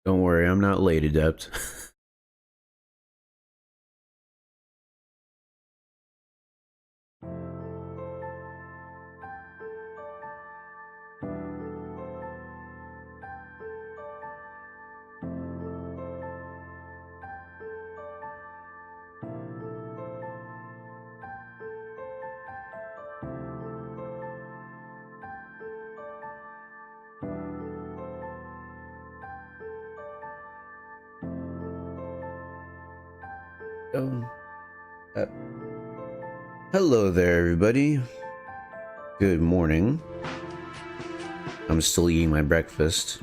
Don't worry, I'm not late, Adept. Oh, uh, hello there, everybody. Good morning. I'm still eating my breakfast.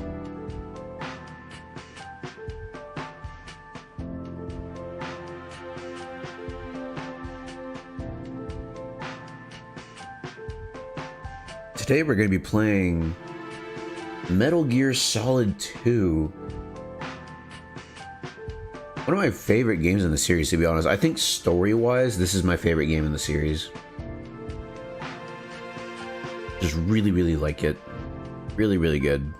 Today we're going to be playing Metal Gear Solid 2. One of my favorite games in the series, to be honest. I think story-wise, this is my favorite game in the series. Just really, really like it. Really, really good.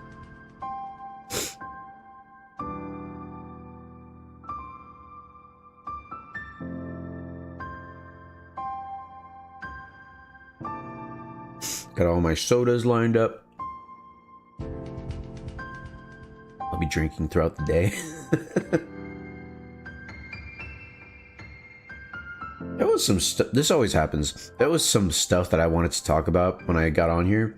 Got all my sodas lined up. I'll be drinking throughout the day. There was some stuff. This always happens. There was some stuff that I wanted to talk about when I got on here.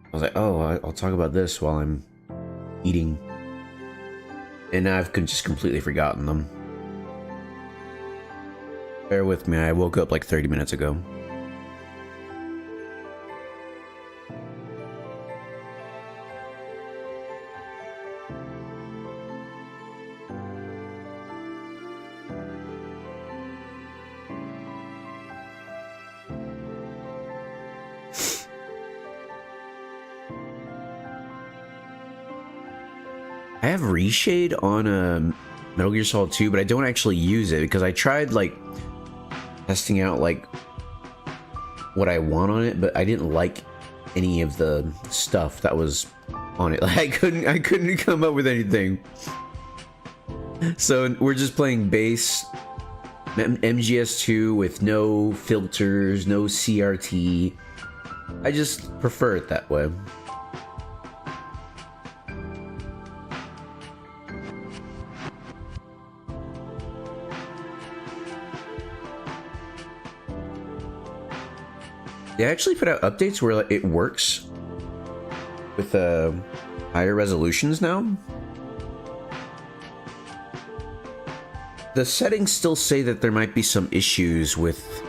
I was like, oh, I'll talk about this while I'm eating. And I've just completely forgotten them. Bear with me, I woke up like 30 minutes ago. I have Reshade on Metal Gear Solid 2, but I don't actually use it because I tried like testing out like what I want on it, but I didn't like any of the stuff that was on it. Like I couldn't come up with anything. So we're just playing base MGS2 with no filters, no CRT. I just prefer it that way. They actually put out updates where like, it works with higher resolutions now. The settings still say that there might be some issues with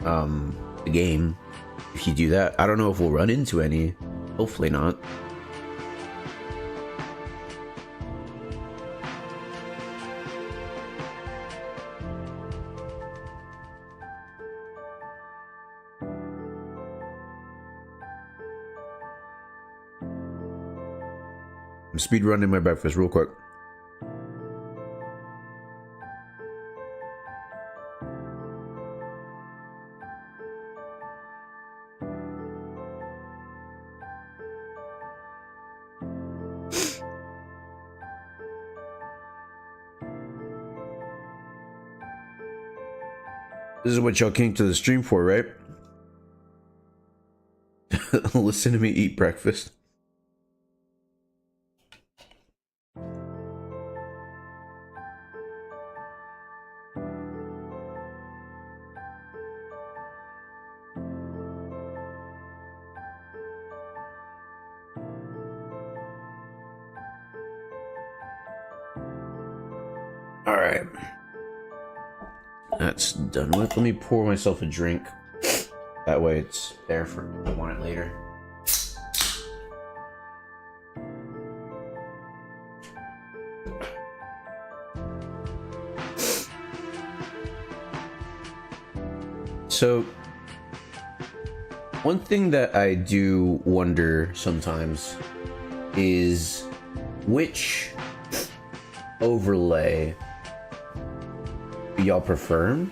the game if you do that. I don't know if we'll run into any. Hopefully not. I'm speed running my breakfast real quick. This is what y'all came to the stream for, right? Listen to me eat breakfast. All right. That's done with. Let me pour myself a drink. That way it's there for if I want it later. So, one thing that I do wonder sometimes is which overlay y'all prefer.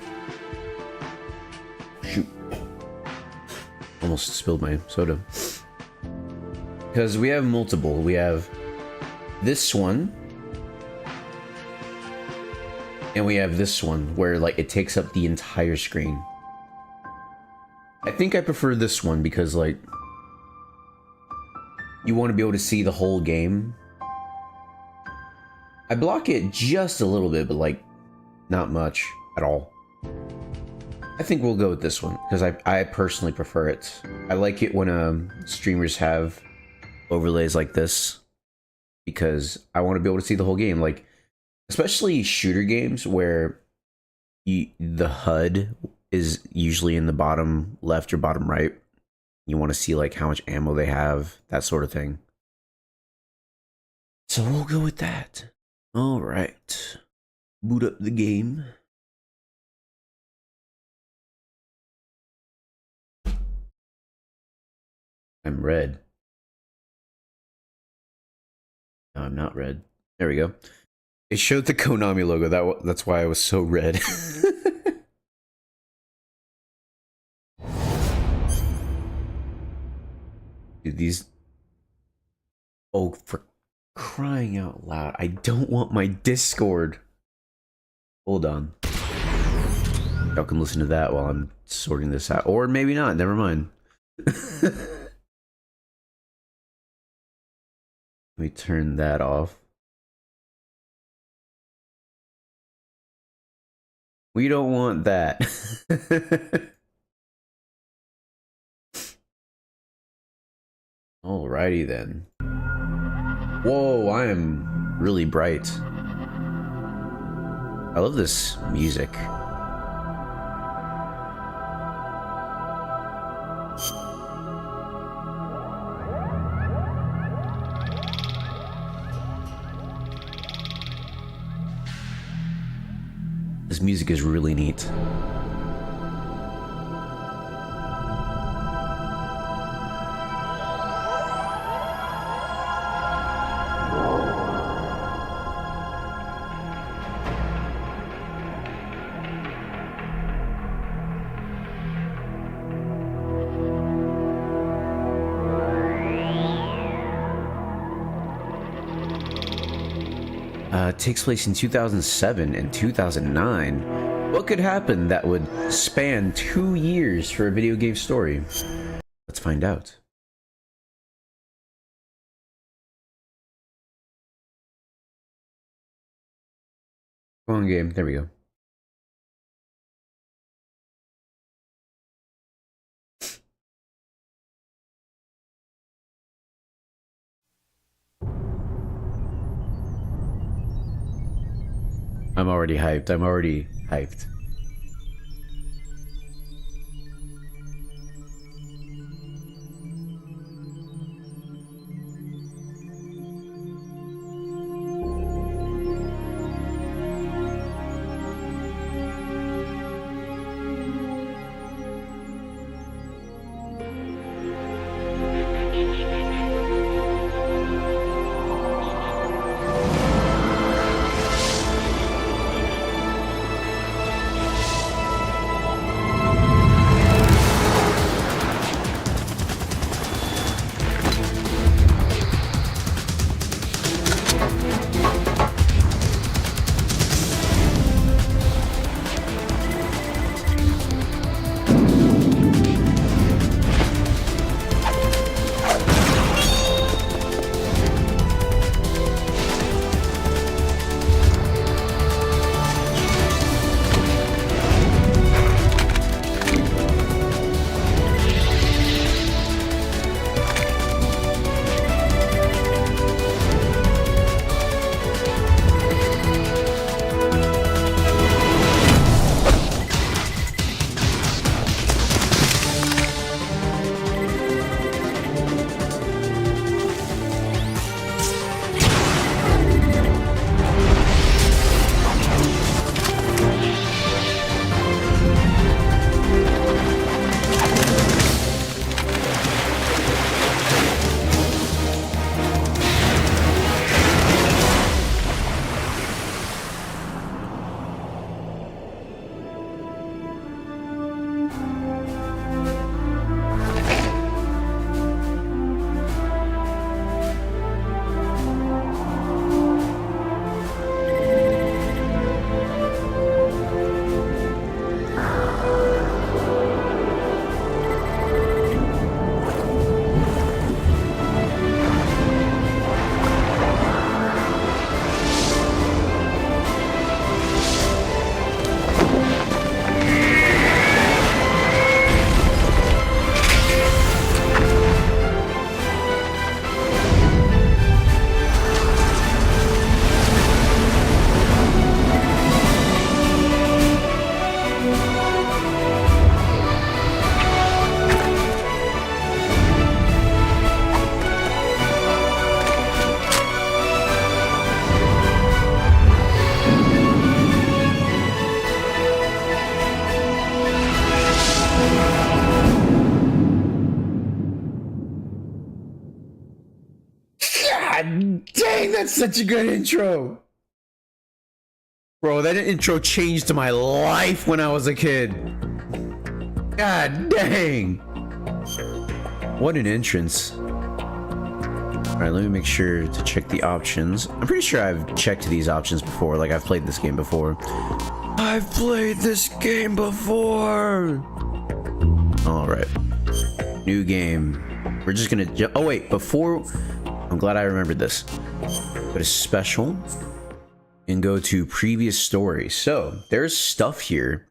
Shoot. Almost spilled my soda. Because we have multiple. We have this one. And we have this one where like it takes up the entire screen. I think I prefer this one because like you want to be able to see the whole game. I block it just a little bit, but like not much at all. I think we'll go with this one because I personally prefer it. I like it when streamers have overlays like this because I want to be able to see the whole game. Like especially shooter games where the HUD is usually in the bottom left or bottom right. You want to see like how much ammo they have, that sort of thing. So we'll go with that. All right. Boot up the game. I'm red. No, I'm not red. There we go. It showed the Konami logo. That's why I was so red. Dude, these... Oh, for crying out loud. I don't want my Discord. Hold on. Y'all can listen to that while I'm sorting this out. Or maybe not. Never mind. Let me turn that off. We don't want that. Alrighty then. Whoa, I am really bright. I love this music. This music is really neat. Takes place in 2007 and 2009. What could happen that would span 2 years for a video game story? Let's find out. Go on, game. There we go. I'm already hyped. I'm already hyped. God dang, that's such a good intro. Bro, that intro changed my life when I was a kid. God dang. What an entrance. Alright, let me make sure to check the options. I'm pretty sure I've checked these options before. Like, I've played this game before. I've played this game before. Alright. New game. We're just gonna jump. Oh, wait. Before. I'm glad I remembered this. Go to special. And go to previous story. So, there's stuff here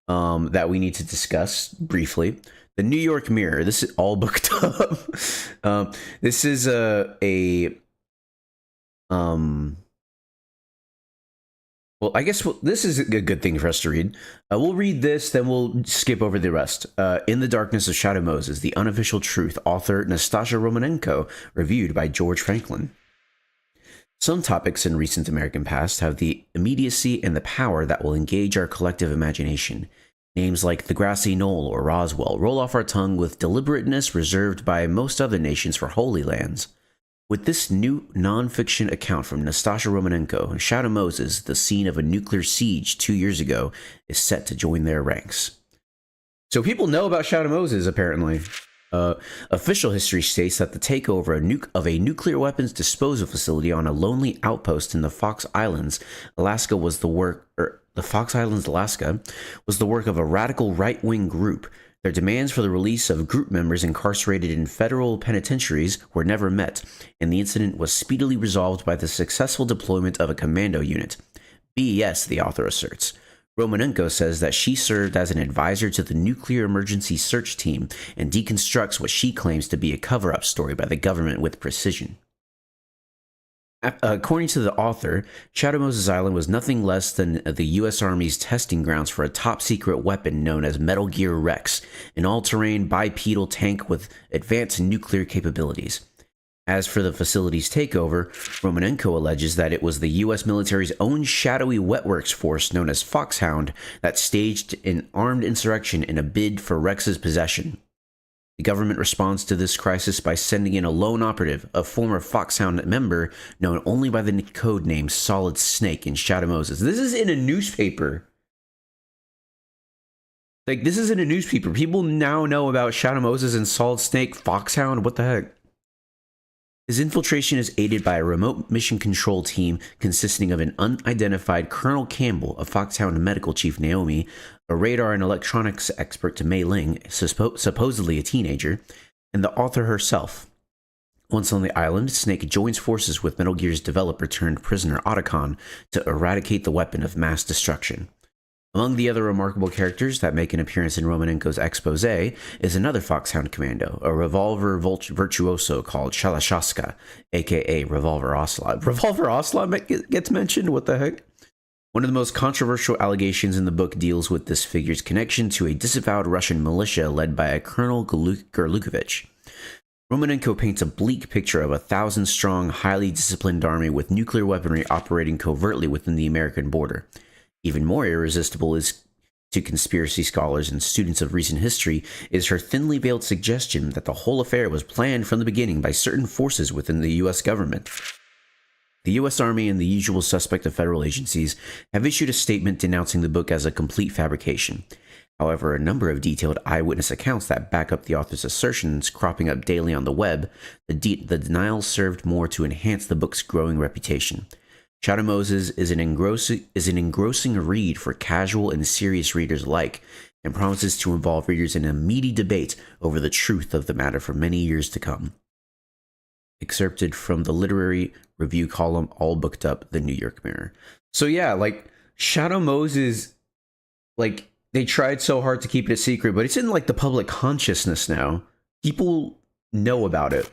that we need to discuss briefly. The New York Mirror. This is all booked up. This is well, I guess this is a good thing for us to read. We'll read this, then we'll skip over the rest. In the Darkness of Shadow Moses, The Unofficial Truth, author Nastasha Romanenko, reviewed by George Franklin. Some topics in recent American past have the immediacy and the power that will engage our collective imagination. Names like the Grassy Knoll or Roswell roll off our tongue with deliberateness reserved by most other nations for holy lands. With this new non-fiction account from Nastasha Romanenko, Shadow Moses, the scene of a nuclear siege 2 years ago, is set to join their ranks. So people know about Shadow Moses, apparently. Official history states that the takeover of a nuclear weapons disposal facility on a lonely outpost in the Fox Islands, Alaska, was the work of a radical right-wing group. Their demands for the release of group members incarcerated in federal penitentiaries were never met, and the incident was speedily resolved by the successful deployment of a commando unit. BS, the author asserts. Romanenko says that she served as an advisor to the Nuclear Emergency Search Team and deconstructs what she claims to be a cover-up story by the government with precision. According to the author, Shadow Moses Island was nothing less than the U.S. Army's testing grounds for a top-secret weapon known as Metal Gear Rex, an all-terrain bipedal tank with advanced nuclear capabilities. As for the facility's takeover, Romanenko alleges that it was the U.S. military's own shadowy wetworks force known as Foxhound that staged an armed insurrection in a bid for Rex's possession. The government responds to this crisis by sending in a lone operative, a former Foxhound member known only by the code name Solid Snake in Shadow Moses. This is in a newspaper. Like, this is in a newspaper. People now know about Shadow Moses and Solid Snake, Foxhound. What the heck? His infiltration is aided by a remote mission control team consisting of an unidentified Colonel Campbell, a Foxhound medical chief Naomi, a radar and electronics expert to Mei Ling, supposedly a teenager, and the author herself. Once on the island, Snake joins forces with Metal Gear's developer turned prisoner Otacon to eradicate the weapon of mass destruction. Among the other remarkable characters that make an appearance in Romanenko's expose is another Foxhound commando, a revolver virtuoso called Shalashaska, aka Revolver Ocelot. Revolver Ocelot gets mentioned? What the heck? One of the most controversial allegations in the book deals with this figure's connection to a disavowed Russian militia led by a Colonel Gerlukovich. Romanenko paints a bleak picture of a 1,000-strong, highly disciplined army with nuclear weaponry operating covertly within the American border. Even more irresistible is to conspiracy scholars and students of recent history is her thinly veiled suggestion that the whole affair was planned from the beginning by certain forces within the U.S. government. The U.S. Army and the usual suspect of federal agencies have issued a statement denouncing the book as a complete fabrication. However, a number of detailed eyewitness accounts that back up the author's assertions cropping up daily on the web, the denial served more to enhance the book's growing reputation. Shadow Moses is an engrossing read for casual and serious readers alike, and promises to involve readers in a meaty debate over the truth of the matter for many years to come. Excerpted from the literary review column, all booked up, The New York Mirror. So yeah, like, Shadow Moses, like, they tried so hard to keep it a secret, but it's in, like, the public consciousness now. People know about it.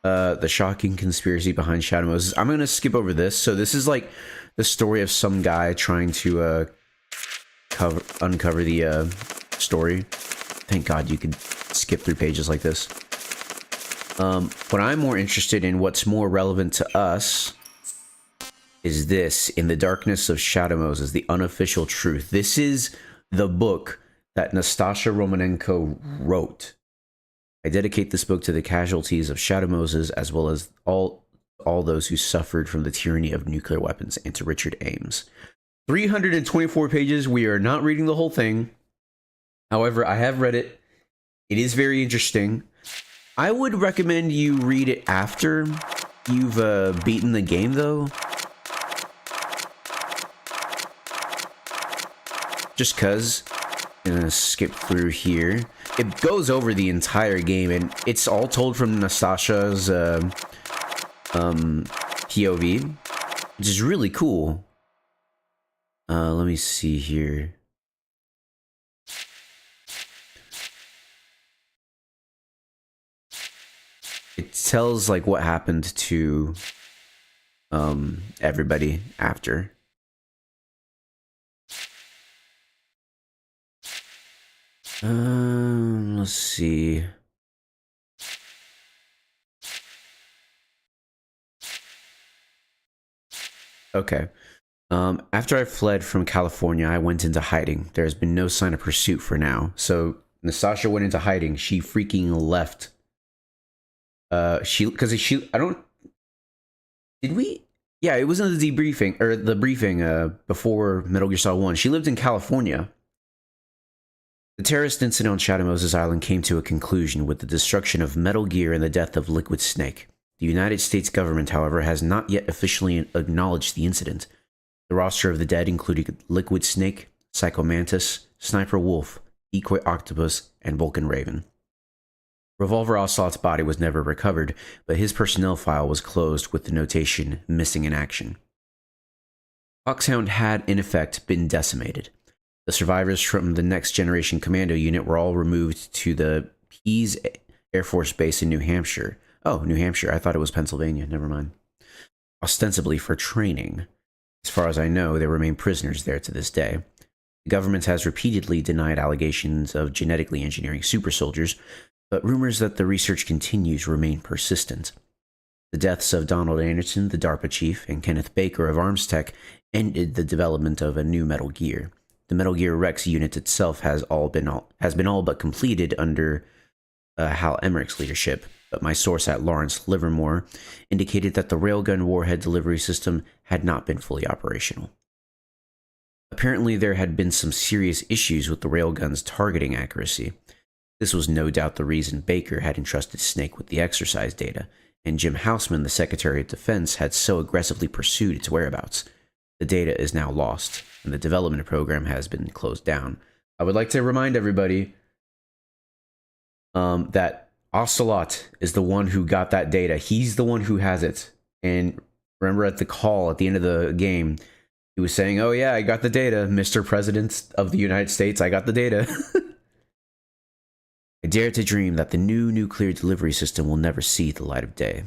The shocking conspiracy behind Shadow Moses. I'm going to skip over this. So this is like the story of some guy trying to uncover the story. Thank God you could skip through pages like this. What I'm more interested in, what's more relevant to us, is this: In the Darkness of Shadow Moses, the unofficial truth. This is the book that Nastasha Romanenko wrote. I dedicate this book to the casualties of Shadow Moses, as well as all those who suffered from the tyranny of nuclear weapons, and to Richard Ames. 324 pages. We are not reading the whole thing. However, I have read it. It is very interesting. I would recommend you read it after you've beaten the game, though. Just because. I'm gonna skip through here. It goes over the entire game, and it's all told from Nastasha's POV, which is really cool. Let me see here. It tells like what happened to everybody after. Let's see. Okay. After I fled from California, I went into hiding. There has been no sign of pursuit for now. So Nastasha went into hiding. She freaking left. I don't. Did we? Yeah, it was in the debriefing or the briefing before Metal Gear Solid 1. She lived in California. The terrorist incident on Shadow Moses Island came to a conclusion with the destruction of Metal Gear and the death of Liquid Snake. The United States government, however, has not yet officially acknowledged the incident. The roster of the dead included Liquid Snake, Psycho Mantis, Sniper Wolf, Decoy Octopus, and Vulcan Raven. Revolver Ocelot's body was never recovered, but his personnel file was closed with the notation "missing in action." Foxhound had, in effect, been decimated. The survivors from the Next Generation Commando unit were all removed to the Pease Air Force Base in New Hampshire. Oh, New Hampshire. I thought it was Pennsylvania. Never mind. Ostensibly for training. As far as I know, they remain prisoners there to this day. The government has repeatedly denied allegations of genetically engineering super soldiers, but rumors that the research continues remain persistent. The deaths of Donald Anderson, the DARPA chief, and Kenneth Baker of ArmsTech ended the development of a new Metal Gear. The Metal Gear Rex unit itself has been all but completed under Hal Emmerich's leadership, but my source at Lawrence Livermore indicated that the railgun warhead delivery system had not been fully operational. Apparently, there had been some serious issues with the railgun's targeting accuracy. This was no doubt the reason Baker had entrusted Snake with the exercise data, and Jim Houseman, the Secretary of Defense, had so aggressively pursued its whereabouts. The data is now lost, and the development program has been closed down. I would like to remind everybody that Ocelot is the one who got that data. He's the one who has it. And remember at the call at the end of the game, he was saying, "Oh yeah, I got the data, Mr. President of the United States, I got the data." I dare to dream that the new nuclear delivery system will never see the light of day.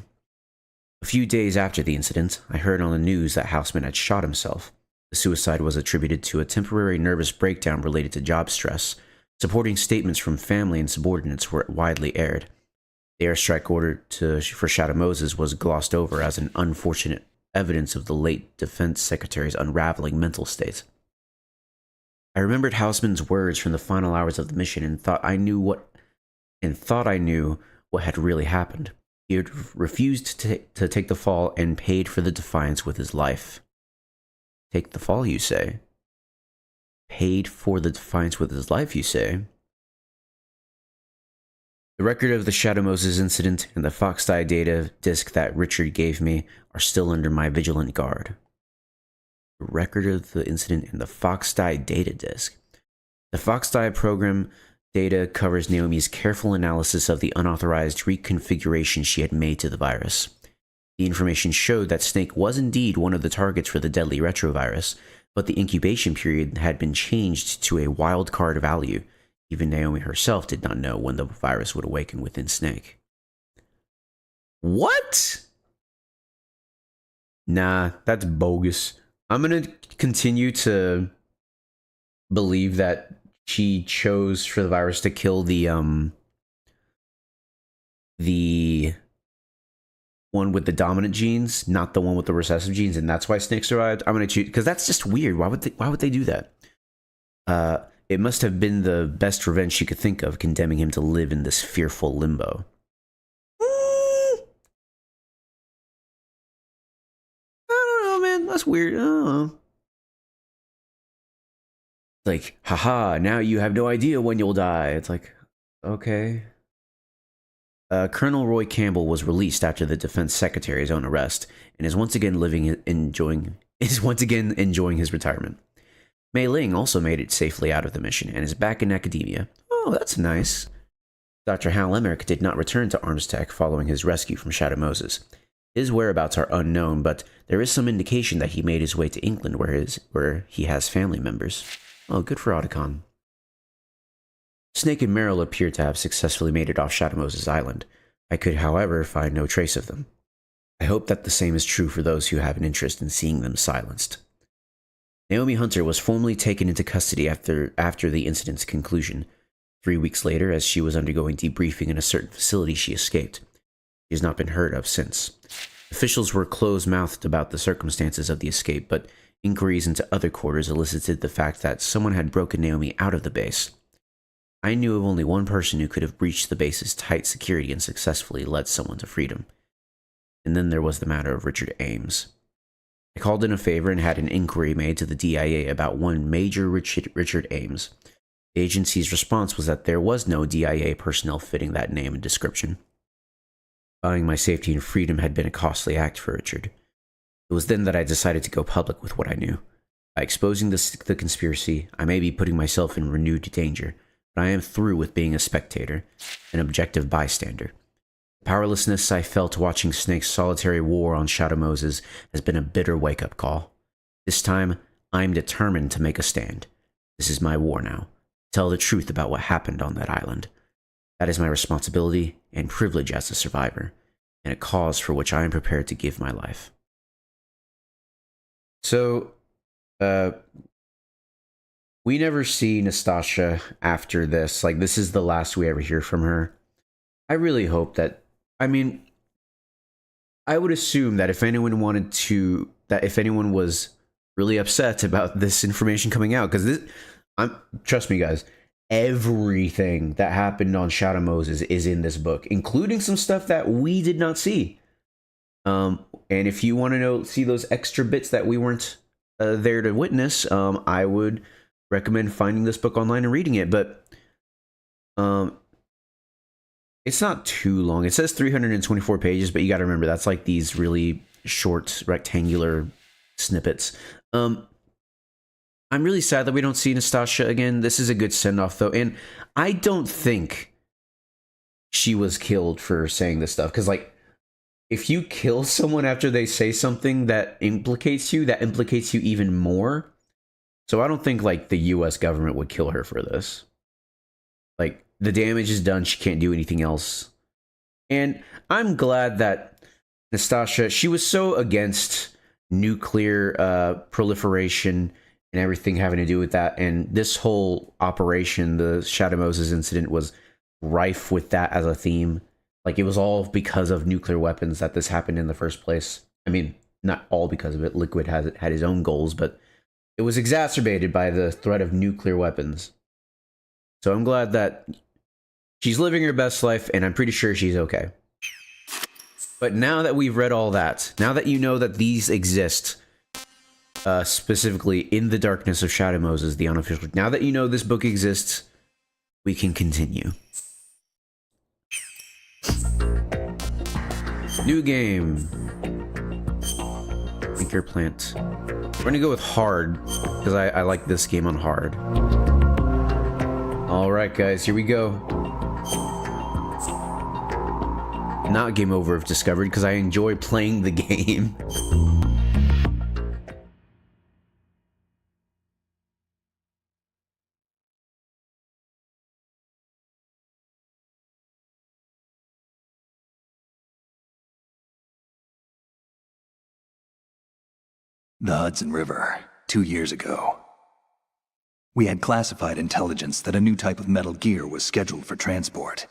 A few days after the incident, I heard on the news that Houseman had shot himself. The suicide was attributed to a temporary nervous breakdown related to job stress. Supporting statements from family and subordinates were widely aired. The airstrike order for Shadow Moses was glossed over as an unfortunate evidence of the late Defense Secretary's unraveling mental state. I remembered Houseman's words from the final hours of the mission and thought I knew what had really happened. He had refused to take the fall and paid for the defiance with his life. Take the fall, you say? Paid for the defiance with his life, you say? The record of the Shadow Moses incident and the Fox-Die data disk that Richard gave me are still under my vigilant guard. The record of the incident and the Fox-Die data disk. The Fox-Die program data covers Naomi's careful analysis of the unauthorized reconfiguration she had made to the virus. The information showed that Snake was indeed one of the targets for the deadly retrovirus, but the incubation period had been changed to a wild card value. Even Naomi herself did not know when the virus would awaken within Snake. What? Nah, that's bogus. I'm gonna continue to believe that she chose for the virus to kill the one with the dominant genes, not the one with the recessive genes, and that's why Snake survived. I'm gonna choose because that's just weird. Why would they do that? It must have been the best revenge she could think of, condemning him to live in this fearful limbo. I don't know, man. That's weird. I don't know. Like, haha, now you have no idea when you'll die. It's like, okay. Colonel Roy Campbell was released after the defense secretary's own arrest, and is once again enjoying his retirement. Mei Ling also made it safely out of the mission and is back in academia. Oh, that's nice. Dr. Hal Emmerich did not return to Armstech following his rescue from Shadow Moses. His whereabouts are unknown, but there is some indication that he made his way to England where he has family members. Oh, good for Otacon. Snake and Meryl appear to have successfully made it off Shadow Moses Island. I could, however, find no trace of them. I hope that the same is true for those who have an interest in seeing them silenced. Naomi Hunter was formally taken into custody after the incident's conclusion. 3 weeks later, as she was undergoing debriefing in a certain facility, she escaped. She has not been heard of since. Officials were close-mouthed about the circumstances of the escape, but inquiries into other quarters elicited the fact that someone had broken Naomi out of the base. I knew of only one person who could have breached the base's tight security and successfully led someone to freedom. And then there was the matter of Richard Ames. I called in a favor and had an inquiry made to the DIA about one Major Richard Ames. The agency's response was that there was no DIA personnel fitting that name and description. Buying my safety and freedom had been a costly act for Richard. It was then that I decided to go public with what I knew. By exposing the conspiracy, I may be putting myself in renewed danger, but I am through with being a spectator, an objective bystander. The powerlessness I felt watching Snake's solitary war on Shadow Moses has been a bitter wake-up call. This time, I'm determined to make a stand. This is my war now. Tell the truth about what happened on that island. That is my responsibility and privilege as a survivor, and a cause for which I am prepared to give my life. So, we never see Nastasha after this. Like, this is the last we ever hear from her. I really hope that, I mean, I would assume that if anyone was really upset about this information coming out, because trust me guys, everything that happened on Shadow Moses is in this book, including some stuff that we did not see. And if you want to see those extra bits that we weren't there to witness, I would recommend finding this book online and reading it. But it's not too long. It says 324 pages, but you got to remember that's like these really short rectangular snippets. I'm really sad that we don't see Nastasha again. This is a good send-off, though. And I don't think she was killed for saying this stuff. Because, like, if you kill someone after they say something that implicates you even more. So I don't think, like, the US government would kill her for this. Like, the damage is done. She can't do anything else. And I'm glad that Nastasha, she was so against nuclear proliferation and everything having to do with that. And this whole operation, the Shadow Moses incident, was rife with that as a theme. Like, it was all because of nuclear weapons that this happened in the first place. I mean, not all because of it. Liquid had his own goals, but it was exacerbated by the threat of nuclear weapons. So I'm glad that she's living her best life, and I'm pretty sure she's okay. But now that we've read all that, now that you know that these exist, specifically in the darkness of Shadow Moses, the unofficial, now that you know this book exists, we can continue. New game. Anchor Plant. We're gonna go with hard, because I like this game on hard. Alright guys, here we go. Not game over if discovered, because I enjoy playing the game. The Hudson River, 2 years ago. We had classified intelligence that a new type of Metal Gear was scheduled for transport.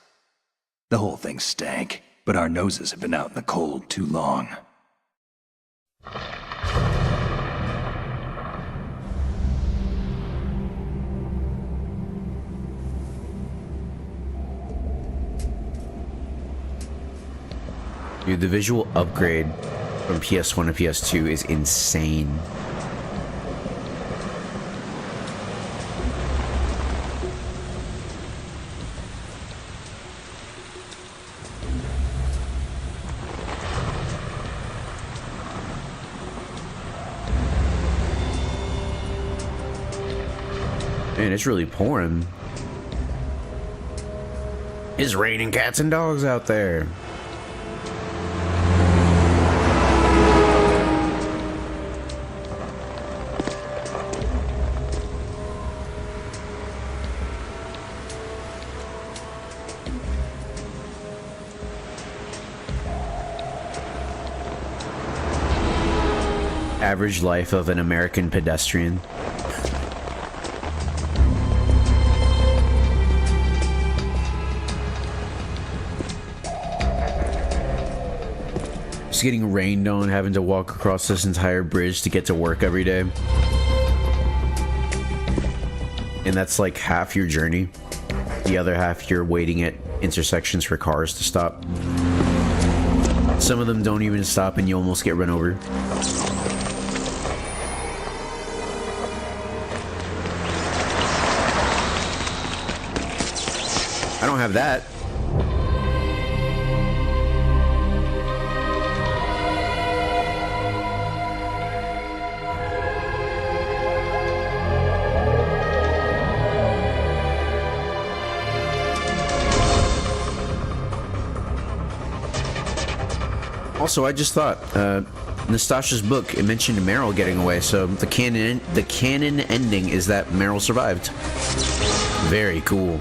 The whole thing stank, but our noses have been out in the cold too long. Dude, the visual upgrade from PS1 to PS2 is insane. Man, it's really pouring. It's raining cats and dogs out there. Average life of an American pedestrian. Just getting rained on, having to walk across this entire bridge to get to work every day. And that's like half your journey. The other half you're waiting at intersections for cars to stop. Some of them don't even stop and you almost get run over. I don't have that. Also, I just thought, Nastasha's book, it mentioned Meryl getting away, so the canon ending is that Meryl survived. Very cool.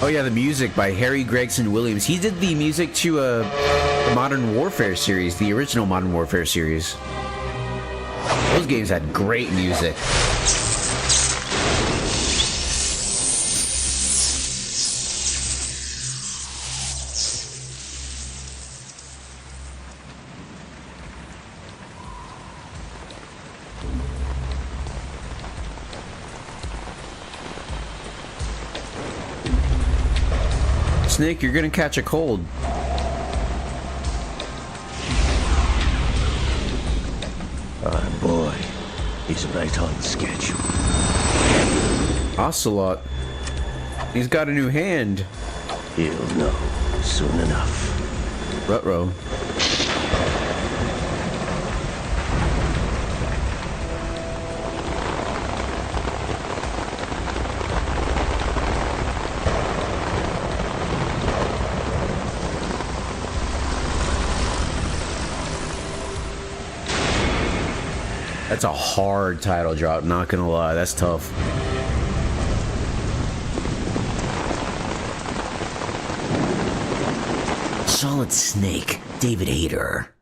Oh yeah, the music by Harry Gregson Williams. He did the music to the Modern Warfare series, the original Modern Warfare series. Those games had great music. Snake, you're gonna catch a cold. Oh boy, he's right on schedule. Ocelot. He's got a new hand. He'll know soon enough. Ruh-roh. That's a hard title drop, not gonna lie, that's tough. Solid Snake, David Hayter.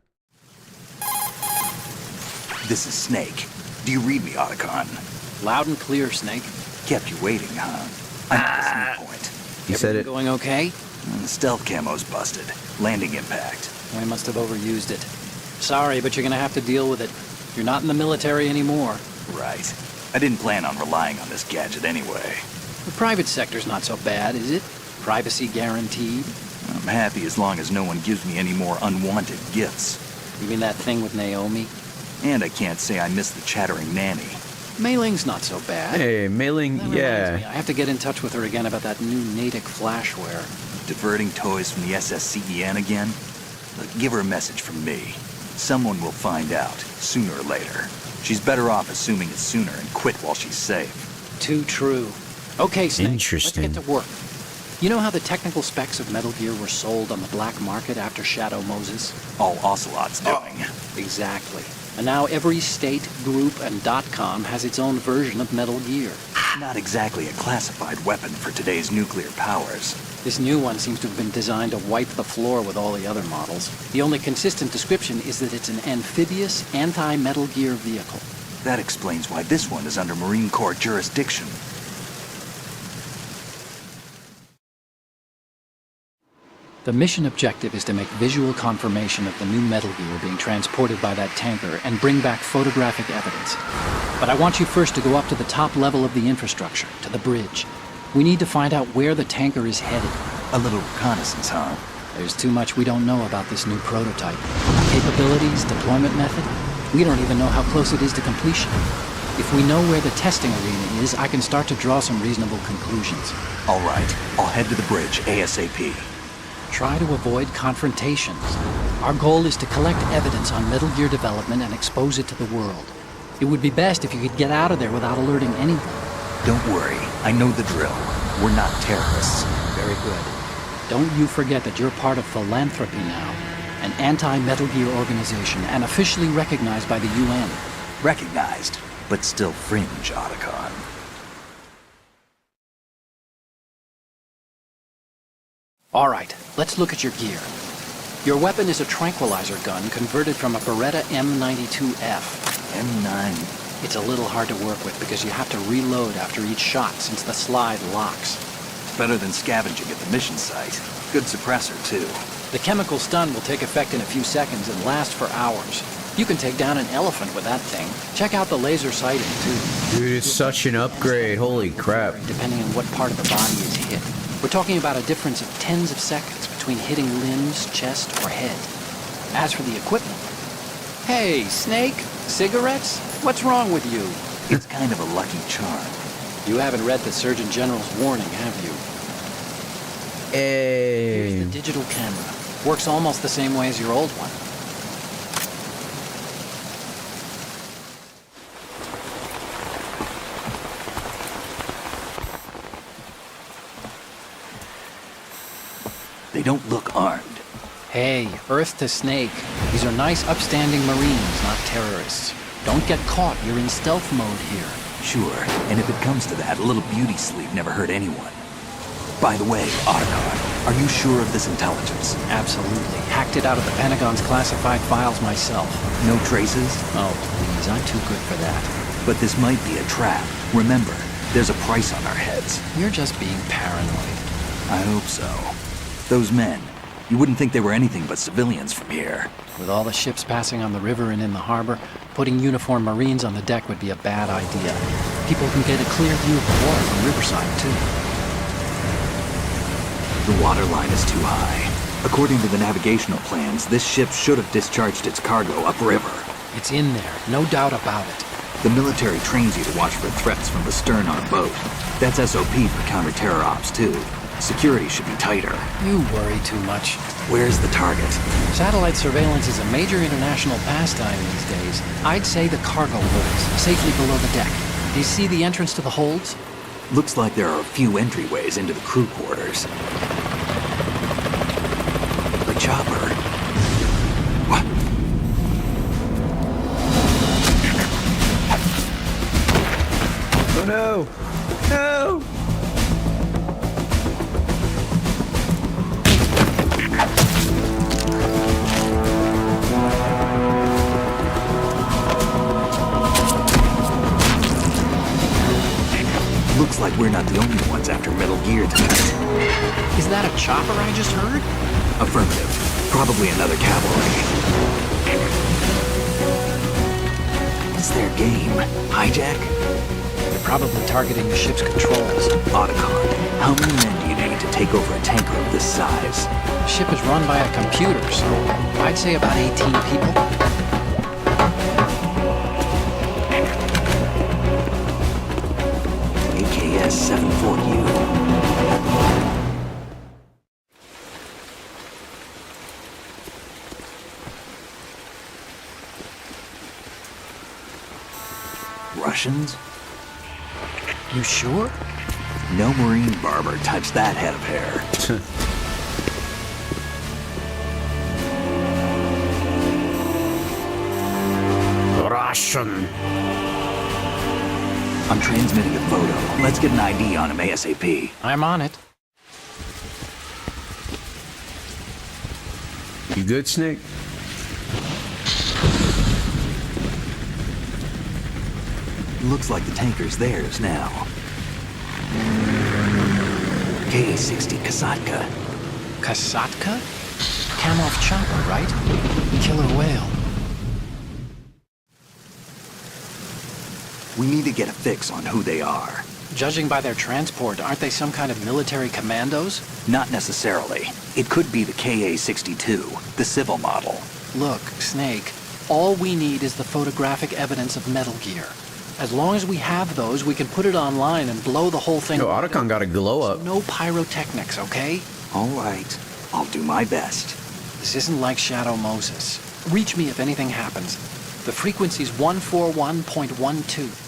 This is Snake. Do you read me, Otacon? Loud and clear, Snake. Kept you waiting, huh? I'm at the sneak point. You said it. Going okay? The stealth camo's busted. Landing impact. We must have overused it. Sorry, but you're gonna have to deal with it. You're not in the military anymore. Right. I didn't plan on relying on this gadget anyway. The private sector's not so bad, is it? Privacy guaranteed? I'm happy as long as no one gives me any more unwanted gifts. You mean that thing with Naomi? And I can't say I miss the chattering nanny. Mei Ling's not so bad. Hey, Mei Ling, That reminds me, yeah. I have to get in touch with her again about that new Natick flashware. Diverting toys from the SSCEN again? Look, give her a message from me. Someone will find out, sooner or later. She's better off assuming it sooner and quit while she's safe. Too true. Okay, Snake. Interesting. Let's get to work. You know how the technical specs of Metal Gear were sold on the black market after Shadow Moses? All Ocelot's doing. Exactly. And now every state, group, and .com has its own version of Metal Gear. Not exactly a classified weapon for today's nuclear powers. This new one seems to have been designed to wipe the floor with all the other models. The only consistent description is that it's an amphibious, anti-Metal Gear vehicle. That explains why this one is under Marine Corps jurisdiction. The mission objective is to make visual confirmation of the new Metal Gear being transported by that tanker and bring back photographic evidence. But I want you first to go up to the top level of the infrastructure, to the bridge. We need to find out where the tanker is headed. A little reconnaissance, huh? There's too much we don't know about this new prototype. Capabilities, deployment method. We don't even know how close it is to completion. If we know where the testing arena is, I can start to draw some reasonable conclusions. All right, I'll head to the bridge ASAP. Try to avoid confrontations. Our goal is to collect evidence on Metal Gear development and expose it to the world. It would be best if you could get out of there without alerting anyone. Don't worry, I know the drill. We're not terrorists. Very good. Don't you forget that you're part of Philanthropy now, an anti-Metal Gear organization and officially recognized by the UN. Recognized, but still fringe, Otacon. All right, let's look at your gear. Your weapon is a tranquilizer gun converted from a Beretta M92F. M9. It's a little hard to work with because you have to reload after each shot since the slide locks. Better than scavenging at the mission site. Good suppressor, too. The chemical stun will take effect in a few seconds and last for hours. You can take down an elephant with that thing. Check out the laser sighting, too. Dude, it's such an upgrade. Holy crap. Depending on what part of the body is hit. We're talking about a difference of tens of seconds between hitting limbs, chest, or head. As for the equipment... Hey, Snake? Cigarettes? What's wrong with you? It's kind of a lucky charm. You haven't read the Surgeon General's warning, have you? Here's Hey. the digital camera. Works almost the same way as your old one. They don't look armed. Hey, Earth to Snake. These are nice, upstanding Marines, not terrorists. Don't get caught. You're in stealth mode here. Sure, and if it comes to that, a little beauty sleep never hurt anyone. By the way, Otacon, are you sure of this intelligence? Absolutely. Hacked it out of the Pentagon's classified files myself. No traces? Oh, please. I'm too good for that. But this might be a trap. Remember, there's a price on our heads. You're just being paranoid. I hope so. Those men, you wouldn't think they were anything but civilians from here. With all the ships passing on the river and in the harbor, putting uniformed Marines on the deck would be a bad idea. People can get a clear view of the water from Riverside, too. The water line is too high. According to the navigational plans, this ship should have discharged its cargo upriver. It's in there, no doubt about it. The military trains you to watch for threats from the stern on a boat. That's SOP for counter-terror ops, too. Security should be tighter. You worry too much. Where's the target? Satellite surveillance is a major international pastime these days. I'd say the cargo holds, safely below the deck. Do you see the entrance to the holds? Looks like there are a few entryways into the crew quarters. The chopper. What? Oh no! No! Looks like we're not the only ones after Metal Gear tonight. Is that a chopper I just heard? Affirmative. Probably another cavalry. What's their game? Hijack? They're probably targeting the ship's controls. Otacon, how many men do you need to take over a tanker of this size? The ship is run by a computer, so I'd say about 18 people. AKS 74U. Russians? You sure? No Marine barber touched that head of hair. Russian. I'm transmitting a photo. Let's get an ID on him ASAP. I'm on it. You good, Snake? Looks like the tanker's theirs now. Ka-60 Kasatka. Kasatka? Kamov chopper, right? Killer whale. We need to get a fix on who they are. Judging by their transport, aren't they some kind of military commandos? Not necessarily. It could be the Ka-62, the civil model. Look, Snake, all we need is the photographic evidence of Metal Gear. As long as we have those, we can put it online and blow the whole thing. Yo, Otacon got a glow up. No pyrotechnics, okay? All right. I'll do my best. This isn't like Shadow Moses. Reach me if anything happens. The frequency's 141.12.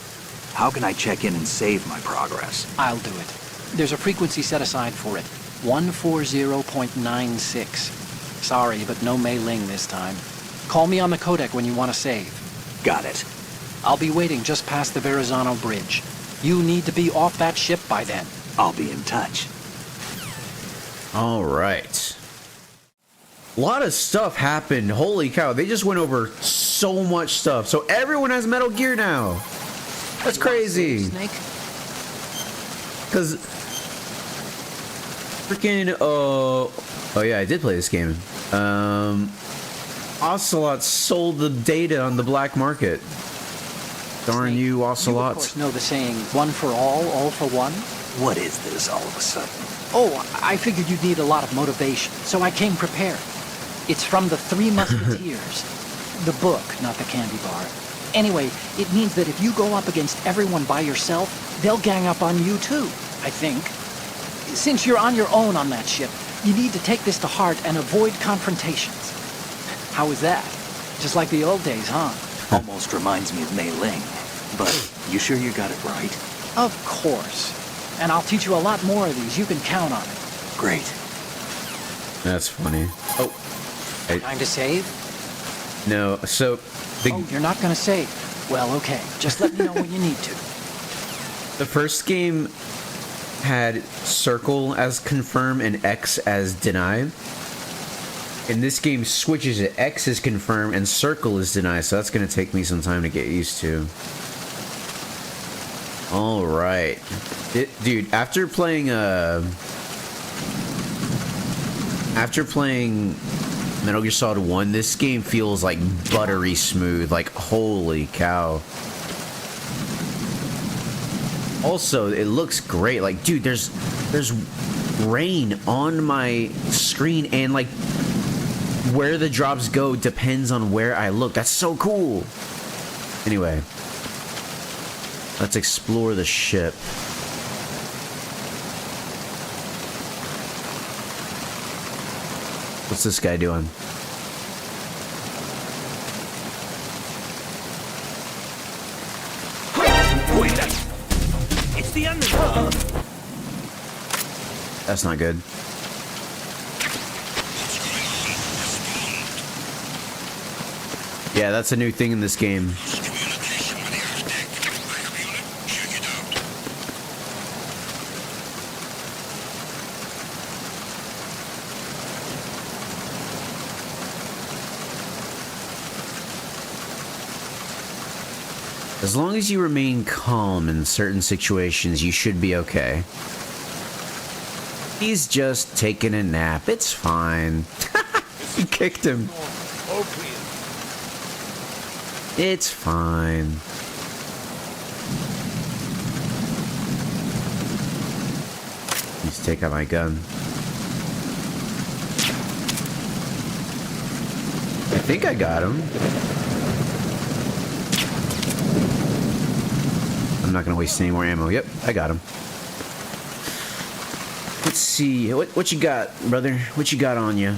How can I check in and save my progress? I'll do it. There's a frequency set aside for it. 140.96. Sorry, but no Mei Ling this time. Call me on the codec when you want to save. Got it. I'll be waiting just past the Verrazano Bridge. You need to be off that ship by then. I'll be in touch. All right. A lot of stuff happened. Holy cow. They just went over so much stuff. So everyone has Metal Gear now. That's crazy. Snake? Because freaking, oh yeah, I did play this game. Ocelot sold the data on the black market. Darn Snake, you, You, Ocelot. of course, know the saying, one for all for one? What is this all of a sudden? Oh, I figured you'd need a lot of motivation, so I came prepared. It's from the Three Musketeers. The book, not the candy bar. Anyway, it means that if you go up against everyone by yourself, they'll gang up on you too, I think. Since you're on your own on that ship, you need to take this to heart and avoid confrontations. How is that? Just like the old days, huh? Almost reminds me of Mei Ling. But you sure you got it right? Of course. And I'll teach you a lot more of these. You can count on it. Great. That's funny. Oh, Time to save? no. So, Oh, you're not gonna save. Well, okay. Just let me know when you need to. the first game had circle as confirm and X as deny. And this game switches it. X is confirm and circle is deny. So that's going to take me some time to get used to. All right. Dude, after playing Metal Gear Solid 1, this game feels like buttery smooth. Like, holy cow. Also, it looks great. Like, dude, there's rain on my screen, and like where the drops go depends on where I look. That's so cool. Anyway, let's explore the ship. What's this guy doing? It's the underworld. That's not good. Yeah, that's a new thing in this game. As long as you remain calm in certain situations, you should be okay. He's just taking a nap. It's fine. He kicked him. It's fine. Let's take out my gun. I think I got him. I'm not gonna waste any more ammo. Yep, I got him. Let's see. What you got, brother? What you got on you?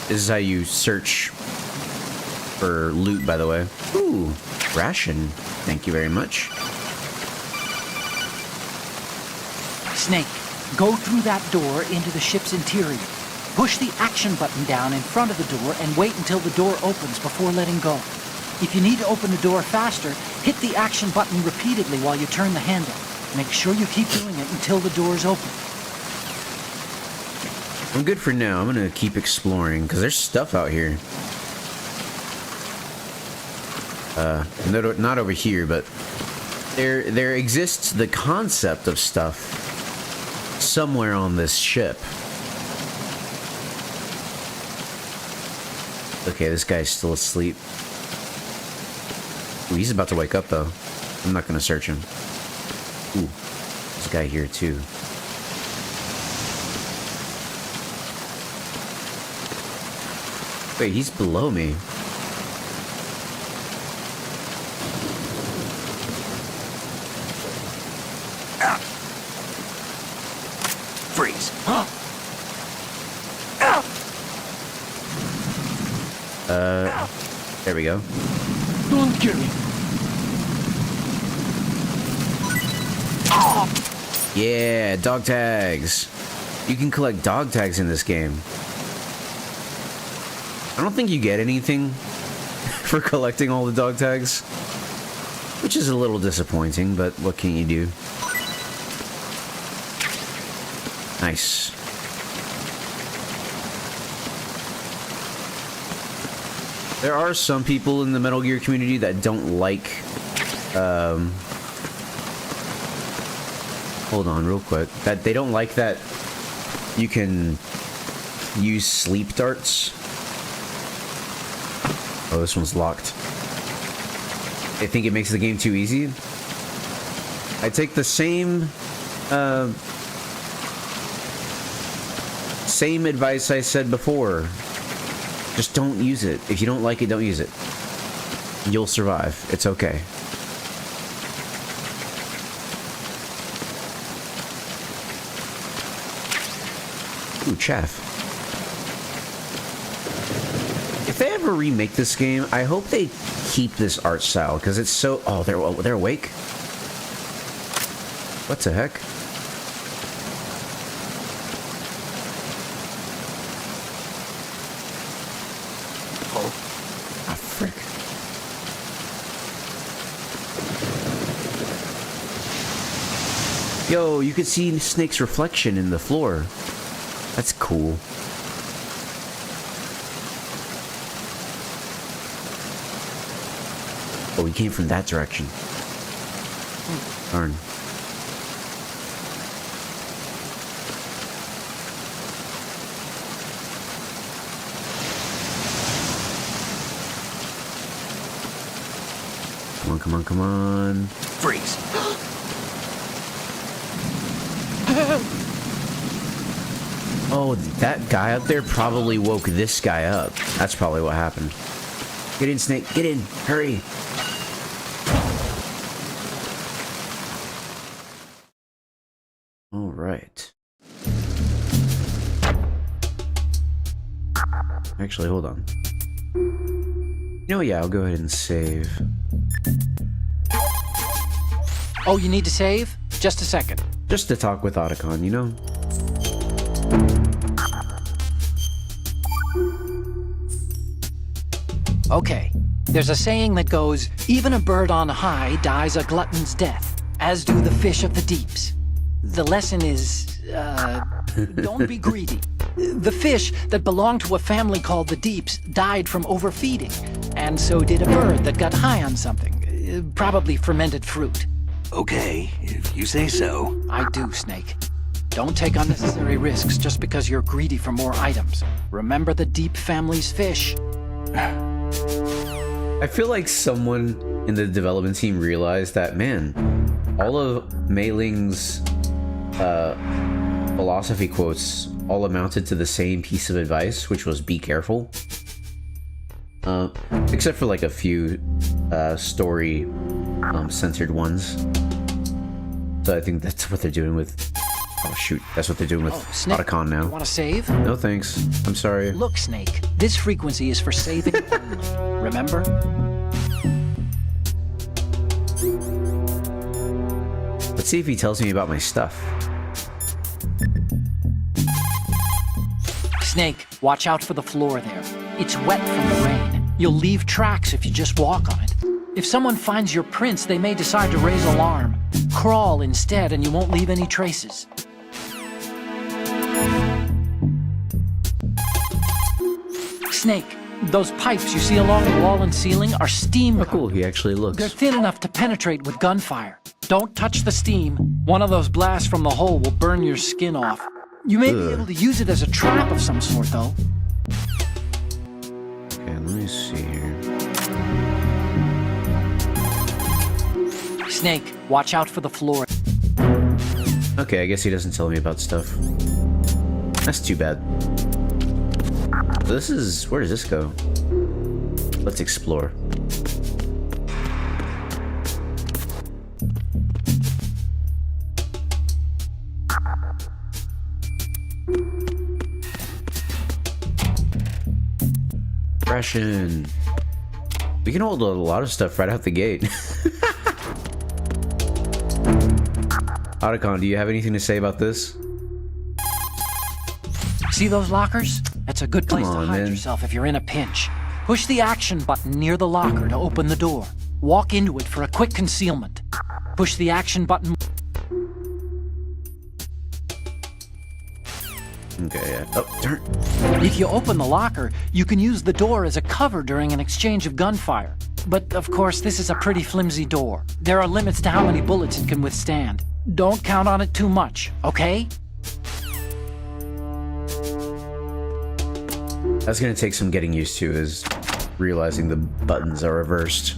This is how you search for loot, by the way. Ooh, ration. Thank you very much. Snake, go through that door into the ship's interior. Push the action button down in front of the door and wait until the door opens before letting go. If you need to open the door faster, hit the action button repeatedly while you turn the handle. Make sure you keep doing it until the door's open. I'm good for now. I'm gonna keep exploring, because there's stuff out here. Not over here, but there exists the concept of stuff somewhere on this ship. Okay, this guy's still asleep. Ooh, he's about to wake up, though. I'm not gonna search him. Ooh, this guy here, too. Wait, he's below me. Freeze. There we go. Don't kill me. Yeah, dog tags. You can collect dog tags in this game. I don't think you get anything for collecting all the dog tags, which is a little disappointing, but what can you do? Nice. There are some people in the Metal Gear community that don't like, hold on real quick, that they don't like that you can use sleep darts. Oh, this one's locked. They think it makes the game too easy. I take the same advice I said before. Just don't use it. If you don't like it, don't use it. You'll survive. It's okay. Ooh, chaff. If they ever remake this game, I hope they keep this art style, because it's so... Oh, they're awake? What the heck? Ah, frick. Yo, you can see Snake's reflection in the floor. That's cool. Oh, he came from that direction. Darn. Come on, come on, come on. Freeze. Oh, that guy up there probably woke this guy up. That's probably what happened. Get in, Snake. Get in. Hurry. All right. Actually, hold on. You know, yeah, I'll go ahead and save. Oh, you need to save? Just a second. Just to talk with Otacon, you know? Okay. There's a saying that goes, even a bird on high dies a glutton's death, as do the fish of the deeps. The lesson is, don't be greedy. The fish that belonged to a family called the Deeps died from overfeeding, and so did a bird that got high on something, probably fermented fruit. Okay, if you say so. I do, Snake. Don't take unnecessary risks just because you're greedy for more items. Remember the Deep family's fish. I feel like someone in the development team realized that, man, all of Mei Ling's philosophy quotes all amounted to the same piece of advice, which was be careful. Except for like a few story centered ones. So I think that's what they're doing with... Oh shoot, that's what they're doing with Snake, Otacon now. You want to save? No thanks, I'm sorry. Look, Snake, this frequency is for saving only. Remember? Let's see if he tells me about my stuff. Snake, watch out for the floor there. It's wet from the rain. You'll leave tracks if you just walk on it. If someone finds your prints, they may decide to raise alarm. Crawl instead and you won't leave any traces. Snake, those pipes you see along the wall and ceiling are steam. Oh, cool. He actually looks. They're thin enough to penetrate with gunfire. Don't touch the steam. One of those blasts from the hole will burn your skin off. You may be able to use it as a trap of some sort, though. Okay, let me see here. Snake, watch out for the floor. Okay, I guess he doesn't tell me about stuff. That's too bad. This is... where does this go? Let's explore. Depression. We can hold a lot of stuff right out the gate. Otacon, do you have anything to say about this? See those lockers? That's a good place Come on, to hide man. yourself if you're in a pinch. Push the action button near the locker to open the door. Walk into it for a quick concealment. Push the action button. Okay, yeah. Oh, darn. If you open the locker, you can use the door as a cover during an exchange of gunfire. But of course, this is a pretty flimsy door. There are limits to how many bullets it can withstand. Don't count on it too much, okay? That's gonna take some getting used to, is realizing the buttons are reversed.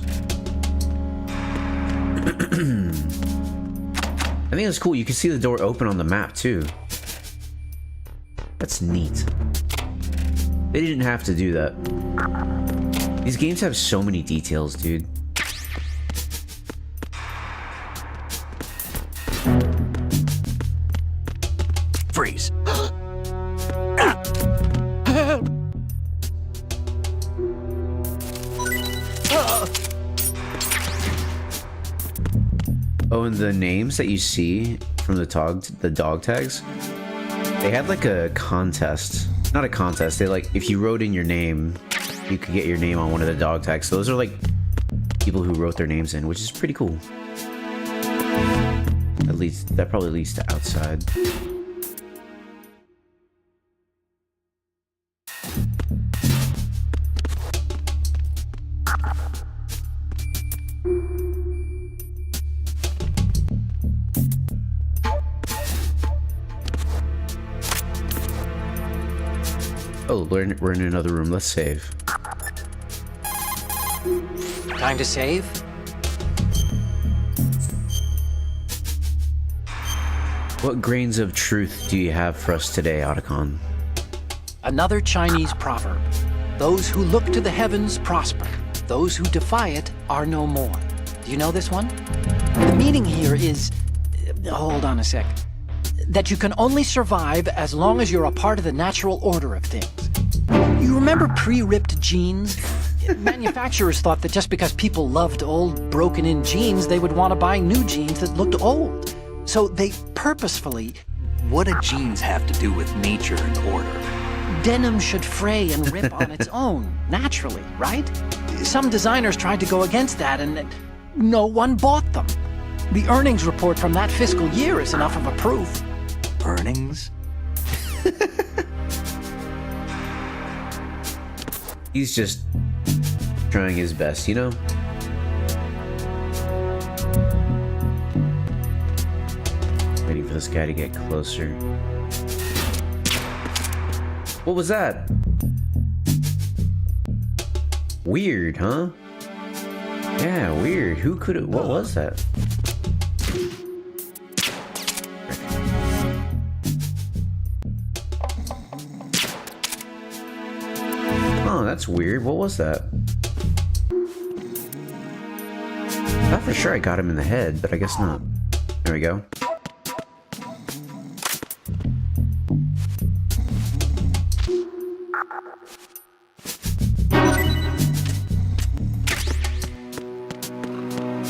I think that's cool. You can see the door open on the map too. That's neat. They didn't have to do that. These games have so many details, dude. Freeze. Oh, and the names that you see from the dog tags, they had like a contest. Not a contest, they like, if you wrote in your name, you could get your name on one of the dog tags. So those are like people who wrote their names in, which is pretty cool. At least, that probably leads to outside. Oh, we're in another room. Let's save. Time to save? What grains of truth do you have for us today, Otacon? Another Chinese proverb. Those who look to the heavens prosper. Those who defy it are no more. Do you know this one? The meaning here is... hold on a sec. That you can only survive as long as you're a part of the natural order of things. You remember pre-ripped jeans? Manufacturers thought that just because people loved old, broken-in jeans, they would want to buy new jeans that looked old. So they purposefully... What do jeans have to do with nature and order? Denim should fray and rip on its own, naturally, right? Some designers tried to go against that, and no one bought them. The earnings report from that fiscal year is enough of a proof. Earnings? He's just trying his best, you know? Waiting for this guy to get closer. What was that? Weird, huh? Yeah, weird. Who could it? What was that? Oh, that's weird. What was that? I thought for sure I got him in the head, but I guess not. There we go.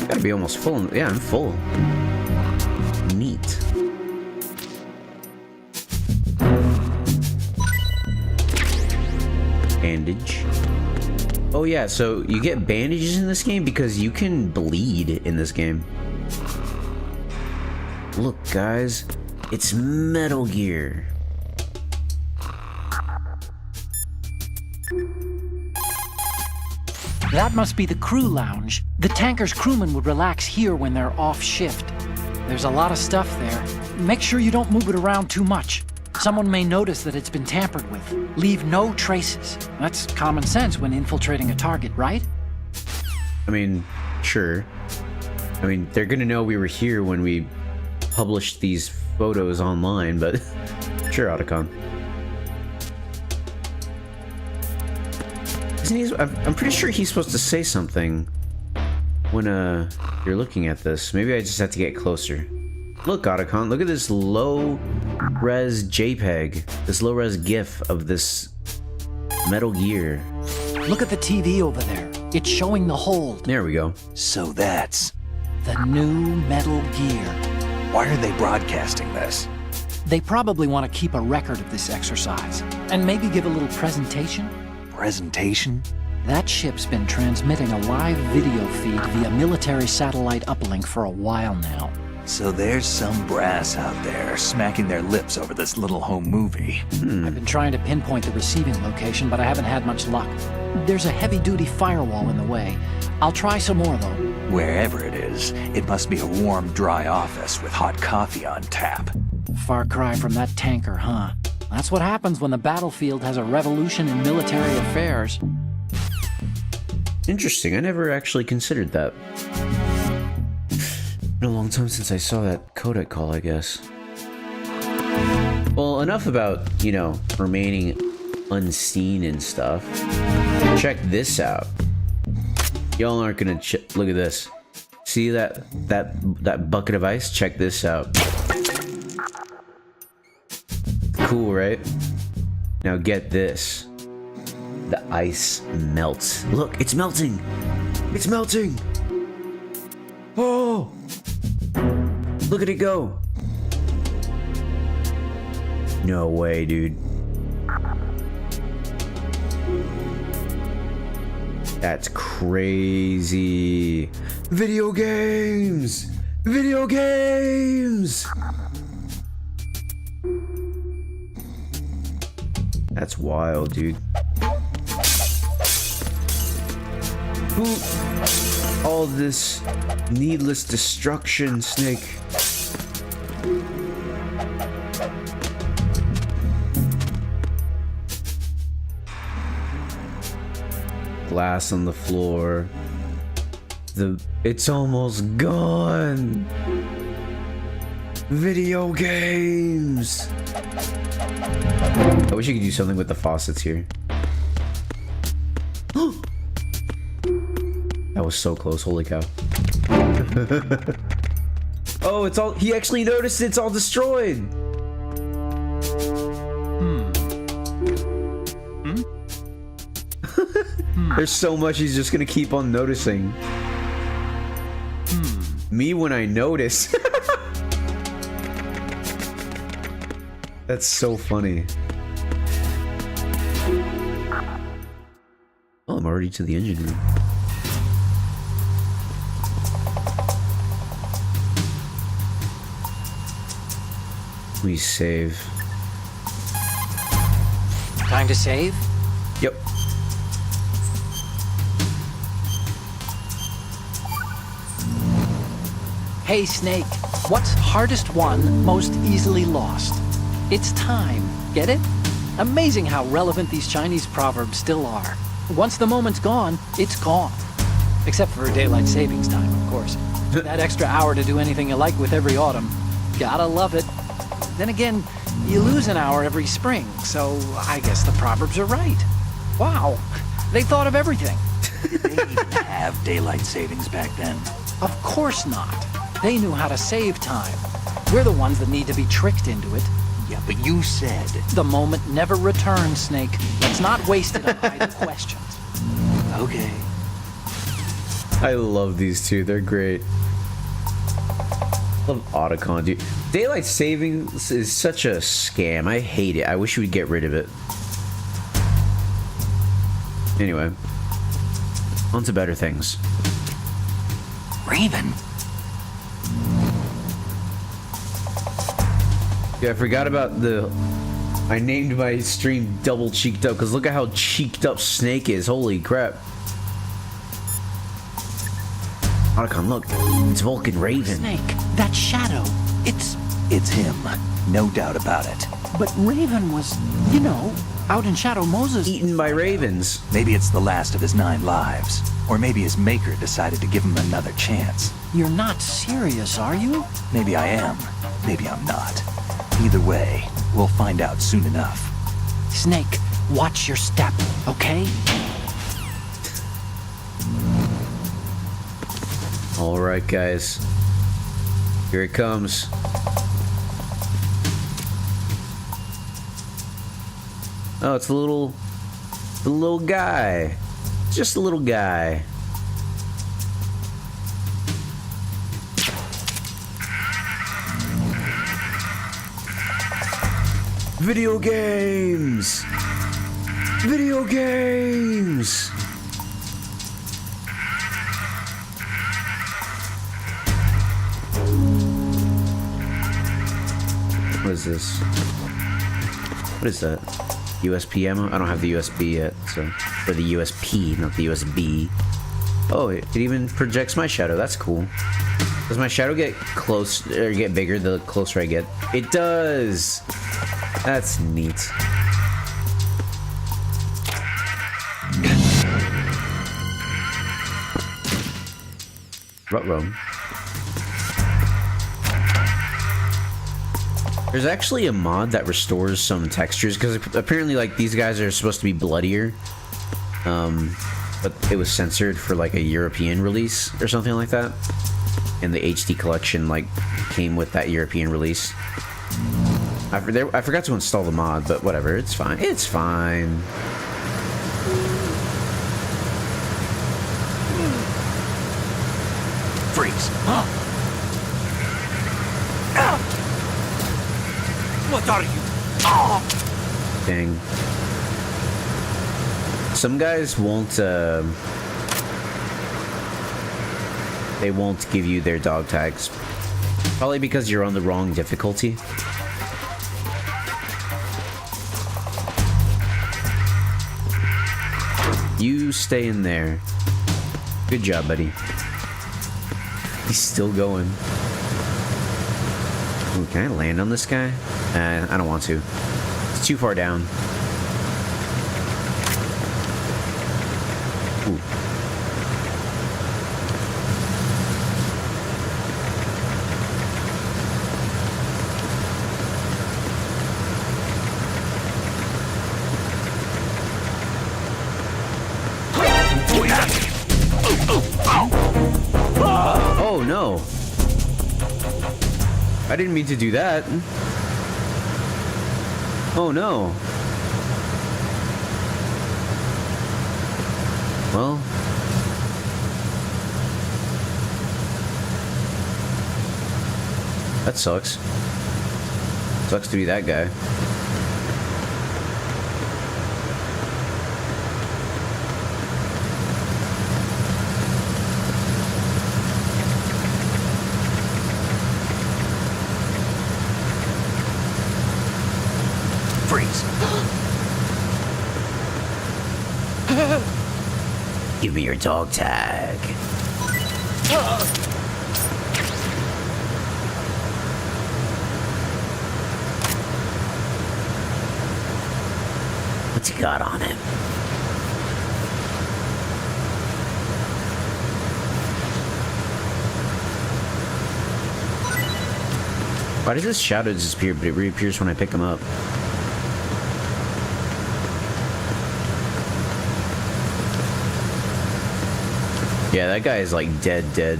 Gotta be almost full. Yeah, I'm full. Neat. bandage. Oh yeah, so you get bandages in this game because you can bleed in this game. Look, guys, it's Metal Gear. That must be the crew lounge. The tanker's crewmen would relax here when they're off shift. There's a lot of stuff there. Make sure you don't move it around too much. Someone may notice that it's been tampered with. Leave no traces. That's common sense when infiltrating a target, right? I mean, sure. I mean, they're gonna know we were here when we published these photos online, but sure, Otacon. I'm pretty sure he's supposed to say something when you're looking at this. Maybe I just have to get closer. Look, Otacon, look at this low-res JPEG, this low-res GIF of this Metal Gear. Look at the TV over there. It's showing the hold. There we go. So that's... The new Metal Gear. Why are they broadcasting this? They probably want to keep a record of this exercise, and maybe give a little presentation. Presentation? That ship's been transmitting a live video feed via military satellite uplink for a while now. So there's some brass out there smacking their lips over this little home movie. I've been trying to pinpoint the receiving location, but I haven't had much luck. There's a heavy-duty firewall in the way. I'll try some more, though. Wherever it is, it must be a warm, dry office with hot coffee on tap. Far cry from that tanker, huh? That's what happens when the battlefield has a revolution in military affairs. Interesting, I never actually considered that. Been a long time since I saw that codec call, I guess. Well, enough about, you know, remaining unseen and stuff. Check this out. Y'all aren't gonna look at this. See that bucket of ice? Check this out. Cool, right? Now get this. The ice melts. Look, it's melting. It's melting. Oh! Look at it go. No way, dude. That's crazy. Video games! Video games! That's wild, dude. Who... all this needless destruction, Snake. Glass on the floor. It's almost gone. Video games. I wish you could do something with the faucets here. That was so close, holy cow. Oh, it's all... he actually noticed it's all destroyed. There's so much he's just gonna keep on noticing. Me when I notice. That's so funny. Oh, I'm already to the engine room. We save. Time to save? Yep. Hey, Snake. What's hardest won, most easily lost? It's time. Get it? Amazing how relevant these Chinese proverbs still are. Once the moment's gone, it's gone. Except for daylight savings time, of course. That extra hour to do anything you like with every autumn. Gotta love it. Then again, you lose an hour every spring, so I guess the proverbs are right. Wow, they thought of everything. Did they even have daylight savings back then? Of course not. They knew how to save time. We're the ones that need to be tricked into it. Yeah, but you said... The moment never returns, Snake. Let's not waste it on idle questions. Okay. I love these two. They're great. Love Otacon, dude. Daylight savings is such a scam. I hate it. I wish we'd get rid of it. Anyway, on to better things. Raven? Yeah, I forgot about I named my stream Double Cheeked Up, because look at how cheeked up Snake is. Holy crap. Otacon, look. It's Vulcan Raven. Snake, that shadow. It's him. No doubt about it. But Raven was, you know, out in Shadow Moses. Eaten by ravens. Maybe it's the last of his 9 lives. Or maybe his maker decided to give him another chance. You're not serious, are you? Maybe I am. Maybe I'm not. Either way, we'll find out soon enough. Snake, watch your step, okay? Alright, guys. Here it comes. Oh, it's the little guy. Just a little guy. Video games! Video games! What is this? What is that? USB ammo? I don't have the USB yet, so... Or the USP, not the USB. Oh, it even projects my shadow. That's cool. Does my shadow get close, or get bigger the closer I get? It does! That's neat. Ruh-roh. There's actually a mod that restores some textures, because apparently, like, these guys are supposed to be bloodier. But it was censored for, like, a European release or something like that. And the HD collection, like, came with that European release. I forgot to install the mod, but whatever, it's fine. It's fine. Freeze! Huh? What are you? Oh! Dang. Some guys won't, they won't give you their dog tags. Probably because you're on the wrong difficulty. You stay in there. Good job, buddy. He's still going. Ooh, can I land on this guy? I don't want to. It's too far down. Ooh. Oh no! I didn't mean to do that. Oh no. Well. That sucks. Sucks to be that guy. Freeze! Give me your dog tag. What's he got on him? Why does this shadow disappear, but it reappears when I pick him up? Yeah, that guy is like dead.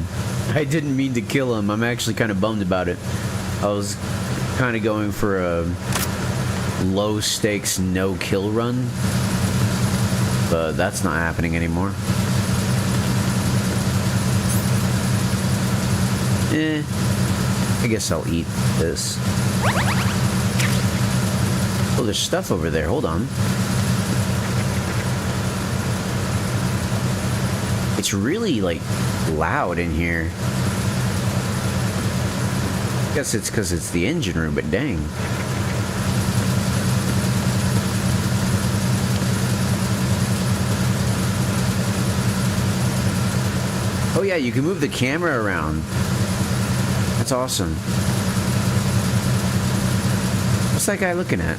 I didn't mean to kill him. I'm actually kind of bummed about it. I was kind of going for a low stakes no kill run, but that's not happening anymore. I guess I'll eat this. Oh, there's stuff over there. Hold on. It's really, like, loud in here. I guess it's because it's the engine room, but dang. Oh yeah, you can move the camera around. That's awesome. What's that guy looking at?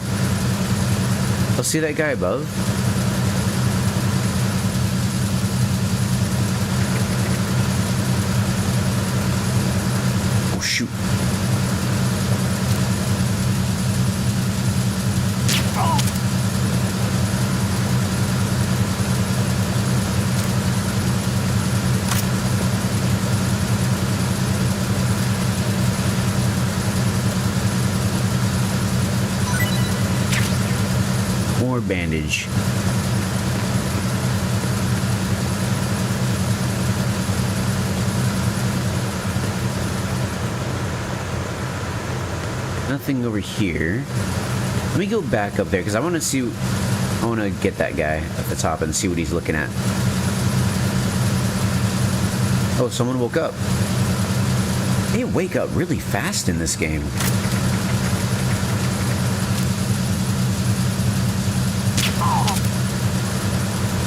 Oh, see that guy above? Oh shoot. More bandage. Nothing over here. Let me go back up there because I want to see. I want to get that guy at the top and see what he's looking at. Oh, someone woke up. They wake up really fast in this game.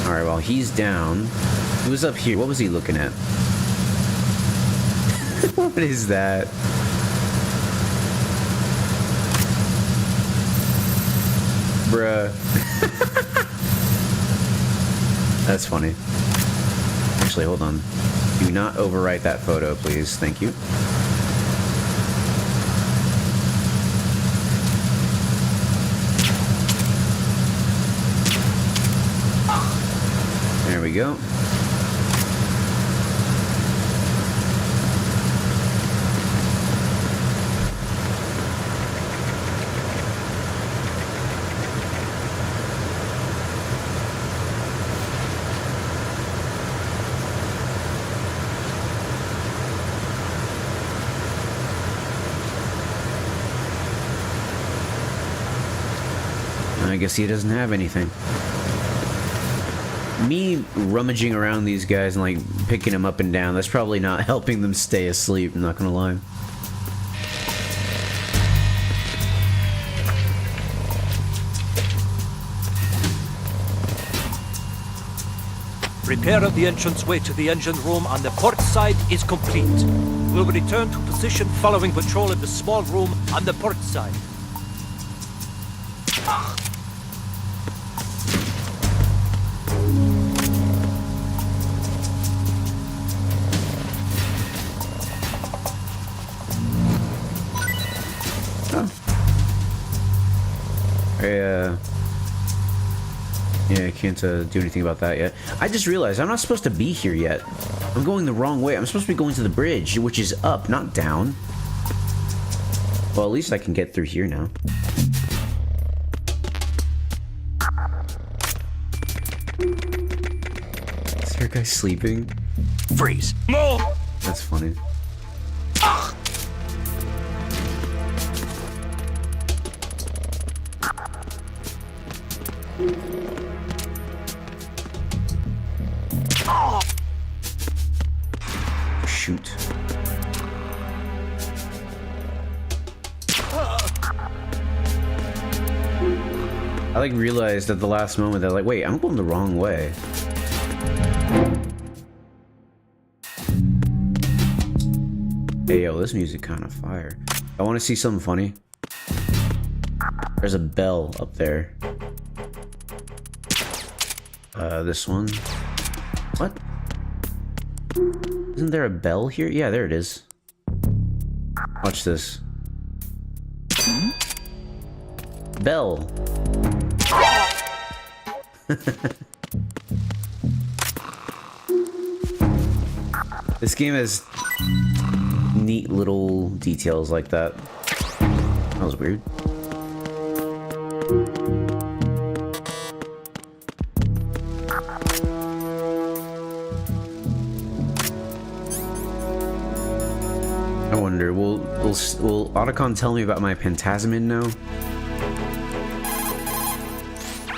Alright, well, he's down. He was up here. What was he looking at? What is that? Bruh. That's funny. Actually, hold on. Do not overwrite that photo, please. Thank you. There we go. I guess he doesn't have anything. Me rummaging around these guys and like picking them up and down, that's probably not helping them stay asleep, I'm not gonna lie. Repair of the entranceway to the engine room on the port side is complete. We'll return to position following patrol in the small room on the port side. Yeah, I can't do anything about that yet. I just realized I'm not supposed to be here yet. I'm going the wrong way. I'm supposed to be going to the bridge, which is up, not down. Well, at least I can get through here now. Is there a guy sleeping? Freeze. No! That's funny. Shoot. I like realized at the last moment that like, wait, I'm going the wrong way. Hey yo, this music kind of fire. I want to see something funny. There's a bell up there. This one. What? Isn't there a bell here? Yeah, there it is. Watch this. Bell. This game has neat little details like that. That was weird. I wonder, will Otacon tell me about my Pentasmin now?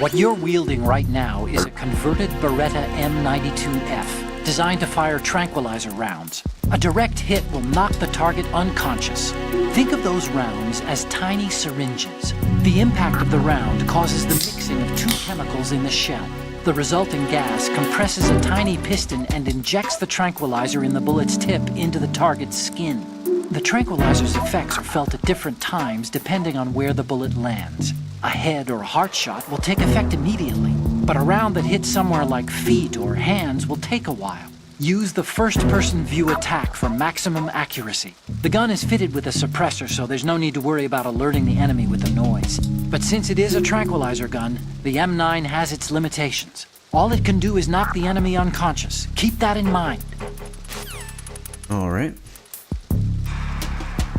What you're wielding right now is a converted Beretta M92F, designed to fire tranquilizer rounds. A direct hit will knock the target unconscious. Think of those rounds as tiny syringes. The impact of the round causes the mixing of two chemicals in the shell. The resulting gas compresses a tiny piston and injects the tranquilizer in the bullet's tip into the target's skin. The tranquilizer's effects are felt at different times depending on where the bullet lands. A head or heart shot will take effect immediately, but a round that hits somewhere like feet or hands will take a while. Use the first-person view attack for maximum accuracy. The gun is fitted with a suppressor, so there's no need to worry about alerting the enemy with the noise. But since it is a tranquilizer gun, the M9 has its limitations. All it can do is knock the enemy unconscious. Keep that in mind. All right.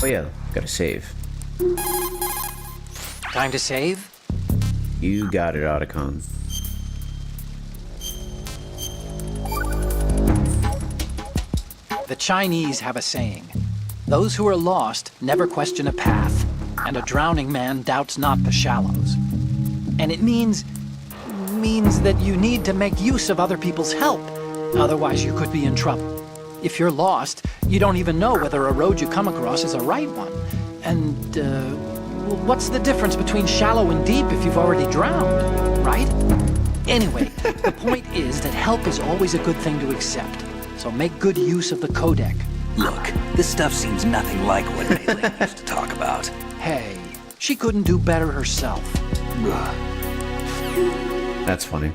Oh yeah, gotta save. Time to save? You got it, Otacon. The Chinese have a saying, those who are lost never question a path, and a drowning man doubts not the shallows. And it means that you need to make use of other people's help, otherwise you could be in trouble. If you're lost, you don't even know whether a road you come across is a right one. And, what's the difference between shallow and deep if you've already drowned, right? Anyway, the point is that help is always a good thing to accept. So make good use of the codec. Look, this stuff seems nothing like what Mei Ling used to talk about. Hey, she couldn't do better herself. Ugh. That's funny.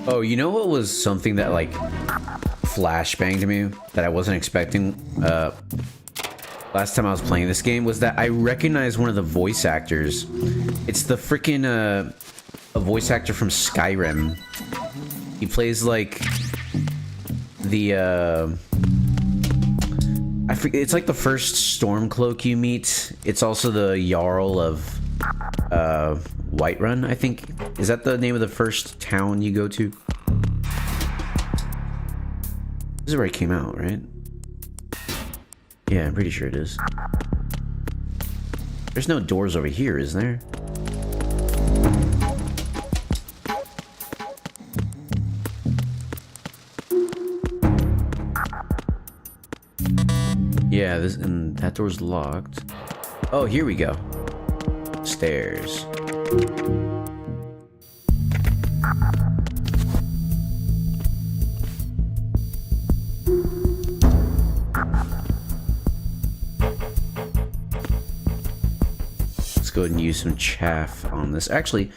Oh, you know what was something that like flashbanged to me that I wasn't expecting last time I was playing this game was that I recognized one of the voice actors. It's the freaking a voice actor from Skyrim. He plays like the I forget, it's like the first Stormcloak you meet. It's also the Jarl of Whiterun, I think. Is that the name of the first town you go to? This is where it came out, right? Yeah, I'm pretty sure it is. There's no doors over here, is there? Yeah, this and that door's locked. Oh, here we go. Stairs. Let's go ahead and use some chaff on this. Actually,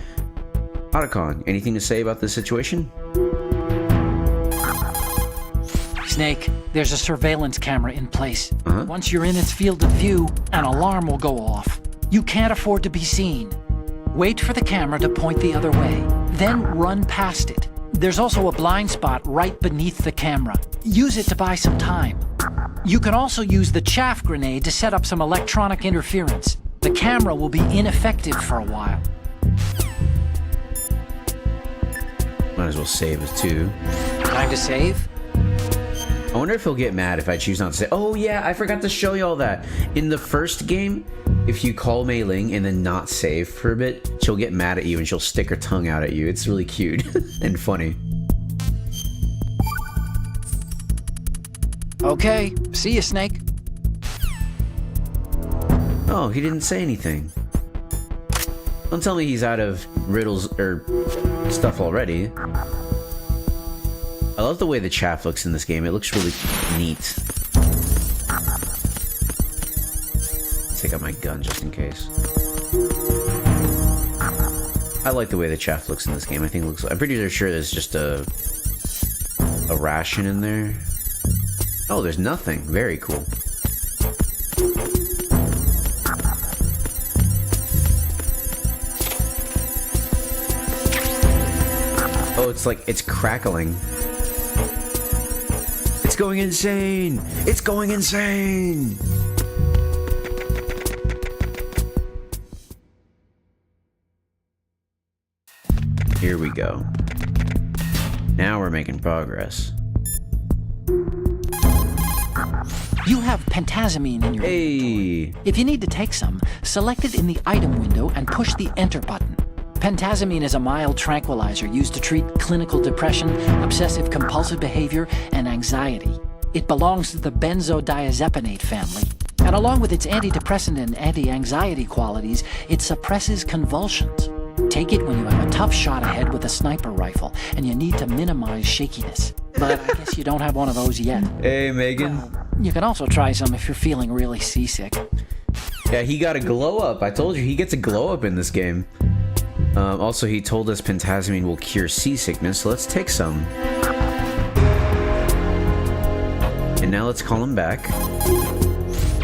Otacon, anything to say about this situation? Snake, there's a surveillance camera in place. Once you're in its field of view, an alarm will go off. You can't afford to be seen. Wait for the camera to point the other way, then run past it. There's also a blind spot right beneath the camera. Use it to buy some time. You can also use the chaff grenade to set up some electronic interference. The camera will be ineffective for a while. Might as well save it too. Time to save? I wonder if he'll get mad if I choose not to say, oh yeah, I forgot to show you all that. In the first game, if you call Mei Ling and then not save for a bit, she'll get mad at you and she'll stick her tongue out at you. It's really cute and funny. Okay, see you, Snake. Oh, he didn't say anything. Don't tell me he's out of riddles or stuff already. I love the way the chaff looks in this game. It looks really neat. Let's take out my gun just in case. I like the way the chaff looks in this game. I think it looks. I'm pretty sure there's just a ration in there. Oh, there's nothing. Very cool. Oh, it's like it's crackling. It's going insane! It's going insane! Here we go. Now we're making progress. You have pentazamine in your Hey. If you need to take some, select it in the item window and push the enter button. Pentazamine is a mild tranquilizer used to treat clinical depression, obsessive compulsive behavior, and anxiety. It belongs to the benzodiazepinate family, and along with its antidepressant and anti-anxiety qualities, it suppresses convulsions. Take it when you have a tough shot ahead with a sniper rifle, and you need to minimize shakiness. But I guess you don't have one of those yet. Hey, Megan. You can also try some if you're feeling really seasick. Yeah, he got a glow up. I told you, he gets a glow up in this game. Also, he told us pentazamine will cure seasickness, so let's take some. And now let's call him back.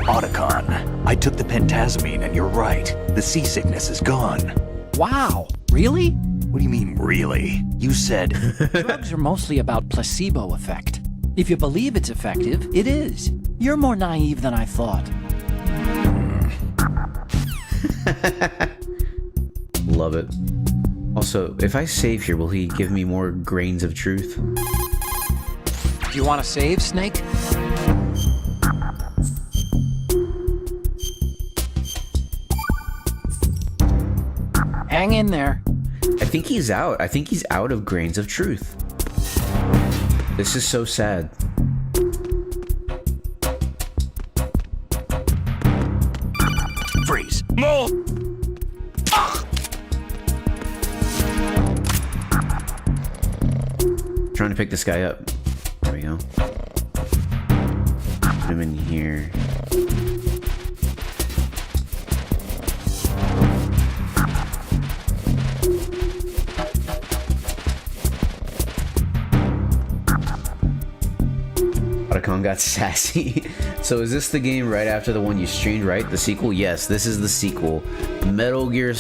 Otacon, I took the pentazamine and you're right. The seasickness is gone. Wow, really? What do you mean, really? You said... Drugs are mostly about placebo effect. If you believe it's effective, it is. You're more naive than I thought. Love it. Also, if I save here, will he give me more grains of truth? Do you want to save, Snake? Hang in there. I think he's out. I think he's out of grains of truth. This is so sad. Freeze. No! Trying to pick this guy up. There we go. Put him in here. Otacon got sassy. So is this the game right after the one you streamed, right? The sequel? Yes, this is the sequel. Metal Gear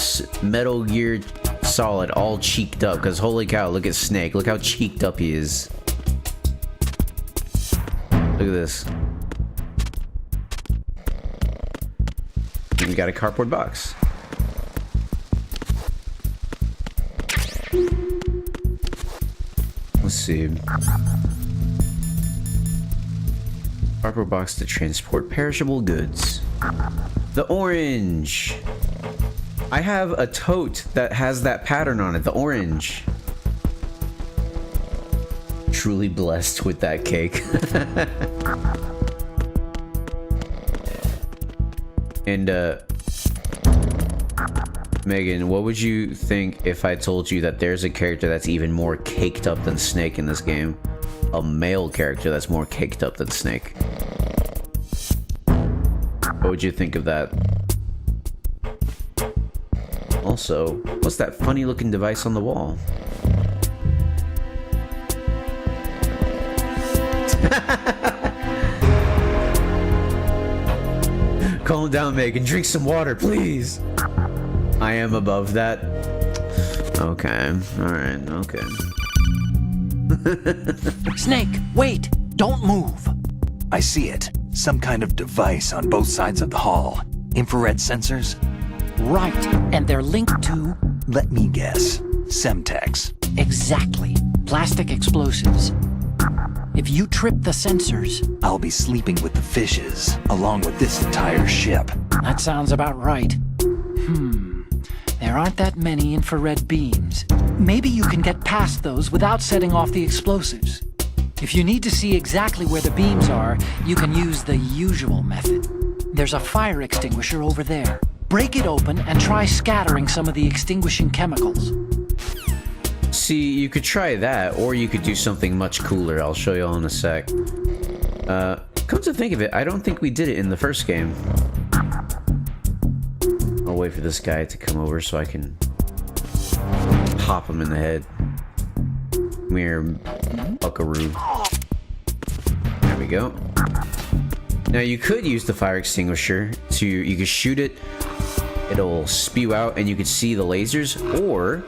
Solid, all cheeked up, because holy cow, look at Snake. Look how cheeked up he is. Look at this. And we got a cardboard box. Let's see. Cardboard box to transport perishable goods. The orange. I have a tote that has that pattern on it, the orange. Truly blessed with that cake. And, Megan, what would you think if I told you that there's a character that's even more caked up than Snake in this game? A male character that's more caked up than Snake. What would you think of that? Also, what's that funny looking device on the wall? Calm down, Megan. Drink some water, please. I am above that. Okay. Alright, okay. Snake, wait! Don't move! I see it. Some kind of device on both sides of the hall. Infrared sensors? Right, and they're linked to... Let me guess. Semtex. Exactly. Plastic explosives. If you trip the sensors... I'll be sleeping with the fishes, along with this entire ship. That sounds about right. There aren't that many infrared beams. Maybe you can get past those without setting off the explosives. If you need to see exactly where the beams are, you can use the usual method. There's a fire extinguisher over there. Break it open and try scattering some of the extinguishing chemicals. See, you could try that, or you could do something much cooler. I'll show you all in a sec. Come to think of it, I don't think we did it in the first game. I'll wait for this guy to come over so I can pop him in the head. Come here, buckaroo. There we go. Now you could use the fire extinguisher to, you could shoot it, it'll spew out and you could see the lasers, or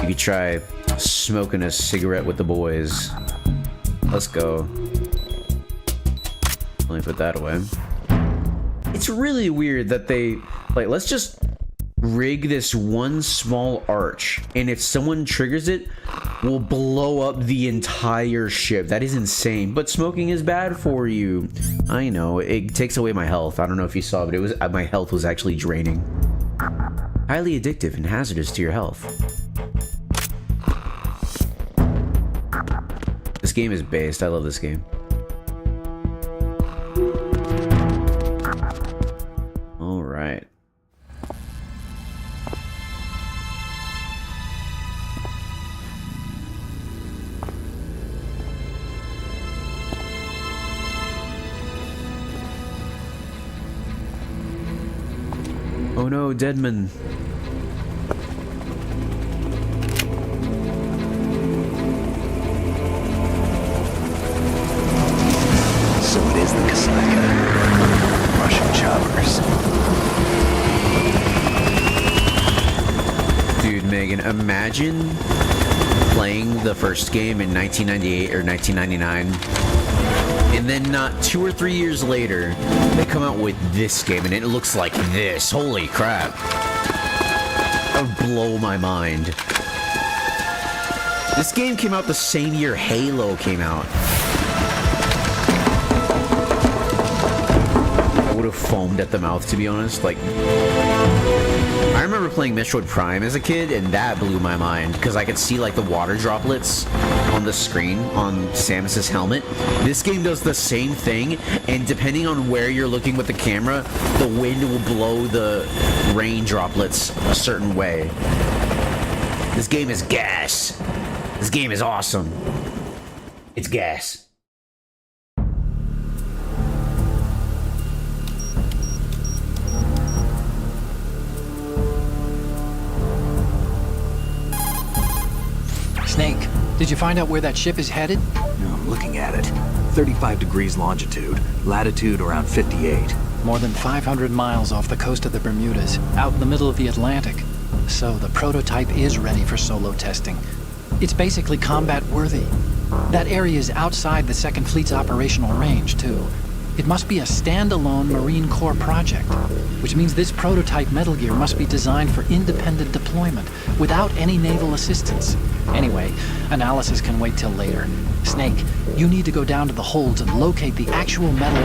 you could try smoking a cigarette with the boys. Let's go. Let me put that away. It's really weird that they, like, let's just rig this one small arch, and if someone triggers it, will blow up the entire ship. That is insane. But smoking is bad for you. I know, it takes away my health. I don't know if you saw, but it was my health was actually draining. Highly addictive and hazardous to your health. This game is based. I love this game. All right. Oh no, Deadman. So it is the Kasaka. Russian choppers. Dude, Megan, imagine playing the first game in 1998 or 1999. And then not 2 or 3 years later, they come out with this game and it looks like this. Holy crap. That would blow my mind. This game came out the same year Halo came out. I would have foamed at the mouth, to be honest. Like, I remember playing Metroid Prime as a kid, and that blew my mind because I could see like the water droplets on the screen on Samus's helmet. This game does the same thing, and depending on where you're looking with the camera, the wind will blow the rain droplets a certain way. This game is gas. This game is awesome. It's gas. Snake, did you find out where that ship is headed? No, I'm looking at it. 35 degrees longitude, latitude around 58. More than 500 miles off the coast of the Bermudas, out in the middle of the Atlantic. So the prototype is ready for solo testing. It's basically combat worthy. That area is outside the 2nd Fleet's operational range, too. It must be a standalone Marine Corps project, which means this prototype Metal Gear must be designed for independent deployment, without any naval assistance. Anyway, analysis can wait till later. Snake, you need to go down to the holds and locate the actual metal...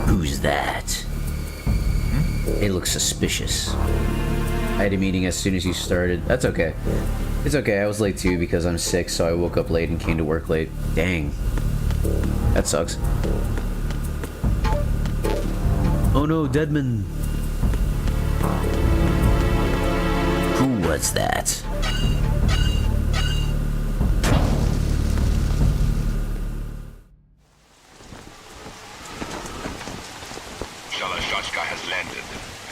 Who's that? It looks suspicious. I had a meeting as soon as you started. That's okay. It's okay, I was late too because I'm sick, so I woke up late and came to work late. Dang. That sucks. Oh no, Deadman. Who was that? Shalashashka has landed.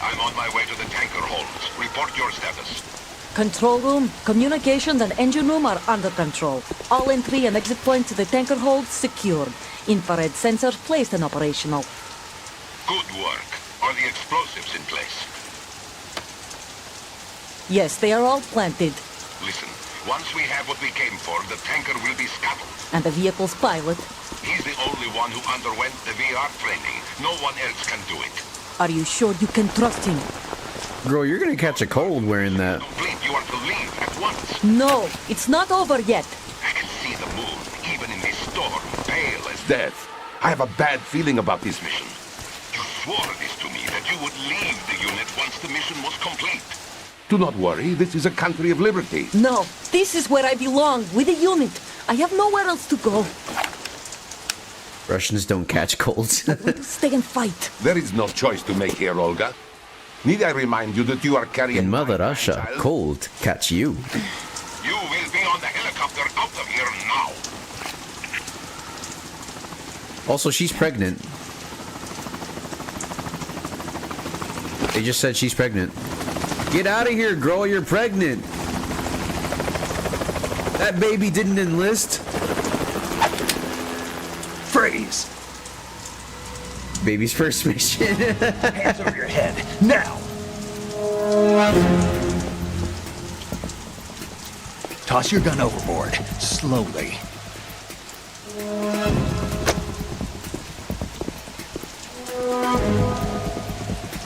I'm on my way to the tanker holds. Report your status. Control room, communications and engine room are under control. All entry and exit points to the tanker holds secured. Infrared sensors placed and operational. Good work. Are the explosives in place? Yes, they are all planted. Listen, once we have what we came for, the tanker will be scuttled. And the vehicle's pilot. He's the only one who underwent the VR training. No one else can do it. Are you sure you can trust him? Girl, you're gonna catch a cold wearing that. Complete, you are to leave at once. No, it's not over yet. I can see the moon, even in this storm, pale as death. I have a bad feeling about this mission. You swore this to me, that you would leave the unit once the mission was complete. Do not worry, this is a country of liberty. No, this is where I belong, with the unit. I have nowhere else to go. Russians don't catch colds. Stay and fight. There is no choice to make here, Olga. Need I remind you that you are carrying... In Mother my Russia, grandchild? cold catch you. You will be on the helicopter out of here now. Also, she's pregnant. They just said she's pregnant. Get out of here, girl, you're pregnant. That baby didn't enlist. Freeze! Baby's first mission. Hands over your head, now! Toss your gun overboard, slowly.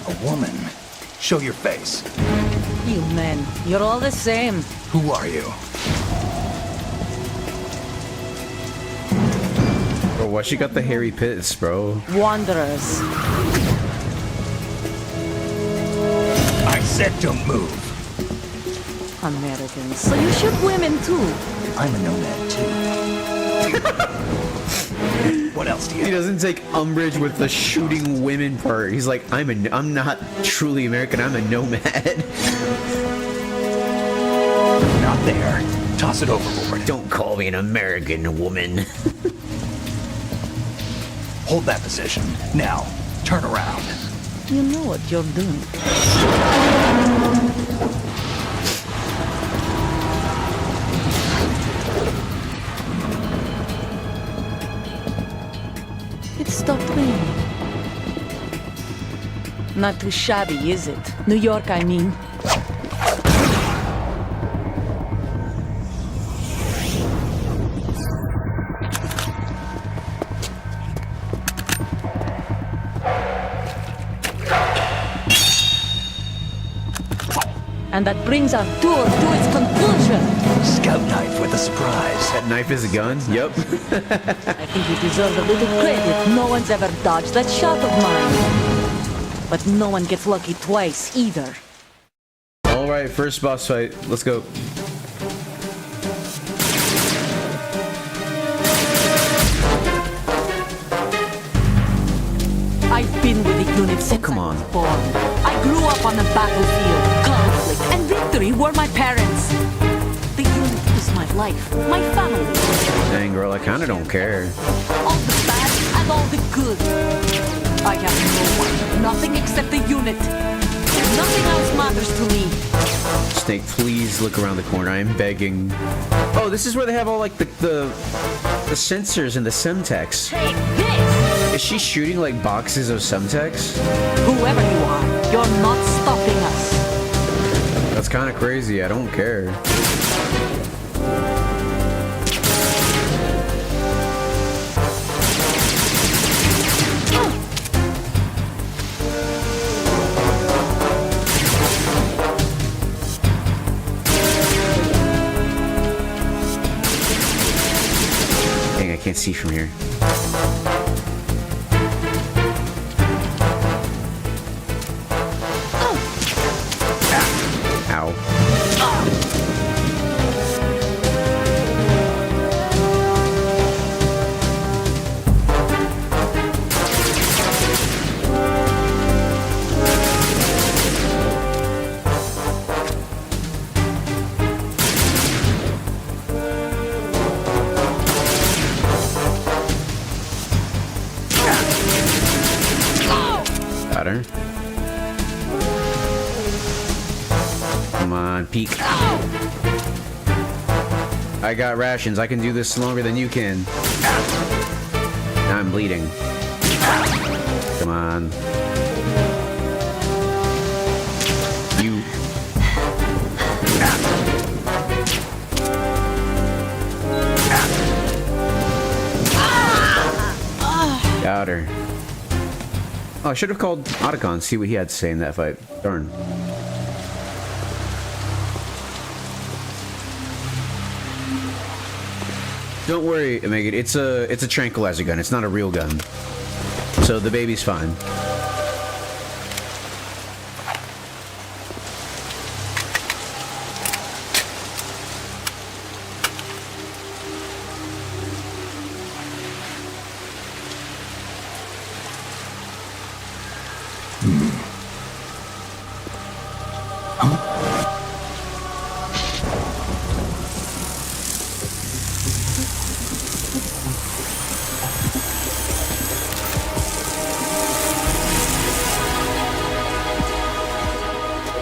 A woman. Show your face. You men, you're all the same. Who are you? Bro, why she got the hairy pits, bro? Wanderers. I said don't move. Americans. So you shoot women too. I'm a nomad too. What else do you He have? doesn't take umbrage with the shooting women part. He's like, I'm not truly American. I'm a nomad. Not there. Toss it overboard. Don't call me an American woman. Hold that position. Now, turn around. You know what you're doing. It stopped raining. Not too shabby, is it? New York, I mean. And that brings our tour to its conclusion. Scout knife with a surprise. That knife is a gun? Yep. I think you deserve a little credit. No one's ever dodged that shot of mine. But no one gets lucky twice either. Alright, first boss fight. Let's go. I've been with the unit since come I on. was born. I grew up on the battlefield. Conflict and victory were my parents. The unit is my life, my family. Dang, girl, I kinda don't care. All the bad and all the good. I have no one, nothing except the unit. Nothing else matters to me. Snake, please look around the corner. I'm begging. Oh, this is where they have all, like, the sensors and the Semtex. Take this! Is she shooting, like, boxes of Semtex? Whoever you are, you're not stopping us. That's kind of crazy. I don't care. Dang, I can't see from here. Ow. Got her. Come on, peek. I got rations. I can do this longer than you can. Now I'm bleeding. Come on. You. Got her. Oh, I should have called Otacon, see what he had to say in that fight. Darn. Don't worry, Megan. It's a tranquilizer gun. It's not a real gun. So the baby's fine.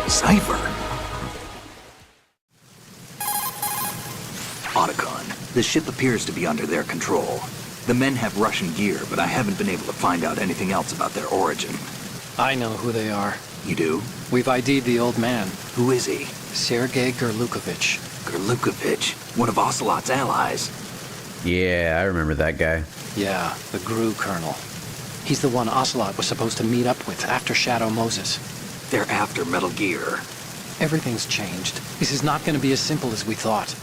Cypher. Otacon, the ship appears to be under their control. The men have Russian gear, but I haven't been able to find out anything else about their origin. I know who they are. You do? We've ID'd the old man, Who is he? Sergei Gerlukovich. Gerlukovich, one of Ocelot's allies. Yeah, I remember that guy. Yeah, the GRU colonel. He's the one Ocelot was supposed to meet up with after Shadow Moses. They're after Metal Gear. Everything's changed. This is not going to be as simple as we thought.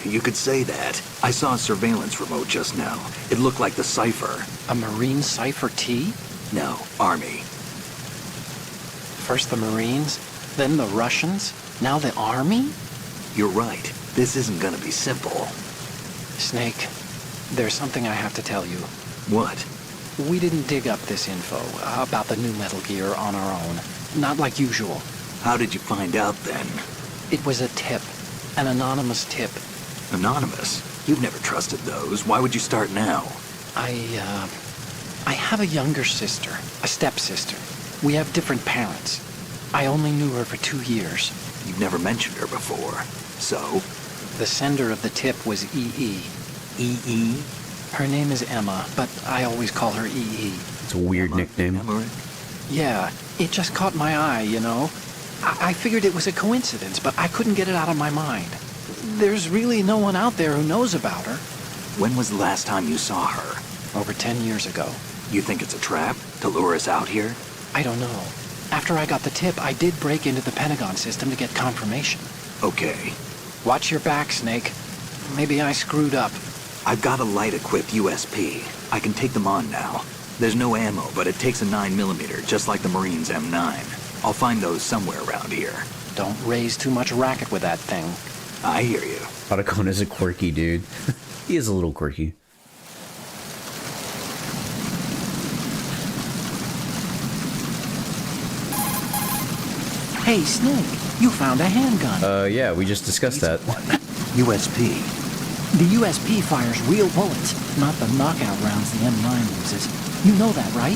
You could say that. I saw a surveillance remote just now. It looked like the Cypher. A Marine Cypher T? No, Army. First the Marines, then the Russians, now the Army? You're right. This isn't gonna be simple. Snake, there's something I have to tell you. What? We didn't dig up this info about the new Metal Gear on our own. Not like usual. How did you find out then? It was a tip. An anonymous tip. Anonymous? You've never trusted those. Why would you start now? I have a younger sister, a stepsister. We have different parents. I only knew her for 2 years. You've never mentioned her before. So? The sender of the tip was EE. EE? Her name is Emma, but I always call her EE. It's a weird nickname. Emmerich? Yeah, it just caught my eye, you know? I figured it was a coincidence, but I couldn't get it out of my mind. There's really no one out there who knows about her. When was the last time you saw her? Over 10 years ago. You think it's a trap? To lure us out here? I don't know. After I got the tip, I did break into the Pentagon system to get confirmation. Okay. Watch your back, Snake. Maybe I screwed up. I've got a light-equipped USP. I can take them on now. There's no ammo, but it takes a 9mm, just like the Marines' M9. I'll find those somewhere around here. Don't raise too much racket with that thing. I hear you. Otacon is a quirky dude. He is a little quirky. Hey, Snake, you found a handgun. Yeah, we just discussed that. USP. The USP fires real bullets, not the knockout rounds the M9 uses. You know that, right?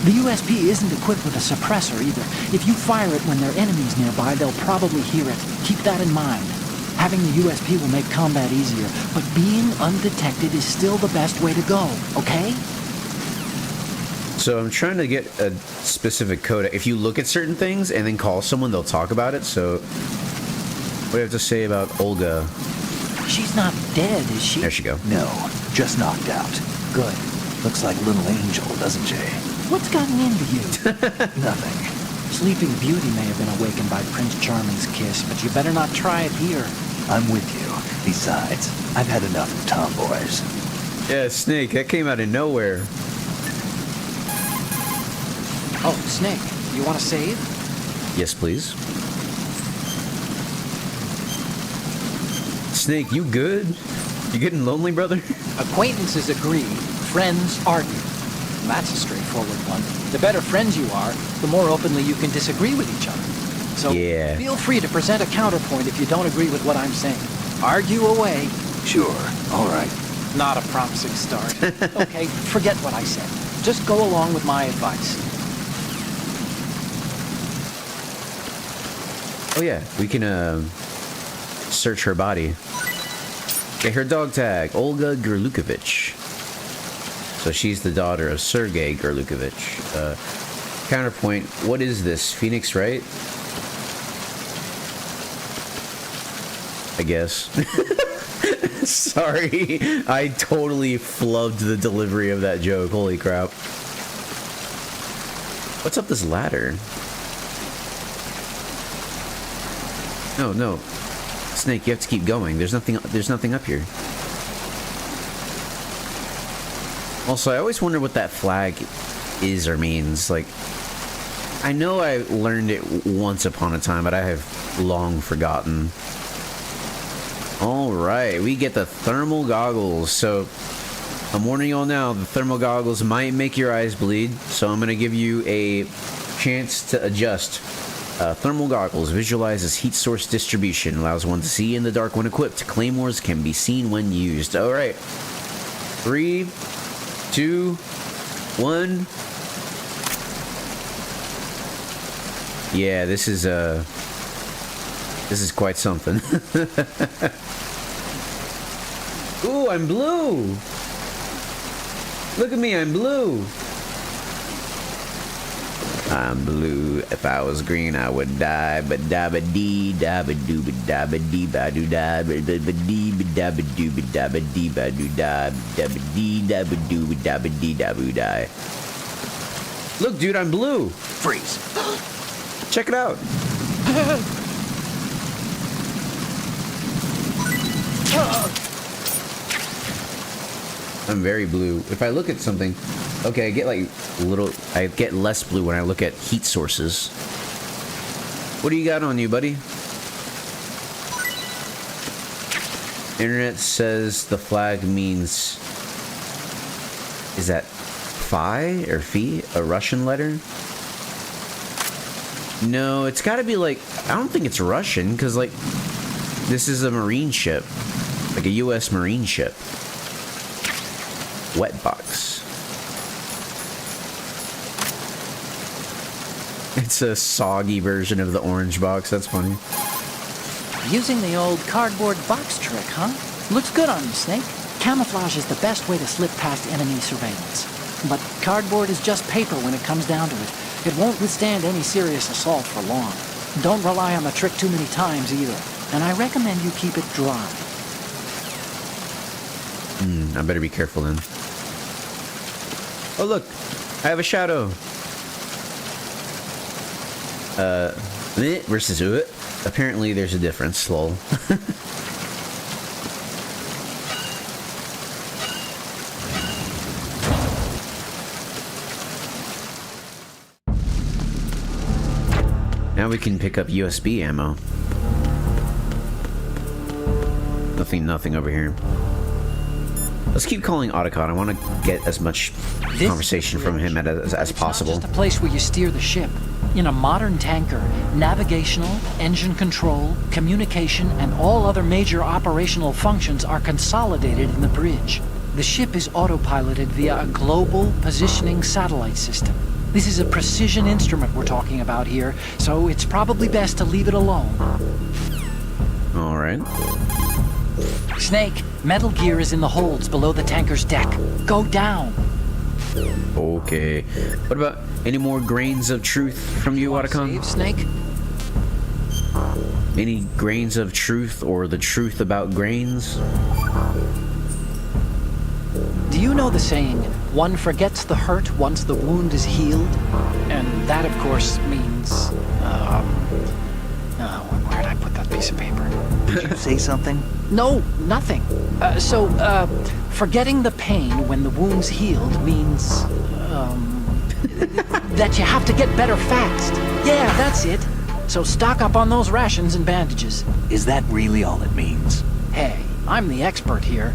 The USP isn't equipped with a suppressor either. If you fire it when there are enemies nearby, they'll probably hear it. Keep that in mind. Having the USP will make combat easier, but being undetected is still the best way to go, okay? So I'm trying to get a specific code. If you look at certain things and then call someone, they'll talk about it. So what do you have to say about Olga? She's not dead, is she? There she go. No, just knocked out. Good. Looks like Little Angel, doesn't she? What's gotten into you? Nothing. Sleeping Beauty may have been awakened by Prince Charming's kiss, but you better not try it here. I'm with you. Besides, I've had enough of tomboys. Yeah, Snake, that came out of nowhere. Oh, Snake, you want to save? Yes, please. Snake, you good? You getting lonely, brother? Acquaintances agree, friends argue. That's a straightforward one. The better friends you are, the more openly you can disagree with each other. So Yeah. feel free to present a counterpoint if you don't agree with what I'm saying. Argue away. Sure, all right. Not a promising start. Okay, forget what I said. Just go along with my advice. Oh yeah, we can search her body. Okay, her dog tag, Olga Gerlukovich. So she's the daughter of Sergei Gerlukovich. Counterpoint, what is this? Phoenix, right? I guess. Sorry, I totally flubbed the delivery of that joke. Holy crap. What's up this ladder? No. Snake, you have to keep going. There's nothing up here. Also, I always wonder what that flag is or means. Like, I know I learned it once upon a time, but I have long forgotten. Alright, we get the thermal goggles. So, I'm warning you all now, the thermal goggles might make your eyes bleed, so I'm going to give you a chance to adjust. Thermal goggles visualizes heat source distribution, allows one to see in the dark when equipped. Claymores can be seen when used. Alright. 3, 2, 1. Yeah, this is quite something. Ooh, I'm blue. Look at me, I'm blue. I'm blue. If I was green, I would die. But dabba dee, dabba doo, ba dabba dee, ba doo, dabba dee, ba dabba doo, ba dabba dee, ba doo, dabba dee, dabba doo, ba dabba dee, dabba die. Look, dude, I'm blue. Freeze. Check it out. I'm very blue. If I look at something, okay, I get less blue when I look at heat sources. What do you got on you, buddy? Internet says the flag means, is that phi or phi, a Russian letter? No, it's got to be like, I don't think it's Russian, because like, this is a marine ship, like a U.S. marine ship. Wet box. It's a soggy version of the orange box. That's funny. Using the old cardboard box trick, huh? Looks good on you, Snake. Camouflage is the best way to slip past enemy surveillance. But cardboard is just paper when it comes down to it. It won't withstand any serious assault for long. Don't rely on the trick too many times either. And I recommend you keep it dry. I better be careful then. Oh look, I have a shadow. Versus apparently there's a difference, lol. Now we can pick up USB ammo. Nothing over here. Let's keep calling Otacon. I want to get as much conversation from him as possible. It's not just a place where you steer the ship. In a modern tanker, navigational, engine control, communication, and all other major operational functions are consolidated in the bridge. The ship is autopiloted via a global positioning satellite system. This is a precision instrument we're talking about here, so it's probably best to leave it alone. All right. Snake, Metal Gear is in the holds below the tanker's deck. Go down. Okay. What about any more grains of truth from you, Otacon? Save, Snake? Any grains of truth or the truth about grains? Do you know the saying, one forgets the hurt once the wound is healed? And that, of course, means, where'd I put that piece of paper? Did you say something? No, nothing. Forgetting the pain when the wound's healed means, that you have to get better fast. Yeah, that's it. So stock up on those rations and bandages. Is that really all it means? Hey, I'm the expert here.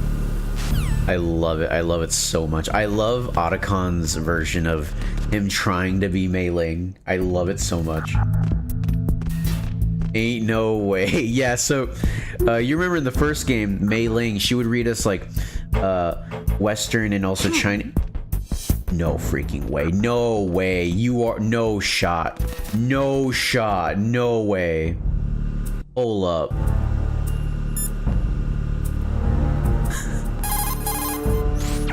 I love it. I love it so much. I love Otacon's version of him trying to be Mei Ling. I love it so much. Ain't no way. Yeah, so you remember in the first game, Mei Ling, she would read us like Western and also Chinese. No freaking way. No way. You are no shot. No shot. No way. Hold up.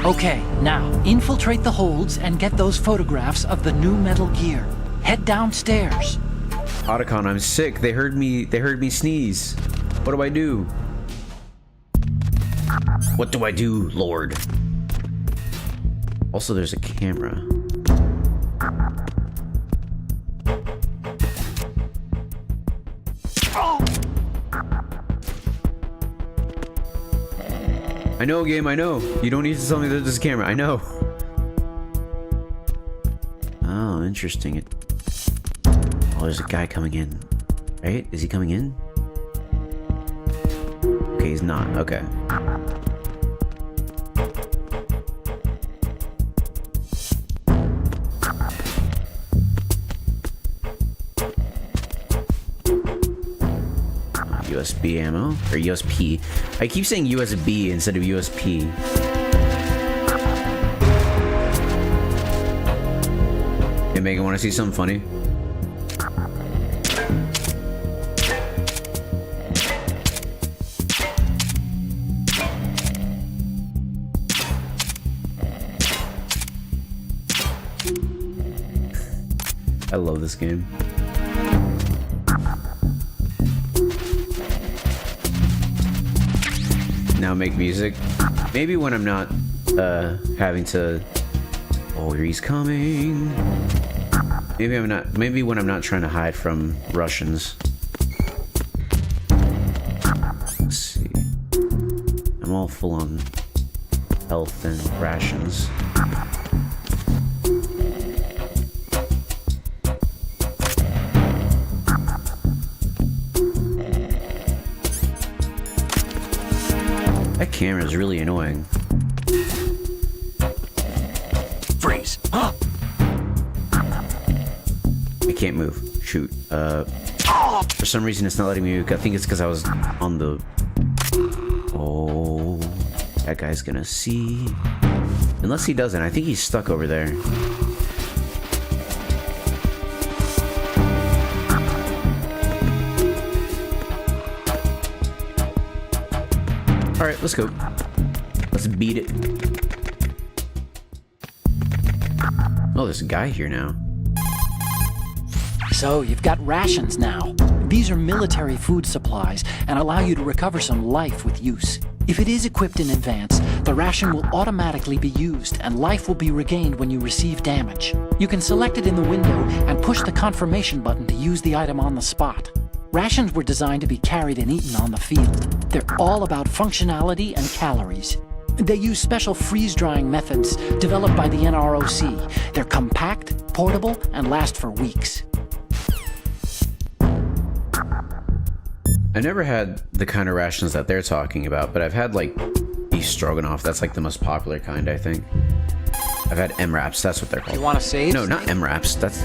Okay, now, infiltrate the holds and get those photographs of the new Metal Gear. Head downstairs. Otacon, I'm sick. They heard me sneeze. What do I do? What do I do, Lord? Also, there's a camera. I know, game, I know. You don't need to tell me that there's a camera. I know. Oh, interesting. Oh, there's a guy coming in. Right? Is he coming in? Okay, he's not. Okay. USB ammo or USP. I keep saying USB instead of USP. Hey Megan, want to see something funny? I love this game. Now make music. Maybe when I'm not having to. Oh, he's coming. Maybe when I'm not trying to hide from Russians. Let's see. I'm all full on health and rations. That camera is really annoying. Freeze. Huh? I can't move. Shoot. For some reason it's not letting me move. I think it's because I was on the... Oh... That guy's gonna see... Unless he doesn't. I think he's stuck over there. Alright, let's go. Let's beat it. Oh, there's a guy here now. So, you've got rations now. These are military food supplies and allow you to recover some life with use. If it is equipped in advance, the ration will automatically be used and life will be regained when you receive damage. You can select it in the window and push the confirmation button to use the item on the spot. Rations were designed to be carried and eaten on the field. They're all about functionality and calories. They use special freeze-drying methods developed by the NROC. They're compact, portable, and last for weeks. I never had the kind of rations that they're talking about, but I've had like beef stroganoff. That's like the most popular kind, I think. I've had MRAPs. That's what they're called. You want to save? No, not MRAPs. That's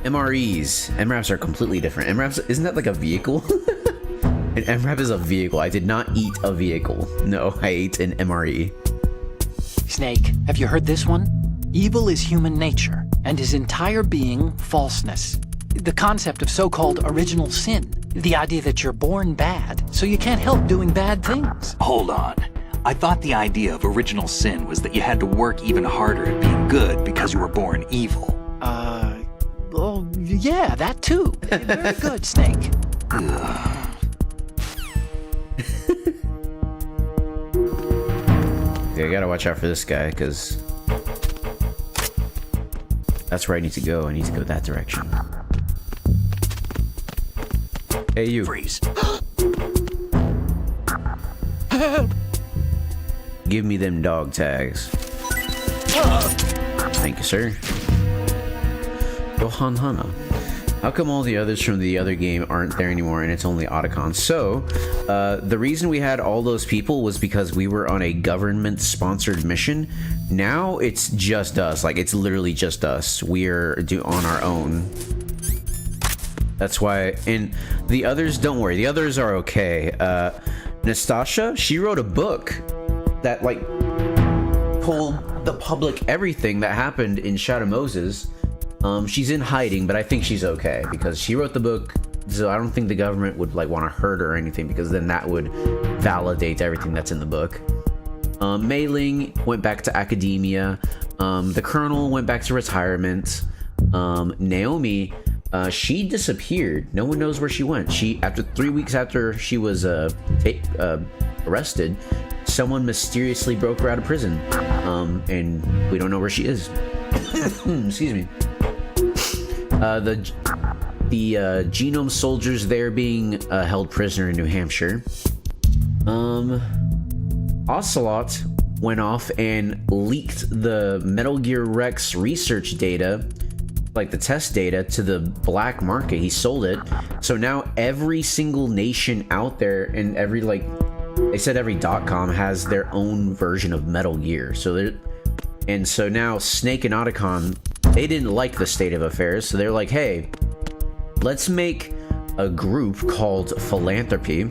MREs. MRAPs are completely different. MRAPs, isn't that like a vehicle? An MRAP is a vehicle. I did not eat a vehicle. No, I ate an MRE. Snake, have you heard this one? Evil is human nature, and his entire being falseness. The concept of so-called original sin. The idea that you're born bad, so you can't help doing bad things. Hold on. I thought the idea of original sin was that you had to work even harder at being good because you were born evil. Oh, yeah, that too. Very good, Snake. Okay, I gotta watch out for this guy, because that's where I need to go. I need to go that direction. Hey, you. Freeze. Give me them dog tags. Thank you, sir. Johan Hanna. How come all the others from the other game aren't there anymore and it's only Otacon? So, the reason we had all those people was because we were on a government-sponsored mission. Now it's just us. Like, it's literally just us. We're on our own. That's why, and the others, don't worry, the others are okay. Nastasha, she wrote a book that, like, told the public everything that happened in Shadow Moses. She's in hiding, but I think she's okay, because she wrote the book, so I don't think the government would, like, want to hurt her or anything, because then that would validate everything that's in the book. Mei Ling went back to academia. The Colonel went back to retirement. Naomi... she disappeared. No one knows where she went. After 3 weeks after she was arrested, someone mysteriously broke her out of prison. And we don't know where she is. Excuse me. The genome soldiers there being held prisoner in New Hampshire. Ocelot went off and leaked the Metal Gear Rex research data, like the test data, to the black market. He sold it. So now every single nation out there, and every, like, they said every .com has their own version of Metal Gear. So now Snake and Otacon, they didn't like the state of affairs, so they're like, hey, let's make a group called Philanthropy,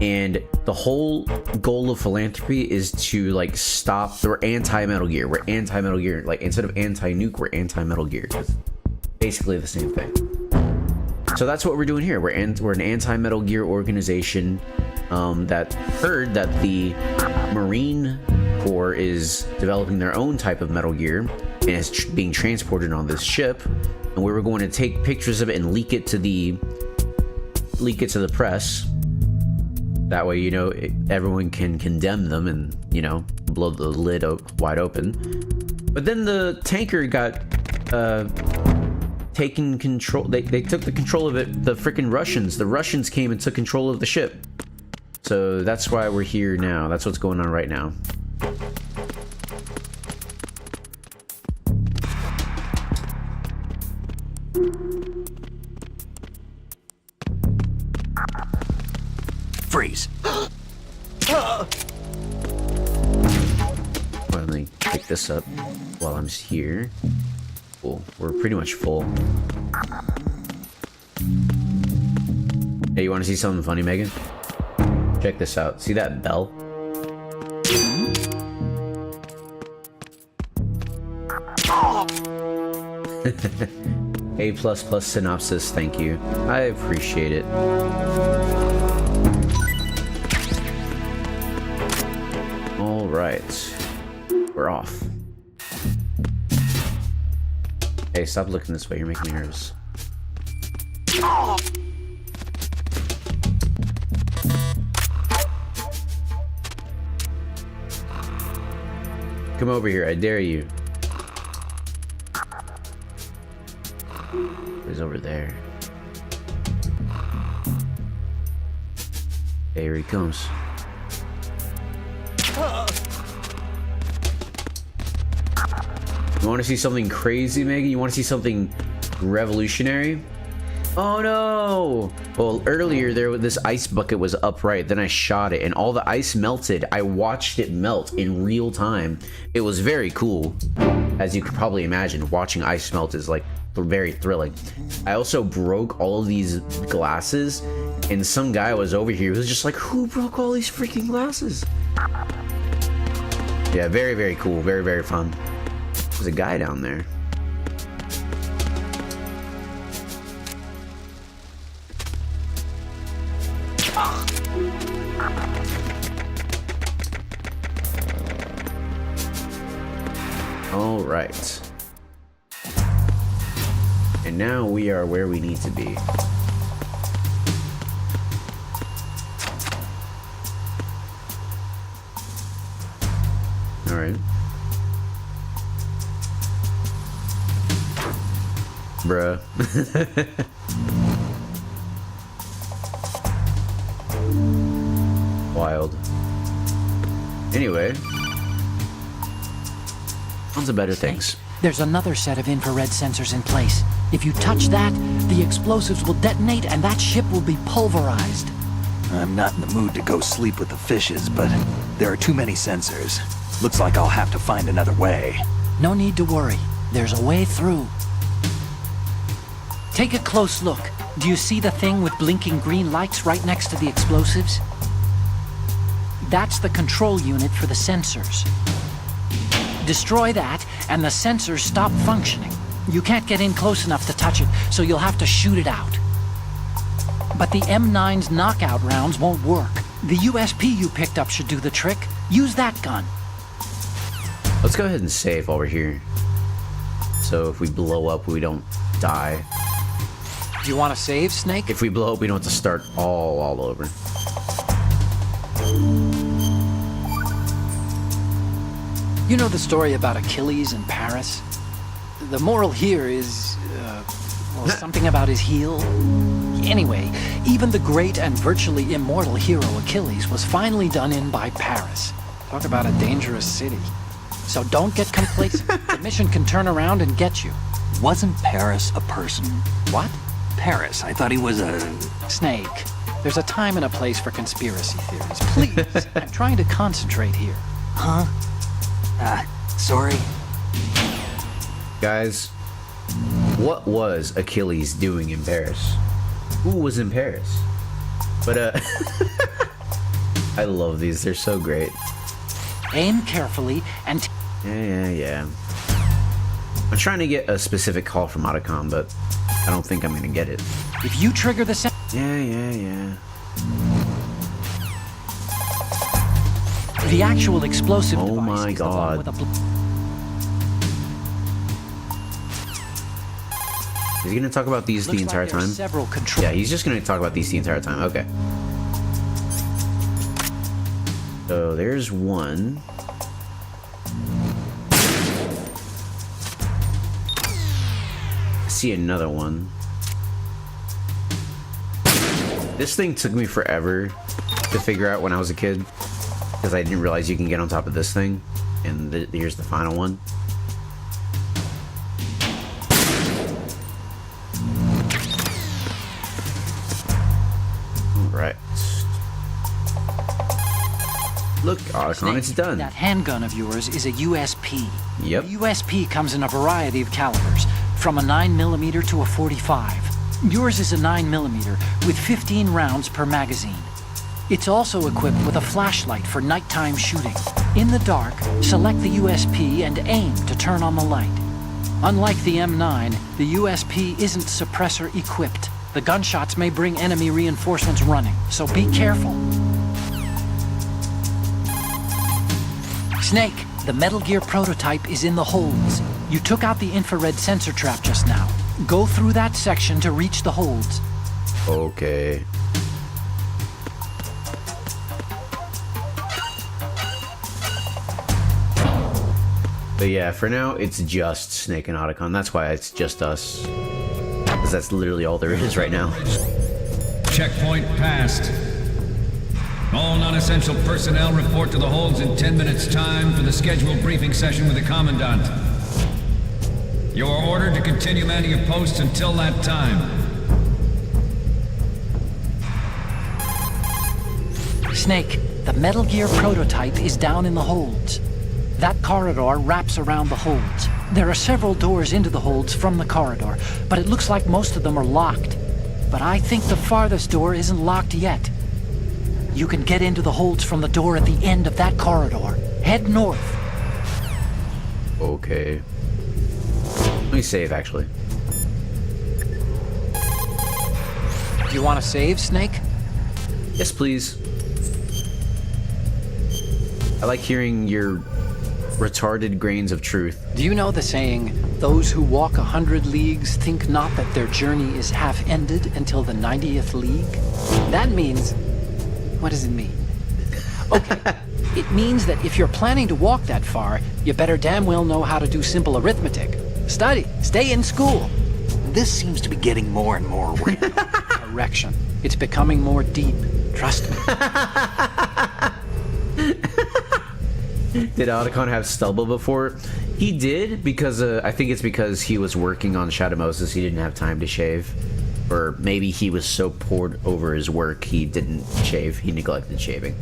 and the whole goal of Philanthropy is to, like, stop. We're anti-Metal Gear. We're anti-Metal Gear. Like, instead of anti-nuke, we're anti-Metal Gear. It's basically the same thing. So that's what we're doing here. We're an anti-Metal Gear organization that heard that the Marine Corps is developing their own type of Metal Gear, and it's being transported on this ship, and we were going to take pictures of it and leak it to the press. That way, you know, everyone can condemn them and, you know, blow the lid wide open. But then the tanker got taken control. They took the control of it. The freaking Russians. The Russians came and took control of the ship. So that's why we're here now. That's what's going on right now. Freeze. Let me pick this up while I'm here. Cool. We're pretty much full. Hey, you want to see something funny, Megan? Check this out. See that bell? A++ synopsis, thank you. I appreciate it. All right, we're off. Hey, stop looking this way. You're making me nervous. Come over here, I dare you. He's over there. Here he comes. You want to see something crazy, Megan? You want to see something revolutionary? Oh no! Well, earlier this ice bucket was upright, then I shot it and all the ice melted. I watched it melt in real time. It was very cool. As you could probably imagine, watching ice melt is like very thrilling. I also broke all of these glasses, and some guy was over here who was just like, who broke all these freaking glasses? Yeah, very, very cool. Very, very fun. There's a guy down there. All right. And now we are where we need to be. All right. Bruh. Wild. Anyway. On to better things. There's another set of infrared sensors in place. If you touch that, the explosives will detonate and that ship will be pulverized. I'm not in the mood to go sleep with the fishes, but there are too many sensors. Looks like I'll have to find another way. No need to worry. There's a way through. Take a close look. Do you see the thing with blinking green lights right next to the explosives? That's the control unit for the sensors. Destroy that, and the sensors stop functioning. You can't get in close enough to touch it, so you'll have to shoot it out. But the M9's knockout rounds won't work. The USP you picked up should do the trick. Use that gun. Let's go ahead and save while we're here. So if we blow up, we don't die. Do you want to save, Snake? If we blow up, we don't have to start all over. You know the story about Achilles in Paris? The moral here is, well, something about his heel. Anyway, even the great and virtually immortal hero Achilles was finally done in by Paris. Talk about a dangerous city. So don't get complacent. The mission can turn around and get you. Wasn't Paris a person? What? Paris, I thought he was a... Snake. There's a time and a place for conspiracy theories. Please, I'm trying to concentrate here. Huh? Sorry. Guys, what was Achilles doing in Paris? Who was in Paris? But, I love these. They're so great. Aim carefully and... Yeah. I'm trying to get a specific call from Otacon, but I don't think I'm gonna get it. If you trigger the... Yeah. The actual explosive Oh device my is the one God. with a Is he gonna talk about these the Looks entire like there are time? several control. Yeah, he's just gonna talk about these the entire time. Okay. So there's one. I see another one. This thing took me forever to figure out when I was a kid, because I didn't realize you can get on top of this thing. And here's the final one. Right. Look, Otacon, it's done. That handgun of yours is a USP. Yep. The USP comes in a variety of calibers, from a 9mm to a 45. Yours is a 9mm with 15 rounds per magazine. It's also equipped with a flashlight for nighttime shooting. In the dark, select the USP and aim to turn on the light. Unlike the M9, the USP isn't suppressor equipped. The gunshots may bring enemy reinforcements running, so be careful. Snake, the Metal Gear prototype is in the holds. You took out the infrared sensor trap just now. Go through that section to reach the holds. Okay. But yeah, for now, it's just Snake and Otacon. That's why it's just us. Because that's literally all there is right now. Checkpoint passed. All non-essential personnel report to the holds in 10 minutes' time for the scheduled briefing session with the Commandant. You are ordered to continue manning your posts until that time. Snake, the Metal Gear prototype is down in the holds. That corridor wraps around the holds. There are several doors into the holds from the corridor, but it looks like most of them are locked. But I think the farthest door isn't locked yet. You can get into the holds from the door at the end of that corridor. Head north. Okay. Let me save, actually. Do you want to save, Snake? Yes, please. I like hearing your retarded grains of truth. Do you know the saying, those who walk 100 leagues think not that their journey is half ended until the 90th league? That means... What does it mean? Okay, it means that if you're planning to walk that far, you better damn well know how to do simple arithmetic. Study, stay in school. This seems to be getting more and more real. Correction. It's becoming more deep. Trust me. Did Otacon have stubble before? He did, because I think it's because he was working on Shadow Moses. He didn't have time to shave. Or maybe he was so poured over his work he didn't shave. He neglected shaving.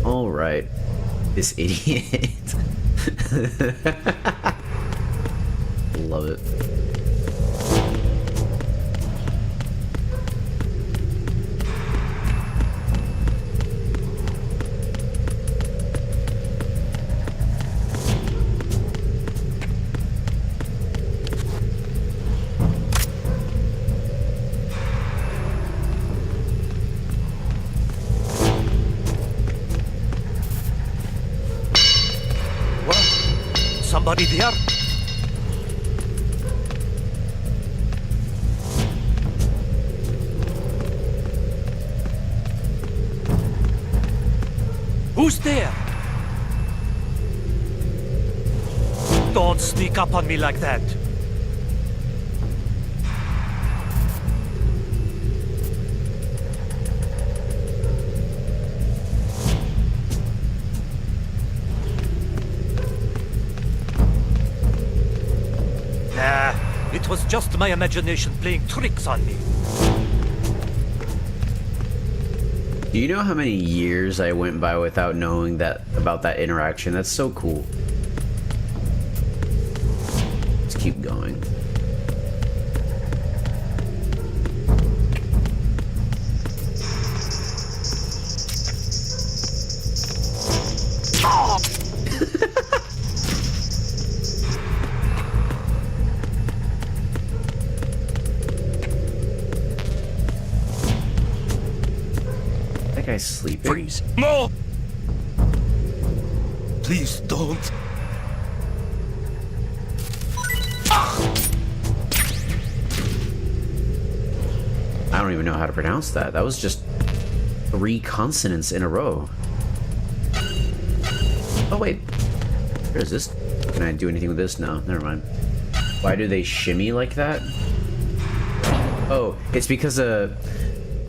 Alright. This idiot. Love it. Somebody there? Who's there? Don't sneak up on me like that. Nah, it was just my imagination playing tricks on me. Do you know how many years I went by without knowing about that interaction? That's so cool. Let's keep going. That guy's sleeping. Freeze. No! Please don't. don't even know how to pronounce that. That was just 3 consonants in a row. Oh wait, where is this? Can I do anything with this? No, never mind. Why do they shimmy like that? Oh, it's because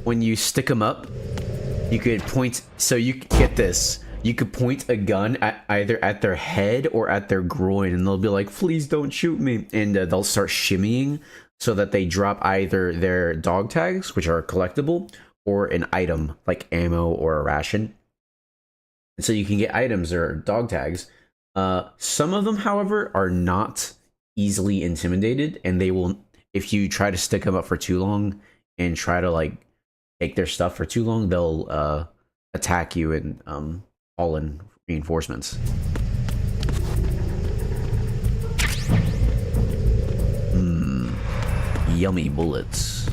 when you stick them up, you could point. So you get this. You could point a gun at either at their head or at their groin, and they'll be like, "Please don't shoot me," and they'll start shimmying so that they drop either their dog tags, which are collectible, or an item like ammo or a ration. And so you can get items or dog tags. Some of them, however, are not easily intimidated, and they will, if you try to stick them up for too long and try to like take their stuff for too long, they'll attack you and call in reinforcements. Yummy bullets,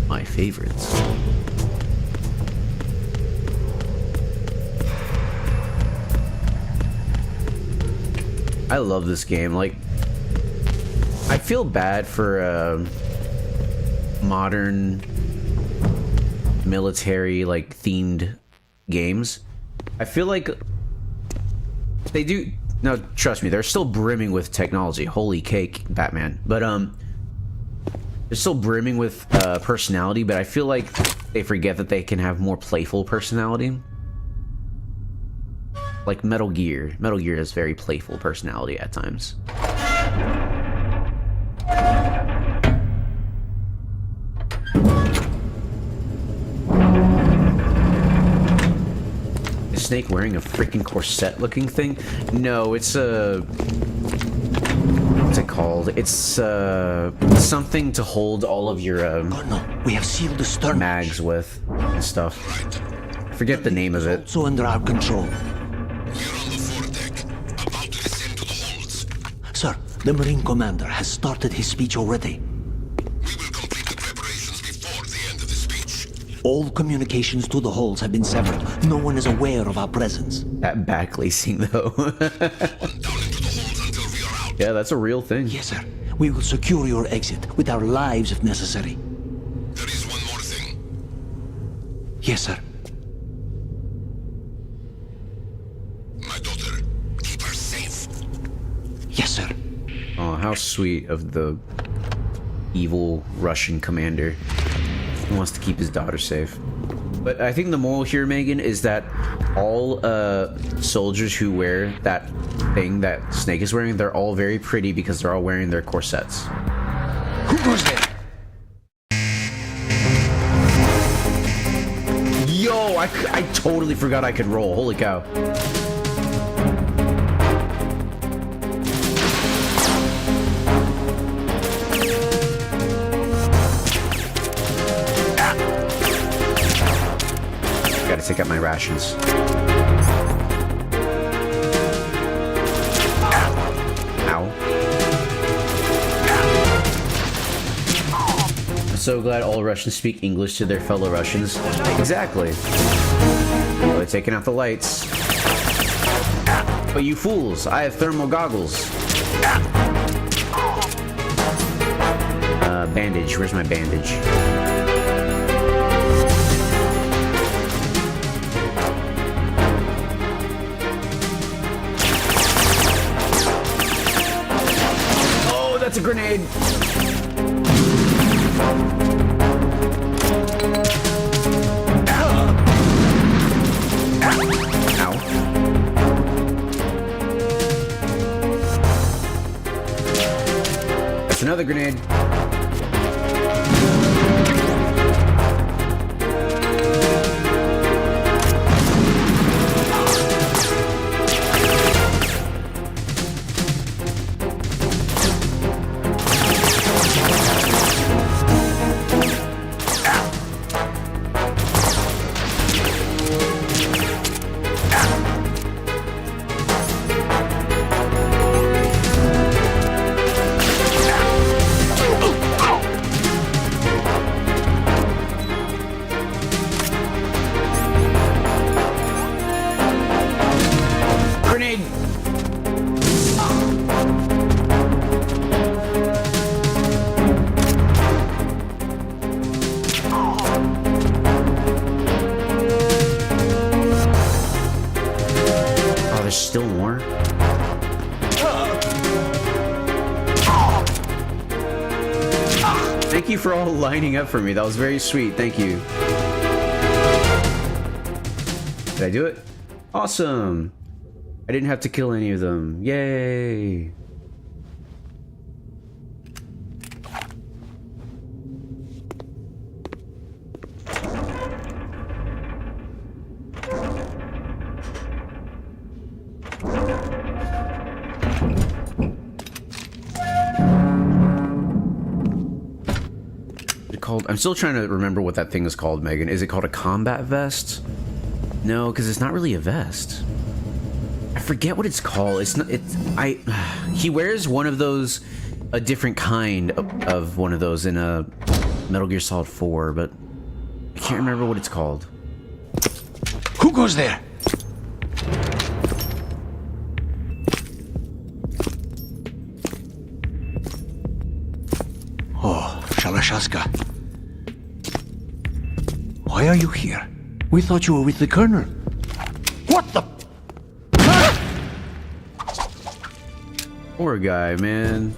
my favorites. I love this game. Like, I feel bad for modern military like themed games. I feel like they do. No, trust me, they're still brimming with technology. Holy cake, Batman. But they're still brimming with personality. But I feel like they forget that they can have more playful personality. Like Metal Gear. Metal Gear has very playful personality at times. Is Snake wearing a freaking corset looking thing? No, it's a... what's it called? It's something to hold all of your Colonel, we have sealed the stern mags with and stuff. Forget the name of it. also under our control. Sir, the Marine Commander has started his speech already. We will complete the preparations before the end of the speech. All communications to the hulls have been severed. No one is aware of our presence. That backlacing, though. Down into the holes until we are out. Yeah, that's a real thing. Yes, sir. We will secure your exit with our lives if necessary. There is one more thing. Yes, sir. My daughter, keep her safe. Yes, sir. Oh, how sweet of the evil Russian commander. He wants to keep his daughter safe. But I think the moral here, Megan, is that all soldiers who wear that thing that Snake is wearing, they're all very pretty because they're all wearing their corsets. Who goes there? Yo, I totally forgot I could roll. Holy cow. Gotta take out my rations. Ow. I'm so glad all Russians speak English to their fellow Russians. Exactly. Oh, they're taking out the lights. But you fools, I have thermal goggles. Bandage. Where's my bandage? That's a grenade. Ow. That's another grenade. there's still more? Thank you for all lining up for me. That was very sweet. Thank you. Did I do it? Awesome. I didn't have to kill any of them. Yay. I'm still trying to remember what that thing is called, Megan. Is it called a combat vest? No, because it's not really a vest. I forget what it's called. It's not. He wears one of those, a different kind of one of those in a Metal Gear Solid 4, but I can't remember what it's called. Who goes there? Oh, Shalashaska. Why are you here? We thought you were with the Colonel. What the? Poor guy, man.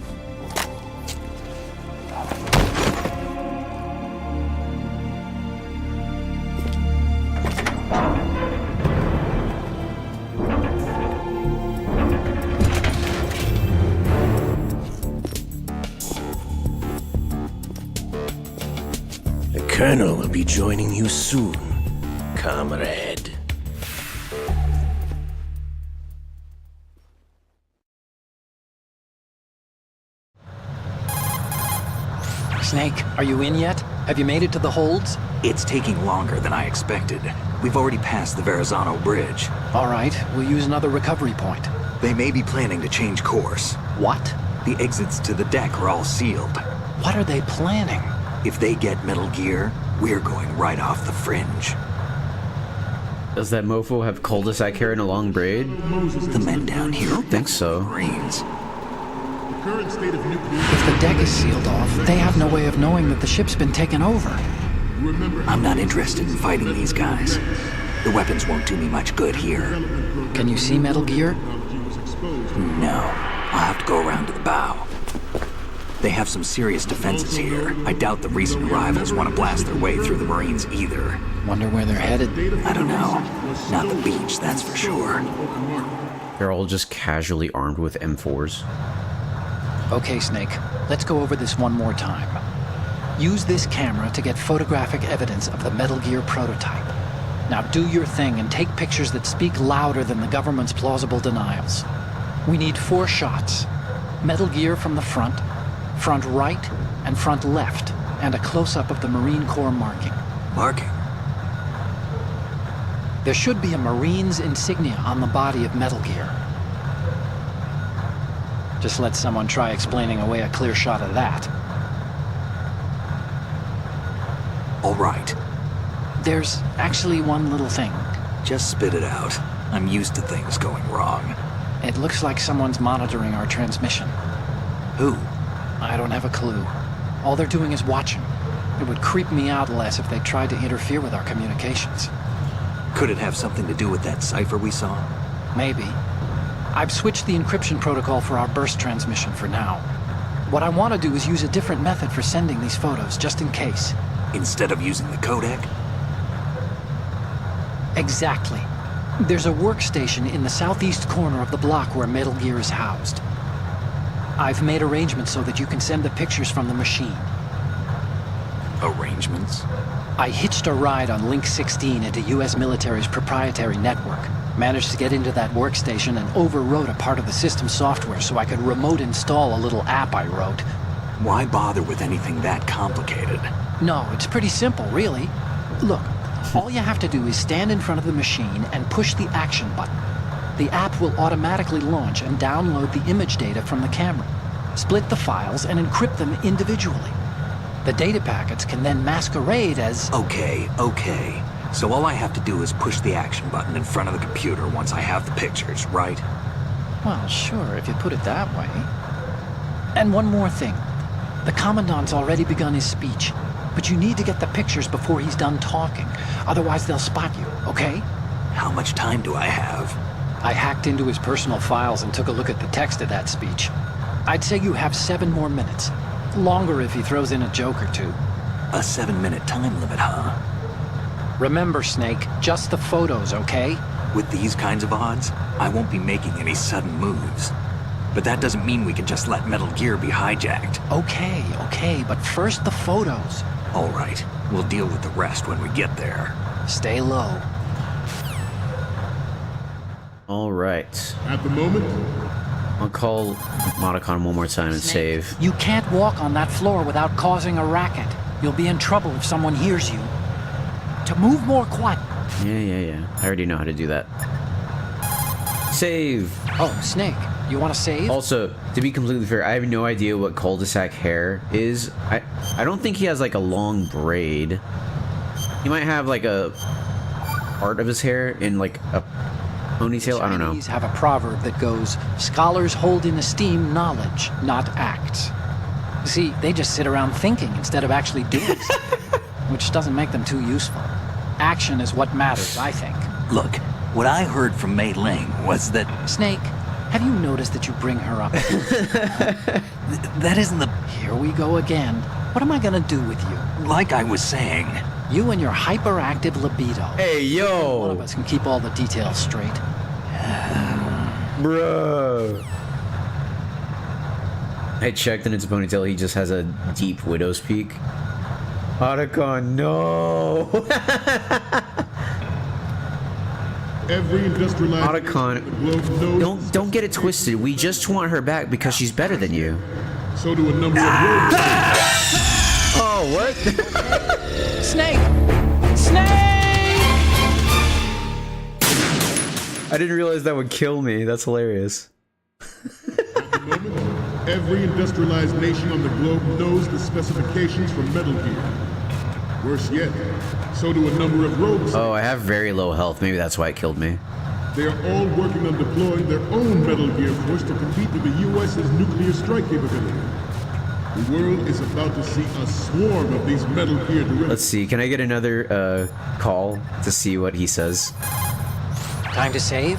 The Colonel will be joining you soon, comrade. Snake, are you in yet? Have you made it to the holds? It's taking longer than I expected. We've already passed the Verrazano Bridge. All right, we'll use another recovery point. They may be planning to change course. What? The exits to the deck are all sealed. What are they planning? If they get Metal Gear, we're going right off the fringe. Does that mofo have cul-de-sac hair and a long braid? The men down here I don't think so. Marines. If the deck is sealed off, they have no way of knowing that the ship's been taken over. I'm not interested in fighting these guys. The weapons won't do me much good here. Can you see Metal Gear? No. I'll have to go around to the bow. They have some serious defenses here. I doubt the recent arrivals want to blast their way through the Marines either. Wonder where they're headed? I don't know. Not the beach, that's for sure. They're all just casually armed with M4s. Okay, Snake, let's go over this one more time. Use this camera to get photographic evidence of the Metal Gear prototype. Now do your thing and take pictures that speak louder than the government's plausible denials. We need 4 shots. Metal Gear from the front right, and front left, and a close-up of the Marine Corps marking. Marking? There should be a Marine's insignia on the body of Metal Gear. Just let someone try explaining away a clear shot of that. All right. There's actually one little thing. Just spit it out. I'm used to things going wrong. It looks like someone's monitoring our transmission. Who? I don't have a clue. All they're doing is watching. It would creep me out less if they tried to interfere with our communications. Could it have something to do with that cipher we saw? Maybe. I've switched the encryption protocol for our burst transmission for now. What I want to do is use a different method for sending these photos, just in case. Instead of using the codec? Exactly. There's a workstation in the southeast corner of the block where Metal Gear is housed. I've made arrangements so that you can send the pictures from the machine. Arrangements? I hitched a ride on Link 16 into U.S. military's proprietary network. Managed to get into that workstation and overwrote a part of the system software so I could remote install a little app I wrote. Why bother with anything that complicated? No, it's pretty simple, really. Look, all you have to do is stand in front of the machine and push the action button. The app will automatically launch and download the image data from the camera, split the files, and encrypt them individually. The data packets can then masquerade as... Okay. So all I have to do is push the action button in front of the computer once I have the pictures, right? Well, sure, if you put it that way. And one more thing. The Commandant's already begun his speech, but you need to get the pictures before he's done talking. Otherwise, they'll spot you, okay? How much time do I have? I hacked into his personal files and took a look at the text of that speech. I'd say you have 7 more minutes. Longer if he throws in a joke or two. A 7-minute time limit, huh? Remember, Snake, just the photos, okay? With these kinds of odds, I won't be making any sudden moves. But that doesn't mean we can just let Metal Gear be hijacked. Okay, but first the photos. All right, we'll deal with the rest when we get there. Stay low. All right. At the moment, I'll call Otacon one more time and save. You can't walk on that floor without causing a racket. You'll be in trouble if someone hears you. To move more quiet. Yeah. I already know how to do that. Save. Oh, Snake, you want to save? Also, to be completely fair, I have no idea what cul-de-sac hair is. I don't think he has like a long braid. He might have like a part of his hair in like a ponytail. I don't know. Chinese have a proverb that goes, "Scholars hold in esteem knowledge, not acts." See, they just sit around thinking instead of actually doing something, which doesn't make them too useful. Action is what matters, I think. Look, what I heard from Mei Ling was that... Snake, have you noticed that you bring her up? that isn't the... Here we go again. What am I gonna do with you? Like I was saying... You and your hyperactive libido. Hey, yo! One of us can keep all the details straight. Bruh. I checked in its ponytail. He just has a deep widow's peak. Otacon, no! every industrialized Otacon, don't get it twisted. We just want her back because she's better than you. So do a number of road. Oh, what? Snake! Snake! I didn't realize that would kill me. That's hilarious. At the moment, every industrialized nation on the globe knows the specifications for Metal Gear. Worse yet, so do a number of rogues. Oh, I have very low health. Maybe that's why it killed me. They are all working on deploying their own Metal Gear force to compete with the U.S.'s nuclear strike capability. The world is about to see a swarm of these Metal Gear derivatives. Let's see. Can I get another call to see what he says? Time to save?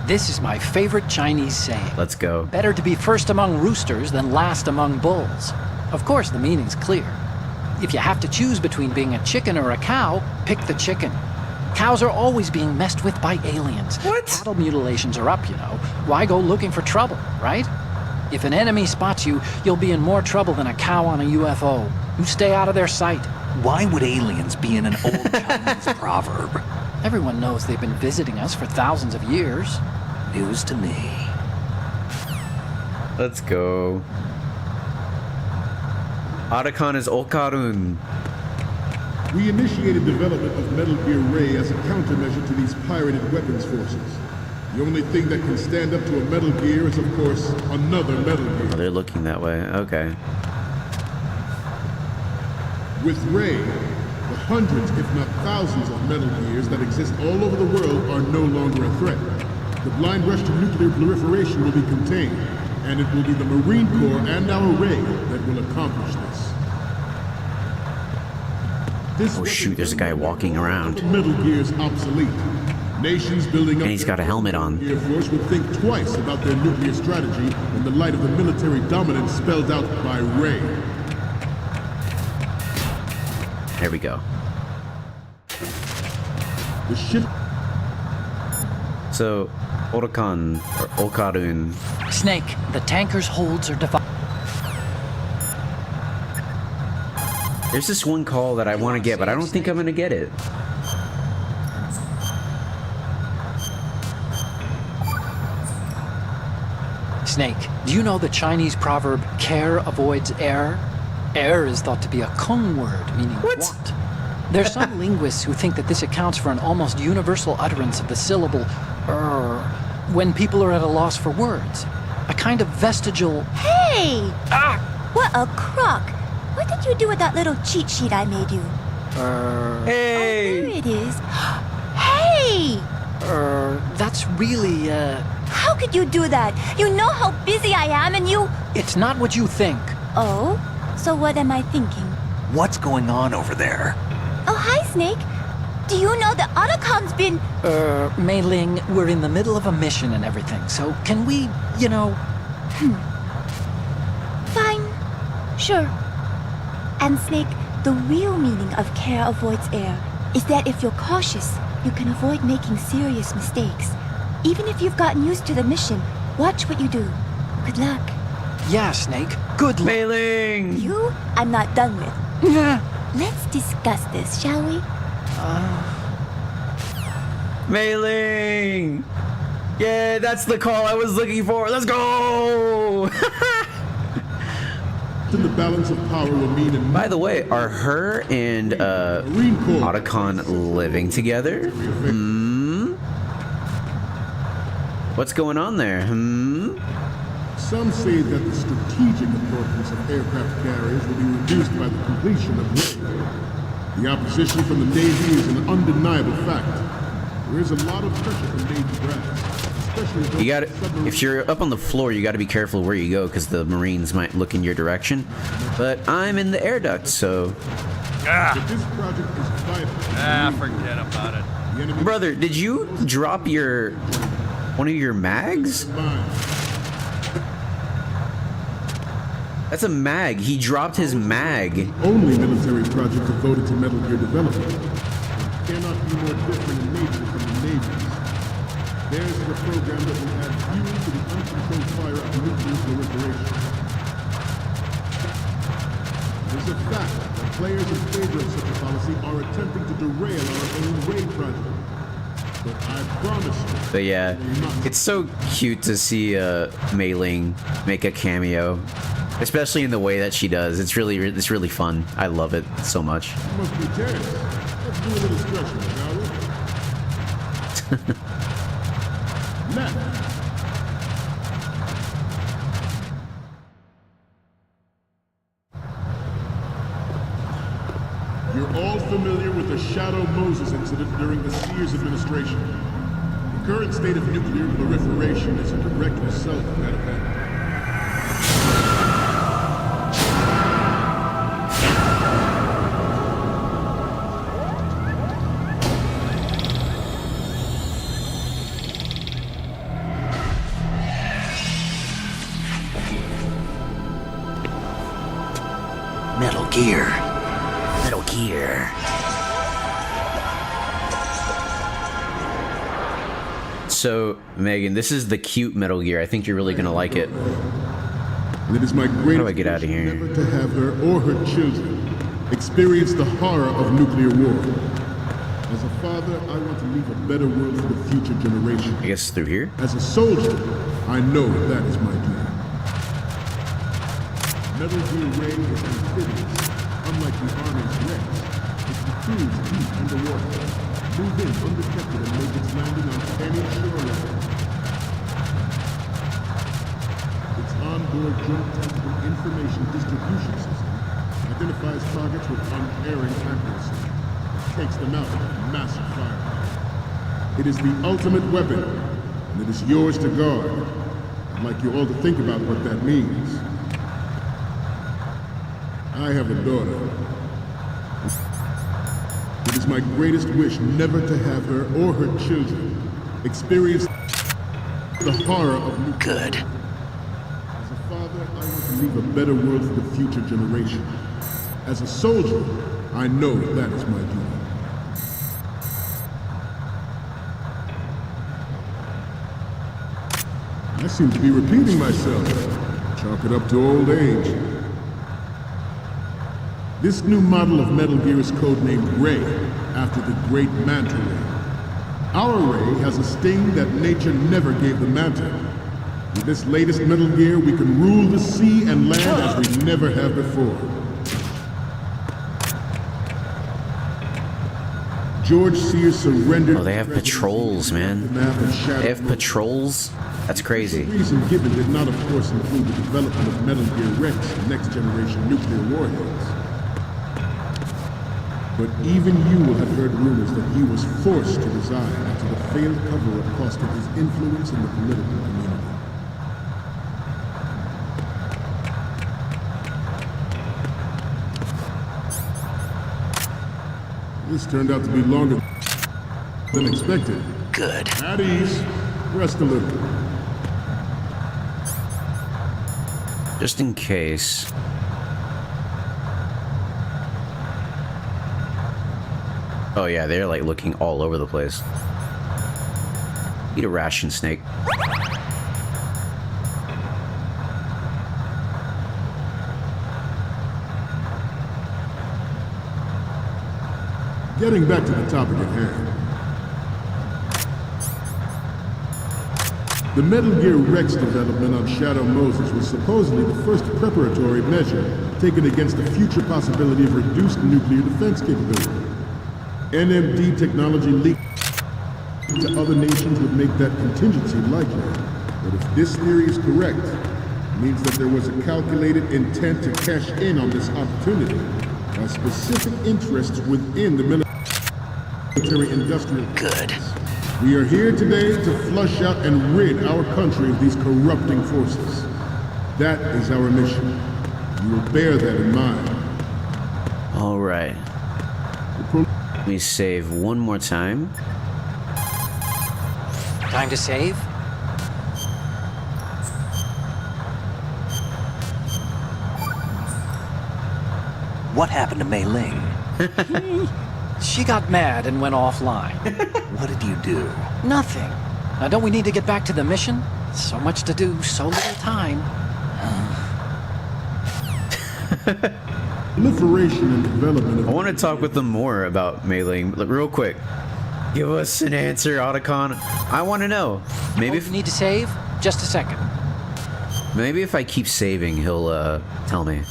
This is my favorite Chinese saying. Let's go. Better to be first among roosters than last among bulls. Of course, the meaning's clear. If you have to choose between being a chicken or a cow, pick the chicken. Cows are always being messed with by aliens. What? Cattle mutilations are up, you know. Why go looking for trouble, right? If an enemy spots you, you'll be in more trouble than a cow on a UFO. You stay out of their sight. Why would aliens be in an old Chinese proverb? Everyone knows they've been visiting us for thousands of years. News to me. Let's go. Otacon is Okarun. We initiated development of Metal Gear Ray as a countermeasure to these pirated weapons forces. The only thing that can stand up to a Metal Gear is, of course, another Metal Gear. Oh, they're looking that way. Okay. With Ray, the hundreds, if not thousands, of Metal Gears that exist all over the world are no longer a threat. The blind rush to nuclear proliferation will be contained, and it will be the Marine Corps and our Ray that will accomplish this. Oh shoot, there's a guy walking around. Metal Gear's obsolete. Nations building up And he's got a helmet on. Air Force would think twice about their nuclear strategy in the light of the military dominance spelled out by Ray. There we go. The ship. So, Otacon, or Okarun. Snake, the tanker's holds are divided. There's this one call that I want to get, but I don't think I'm going to get it. Snake, do you know the Chinese proverb, care avoids error? Error is thought to be a Kung word, meaning what? There's some linguists who think that this accounts for an almost universal utterance of the syllable when people are at a loss for words. A kind of vestigial... Hey! What a crock! What did you do with that little cheat sheet I made you? Hey! Oh, there it is. Hey! That's really, How could you do that? You know how busy I am and you... It's not what you think. Oh? So what am I thinking? What's going on over there? Oh, hi, Snake. Do you know that Otacon's been... Mei Ling, we're in the middle of a mission and everything, so can we, you know... Fine. Sure. And Snake, the real meaning of care avoids error is that if you're cautious, you can avoid making serious mistakes. Even if you've gotten used to the mission, watch what you do. Good luck. Yeah, Snake. Good luck. Mei Ling! You, I'm not done with. Yeah. Let's discuss this, shall we? Mei Ling! Yeah, that's the call I was looking for. Let's go! The balance of power will mean in By the way, are her and Otacon living together? What's going on there? Some say that the strategic importance of aircraft carriers will be reduced by the completion of Ray. The opposition from the Navy is an undeniable fact. There is a lot of pressure from Navy brass, especially You got if you're up on the floor, you got to be careful where you go because the Marines might look in your direction. But I'm in the air duct, so. This project is vital. Forget about it. Brother, did you drop one of your mags? That's a mag. He dropped his mag. Only military project devoted to Metal Gear development. It cannot be more different in nature from the Navy's. Theirs is a program that will add fuel to the uncontrolled fire of nuclear proliferation. It is a fact that players in favor of such a policy are attempting to derail our own Ray project. But I promise you. But yeah, it's so cute to see Mei Ling make a cameo. Especially in the way that she does. It's really fun. I love it so much. You must be tense. Let's do a little stretching, shall we? Left. You're all familiar with the Shadow Moses incident during the Sears administration. The current state of nuclear proliferation is a direct result of that event. Metal Gear. Metal Gear. So, Megan, this is the cute Metal Gear. I think you're really gonna like it. And it is my greatest How do I get out of here? never to have her or her children experience the horror of nuclear war. As a father, I want to leave a better world for the future generation. I guess through here? As a soldier, I know that is my duty. Metal Gear Ray is amphibious, unlike the Army's Rex. It can cruise deep underwater, move in undetected and make its landing on any shoreline. Its onboard joint tactical information distribution system identifies targets with unerring accuracy and takes them out with massive firepower. It is the ultimate weapon, and it is yours to guard. I'd like you all to think about what that means. I have a daughter. It is my greatest wish never to have her or her children experience the horror of nuclear. Good. As a father, I want to leave a better world for the future generation. As a soldier, I know that is my duty. I seem to be repeating myself. Chalk it up to old age. This new model of Metal Gear is codenamed Ray, after the great Manta Ray. Our Ray has a sting that nature never gave the Manta. With this latest Metal Gear, we can rule the sea and land as we never have before. George Sears surrendered... Oh, they have patrols, man. They have patrols? That's crazy. The reason given did not, of course, include the development of Metal Gear Rex and next-generation nuclear warheads. But even you will have heard rumors that he was forced to resign after the failed cover-up cost him his influence in the political community. This turned out to be longer than expected. Good. At ease. Rest a little. Just in case. Oh yeah, they're like looking all over the place. Eat a ration, Snake. Getting back to the topic at hand. The Metal Gear Rex development on Shadow Moses was supposedly the first preparatory measure taken against the future possibility of reduced nuclear defense capability. NMD technology leaked to other nations would make that contingency likely. But if this theory is correct, it means that there was a calculated intent to cash in on this opportunity by specific interests within the military-industrial. Good. We are here today to flush out and rid our country of these corrupting forces. That is our mission. You will bear that in mind. All right. Let me save one more time. Time to save? What happened to Mei Ling? She got mad and went offline. What did you do? Nothing. Now don't we need to get back to the mission? So much to do, so little time. Proliferation and development of... I want to talk with them more about Mei Ling. Look, real quick. Give us an answer, Otacon. I want to know. Maybe if you need to save? Just a second. Maybe if I keep saving, he'll tell me.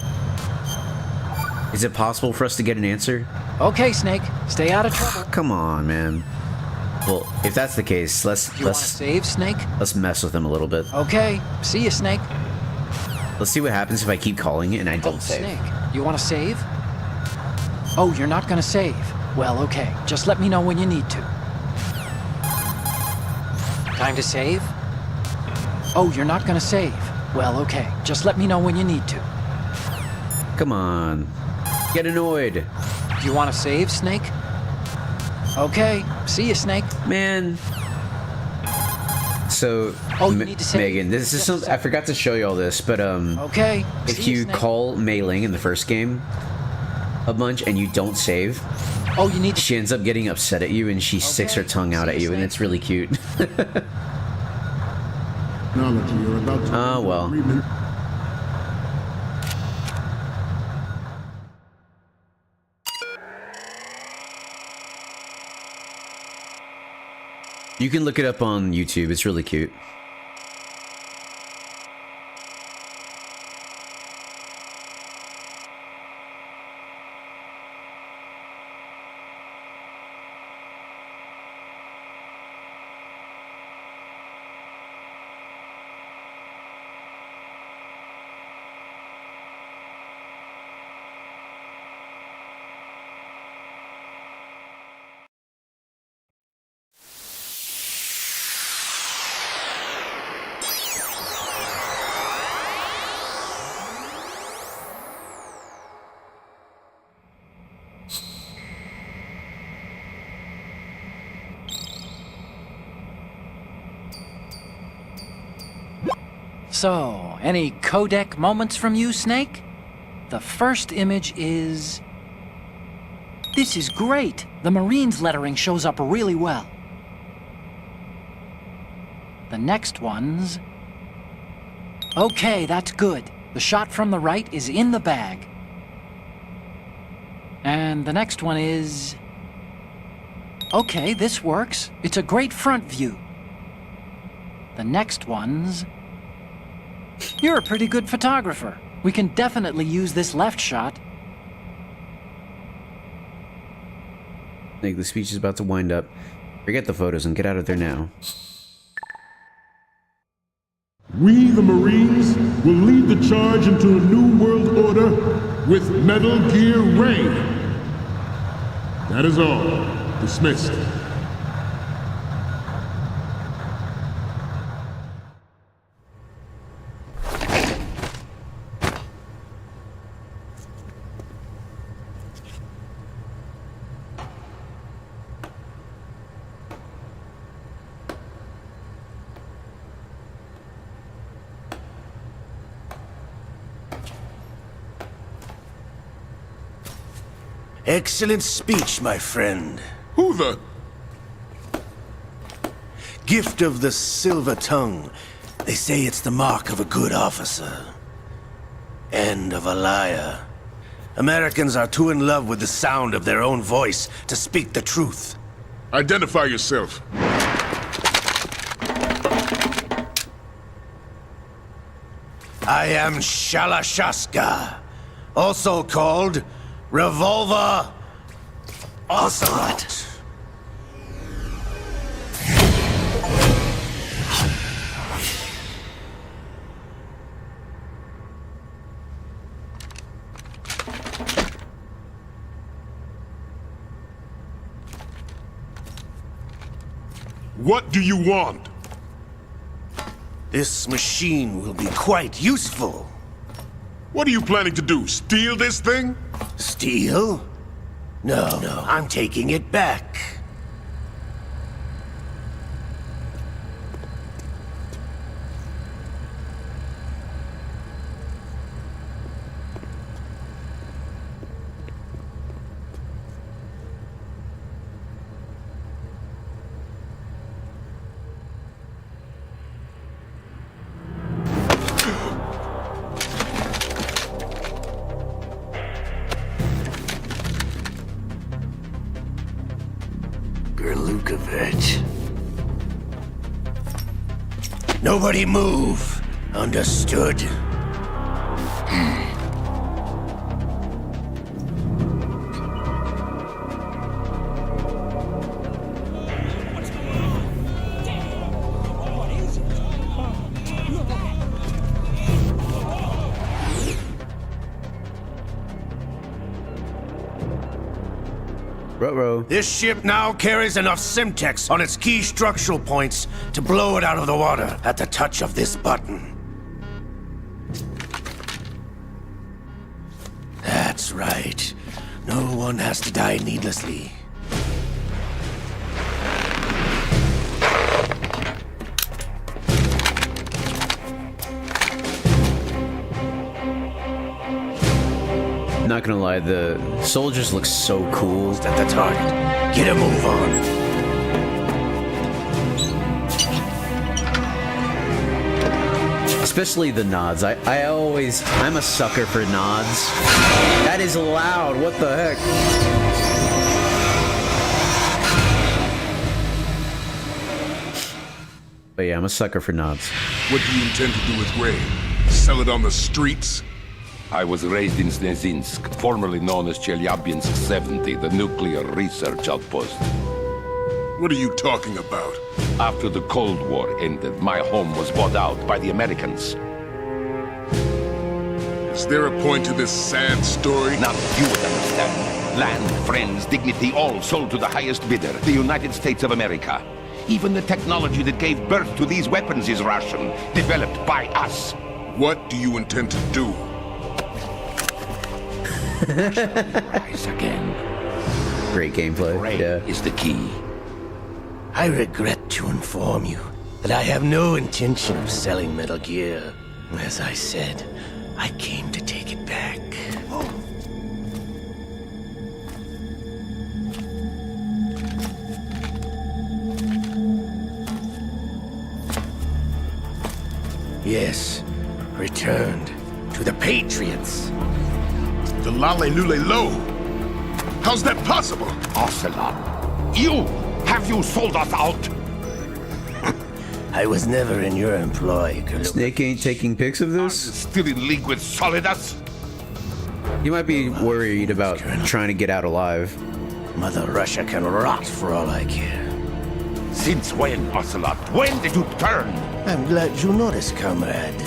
Is it possible for us to get an answer? Okay, Snake. Stay out of trouble. Come on, man. Well, if that's the case, let's save, Snake? Let's mess with him a little bit. Okay. See you, Snake. Let's see what happens if I keep calling it and I don't save. Snake, you want to save? Oh, you're not going to save. Well, okay. Just let me know when you need to. Time to save? Oh, you're not going to save. Well, okay. Just let me know when you need to. Come on. Get annoyed. Do you want to save, Snake? Okay. See you, Snake. Man. So, you need to save? Megan, this is something I forgot to show you all this, but okay. If you call Mei Ling in the first game a bunch and you don't save, you need to... she ends up getting upset at you and she sticks her tongue out at you, and it's really cute. Oh well. You can look it up on YouTube. It's really cute. So, any codec moments from you, Snake? The first image is... This is great! The Marines lettering shows up really well. The next one's... Okay, that's good. The shot from the right is in the bag. And the next one is... Okay, this works. It's a great front view. The next one's... You're a pretty good photographer. We can definitely use this left shot. Nick, the speech is about to wind up. Forget the photos and get out of there now. We, the Marines, will lead the charge into a new world order with Metal Gear Ray. That is all. Dismissed. Excellent speech, my friend. Who the... Gift of the silver tongue. They say it's the mark of a good officer. And of a liar. Americans are too in love with the sound of their own voice to speak the truth. Identify yourself. I am Shalashaska, also called Revolver Ocelot. What do you want? This machine will be quite useful. What are you planning to do? Steal this thing? Steal? No, I'm taking it back. Gerlukovich. Nobody move. Understood? Ruh-roh. This ship now carries enough Simtex on its key structural points to blow it out of the water at the touch of this button. That's right. No one has to die needlessly. Not gonna lie, the soldiers look so cool. At the target. Get a move on. Especially the nods. I'm a sucker for nods. That is loud. What the heck? But yeah, I'm a sucker for nods. What do you intend to do with Ray? Sell it on the streets? I was raised in Snezinsk, formerly known as Chelyabinsk 70, the nuclear research outpost. What are you talking about? After the Cold War ended, my home was bought out by the Americans. Is there a point to this sad story? Now you would understand. Land, friends, dignity, all sold to the highest bidder, the United States of America. Even the technology that gave birth to these weapons is Russian, developed by us. What do you intend to do? Rise again. Great gameplay. Ray Yeah. is the key. I regret to inform you that I have no intention of selling Metal Gear. As I said, I came to take it back. Yes, returned to the Patriots. The Lale Lule Lo? How's that possible? Ocelot, have you sold us out? I was never in your employ, Gerlukovich. Snake ain't taking pics of this? Still in league with Solidus? You might be worried about trying to get out alive. Mother Russia can rot for all I care. Since when, Ocelot? When did you turn? I'm glad you noticed, comrade.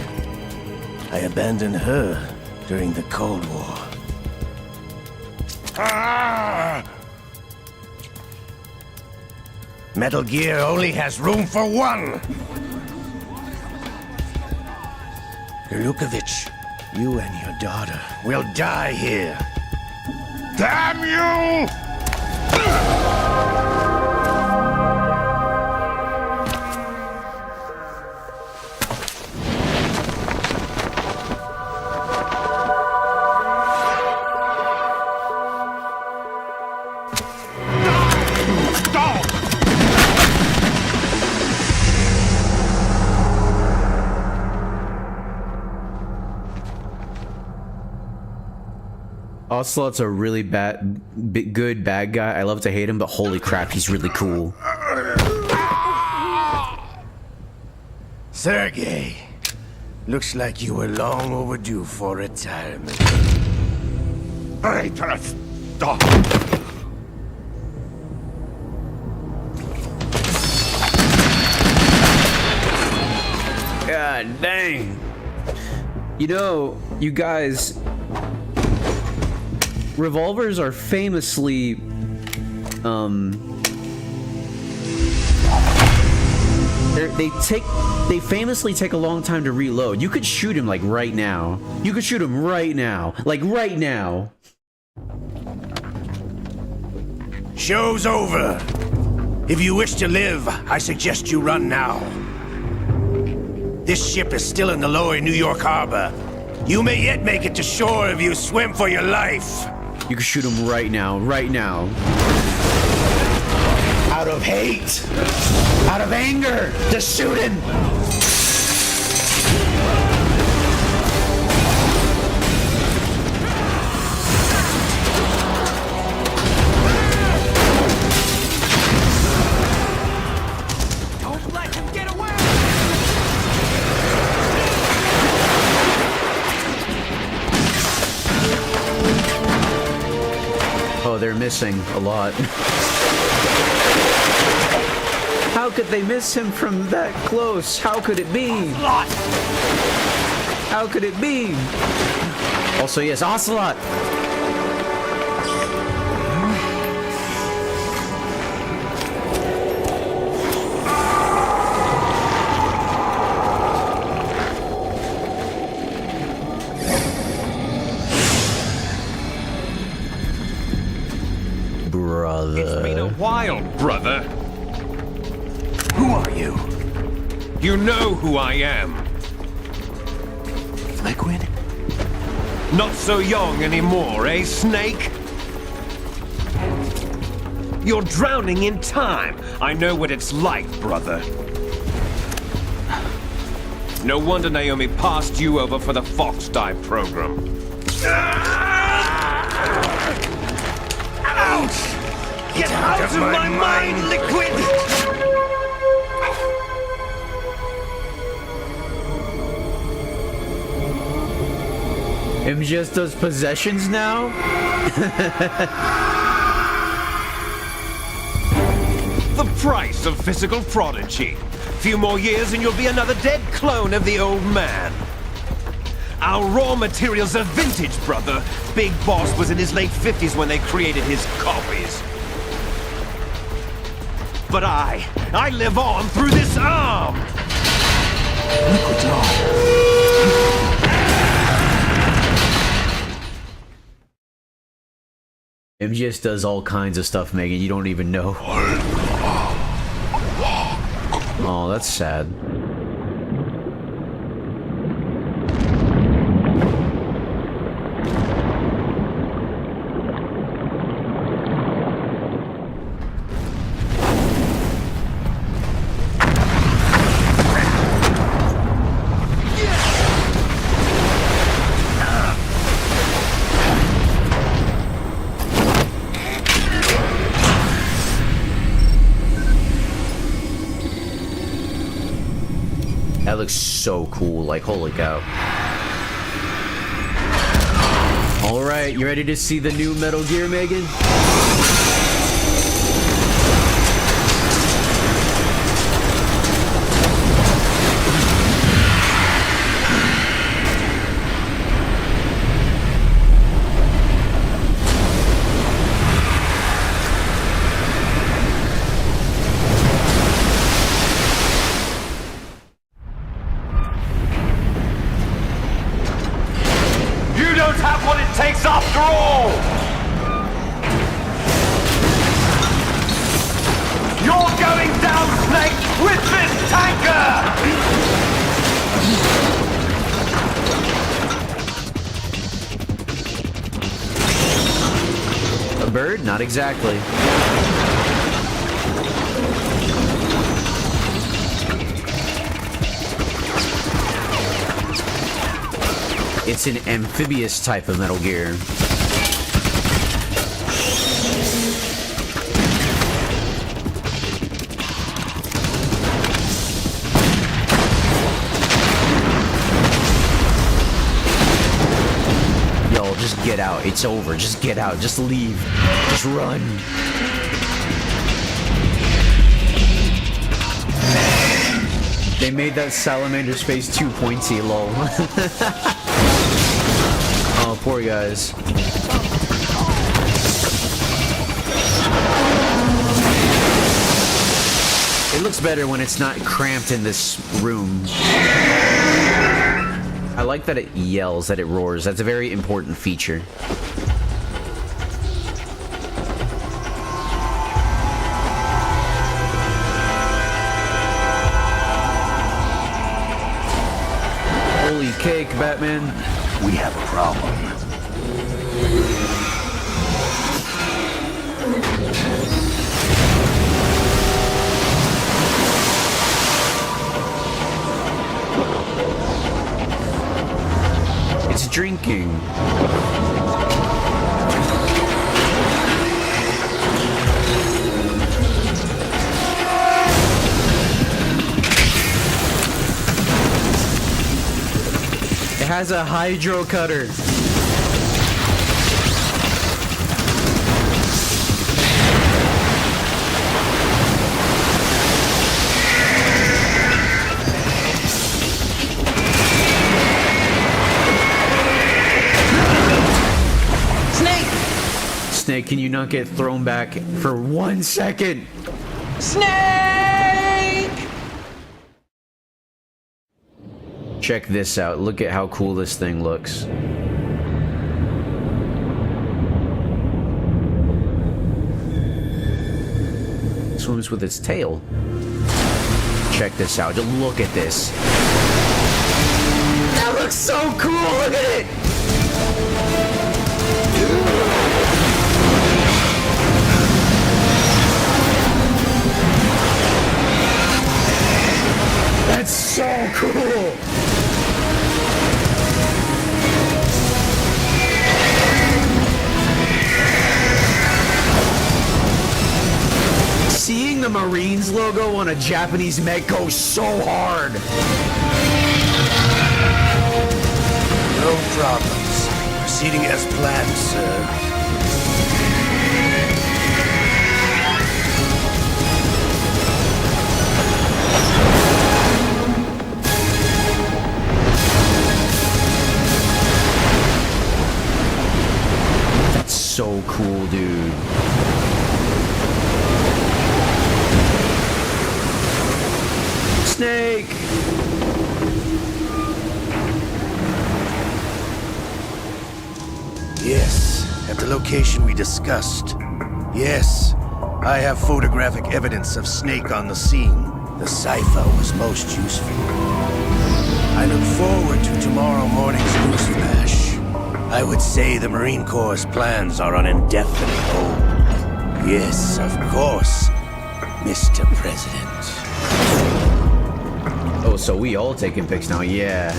I abandoned her during the Cold War. Ah! Metal Gear only has room for one! Gerlukovich, you and your daughter will die here. Damn you! Ocelot's a really good bad guy. I love to hate him, but holy crap, he's really cool. Sergei, looks like you were long overdue for retirement. Traitorous dog! God dang. You know, you guys, revolvers are famously, they famously take a long time to reload. You could shoot him like right now. You could shoot him right now. Like right now. Show's over. If you wish to live, I suggest you run now. This ship is still in the lower New York harbor. You may yet make it to shore if you swim for your life. You can shoot him right now, right now. Out of hate, out of anger, just shoot him. Don't let him get away! Oh, they're missing a lot. How could they miss him from that close? How could it be? How could it be? Also, yes, Ocelot! Brother. It's been a while, brother. Who are you? You know who I am. Liquid? Not so young anymore, eh, Snake? You're drowning in time. I know what it's like, brother. No wonder Naomi passed you over for the Fox Dive program. Ouch! Get out of my mind, Liquid! MGS does possessions now? The price of physical prodigy. Few more years and you'll be another dead clone of the old man. Our raw materials are vintage, brother. Big Boss was in his late 50s when they created his copies. But I live on through this arm! Liquid's on. MGS does all kinds of stuff, Megan. You don't even know. Oh, that's sad. That looks so cool, like holy cow. Alright, you ready to see the new Metal Gear, Megan? Not exactly. It's an amphibious type of Metal Gear. out. It's over. Just get out. Just leave. Just run. They made that salamander's face too pointy, lol. Oh, poor guys. It looks better when it's not cramped in this room. I like that it yells, that it roars. That's a very important feature. Holy cake, Batman. We have a problem. It's drinking. It has a hydro cutter. Snake, can you not get thrown back for 1 second? Snake! Check this out. Look at how cool this thing looks. Swims with its tail. Check this out. Just look at this. That looks so cool. Look at it. That's so cool! Seeing the Marines logo on a Japanese mech goes so hard! No problems. Proceeding as planned, sir. So cool, dude. Snake! Yes, at the location we discussed. Yes, I have photographic evidence of Snake on the scene. The cipher was most useful. I look forward to tomorrow morning's news flash. I would say the Marine Corps' plans are on indefinite hold. Yes, of course, Mr. President. Oh, so we all taking pics now, yeah.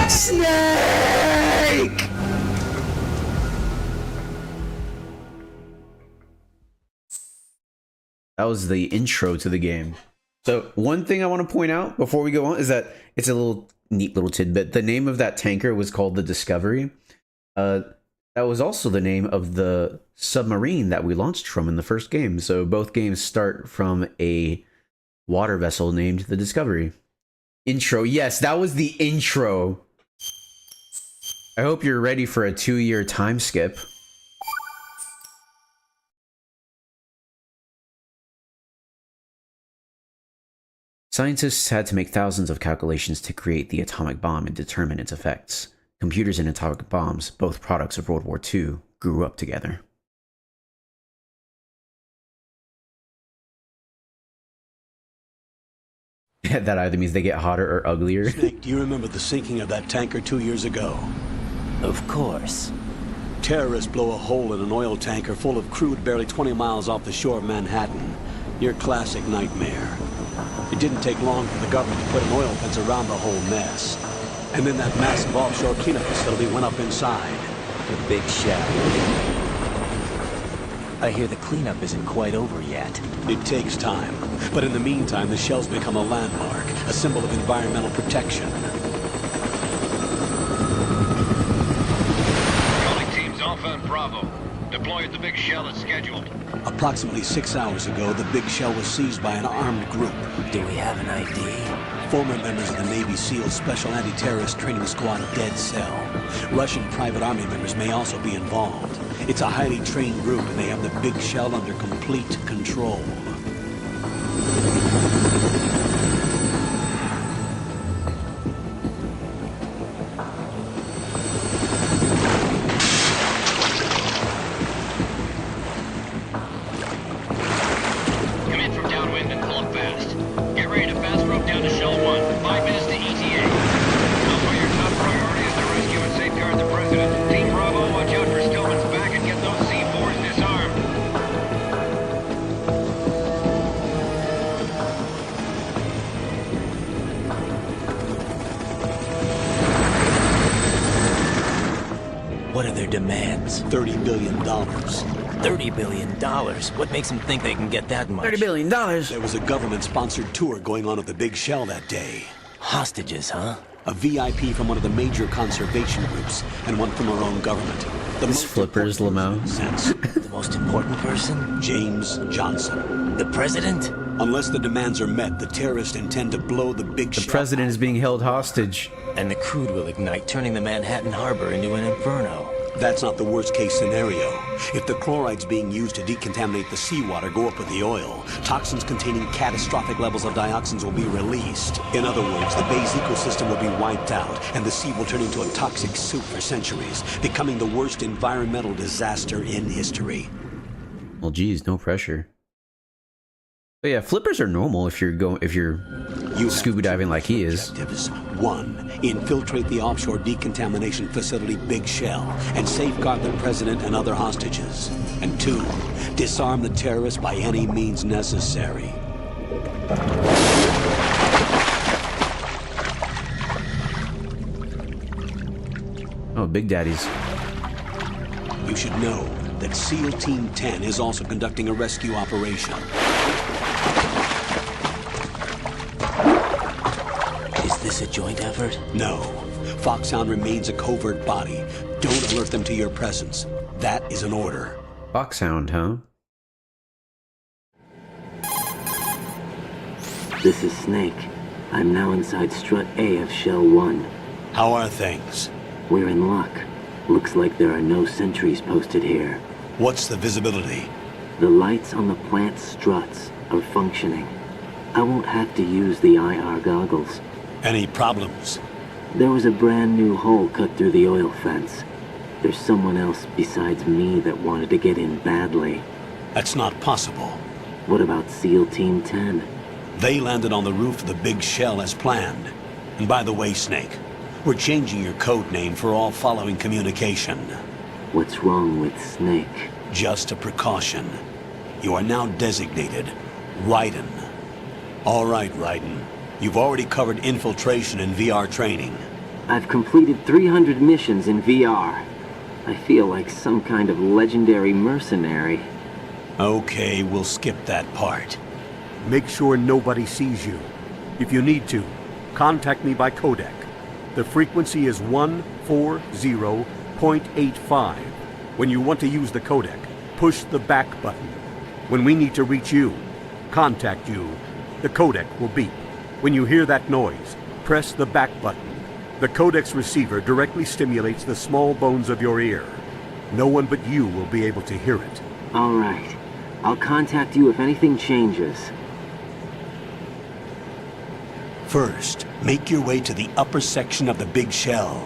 Snake! That was the intro to the game. So one thing I want to point out before we go on is that it's a neat little tidbit. The name of that tanker was called the Discovery. That was also the name of the submarine that we launched from in the first game. So both games start from a water vessel named the Discovery. Intro. Yes, that was the intro. I hope you're ready for a 2-year time skip. Scientists had to make thousands of calculations to create the atomic bomb and determine its effects. Computers and atomic bombs, both products of World War II, grew up together. That either means they get hotter or uglier. Snake, do you remember the sinking of that tanker 2 years ago? Of course. Terrorists blow a hole in an oil tanker full of crude barely 20 miles off the shore of Manhattan. Your classic nightmare. It didn't take long for the government to put an oil fence around the whole mess. And then that massive offshore cleanup facility went up inside. The big shadow. I hear the cleanup isn't quite over yet. It takes time. But in the meantime, the shell's become a landmark, a symbol of environmental protection. Calling teams Alpha and Bravo. Deploy at the big shell as scheduled. Approximately 6 hours ago, the big shell was seized by an armed group. Do we have an ID? Former members of the Navy SEAL Special Anti-Terrorist Training Squad Dead Cell. Russian private army members may also be involved. It's a highly trained group, and they have the big shell under complete control. Come in from downwind and pull up fast. Get ready to fast rope down to Shell 1. 5 minutes to ETA. Also, your top priority is to rescue and safeguard the President. Team Bravo, watch out for Stillman's back and get those C4s disarmed. What are their demands? $30 billion. $30 billion? What makes them think they can get that much? $30 billion. There was a government-sponsored tour going on at the big shell that day. Hostages, huh? A VIP from one of the major conservation groups, and one from our own government. The This Flippers Lamo. The most important person? James Johnson. The President? Unless the demands are met, the terrorists intend to blow the big The shell. president is being held hostage. And the crude will ignite, turning the Manhattan Harbor into an inferno. That's not the worst-case scenario. If the chlorides being used to decontaminate the seawater go up with the oil, toxins containing catastrophic levels of dioxins will be released. In other words, the bay's ecosystem will be wiped out, and the sea will turn into a toxic soup for centuries, becoming the worst environmental disaster in history. Well, geez, no pressure. But yeah, flippers are normal if you're scuba diving like he is. Objectives. 1. Infiltrate the offshore decontamination facility Big Shell and safeguard the president and other hostages. And 2. Disarm the terrorists by any means necessary. Oh, Big Daddies. You should know that SEAL Team 10 is also conducting a rescue operation. Is this a joint effort? No. Foxhound remains a covert body. Don't alert them to your presence. That is an order. Foxhound, huh? This is Snake. I'm now inside Strut A of Shell 1. How are things? We're in luck. Looks like there are no sentries posted here. What's the visibility? The lights on the plant struts are functioning. I won't have to use the IR goggles. Any problems? There was a brand new hole cut through the oil fence. There's someone else besides me that wanted to get in badly. That's not possible. What about SEAL Team 10? They landed on the roof of the Big Shell as planned. And by the way, Snake, we're changing your code name for all following communication. What's wrong with Snake? Just a precaution. You are now designated Raiden. All right, Raiden. You've already covered infiltration and VR training. I've completed 300 missions in VR. I feel like some kind of legendary mercenary. Okay, we'll skip that part. Make sure nobody sees you. If you need to, contact me by codec. The frequency is 140.85. When you want to use the codec, push the back button. When we need to reach you, contact you, the codec will beep. When you hear that noise, press the back button. The codec's receiver directly stimulates the small bones of your ear. No one but you will be able to hear it. All right. I'll contact you if anything changes. First, make your way to the upper section of the Big Shell.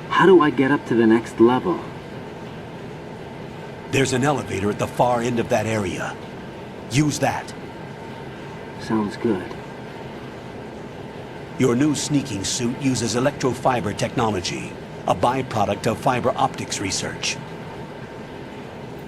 How do I get up to the next level? There's an elevator at the far end of that area. Use that. Sounds good. Your new sneaking suit uses electrofiber technology, a byproduct of fiber optics research.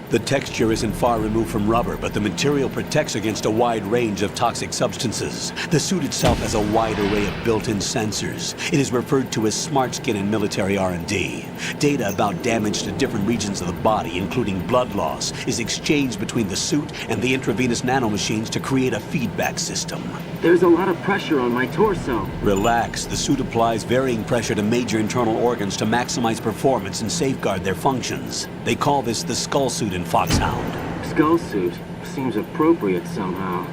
The texture isn't far removed from rubber, but the material protects against a wide range of toxic substances. The suit itself has a wide array of built-in sensors. It is referred to as smart skin in military R&D. Data about damage to different regions of the body, including blood loss, is exchanged between the suit and the intravenous nanomachines to create a feedback system. There's a lot of pressure on my torso. Relax. The suit applies varying pressure to major internal organs to maximize performance and safeguard their functions. They call this the skull suit in Foxhound. Skull suit seems appropriate somehow.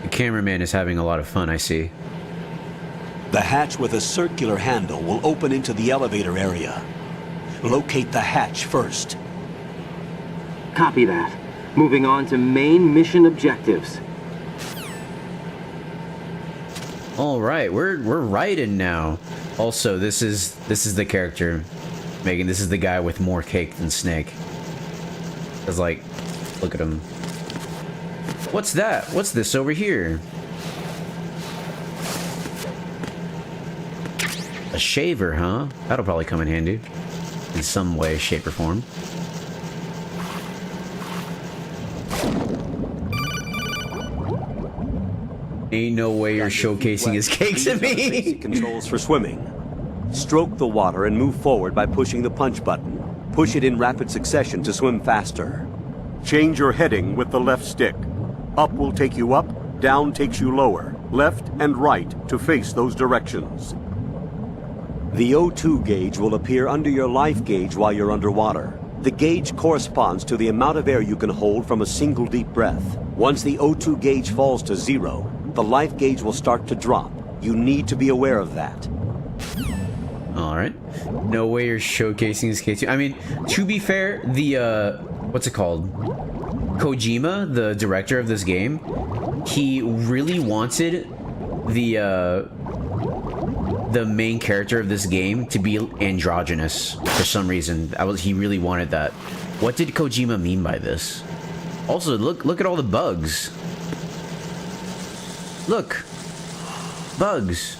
The cameraman is having a lot of fun, I see. The hatch with a circular handle will open into the elevator area. Locate the hatch first. Copy that. Moving on to main mission objectives. All right, we're riding now. Also, this is the character, Megan. This is the guy with more cake than Snake. Cause like, look at him. What's that? What's this over here? A shaver, huh? That'll probably come in handy in some way, shape, or form. Ain't no way you're showcasing his cakes at me. Basic controls for swimming. Stroke the water and move forward by pushing the punch button. Push it in rapid succession to swim faster. Change your heading with the left stick. Up will take you up, down takes you lower, left and right to face those directions. The O2 gauge will appear under your life gauge while you're underwater. The gauge corresponds to the amount of air you can hold from a single deep breath. Once the O2 gauge falls to 0, the life gauge will start to drop. You need to be aware of that. Alright. No way you're showcasing his case. I mean, to be fair, the, what's it called? Kojima, the director of this game, he really wanted the main character of this game to be androgynous for some reason. He really wanted that. What did Kojima mean by this? Also, look at all the bugs. Look. Bugs.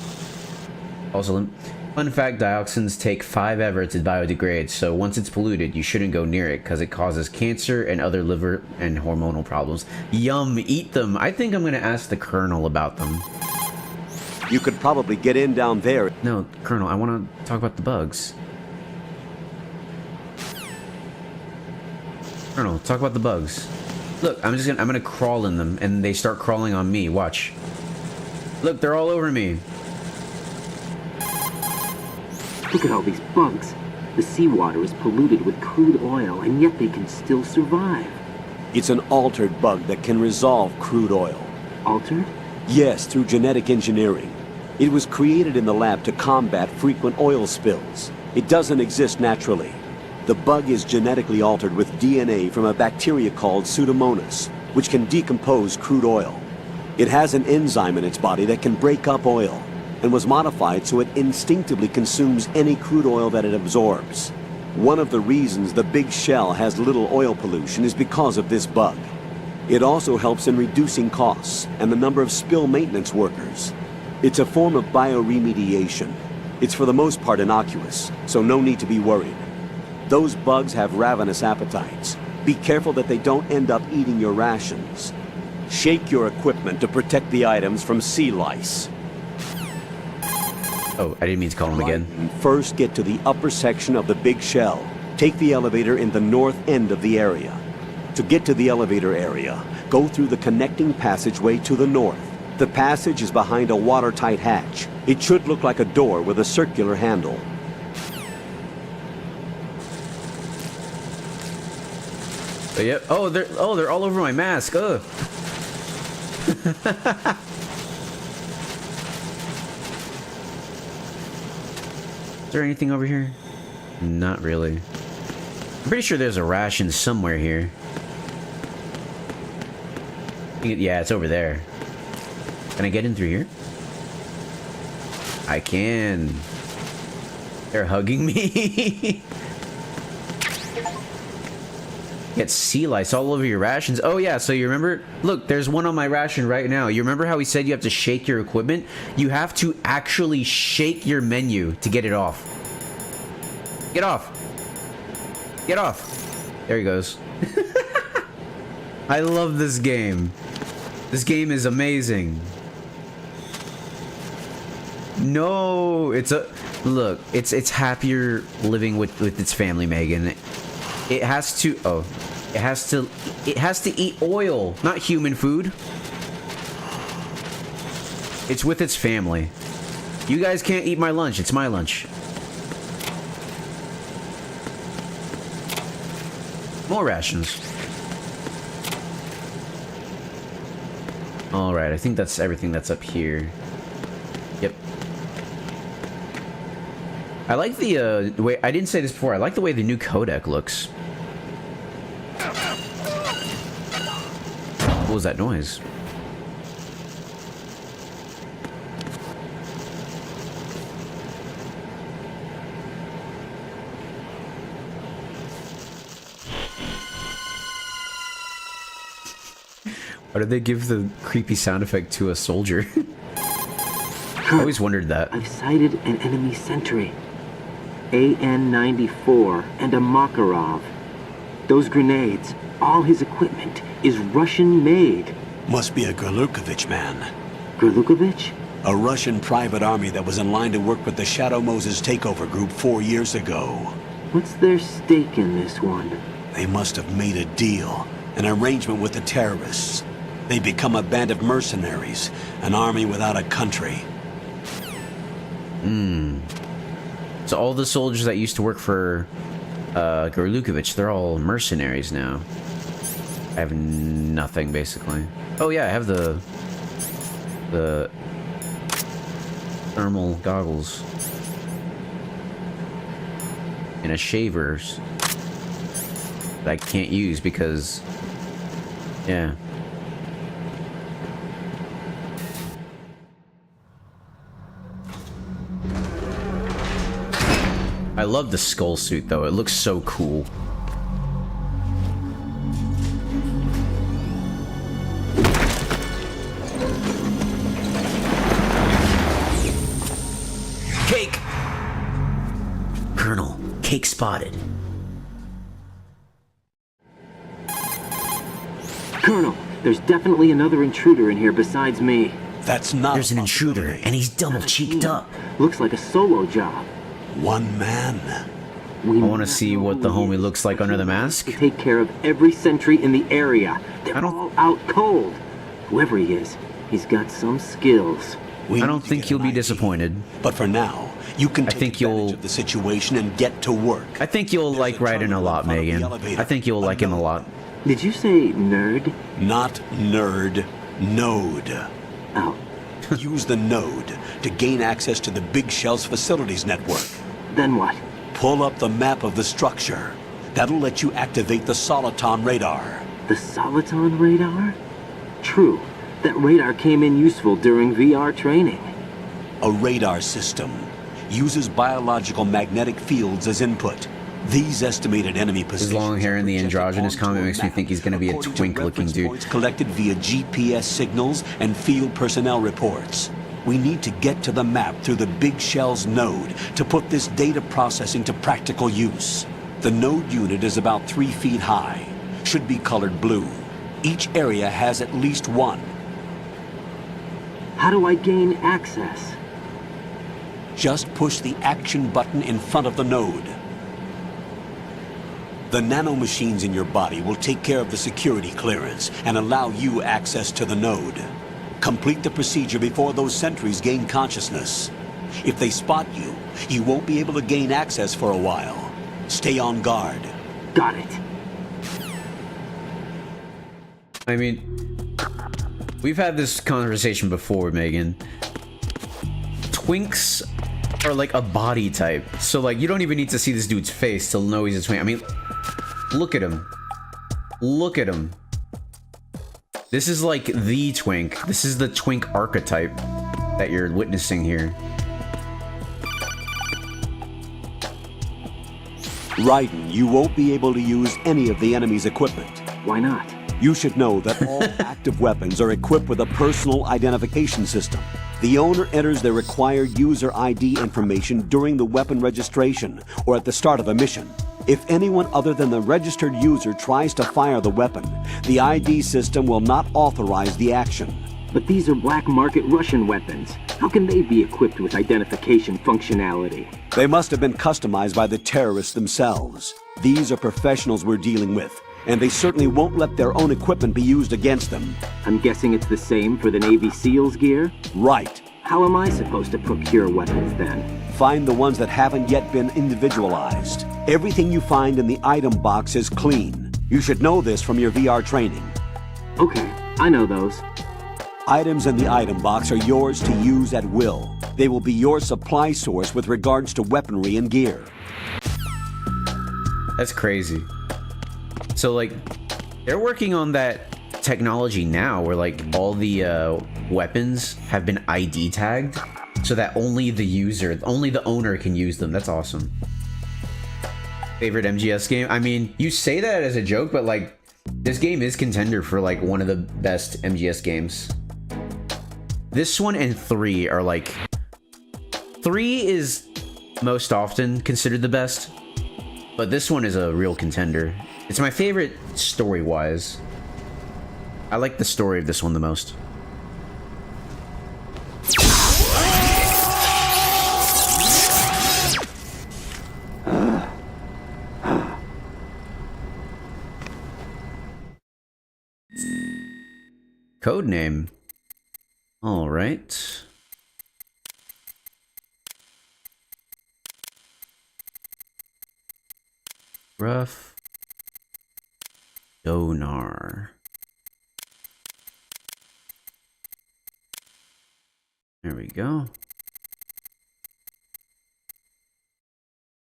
Also, fun fact, dioxins take 5 ever to biodegrade, so once it's polluted, you shouldn't go near it because it causes cancer and other liver and hormonal problems. Yum, eat them. I think I'm going to ask the Colonel about them. You could probably get in down there. No, Colonel, I want to talk about the bugs. Colonel, talk about the bugs. Look, I'm gonna crawl in them, and they start crawling on me. Watch. Look, they're all over me. Look at all these bugs. The seawater is polluted with crude oil, and yet they can still survive. It's an altered bug that can resolve crude oil. Altered? Yes, through genetic engineering. It was created in the lab to combat frequent oil spills. It doesn't exist naturally. The bug is genetically altered with DNA from a bacteria called Pseudomonas, which can decompose crude oil. It has an enzyme in its body that can break up oil, and was modified so it instinctively consumes any crude oil that it absorbs. One of the reasons the Big Shell has little oil pollution is because of this bug. It also helps in reducing costs and the number of spill maintenance workers. It's a form of bioremediation. It's for the most part innocuous, so no need to be worried. Those bugs have ravenous appetites. Be careful that they don't end up eating your rations. Shake your equipment to protect the items from sea lice. Oh, I didn't mean to call him again. First, get to the upper section of the Big Shell. Take the elevator in the north end of the area. To get to the elevator area, go through the connecting passageway to the north. The passage is behind a watertight hatch. It should look like a door with a circular handle. Yep. Oh, they're all over my mask. Ugh. Is there anything over here? Not really. I'm pretty sure there's a ration somewhere here. Yeah, it's over there. Can I get in through here? I can. They're hugging me. Get sea lice all over your rations. Oh yeah, so you remember? Look, there's one on my ration right now. You remember how we said you have to shake your equipment? You have to actually shake your menu to get it off. Get off. Get off. There he goes. I love this game. This game is amazing. No, it's a look. It's happier living with its family, Megan. It has to. Oh, it has to eat oil, not human food. It's with its family. You guys can't eat my lunch. It's my lunch. More rations. Alright, I think that's everything that's up here. Yep. I like the way, I didn't say this before, I like the way the new codec looks. What was that noise? Why did they give the creepy sound effect to a soldier? I always wondered that. I've sighted an enemy sentry. AN-94 and a Makarov. Those grenades, all his equipment, is Russian-made. Must be a Gerlukovich man. Gerlukovich? A Russian private army that was in line to work with the Shadow Moses takeover group 4 years ago. What's their stake in this one? They must have made a deal, an arrangement with the terrorists. They become a band of mercenaries, an army without a country. So all the soldiers that used to work for Gerlukovich, they're all mercenaries now. I have nothing, basically. Oh yeah, I have the thermal goggles. And a shavers that I can't use because, yeah. I love the skull suit though, it looks so cool. Cake! Colonel, cake spotted. Colonel, there's definitely another intruder in here besides me. That's not. There's an intruder, and he's double-cheeked up. Looks like a solo job. One man. I want to see what the homie looks like under the mask. To take care of every sentry in the area. They're all out cold. Whoever he is, he's got some skills. I don't think you'll be disappointed. But for now, you can take advantage of the situation and get to work. I think you'll like Raiden a lot, Megan. I think you'll like him a lot. Did you say nerd? Not nerd. Node. Oh. Use the node to gain access to the Big Shell's facilities network. Then what? Pull up the map of the structure. That'll let you activate the Soliton radar. The Soliton radar? True. That radar came in useful during VR training. A radar system uses biological magnetic fields as input. These estimated enemy positions. His long hair and the androgynous comment makes me think he's going to be a twink-looking dude. Collected via GPS signals and field personnel reports. We need to get to the map through the Big Shell's node to put this data processing to practical use. The node unit is about 3 feet high. Should be colored blue. Each area has at least one. How do I gain access? Just push the action button in front of the node. The nanomachines in your body will take care of the security clearance and allow you access to the node. Complete the procedure before those sentries gain consciousness. If they spot you, you won't be able to gain access for a while. Stay on guard. Got it. I mean, we've had this conversation before, Megan. Twinks are like a body type. So, like, you don't even need to see this dude's face to know he's a twink. I mean, look at him. Look at him. This is like the twink. This is the twink archetype that you're witnessing here. Raiden, you won't be able to use any of the enemy's equipment. Why not? You should know that all active weapons are equipped with a personal identification system. The owner enters their required user ID information during the weapon registration or at the start of a mission. If anyone other than the registered user tries to fire the weapon, the ID system will not authorize the action. But these are black market Russian weapons. How can they be equipped with identification functionality? They must have been customized by the terrorists themselves. These are professionals we're dealing with, and they certainly won't let their own equipment be used against them. I'm guessing it's the same for the Navy SEALs gear? Right. How am I supposed to procure weapons then? Find the ones that haven't yet been individualized. Everything you find in the item box is clean. You should know this from your VR training. Okay, I know those. Items in the item box are yours to use at will. They will be your supply source with regards to weaponry and gear. That's crazy. So, like, they're working on that technology now where, like, all the weapons have been ID tagged so that only the owner can use them. That's awesome. Favorite MGS game? I mean, you say that as a joke, but, like, this game is contender for, like, one of the best MGS games. This one and 3 are, like... 3 is most often considered the best, but this one is a real contender. It's my favorite story-wise. I like the story of this one the most. Codename. All right. Rough Donar. There we go.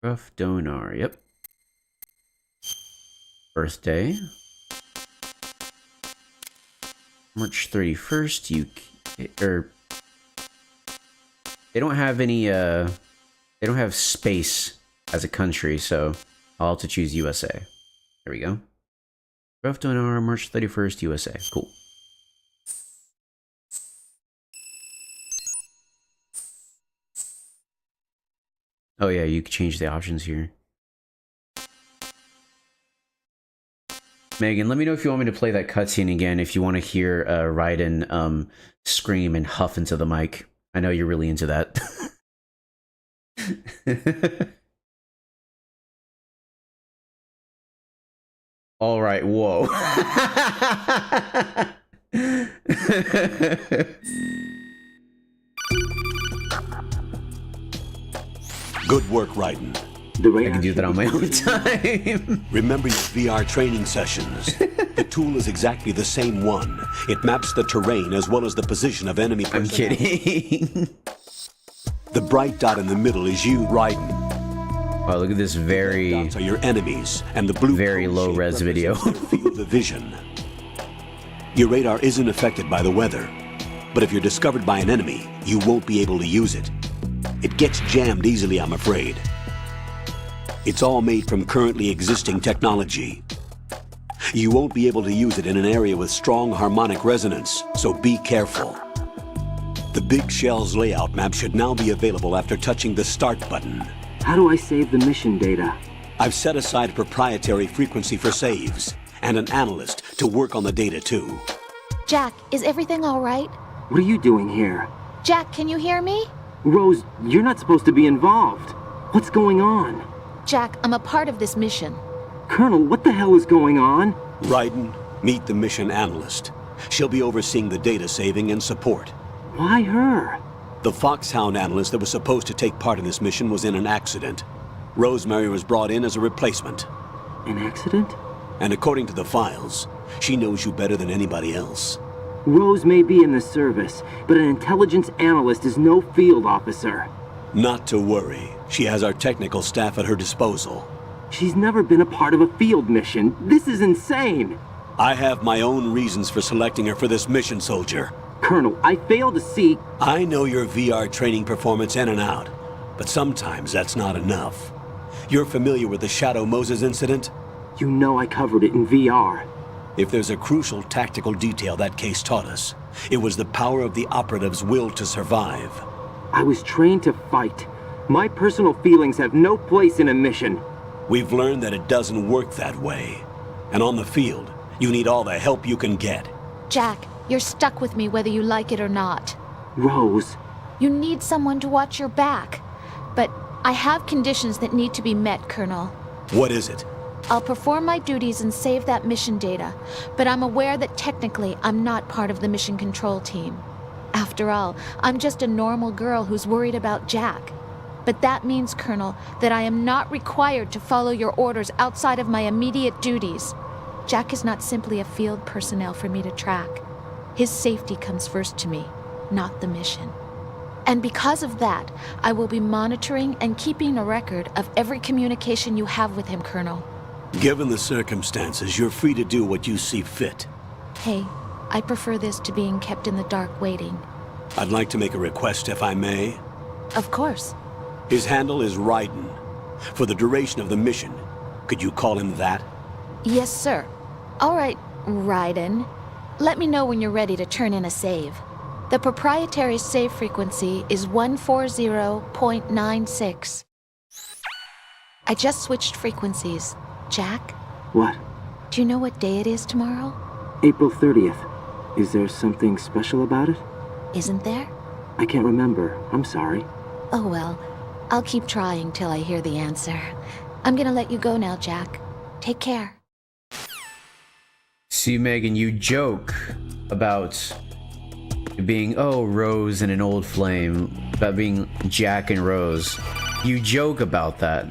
Rough Donar, yep. Birthday. March 31st, they don't have any, they don't have space as a country, so I'll have to choose USA. There we go. Rough Donar, March 31st, USA. Cool. Oh yeah, you can change the options here. Megan, let me know if you want me to play that cutscene again, if you want to hear Raiden scream and huff into the mic. I know you're really into that. All right, whoa. Good work, Raiden. I can do that on my own time. Remember your VR training sessions. The tool is exactly the same one. It maps the terrain as well as the position of enemy personnel. I'm kidding. The bright dot in the middle is you, Raiden. Oh, look at this very... dots are your enemies, and the blue very low res video. Field of vision. Your radar isn't affected by the weather, but if you're discovered by an enemy, you won't be able to use it. It gets jammed easily, I'm afraid. It's all made from currently existing technology. You won't be able to use it in an area with strong harmonic resonance, so be careful. The Big Shell's layout map should now be available after touching the Start button. How do I save the mission data? I've set aside a proprietary frequency for saves, and an analyst to work on the data too. Jack, is everything all right? What are you doing here? Jack, can you hear me? Rose, you're not supposed to be involved. What's going on? Jack, I'm a part of this mission. Colonel, what the hell is going on? Raiden, meet the mission analyst. She'll be overseeing the data saving and support. Why her? The Foxhound analyst that was supposed to take part in this mission was in an accident. Rosemary was brought in as a replacement. An accident? And according to the files, she knows you better than anybody else. Rose may be in the service, but an intelligence analyst is no field officer. Not to worry. She has our technical staff at her disposal. She's never been a part of a field mission. This is insane. I have my own reasons for selecting her for this mission, soldier. Colonel, I fail to see... I know your VR training performance in and out, but sometimes that's not enough. You're familiar with the Shadow Moses incident? You know I covered it in VR. If there's a crucial tactical detail that case taught us, it was the power of the operative's will to survive. I was trained to fight. My personal feelings have no place in a mission. We've learned that it doesn't work that way. And on the field, you need all the help you can get. Jack, you're stuck with me whether you like it or not. Rose. You need someone to watch your back. But I have conditions that need to be met, Colonel. What is it? I'll perform my duties and save that mission data, but I'm aware that technically I'm not part of the mission control team. After all, I'm just a normal girl who's worried about Jack. But that means, Colonel, that I am not required to follow your orders outside of my immediate duties. Jack is not simply a field personnel for me to track. His safety comes first to me, not the mission. And because of that, I will be monitoring and keeping a record of every communication you have with him, Colonel. Given the circumstances, you're free to do what you see fit. Hey, I prefer this to being kept in the dark waiting. I'd like to make a request, if I may. Of course. His handle is Raiden. For the duration of the mission, could you call him that? Yes, sir. All right, Raiden. Let me know when you're ready to turn in a save. The proprietary save frequency is 140.96. I just switched frequencies. Jack? What? Do you know what day it is tomorrow? April 30th. Is there something special about it? Isn't there? I can't remember. I'm sorry. Oh well, I'll keep trying till I hear the answer. I'm gonna let you go now, Jack. Take care. See, Megan, you joke about being, oh, Rose and an old flame, about being Jack and Rose. You joke about that.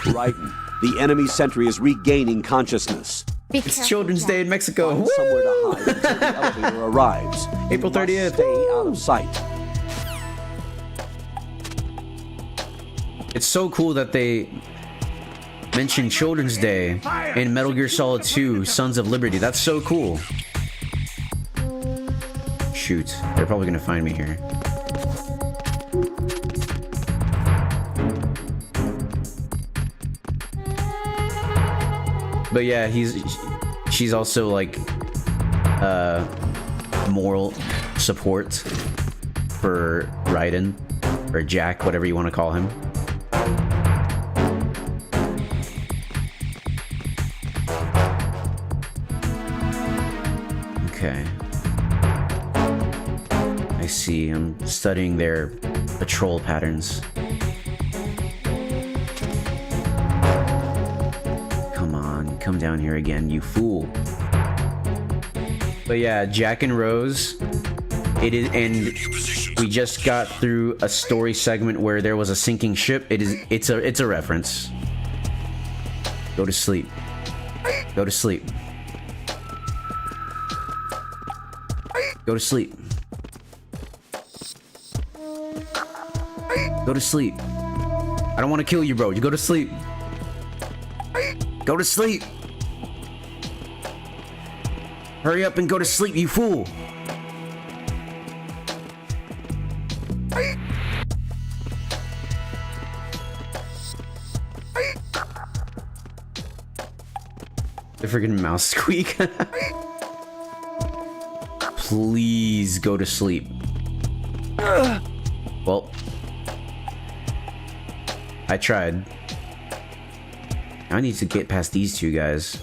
Raiden, the enemy sentry is regaining consciousness. It's Children's Day in Mexico. Find somewhere to hide until the elevator arrives. April 30th. Stay out of sight. It's so cool that they mentioned Children's Day in Metal Gear Solid 2, Sons of Liberty. That's so cool. Shoot, they're probably gonna find me here. But yeah, she's also like moral support for Raiden, or Jack, whatever you want to call him. Okay. I see. I'm studying their patrol patterns. Come on, come down here again, you fool. But yeah, Jack and Rose. It is, and we just got through a story segment where there was a sinking ship. It's a reference. Go to sleep. Go to sleep. Go to sleep. Go to sleep. I don't want to kill you, bro. You go to sleep. Go to sleep. Hurry up and go to sleep, you fool. The freaking mouse squeak. Please go to sleep. Well, I tried. I need to get past these two guys.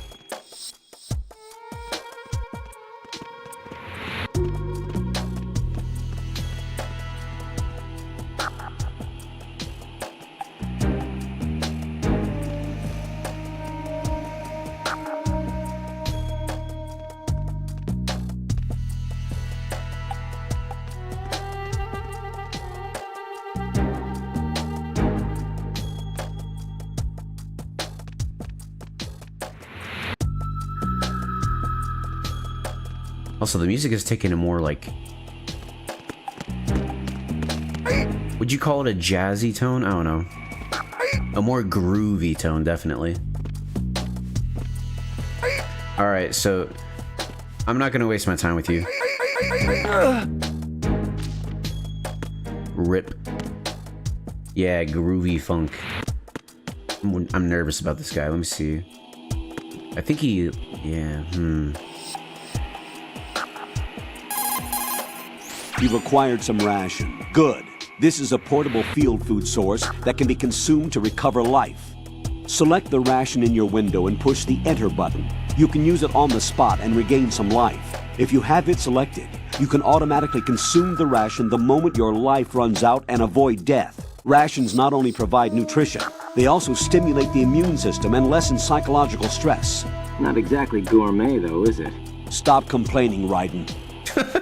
Also, the music is taking a more like... Would you call it a jazzy tone? I don't know. A more groovy tone, definitely. Alright, so... I'm not gonna waste my time with you. Rip. Yeah, groovy funk. I'm nervous about this guy. Let me see. I think he... Yeah, You've acquired some ration. Good. This is a portable field food source that can be consumed to recover life. Select the ration in your window and push the Enter button. You can use it on the spot and regain some life. If you have it selected, you can automatically consume the ration the moment your life runs out and avoid death. Rations not only provide nutrition, they also stimulate the immune system and lessen psychological stress. Not exactly gourmet, though, is it? Stop complaining, Raiden.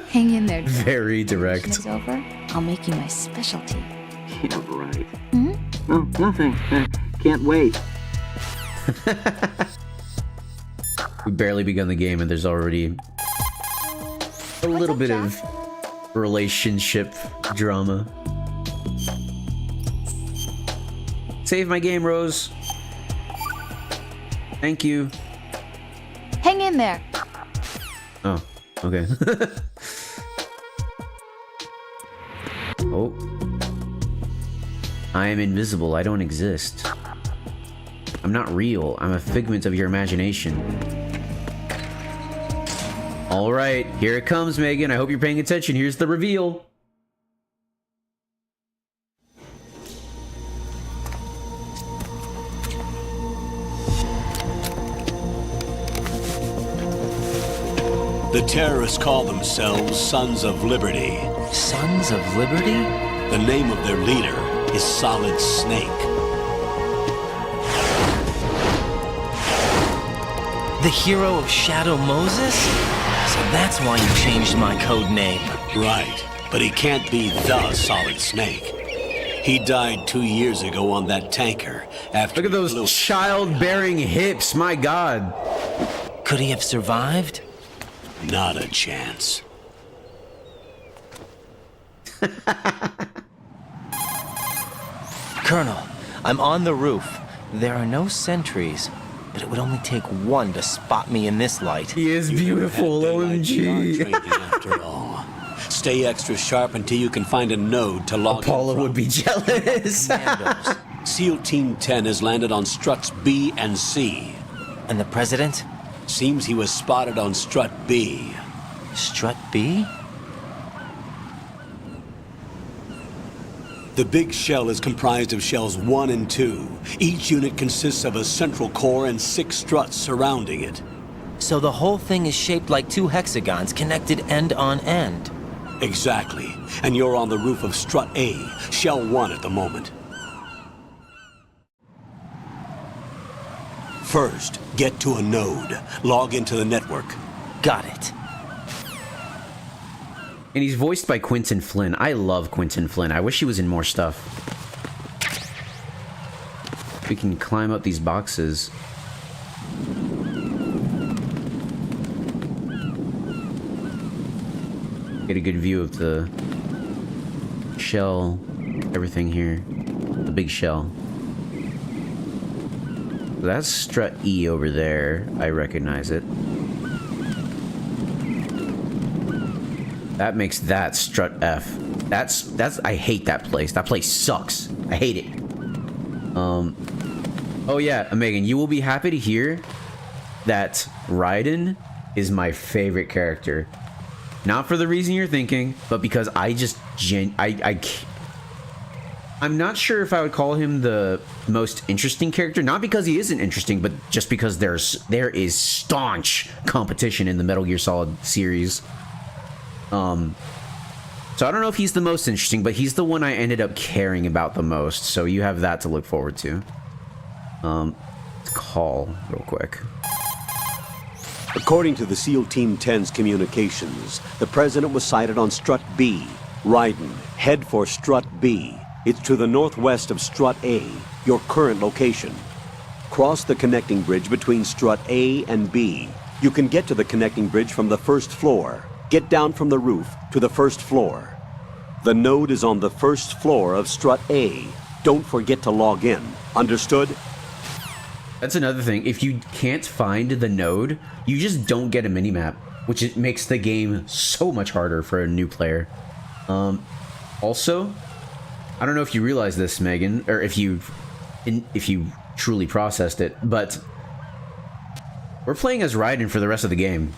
Hang in there. Very direct. Is over? I'll make you my specialty. Yeah, right. Hmm? Oh, nothing. Can't wait. We barely begun the game and there's already a little bit of relationship drama. Save my game, Rose. Thank you. Hang in there. Oh, okay. Oh. I am invisible. I don't exist. I'm not real. I'm a figment of your imagination. Alright, here it comes, Megan. I hope you're paying attention. Here's the reveal. The terrorists call themselves Sons of Liberty. Sons of Liberty? The name of their leader is Solid Snake. The hero of Shadow Moses? So that's why you changed my code name. Right, but he can't be the Solid Snake. He died 2 years ago on that tanker after... Look at those childbearing hips, my god. Could he have survived? Not a chance. Colonel, I'm on the roof. There are no sentries, but it would only take one to spot me in this light. He is beautiful, OMG. After all. Stay extra sharp until you can find a node to log Apollo would be jealous. SEAL Team 10 has landed on struts B and C. And the President? Seems he was spotted on strut B. Strut B? The big shell is comprised of shells 1 and 2. Each unit consists of a central core and 6 struts surrounding it. So the whole thing is shaped like 2 hexagons connected end on end. Exactly. And you're on the roof of strut A, shell 1 at the moment. First, get to a node. Log into the network. Got it. And he's voiced by Quinton Flynn. I love Quinton Flynn. I wish he was in more stuff. We can climb up these boxes. Get a good view of the shell, everything here. The big shell. That's strut E over there. I recognize it. That makes that strut F. That's I hate that place. That place sucks. I hate it. Oh yeah, Megan, you will be happy to hear that Raiden is my favorite character. Not for the reason you're thinking, but because I just I'm not sure if I would call him the most interesting character. Not because he isn't interesting, but just because there is staunch competition in the Metal Gear Solid series. So I don't know if he's the most interesting, but he's the one I ended up caring about the most. So you have that to look forward to. Let's call real quick. According to the SEAL Team 10's communications, the President was sighted on strut B. Raiden, head for strut B. It's to the northwest of strut A, your current location. Cross the connecting bridge between strut A and B. You can get to the connecting bridge from the first floor. Get down from the roof to the first floor. The node is on the first floor of strut A. Don't forget to log in. Understood? That's another thing. If you can't find the node, you just don't get a minimap, which it makes the game so much harder for a new player. Also, I don't know if you realize this, Megan, or if you truly processed it, but we're playing as Raiden for the rest of the game.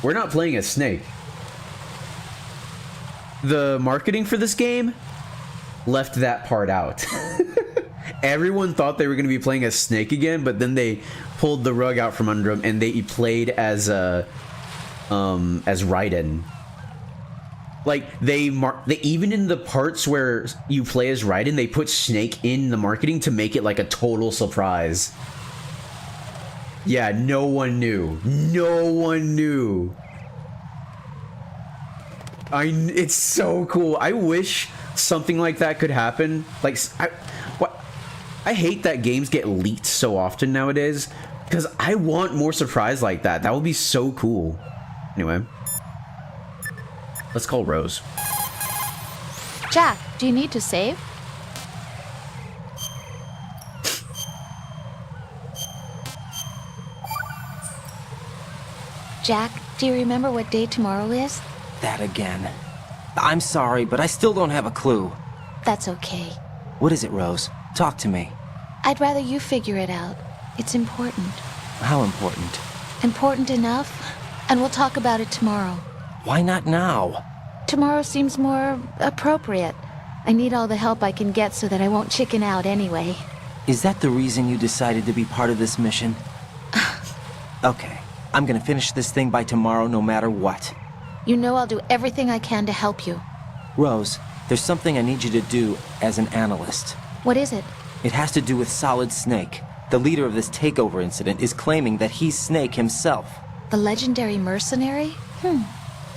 We're not playing as Snake. The marketing for this game left that part out. everyone thought they were going to be playing as Snake again, but then they pulled the rug out from under them and they played as Raiden. Like they even in the parts where you play as Raiden, they put Snake in the marketing to make it like a total surprise. Yeah, no one knew. No one knew. It's so cool. I wish something like that could happen. Like, I hate that games get leaked so often nowadays because I want more surprise like that. That would be so cool. Anyway, let's call Rose. Jack, do you need to save? Jack, do you remember what day tomorrow is? That again. I'm sorry, but I still don't have a clue. That's okay. What is it, Rose? Talk to me. I'd rather you figure it out. It's important. How important? Important enough, and we'll talk about it tomorrow. Why not now? Tomorrow seems more appropriate. I need all the help I can get so that I won't chicken out anyway. Is that the reason you decided to be part of this mission? Okay, I'm gonna finish this thing by tomorrow no matter what. You know I'll do everything I can to help you. Rose, there's something I need you to do as an analyst. What is it? It has to do with Solid Snake. The leader of this takeover incident is claiming that he's Snake himself. The legendary mercenary?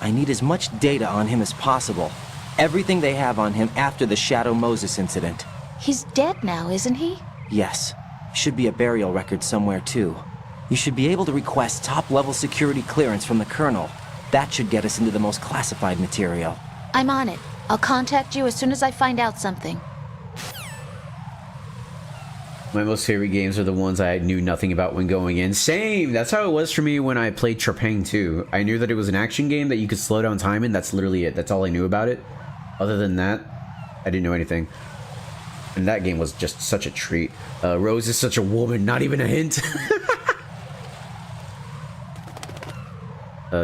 I need as much data on him as possible. Everything they have on him after the Shadow Moses incident. He's dead now, isn't he? Yes. Should be a burial record somewhere, too. You should be able to request top-level security clearance from the Colonel. That should get us into the most classified material. I'm on it. I'll contact you as soon as I find out something. My most favorite games are the ones I knew nothing about when going in. Same! That's how it was for me when I played Trepang 2. I knew that it was an action game that you could slow down time in. That's literally it. That's all I knew about it. Other than that, I didn't know anything. And that game was just such a treat. Rose is such a woman, not even a hint.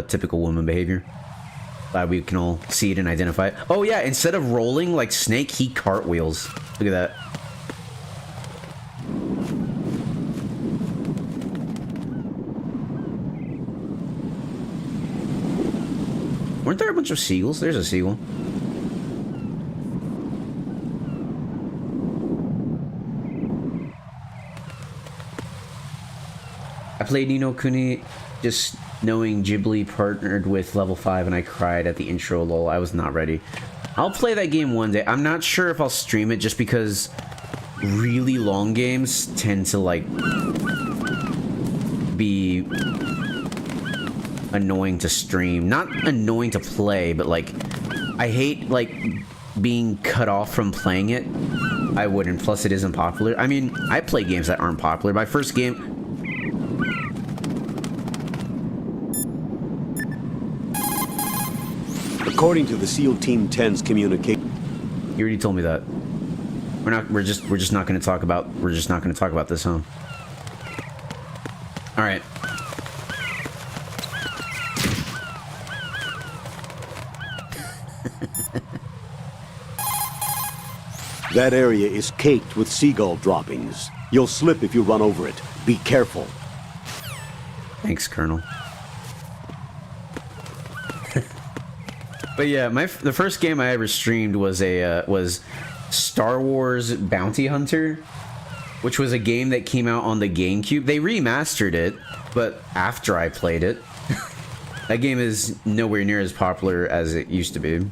Typical woman behavior. Glad we can all see it and identify it. Oh yeah, instead of rolling like Snake, he cartwheels. Look at that. Weren't there a bunch of seagulls? There's a seagull. I played Ni no Kuni just knowing Ghibli partnered with Level 5 and I cried at the intro, lol. I was not ready. I'll play that game one day. I'm not sure if I'll stream it just because really long games tend to like be annoying to stream. Not annoying to play, but like I hate like being cut off from playing it. I wouldn't, plus it isn't popular. I mean, I play games that aren't popular. My first game... According to the SEAL Team 10's communication... You already told me that. We're just not going to talk about this, huh? All right. That area is caked with seagull droppings. You'll slip if you run over it. Be careful. Thanks, Colonel. But yeah, the first game I ever streamed was was Star Wars Bounty Hunter, which was a game that came out on the GameCube. They remastered it, but after I played it. That game is nowhere near as popular as it used to be.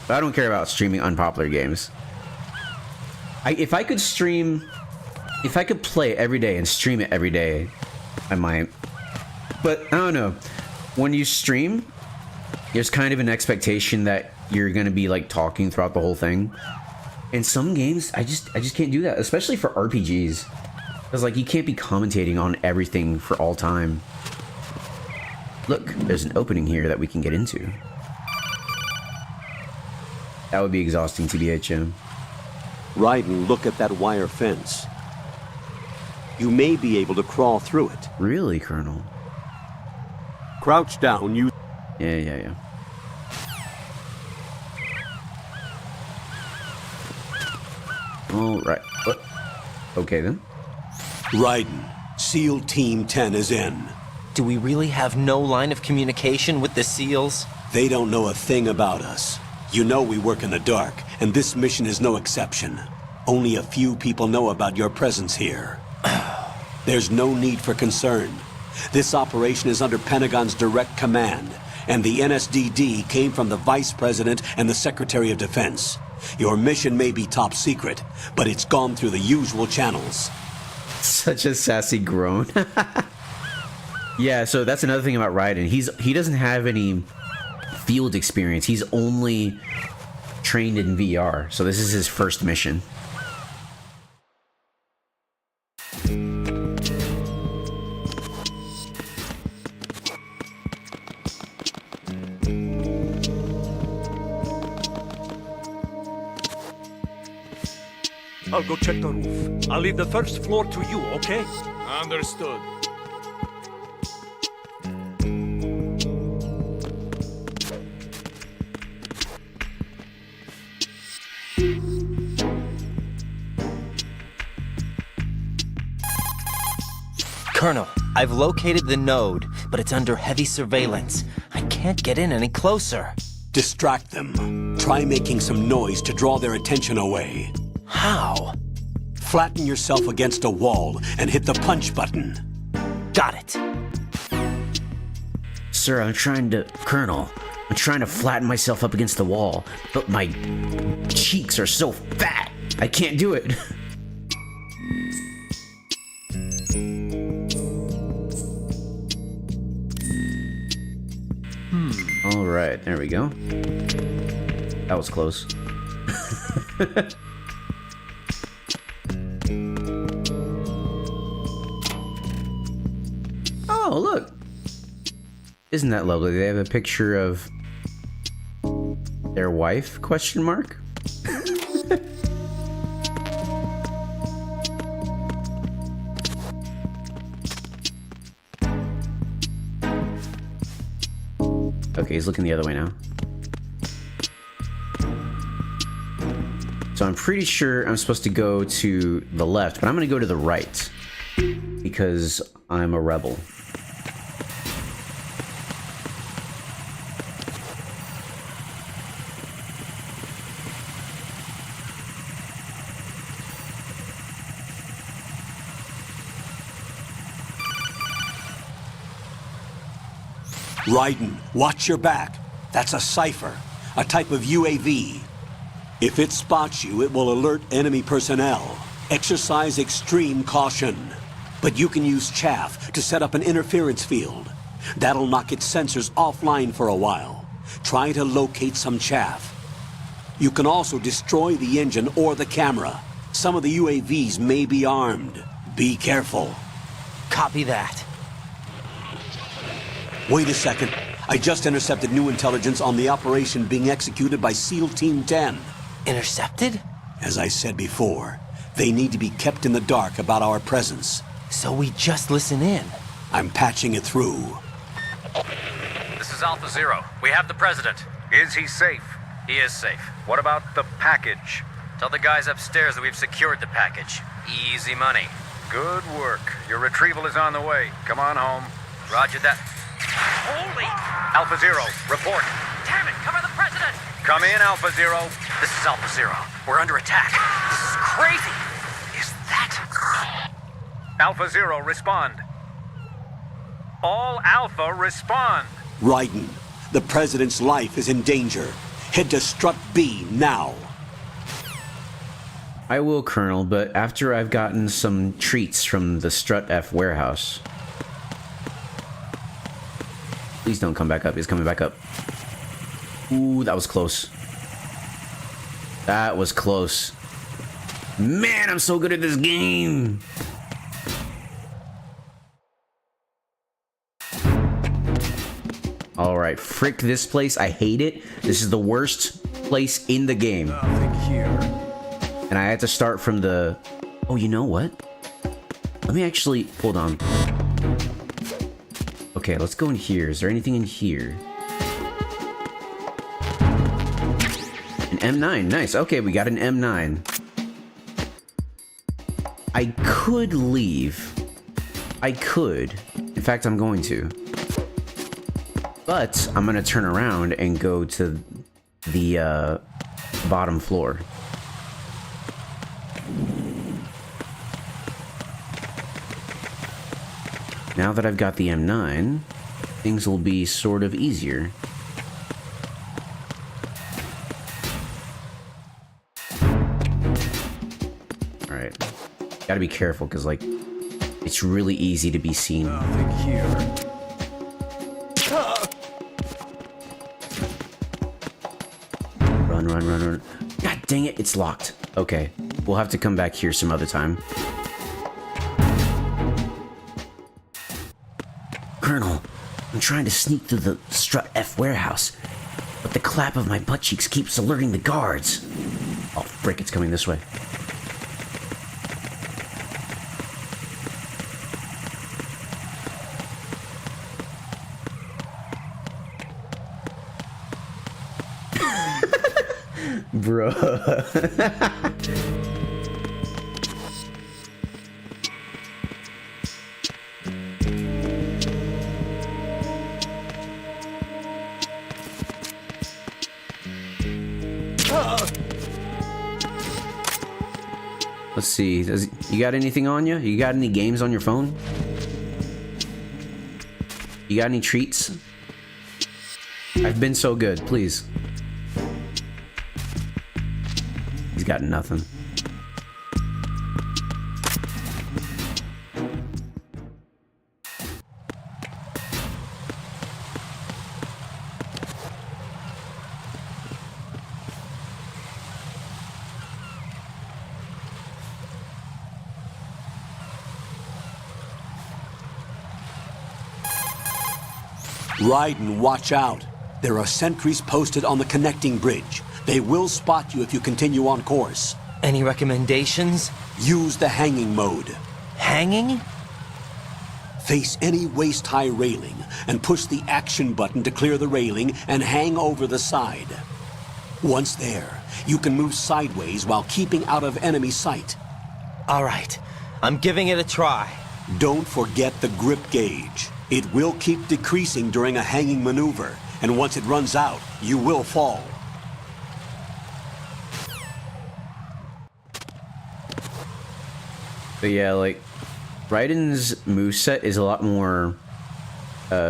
But I don't care about streaming unpopular games. If I could play it every day and stream it every day, I might. But I don't know. When you stream, there's kind of an expectation that you're gonna be like talking throughout the whole thing. In some games, I just can't do that, especially for RPGs. Because like you can't be commentating on everything for all time. Look, there's an opening here that we can get into. That would be exhausting, TBH. Raiden, look at that wire fence. You may be able to crawl through it. Really, Colonel? Crouch down, you... Yeah. All right. Okay, then. Raiden, SEAL Team 10 is in. Do we really have no line of communication with the SEALs? They don't know a thing about us. You know we work in the dark, and this mission is no exception. Only a few people know about your presence here. There's no need for concern. This operation is under Pentagon's direct command, and the NSDD came from the Vice President and the Secretary of Defense. Your mission may be top secret, but it's gone through the usual channels. Such a sassy groan. Yeah, so that's another thing about Raiden. He doesn't have any field experience. He's only trained in VR, so this is his first mission. I'll go check the roof. I'll leave the first floor to you, okay? Understood. Colonel, I've located the node, but it's under heavy surveillance. I can't get in any closer. Distract them. Try making some noise to draw their attention away. How? Flatten yourself against a wall and hit the punch button. Got it. Sir, Colonel, I'm trying to flatten myself up against the wall, but my cheeks are so fat, I can't do it. All right, there we go. That was close. Oh, look. Isn't that lovely? They have a picture of their wife, question mark? Okay, he's looking the other way now. So I'm pretty sure I'm supposed to go to the left, but I'm going to go to the right because I'm a rebel. Raiden, watch your back. That's a cipher, a type of UAV. If it spots you, it will alert enemy personnel. Exercise extreme caution. But you can use chaff to set up an interference field. That'll knock its sensors offline for a while. Try to locate some chaff. You can also destroy the engine or the camera. Some of the UAVs may be armed. Be careful. Copy that. Wait a second. I just intercepted new intelligence on the operation being executed by SEAL Team 10. Intercepted? As I said before, they need to be kept in the dark about our presence. So we just listen in. I'm patching it through. This is Alpha Zero. We have the president. Is he safe? He is safe. What about the package? Tell the guys upstairs that we've secured the package. Easy money. Good work. Your retrieval is on the way. Come on home. Roger that. Holy! Alpha Zero, report. Damn it! Cover the president! Come in, Alpha Zero. This is Alpha Zero. We're under attack. This is crazy. Is that... Alpha Zero, respond. All Alpha, respond. Raiden, the president's life is in danger. Head to Strut B now. I will, Colonel, but after I've gotten some treats from the Strut F warehouse. Please don't come back up. He's coming back up. Ooh, that was close. That was close. Man, I'm so good at this game. All right, frick this place. I hate it. This is the worst place in the game. Nothing here. And I had to start from the... Oh, you know what? Let me actually... Hold on. Okay, let's go in here. Is there anything in here? An M9. Nice. Okay, we got an M9. I could leave. I could. In fact, I'm going to. But I'm gonna turn around and go to the bottom floor. Now that I've got the M9, things will be sort of easier. Alright. Gotta be careful, because, like, it's really easy to be seen. Nothing here. Run, run, run, run. God dang it, it's locked. Okay, we'll have to come back here some other time. Colonel, I'm trying to sneak through the Strut F warehouse, but the clap of my butt cheeks keeps alerting the guards. Oh, frick, it's coming this way. Bro. Let's see. You got anything on you? You got any games on your phone? You got any treats? I've been so good, please. He's got nothing. Raiden, watch out. There are sentries posted on the connecting bridge. They will spot you if you continue on course. Any recommendations? Use the hanging mode. Hanging? Face any waist-high railing and push the action button to clear the railing and hang over the side. Once there, you can move sideways while keeping out of enemy sight. All right, I'm giving it a try. Don't forget the grip gauge. It will keep decreasing during a hanging maneuver, and once it runs out, you will fall. But yeah, like, Raiden's moveset is a lot more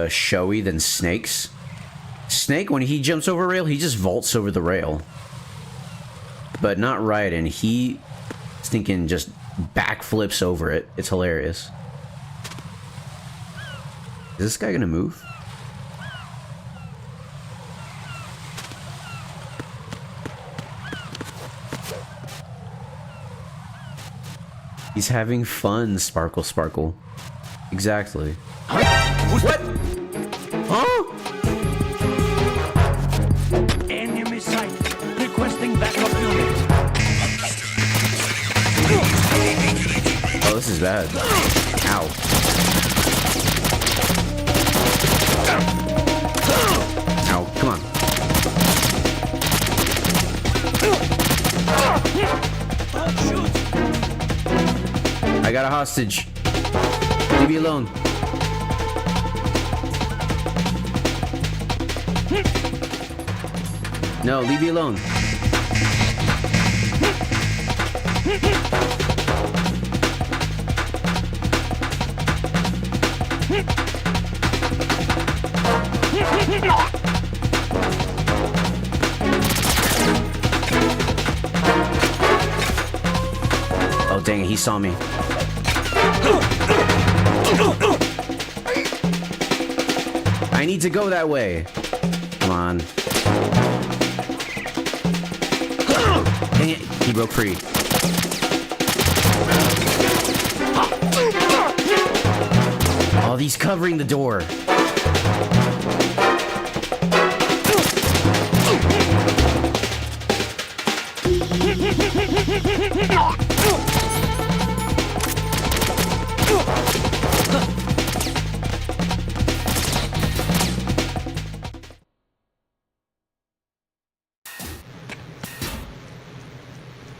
showy than Snake's. Snake, when he jumps over a rail, he just vaults over the rail. But not Raiden, he stinking just backflips over it. It's hilarious. Is this guy gonna move? He's having fun, Sparkle Sparkle. Exactly. Huh? What? Huh? Enemy sight. Requesting backup unit. Oh, this is bad. Ow. Ow, come on. I got a hostage. Leave me alone. No, leave me alone. Oh, dang it, he saw me. I need to go that way. Come on. Dang it, he broke free. Oh, he's covering the door.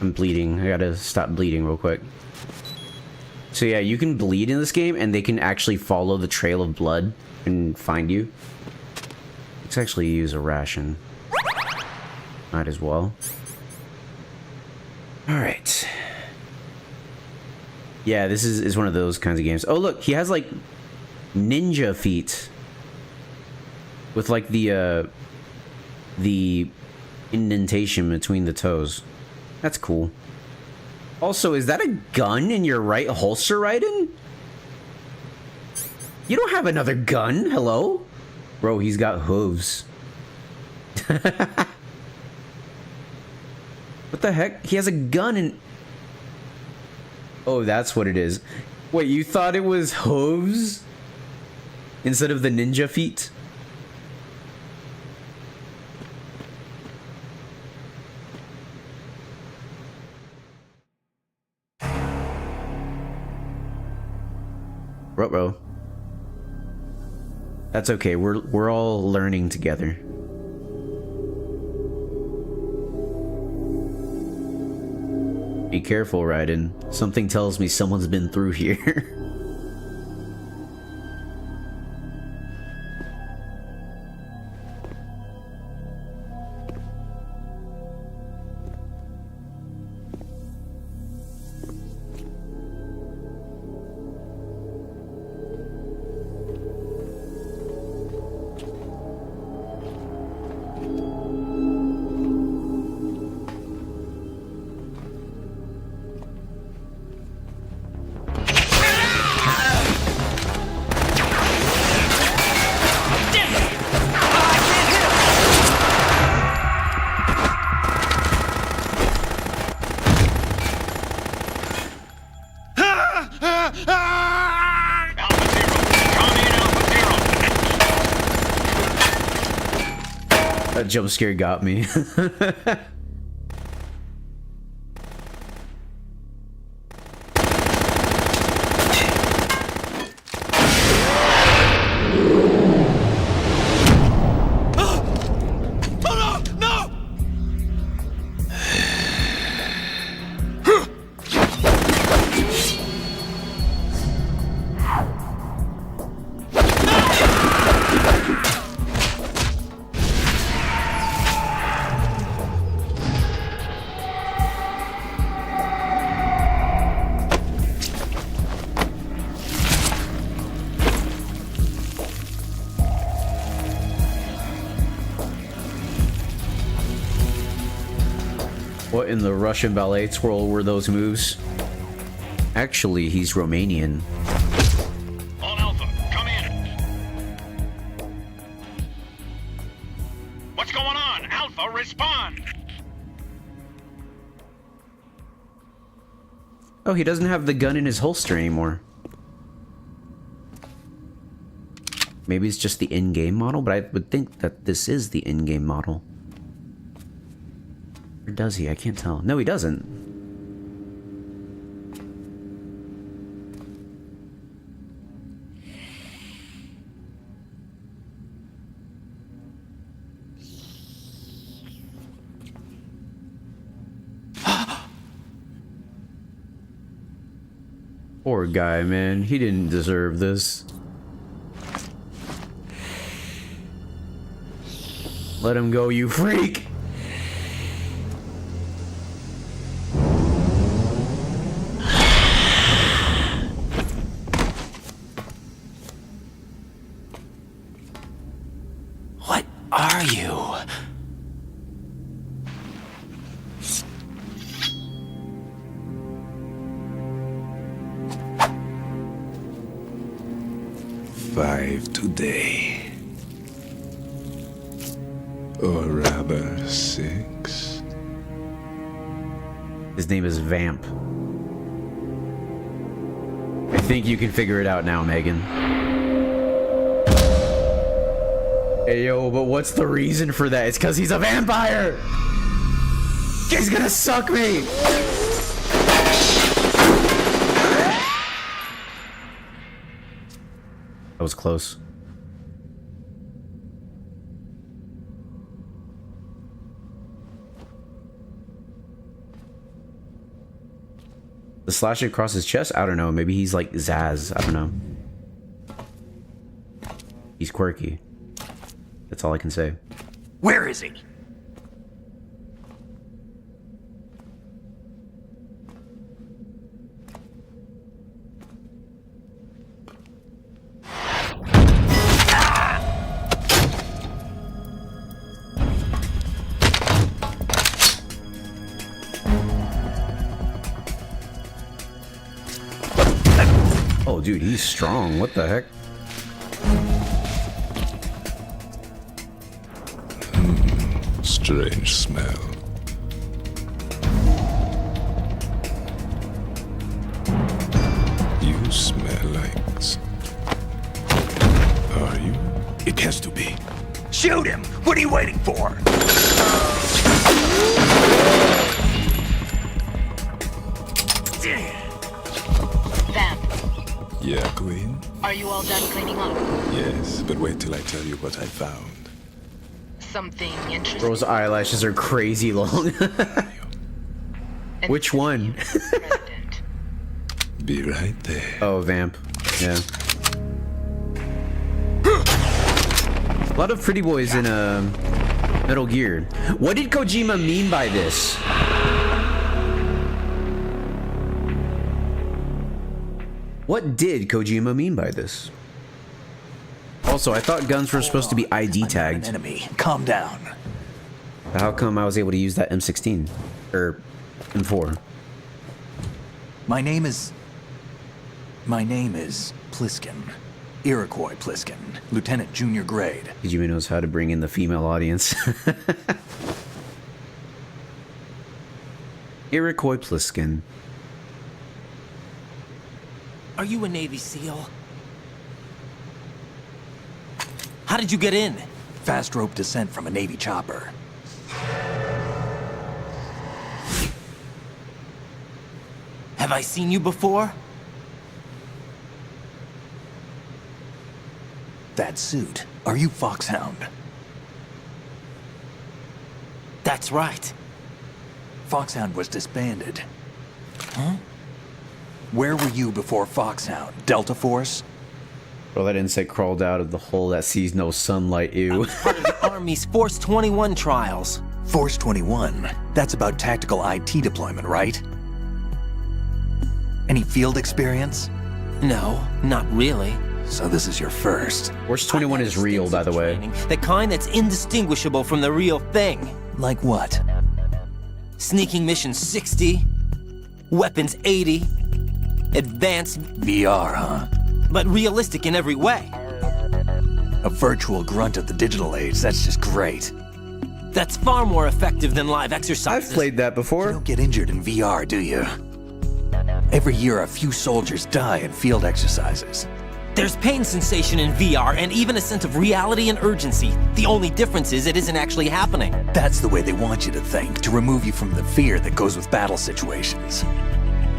I'm bleeding. I gotta stop bleeding real quick. So yeah, you can bleed in this game, and they can actually follow the trail of blood and find you. Let's actually use a ration. Might as well. Alright. Yeah, this is one of those kinds of games. Oh look, he has like ninja feet. With like the indentation between the toes. That's cool. Also, is that a gun in your right holster, Raiden? You don't have another gun, hello? Bro, he's got hooves. What the heck? He has a gun in... Oh, that's what it is. Wait, you thought it was hooves? Instead of the ninja feet? Ruh-roh. That's okay, we're all learning together. Be careful, Raiden. Something tells me someone's been through here. That jump scare got me. What in the Russian ballet twirl were those moves? Actually, he's Romanian. On Alpha, come in. What's going on? Alpha, respond. Oh, he doesn't have the gun in his holster anymore. Maybe it's just the in-game model, but I would think that this is the in-game model. Or does he? I can't tell. No, he doesn't. Poor guy, man. He didn't deserve this. Let him go, you freak! What are you? Five today. Or rather, 6. His name is Vamp. I think you can figure it out now, Megan. Hey, yo, but what's the reason for that? It's because he's a vampire! He's gonna suck me! That was close. The The slash across his chest? I don't know. Maybe he's like Zaz. I don't know. He's quirky. That's all I can say. Where is he? Oh, dude, he's strong. What the heck? Strange smell. You smell like... Are you? It has to be. Shoot him! What are you waiting for? Vamp, Yeah, Queen? are you all done cleaning up? Yes, but wait till I tell you what I found. Something interesting? Bro's eyelashes are crazy long. Which one? Be right there. Oh, Vamp. Yeah. A lot of pretty boys in Metal Gear. What did Kojima mean by this? What did Kojima mean by this? Also, I thought guns were supposed to be ID tagged. Enemy, calm down. How come I was able to use that M16 or M4? My name is Pliskin. Iroquois Pliskin, Lieutenant Junior Grade. Kojima knows how to bring in the female audience. Iroquois Pliskin. Are you a Navy SEAL? How did you get in? Fast rope descent from a Navy chopper. Have I seen you before? That suit. Are you Foxhound? That's right. Foxhound was disbanded. Huh? Where were you before Foxhound? Delta Force? Bro, that insect crawled out of the hole that sees no sunlight. Ew. Part of the Army's Force 21 trials. Force 21? That's about tactical IT deployment, right? Any field experience? No, not really. So this is your first. Force 21 is real, by the way. The kind that's indistinguishable from the real thing. Like what? Sneaking mission 60, weapons 80, advanced VR, huh? But realistic in every way. A virtual grunt of the digital age, that's just great. That's far more effective than live exercises. I've played that before. You don't get injured in VR, do you? Every year a few soldiers die in field exercises. There's pain sensation in VR and even a sense of reality and urgency. The only difference is it isn't actually happening. That's the way they want you to think, to remove you from the fear that goes with battle situations.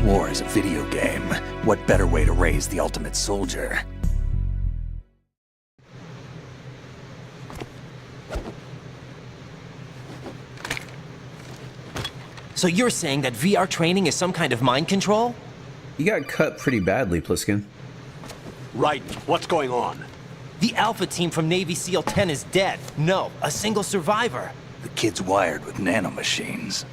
War is a video game. What better way to raise the ultimate soldier? So you're saying that VR training is some kind of mind control? You got cut pretty badly, Pliskin. Right. What's going on? The Alpha team from Navy SEAL 10 is dead. No, a single survivor. The kid's wired with nanomachines.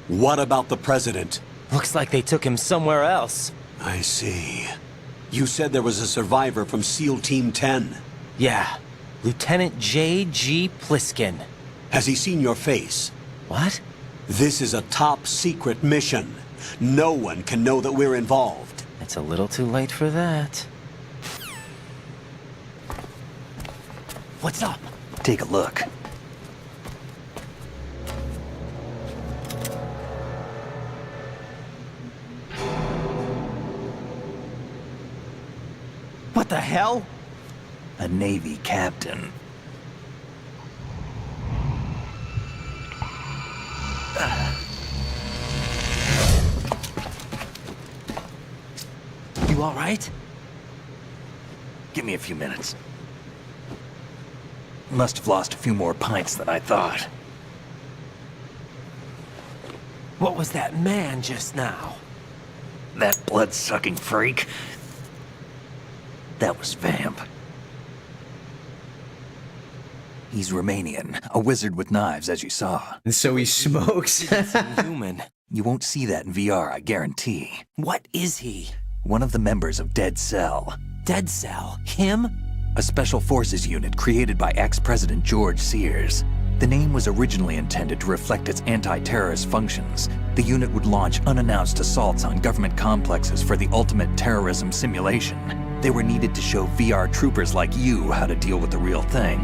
What about the president? Looks like they took him somewhere else. I see. You said there was a survivor from SEAL Team 10. Yeah. Lieutenant J.G. Pliskin. Has he seen your face? What? This is a top secret mission. No one can know that we're involved. It's a little too late for that. What's up? Take a look. What the hell? A Navy captain. You all right? Give me a few minutes. Must have lost a few more pints than I thought. What was that man just now? That blood-sucking freak. That was Vamp. He's Romanian, a wizard with knives, as you saw. And so he smokes. Human. You won't see that in VR, I guarantee. What is he? One of the members of Dead Cell. Dead Cell? Him? A special forces unit created by ex-President George Sears. The name was originally intended to reflect its anti-terrorist functions. The unit would launch unannounced assaults on government complexes for the ultimate terrorism simulation. They were needed to show VR troopers like you how to deal with the real thing.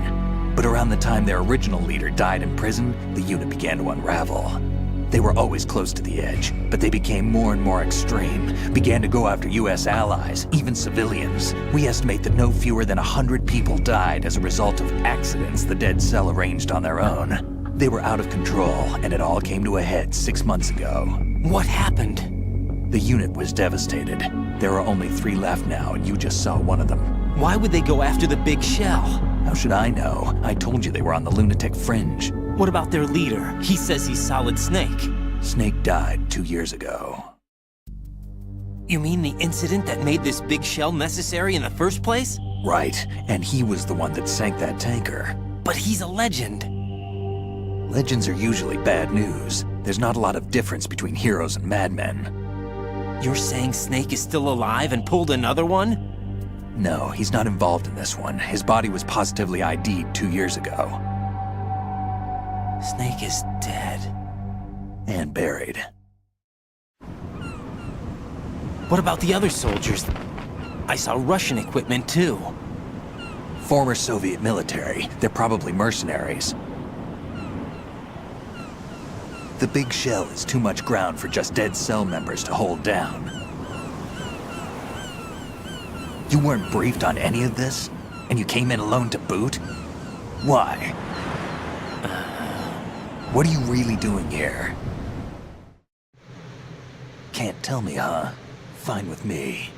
But around the time their original leader died in prison, the unit began to unravel. They were always close to the edge, but they became more and more extreme, began to go after US allies, even civilians. We estimate that no fewer than 100 people died as a result of accidents the Dead Cell arranged on their own. They were out of control, and it all came to a head 6 months ago. What happened? The unit was devastated. There are only 3 left now, and you just saw one of them. Why would they go after the big shell? How should I know? I told you they were on the lunatic fringe. What about their leader? He says he's Solid Snake. Snake died 2 years ago. You mean the incident that made this big shell necessary in the first place? Right, and he was the one that sank that tanker. But he's a legend. Legends are usually bad news. There's not a lot of difference between heroes and madmen. You're saying Snake is still alive and pulled another one? No, he's not involved in this one. His body was positively ID'd 2 years ago. Snake is dead. And buried. What about the other soldiers? I saw Russian equipment too. Former Soviet military. They're probably mercenaries. The big shell is too much ground for just Dead Cell members to hold down. You weren't briefed on any of this? And you came in alone to boot? Why? What are you really doing here? Can't tell me, huh? Fine with me.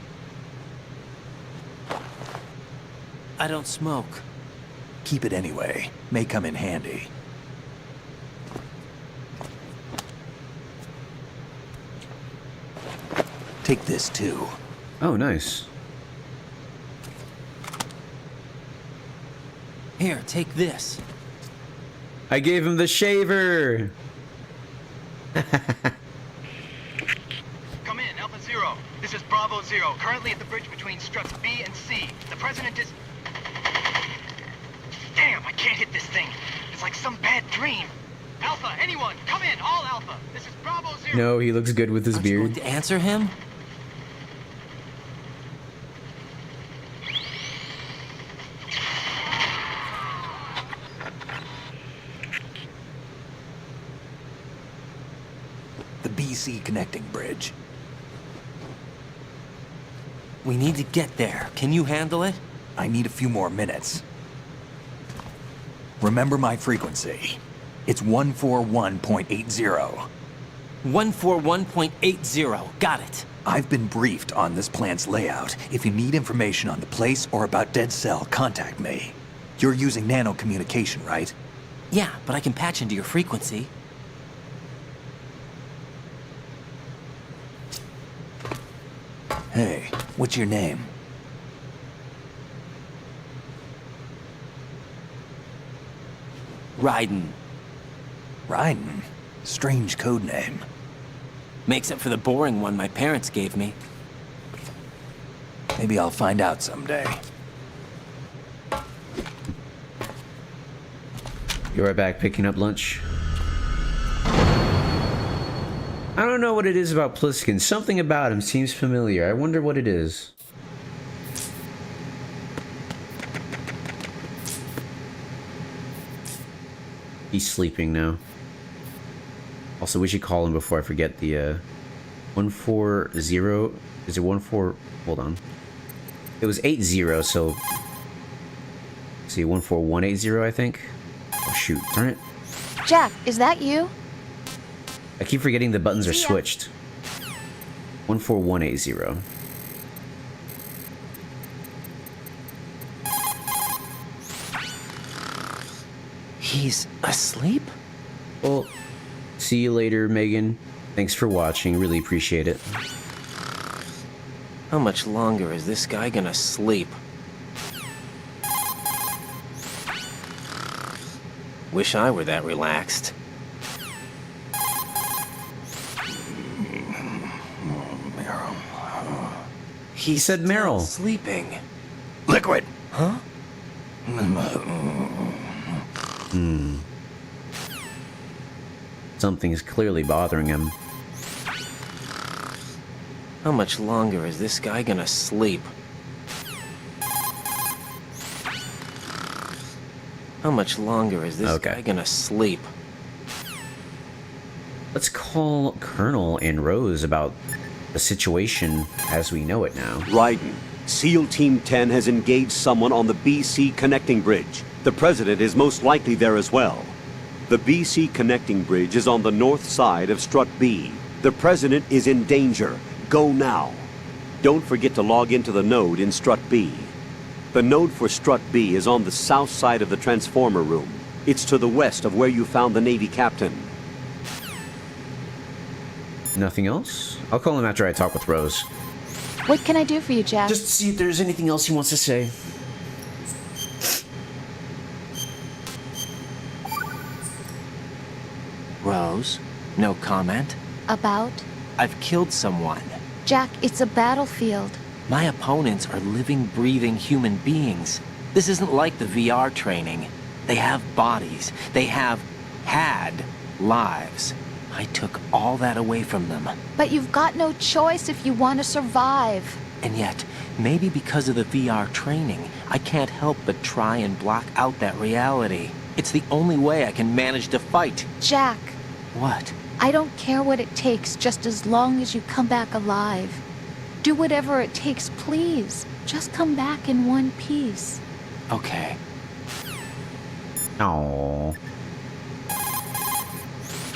I don't smoke. Keep it anyway. May come in handy. Take this too. Oh, nice. Here, take this. I gave him the shaver. Come in, Alpha Zero. This is Bravo Zero, currently at the bridge between struts B and C. The President is... Damn, I can't hit this thing. It's like some bad dream. Alpha, anyone, come in, all Alpha. This is Bravo Zero. No, he looks good with his beard. Going to answer him? The BC connecting bridge. We need to get there. Can you handle it? I need a few more minutes. Remember my frequency. It's 141.80. 141.80. Got it. I've been briefed on this plant's layout. If you need information on the place or about Dead Cell, contact me. You're using nano communication, right? Yeah, but I can patch into your frequency. Hey, what's your name? Raiden. Raiden? Strange code name. Makes up for the boring one my parents gave me. Maybe I'll find out someday. You're right back picking up lunch. I don't know what it is about Pliskin. Something about him seems familiar. I wonder what it is. He's sleeping now. Also, we should call him before I forget the 140. Is it 14? Hold on. It was 80, so let's see, 14180, I think. Oh shoot, darn it. Jack, is that you? I keep forgetting the buttons are switched. 14180. He's asleep? Well, see you later, Megan. Thanks for watching. Really appreciate it. How much longer is this guy gonna sleep? Wish I were that relaxed. He said Meryl. Sleeping. Liquid. Huh? Something's clearly bothering him. How much longer is this guy gonna sleep? How much longer is this guy gonna sleep? Let's call Colonel and Rose about the situation as we know it now. Raiden, SEAL Team 10 has engaged someone on the BC connecting bridge. The President is most likely there as well. The BC connecting bridge is on the north side of Strut B. The President is in danger. Go now. Don't forget to log into the node in Strut B. The node for Strut B is on the south side of the transformer room. It's to the west of where you found the Navy captain. Nothing else? I'll call him after I talk with Rose. What can I do for you, Jack? Just to see if there's anything else he wants to say. Rose, no comment? About? I've killed someone. Jack, it's a battlefield. My opponents are living, breathing human beings. This isn't like the VR training. They have bodies. They have had lives. I took all that away from them. But you've got no choice if you want to survive. And yet, maybe because of the VR training, I can't help but try and block out that reality. It's the only way I can manage to fight. Jack. What? I don't care what it takes, just as long as you come back alive. Do whatever it takes, please. Just come back in one piece. Okay. Aww.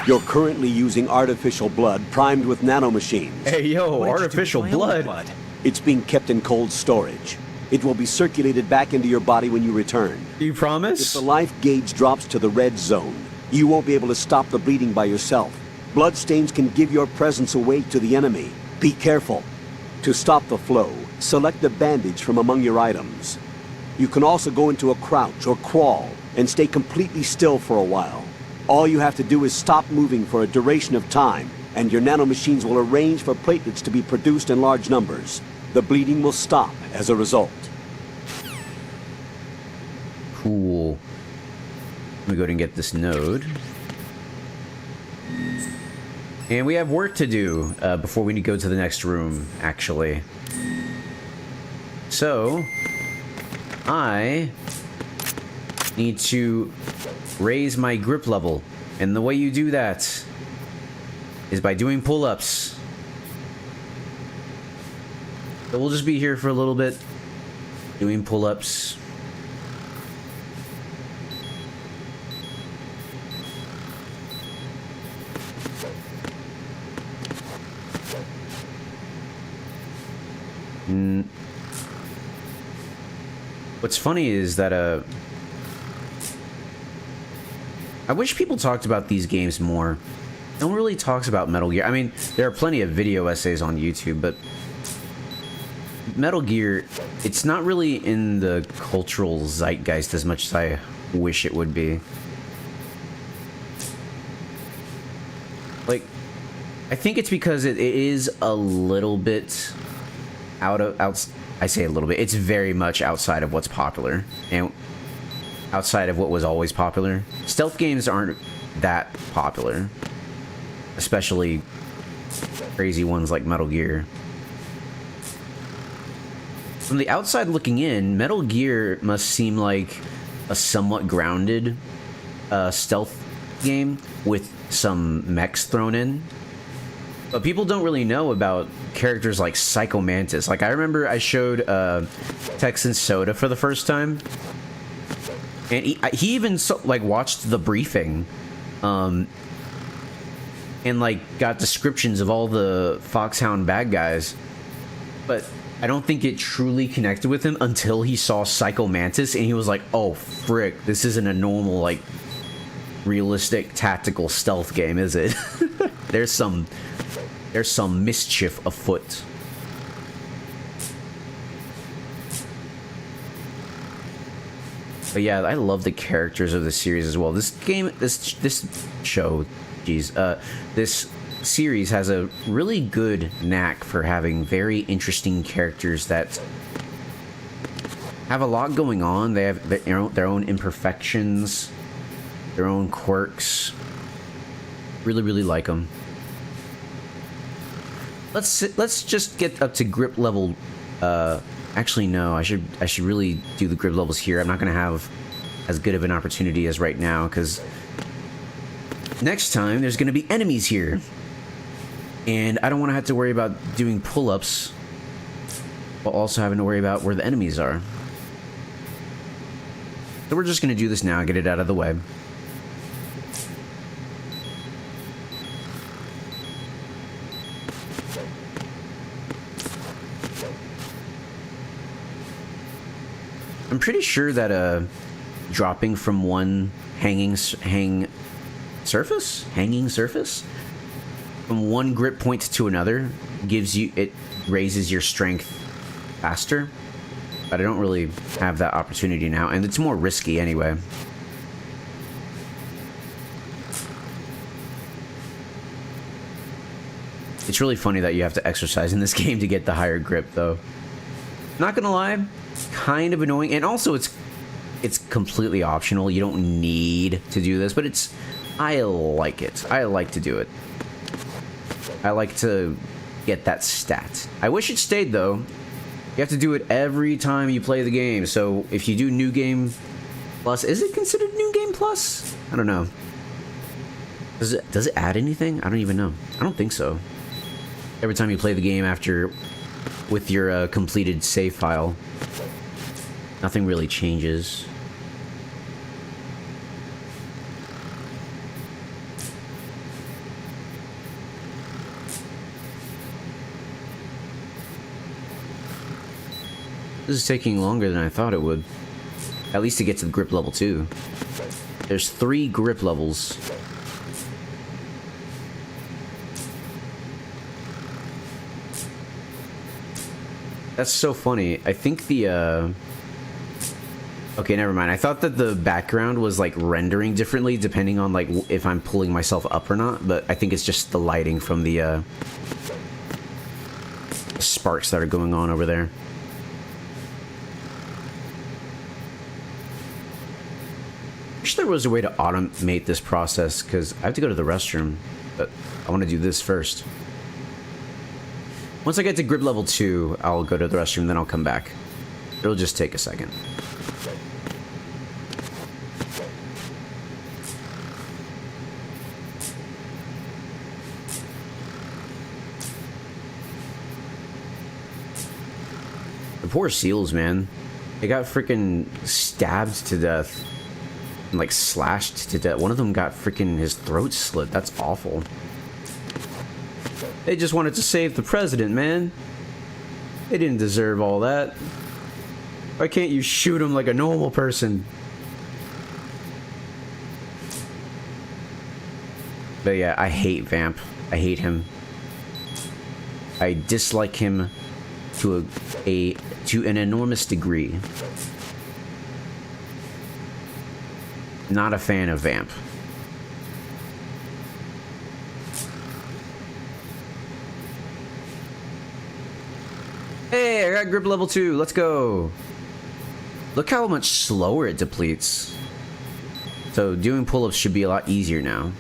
You're currently using artificial blood primed with nanomachines. Hey, yo, artificial blood. It's being kept in cold storage. It will be circulated back into your body when you return. You promise? If the life gauge drops to the red zone, you won't be able to stop the bleeding by yourself. Bloodstains can give your presence away to the enemy. Be careful. To stop the flow, select a bandage from among your items. You can also go into a crouch or crawl and stay completely still for a while. All you have to do is stop moving for a duration of time, and your nanomachines will arrange for platelets to be produced in large numbers. The bleeding will stop as a result. Cool. Let me go ahead and get this node. And we have work to do before we go to the next room, actually. So, I need to raise my grip level. And the way you do that is by doing pull-ups. So we'll just be here for a little bit, doing pull-ups. What's funny is that I wish people talked about these games more. No one really talks about Metal Gear. I mean, there are plenty of video essays on YouTube, but Metal Gear, it's not really in the cultural zeitgeist as much as I wish it would be. Like, I think it's because it is a little bit I say a little bit, it's very much outside of what's popular and outside of what was always popular. Stealth games aren't that popular, especially crazy ones like Metal Gear. From the outside looking in, Metal Gear must seem like a somewhat grounded stealth game with some mechs thrown in. But people don't really know about characters like Psycho Mantis. Like, I remember I showed Texan Soda for the first time, and he even watched the briefing, and like got descriptions of all the Foxhound bad guys. But I don't think it truly connected with him until he saw Psycho Mantis, and he was like, "Oh frick, this isn't a normal like realistic tactical stealth game, is it?" there's some mischief afoot. But yeah, I love the characters of the series as well. This series has a really good knack for having very interesting characters that have a lot going on. They have their own imperfections, their own quirks. Really like them. Let's just get up to grip level. Actually, no. I should really do the grip levels here. I'm not gonna have as good of an opportunity as right now because next time there's gonna be enemies here, and I don't want to have to worry about doing pull-ups while also having to worry about where the enemies are. So we're just gonna do this now, get it out of the way. I'm pretty sure that dropping from one hanging surface from one grip point to another raises your strength faster, but I don't really have that opportunity now, and it's more risky anyway. It's really funny that you have to exercise in this game to get the higher grip, though. Not gonna lie, kind of annoying, and also it's completely optional. You don't need to do this, but I like it. I like to do it. I like to get that stat. I wish it stayed, though. You have to do it every time you play the game. So if you do New Game Plus, is it considered New Game Plus? I don't know. Does it add anything? I don't even know. I don't think so. Every time you play the game with your completed save file, nothing really changes. This is taking longer than I thought it would. At least to get to the grip level 2. There's 3 grip levels. That's so funny. I think the, okay, never mind. I thought that the background was, like, rendering differently depending on, like, if I'm pulling myself up or not, but I think it's just the lighting from the sparks that are going on over there. I wish there was a way to automate this process, because I have to go to the restroom, but I want to do this first. Once I get to grip level 2, I'll go to the restroom, then I'll come back. It'll just take a second. The poor seals, man. They got freaking stabbed to death. And, like, slashed to death. One of them got freaking his throat slit. That's awful. They just wanted to save the president, man. They didn't deserve all that. Why can't you shoot him like a normal person? But yeah, I hate Vamp. I hate him. I dislike him to an enormous degree. Not a fan of Vamp. Hey, I got grip level 2. Let's go. Look how much slower it depletes. So doing pull-ups should be a lot easier now.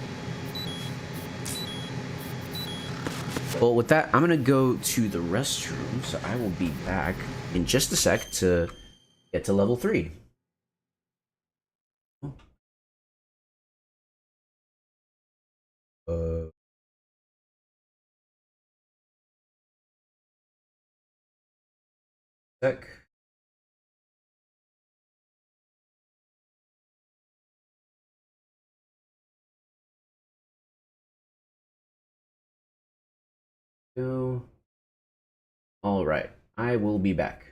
Well, with that, I'm gonna go to the restroom, so I will be back in just a sec to get to level 3. Sec. Go. All right, I will be back.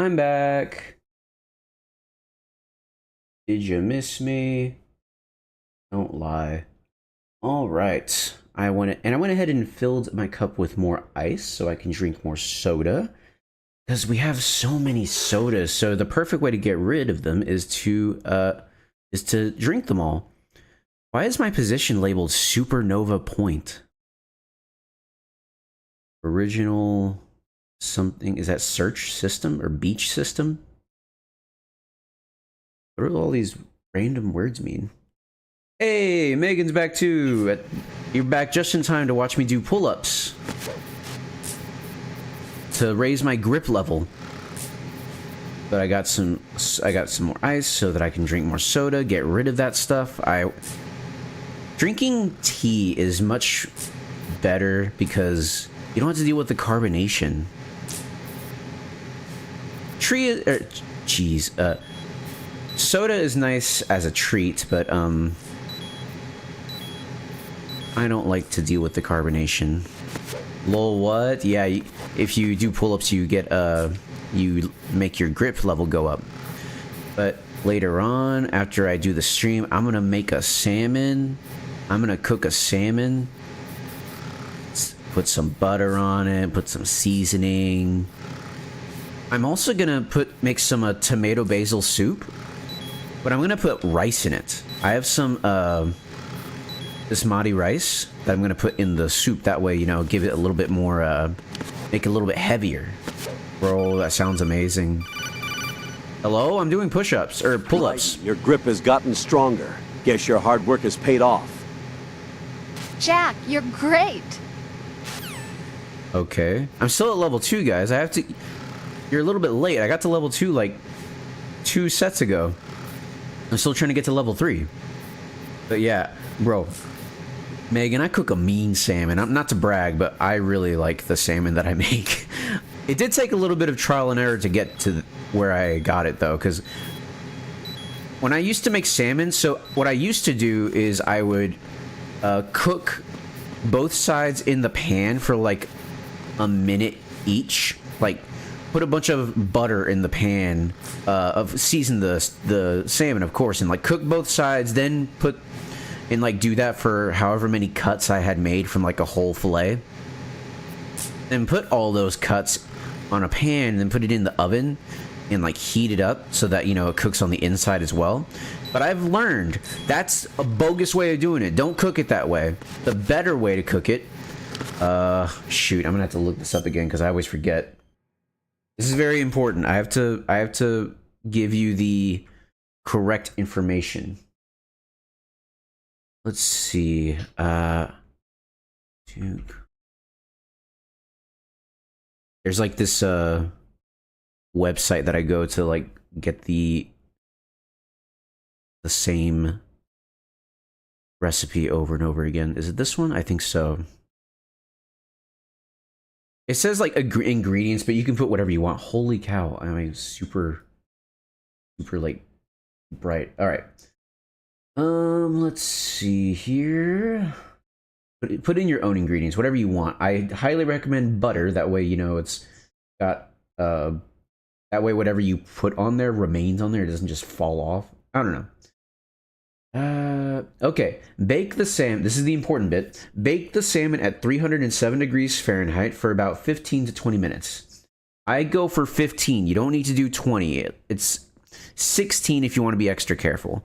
I'm back. Did you miss me? Don't lie. All right. I went ahead and filled my cup with more ice so I can drink more soda. Because we have so many sodas, so the perfect way to get rid of them is to drink them all. Why is my position labeled Supernova Point? Original something, is that search system or beach system? What do all these random words mean? Hey, Megan's back too. You're back just in time to watch me do pull-ups to raise my grip level. But I got some more ice so that I can drink more soda, get rid of that stuff. Drinking tea is much better because you don't have to deal with the carbonation. Soda is nice as a treat, but I don't like to deal with the carbonation. Lol, what? Yeah, if you do pull-ups, you get you make your grip level go up. But later on, after I do the stream, I'm gonna make a salmon. I'm gonna cook a salmon. Put some butter on it. Put some seasoning. I'm also gonna make some tomato basil soup, but I'm gonna put rice in it. I have some basmati rice that I'm gonna put in the soup. That way, you know, give it a little bit more, make it a little bit heavier. Bro, that sounds amazing. Hello, I'm doing push-ups or pull-ups. Your grip has gotten stronger. Guess your hard work has paid off. Jack, you're great. Okay, I'm still at level 2, guys. You're a little bit late. I got to level 2 like 2 sets ago. I'm still trying to get to level 3. But yeah, bro. Megan, I cook a mean salmon. I'm not to brag, but I really like the salmon that I make. It did take a little bit of trial and error to get to where I got it, though, because when I used to make salmon, so what I used to do is I would cook both sides in the pan for like a minute each. Like, put a bunch of butter in the pan, season the salmon, of course, and like cook both sides, then put and like do that for however many cuts I had made from like a whole fillet. Then put all those cuts on a pan and then put it in the oven and like heat it up so that, you know, it cooks on the inside as well. But I've learned that's a bogus way of doing it. Don't cook it that way. The better way to cook it, shoot, I'm gonna have to look this up again because I always forget. This is very important. I have to give you the correct information. Let's see. There's like this website that I go to like get the same recipe over and over again. Is it this one? I think so. It says like ingredients, but you can put whatever you want. Holy cow. I mean, super like bright. All right. Let's see here. Put in your own ingredients, whatever you want. I highly recommend butter. That way, you know, it's got, that way whatever you put on there remains on there. It doesn't just fall off. I don't know. Okay. Bake the salmon. This is the important bit. Bake the salmon at 307 degrees Fahrenheit for about 15 to 20 minutes. I go for 15. You don't need to do 20. It's 16 if you want to be extra careful.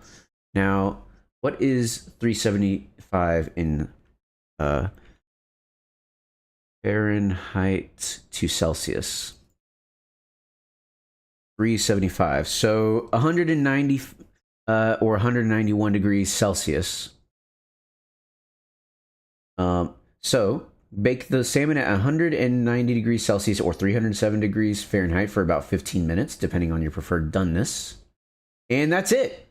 Now, what is 375 in Fahrenheit to Celsius? 375. So 190 or 191 degrees Celsius. So bake the salmon at 190 degrees Celsius or 307 degrees Fahrenheit for about 15 minutes, depending on your preferred doneness. And that's it.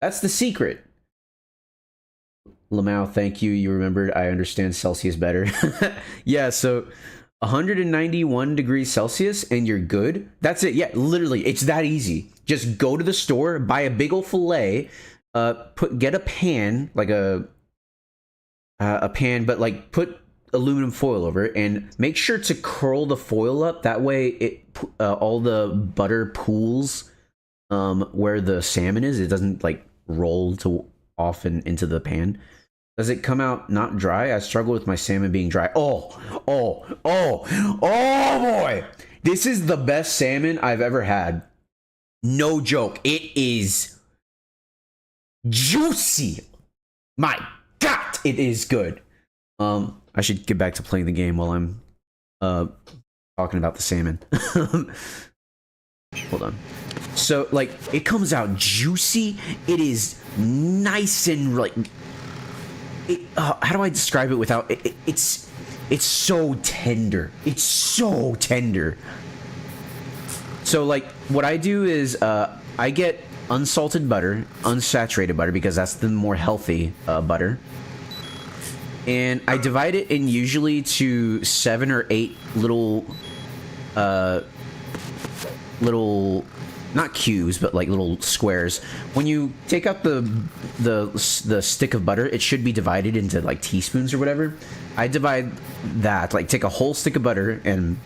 That's the secret. Lamau, thank you. You remembered. I understand Celsius better. Yeah, so 191 degrees Celsius and you're good. That's it. Yeah, literally, it's that easy. Just go to the store, buy a big old fillet, get a pan, like a pan, but like put aluminum foil over it, and make sure to curl the foil up. That way, all the butter pools where the salmon is. It doesn't like roll too often into the pan. Does it come out not dry? I struggle with my salmon being dry. Oh boy! This is the best salmon I've ever had. No joke. It is juicy. My God, it is good. I should get back to playing the game while I'm talking about the salmon. Hold on. So, like, it comes out juicy. It is nice and like. How do I describe it without? It's so tender. It's so tender. So, like, what I do is I get unsalted butter, unsaturated butter, because that's the more healthy butter. And I divide it in usually to 7 or 8 little, not cubes, but like little squares. When you take out the stick of butter, it should be divided into like teaspoons or whatever. I divide that, like take a whole stick of butter and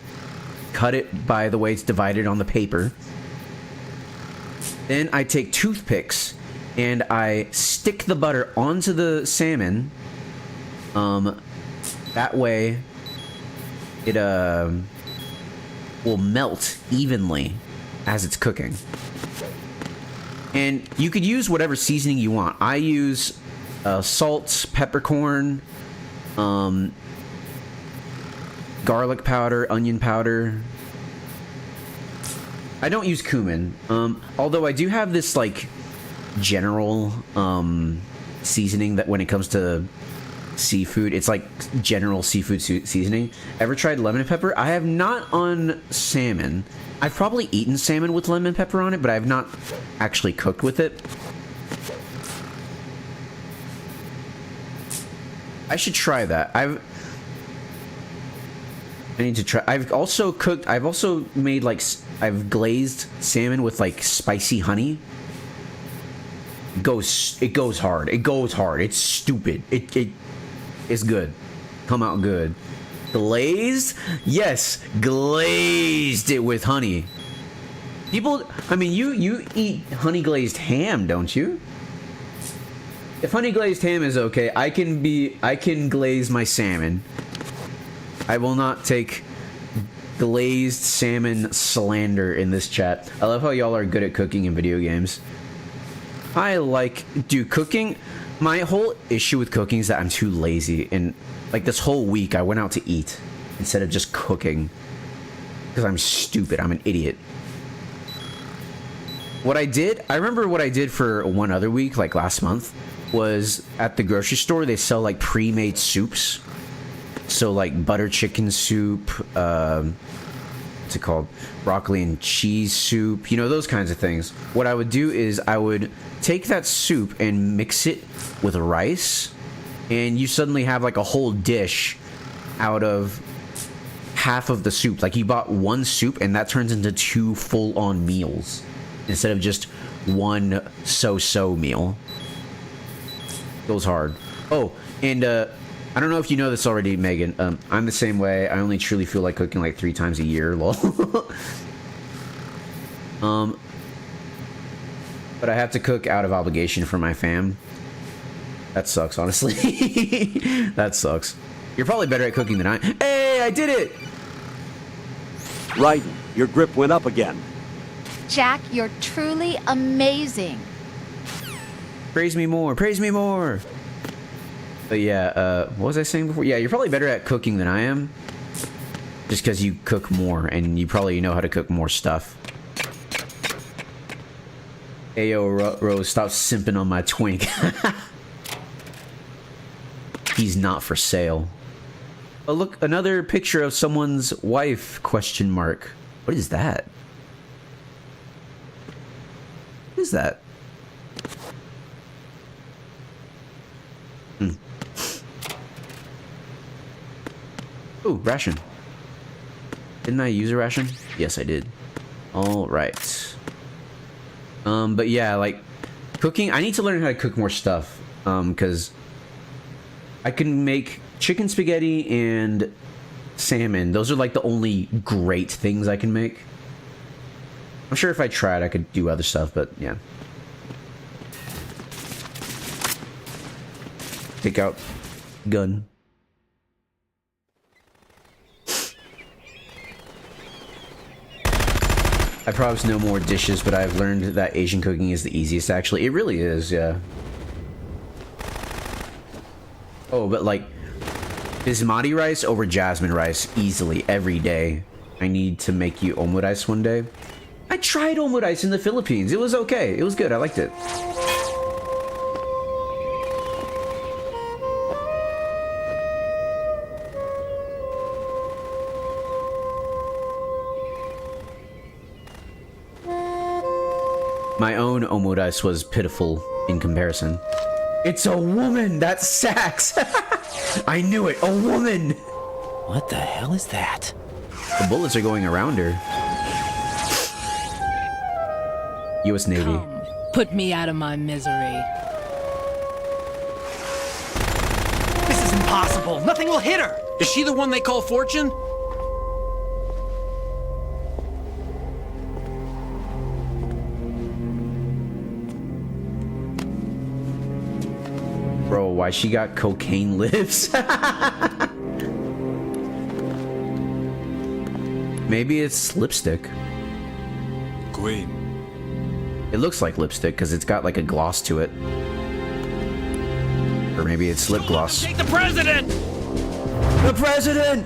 cut it by the way it's divided on the paper. Then I take toothpicks and I stick the butter onto the salmon. That way it will melt evenly as it's cooking. And you could use whatever seasoning you want. I use salt, peppercorn, garlic powder, onion powder. I don't use cumin, although I do have this like general seasoning that when it comes to seafood, it's like general seafood seasoning. Ever tried lemon pepper? I have not on salmon. I've probably eaten salmon with lemon pepper on it, but I have not actually cooked with it. I should try that. I need to try. I've also made like I've glazed salmon with like spicy honey. It goes hard. It goes hard. It's stupid. It's good. Come out good. Glazed? Yes, glazed it with honey. People, I mean, you eat honey glazed ham, don't you? If honey glazed ham is okay, I can glaze my salmon. I will not take glazed salmon slander in this chat. I love how y'all are good at cooking in video games. Cooking. My whole issue with cooking is that I'm too lazy, and like this whole week I went out to eat instead of just cooking because I'm stupid. I'm an idiot. I remember what I did for one other week, like last month, was at the grocery store they sell like pre-made soups. So like butter chicken soup, what's it called? Broccoli and cheese soup, you know, those kinds of things. What I would do is I would take that soup and mix it with rice, and you suddenly have like a whole dish out of half of the soup. Like you bought one soup and that turns into 2 full-on meals instead of just one so-so meal. Goes hard. Oh, and I don't know if you know this already, Megan. I'm the same way. I only truly feel like cooking like 3 times a year, lol. But I have to cook out of obligation for my fam. That sucks, honestly. That sucks. You're probably better at cooking than I. Hey, I did it! Raiden, your grip went up again. Jack, you're truly amazing. Praise me more. Praise me more. But yeah, what was I saying before? Yeah, you're probably better at cooking than I am. Just because you cook more, and you probably know how to cook more stuff. Ayo, Rose, stop simping on my twink. He's not for sale. Oh, look, another picture of someone's wife, question mark. What is that? What is that? Ooh, ration. Didn't I use a ration? Yes, I did. All right. But yeah, like cooking, I need to learn how to cook more stuff. Because I can make chicken spaghetti and salmon. Those are like the only great things I can make. I'm sure if I tried, I could do other stuff, but yeah. Take out gun. I promise no more dishes, but I've learned that Asian cooking is the easiest, actually. It really is, yeah. Oh, but like, basmati rice over jasmine rice, easily, every day. I need to make you omurice one day. I tried omurice in the Philippines. It was okay. It was good. I liked it. My own omurice was pitiful in comparison. It's a woman! That's Sax! I knew it! A woman! What the hell is that? The bullets are going around her. U.S. Navy. Come, put me out of my misery. This is impossible. Nothing will hit her. Is she the one they call Fortune? Bro, why she got cocaine lips? Maybe it's lipstick. Queen. It looks like lipstick because it's got like a gloss to it. Or maybe it's lip gloss. Take the president! The president!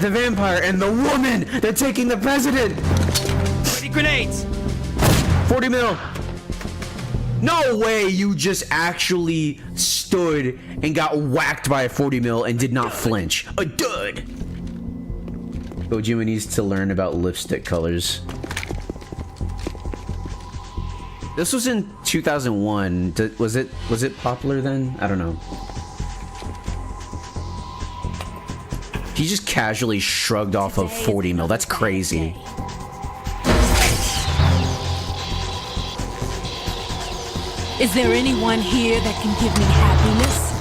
The vampire and the woman! They're taking the president! Ready grenades! 40 mil! No way you just actually stood and got whacked by a 40 mil and did not flinch. A dud! Kojima needs to learn about lipstick colors. This was in 2001. Was it popular then? I don't know. He just casually shrugged off of 40 mil. That's crazy. Is there anyone here that can give me happiness?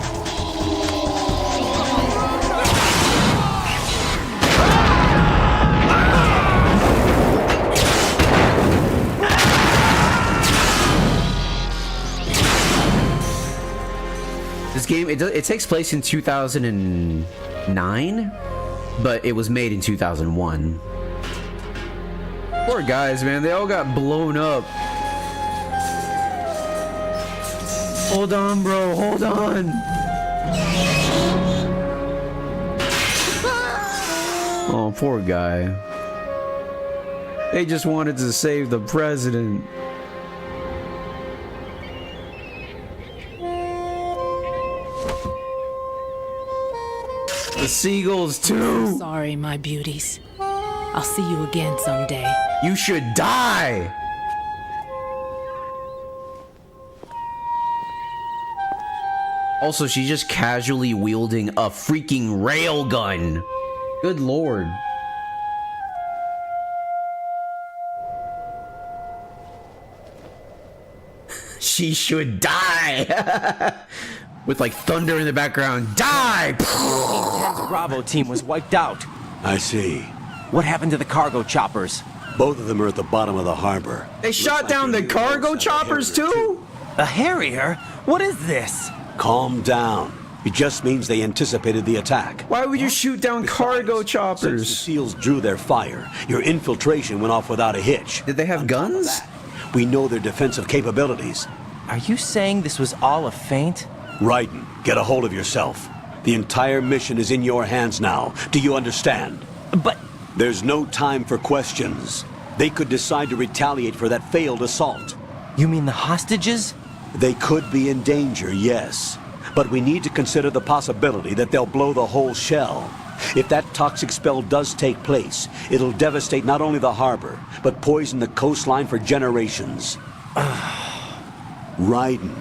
This game, it takes place in 2009, but it was made in 2001. Poor guys, man. They all got blown up. Hold on, bro. Hold on. Oh, poor guy. They just wanted to save the president. The seagulls, too. Sorry, my beauties. I'll see you again someday. You should die. Also, she's just casually wielding a freaking railgun. Good lord. She should die. With like thunder in the background. Die! 10's Bravo team was wiped out. I see. What happened to the cargo choppers? Both of them are at the bottom of the harbor. They shot down the cargo choppers too? A Harrier? What is this? Calm down. It just means they anticipated the attack. Why would you shoot down cargo choppers? Since the SEALs drew their fire, your infiltration went off without a hitch. Did they have guns? We know their defensive capabilities. Are you saying this was all a feint? Raiden, get a hold of yourself. The entire mission is in your hands now. Do you understand? But... There's no time for questions. They could decide to retaliate for that failed assault. You mean the hostages? They could be in danger, yes. But we need to consider the possibility that they'll blow the whole shell. If that toxic spell does take place, it'll devastate not only the harbor, but poison the coastline for generations. Raiden,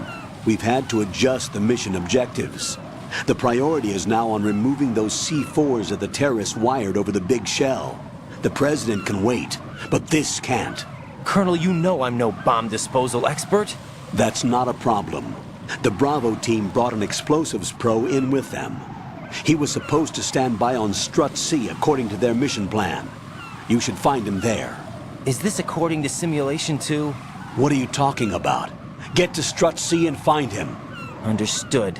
we've had to adjust the mission objectives. The priority is now on removing those C4s that the terrorists wired over the big shell. The president can wait, but this can't. Colonel, you know I'm no bomb disposal expert. That's not a problem. The Bravo team brought an explosives pro in with them. He was supposed to stand by on Strut C according to their mission plan. You should find him there. Is this according to Simulation 2? What are you talking about? Get to Strut C and find him. Understood.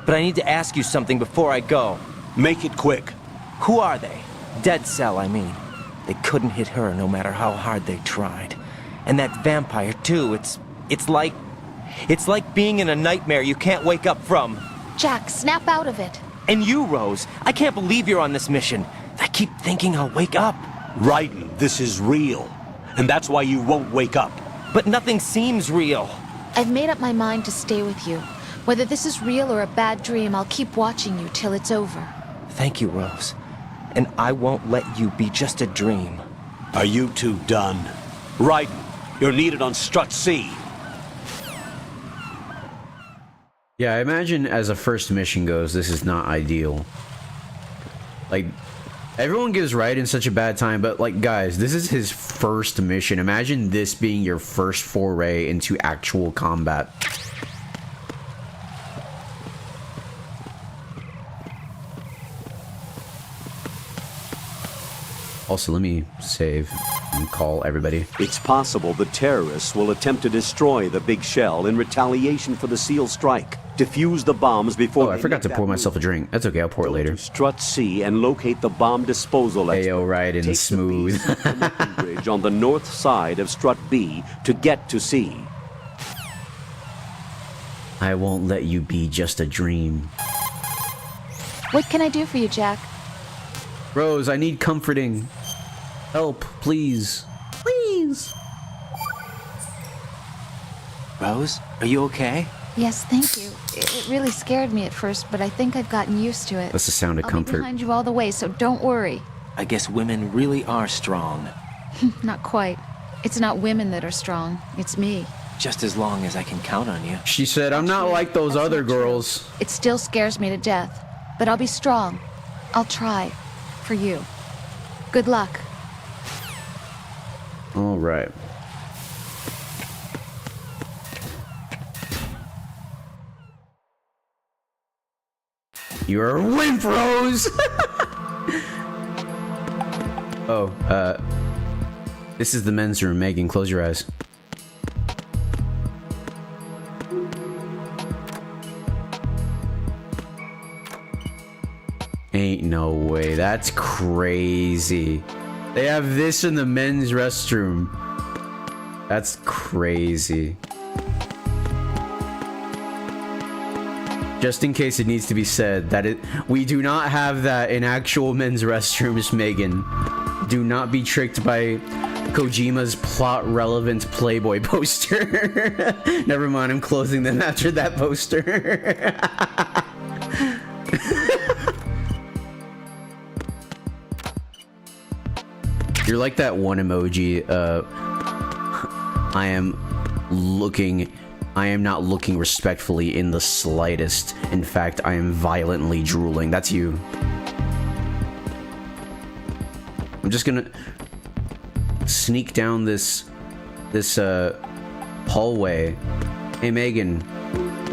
But I need to ask you something before I go. Make it quick. Who are they? Dead Cell, I mean. They couldn't hit her no matter how hard they tried. And that vampire, too, it's like being in a nightmare you can't wake up from. Jack, snap out of it. And you, Rose, I can't believe you're on this mission. I keep thinking I'll wake up. Raiden, this is real. And that's why you won't wake up. But nothing seems real. I've made up my mind to stay with you. Whether this is real or a bad dream, I'll keep watching you till it's over. Thank you, Rose. And I won't let you be just a dream. Are you two done? Raiden, you're needed on Strut C. Yeah, I imagine as a first mission goes, this is not ideal. Like, everyone gives Raiden such a bad time, but like, guys, this is his first mission. Imagine this being your first foray into actual combat. Also, let me save and call everybody. It's possible the terrorists will attempt to destroy the big shell in retaliation for the SEAL strike. Defuse the bombs before. Oh, I forgot to pour myself a drink. That's okay, I'll pour it later. Strut C and locate the bomb disposal expert. Ayo, Raiden, smooth. Take the connecting bridge on the north side of Strut B to get to C. I won't let you be just a dream. What can I do for you, Jack? Rose, I need comforting. Help, please. Please. Rose, are you okay? Yes, thank you. It really scared me at first, but I think I've gotten used to it. That's the sound of I'll comfort. be behind you all the way, so don't worry. I guess women really are strong. Not quite. It's not women that are strong. It's me. Just as long as I can count on you. She said, I'm not like those other girls. It still scares me to death, but I'll be strong. I'll try. For you. Good luck. All right. You're a wimp, Rose! Oh, this is the men's room. Megan, close your eyes. Ain't no way. That's crazy. They have this in the men's restroom. That's crazy. Just in case it needs to be said that we do not have that in actual men's restrooms, Megan. Do not be tricked by Kojima's plot-relevant Playboy poster. Never mind, I'm closing them after that poster. You're like that one emoji, I am not looking respectfully in the slightest. In fact, I am violently drooling. That's you. I'm just gonna sneak down this hallway. Hey Megan,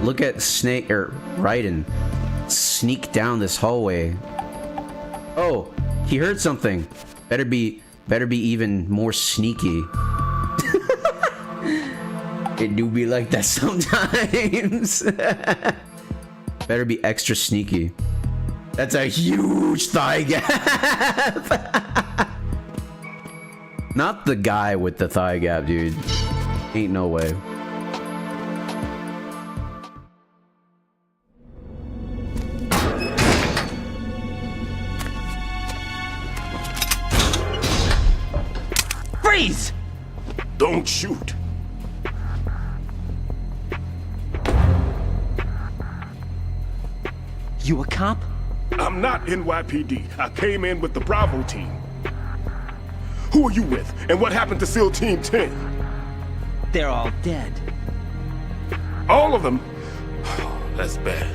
look at Snake or Raiden. Sneak down this hallway. Oh, he heard something. Better be even more sneaky. It do be like that sometimes. Better be extra sneaky. That's a huge thigh gap. Not the guy with the thigh gap, dude. Ain't no way. Freeze! Don't shoot. You a cop? I'm not NYPD. I came in with the Bravo team. Who are you with? And what happened to SEAL Team 10? They're all dead. All of them? That's bad.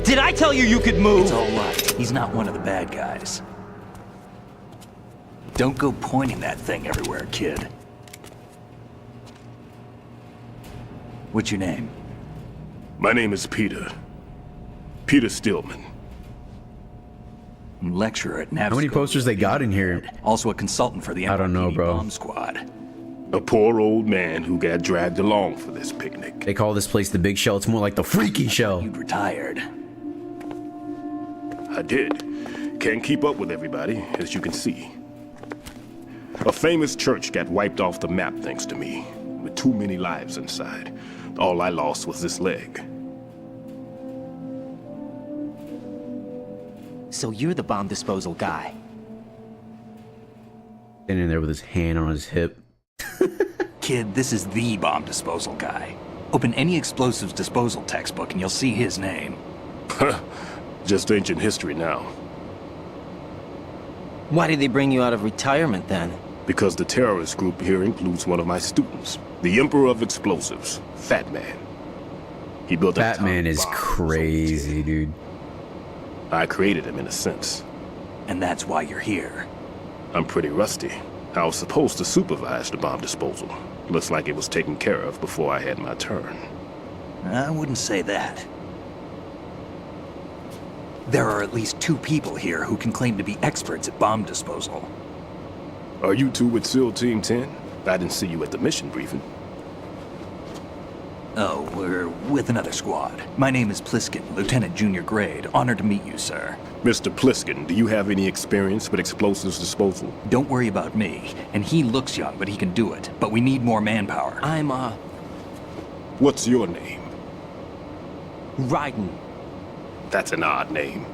Did I tell you you could move? It's all right. He's not one of the bad guys. Don't go pointing that thing everywhere, kid. What's your name? My name is Peter. Peter Stillman. Lecturer at NAVSCO. How many posters they got in here? Also a consultant for the I don't know, NYPD bro. bomb squad. A poor old man who got dragged along for this picnic. They call this place the Big Shell. It's more like the Freaky Shell. You'd retired. I did. Can't keep up with everybody, as you can see. A famous church got wiped off the map thanks to me, with too many lives inside. All I lost was this leg. So you're the bomb disposal guy. Standing there with his hand on his hip. Kid, this is the bomb disposal guy. Open any explosives disposal textbook and you'll see his name. Just ancient history now. Why did they bring you out of retirement then? Because the terrorist group here includes one of my students, the Emperor of Explosives, Fat Man. He built a Fat Man is crazy, dude. I created him in a sense. And that's why you're here. I'm pretty rusty. I was supposed to supervise the bomb disposal. Looks like it was taken care of before I had my turn. I wouldn't say that. There are at least 2 people here who can claim to be experts at bomb disposal. Are you two with SEAL Team 10? I didn't see you at the mission briefing. Oh, we're with another squad. My name is Pliskin, Lieutenant Junior Grade. Honored to meet you, sir. Mr. Pliskin, do you have any experience with explosives disposal? Don't worry about me. And he looks young, but he can do it. But we need more manpower. I'm, What's your name? Raiden. That's an odd name.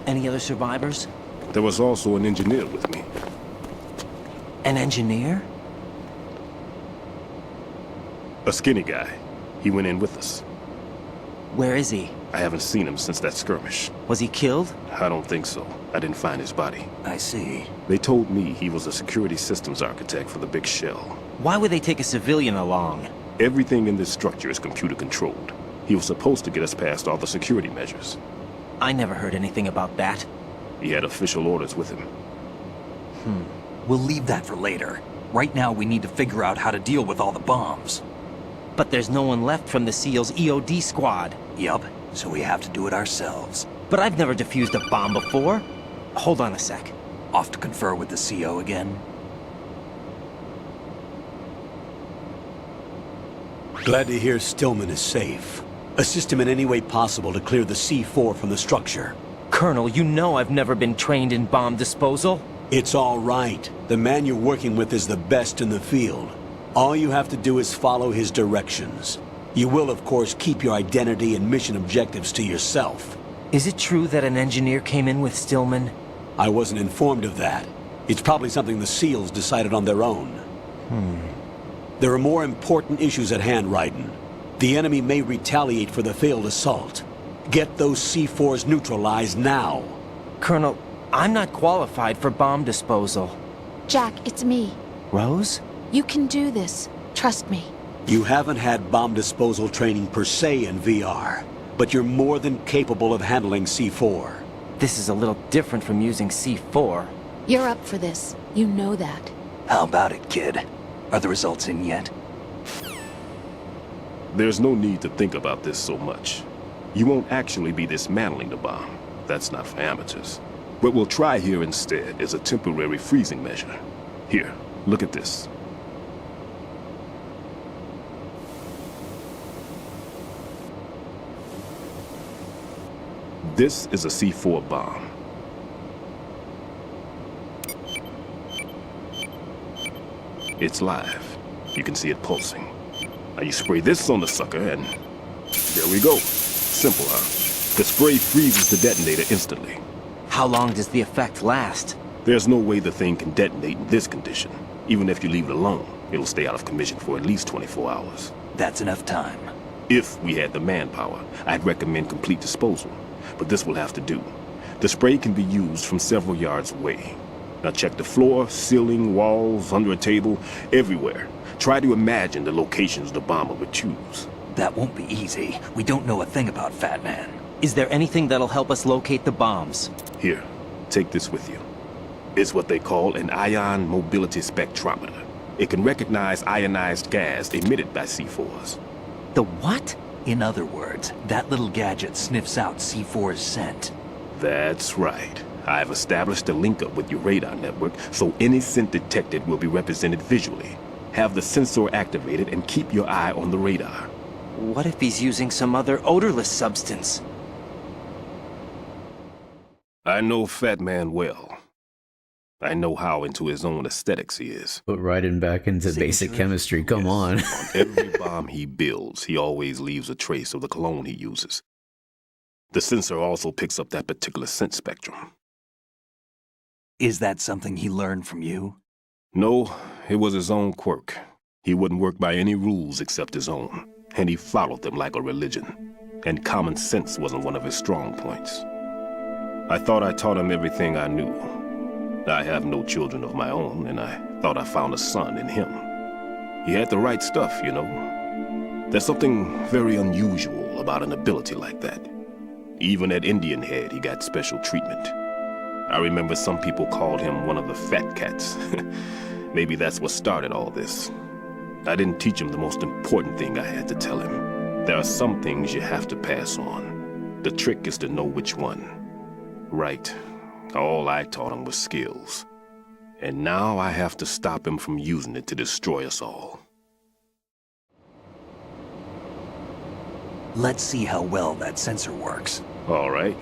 Any other survivors? There was also an engineer with me. An engineer? A skinny guy. He went in with us. Where is he? I haven't seen him since that skirmish. Was he killed? I don't think so. I didn't find his body. I see. They told me he was a security systems architect for the Big Shell. Why would they take a civilian along? Everything in this structure is computer controlled. He was supposed to get us past all the security measures. I never heard anything about that. He had official orders with him. We'll leave that for later. Right now, we need to figure out how to deal with all the bombs. But there's no one left from the SEAL's EOD squad. Yup, so we have to do it ourselves. But I've never defused a bomb before. Hold on a sec. Off to confer with the CO again? Glad to hear Stillman is safe. Assist him in any way possible to clear the C4 from the structure. Colonel, you know I've never been trained in bomb disposal. It's all right. The man you're working with is the best in the field. All you have to do is follow his directions. You will, of course, keep your identity and mission objectives to yourself. Is it true that an engineer came in with Stillman? I wasn't informed of that. It's probably something the SEALs decided on their own. There are more important issues at hand, Raiden. The enemy may retaliate for the failed assault. Get those C4s neutralized now. Colonel, I'm not qualified for bomb disposal. Jack, it's me. Rose? You can do this. Trust me. You haven't had bomb disposal training per se in VR, but you're more than capable of handling C4. This is a little different from using C4. You're up for this. You know that. How about it, kid? Are the results in yet? There's no need to think about this so much. You won't actually be dismantling the bomb. That's not for amateurs. What we'll try here instead is a temporary freezing measure. Here, look at this. This is a C4 bomb. It's live. You can see it pulsing. Now you spray this on the sucker and there we go. Simple, huh? The spray freezes the detonator instantly. How long does the effect last? There's no way the thing can detonate in this condition. Even if you leave it alone, it'll stay out of commission for at least 24 hours. That's enough time. If we had the manpower, I'd recommend complete disposal. But this will have to do. The spray can be used from several yards away. Now check the floor, ceiling, walls, under a table, everywhere. Try to imagine the locations the bomber would choose. That won't be easy. We don't know a thing about Fat Man. Is there anything that'll help us locate the bombs? Here, take this with you. It's what they call an ion mobility spectrometer. It can recognize ionized gas emitted by C4s. The what? In other words, that little gadget sniffs out C4's scent. That's right. I've established a link up with your radar network, so any scent detected will be represented visually. Have the sensor activated and keep your eye on the radar. What if he's using some other odorless substance? I know Fat Man well. I know how into his own aesthetics he is. Put Raiden back into basic chemistry, come on. On every bomb he builds, he always leaves a trace of the cologne he uses. The sensor also picks up that particular scent spectrum. Is that something he learned from you? No, it was his own quirk. He wouldn't work by any rules except his own, and he followed them like a religion. And common sense wasn't one of his strong points. I thought I taught him everything I knew. I have no children of my own, and I thought I found a son in him. He had the right stuff, you know. There's something very unusual about an ability like that. Even at Indian Head, he got special treatment. I remember some people called him one of the fat cats. Maybe that's what started all this. I didn't teach him the most important thing I had to tell him. There are some things you have to pass on. The trick is to know which one. Right. All I taught him was skills. And now I have to stop him from using it to destroy us all. Let's see how well that sensor works. All right.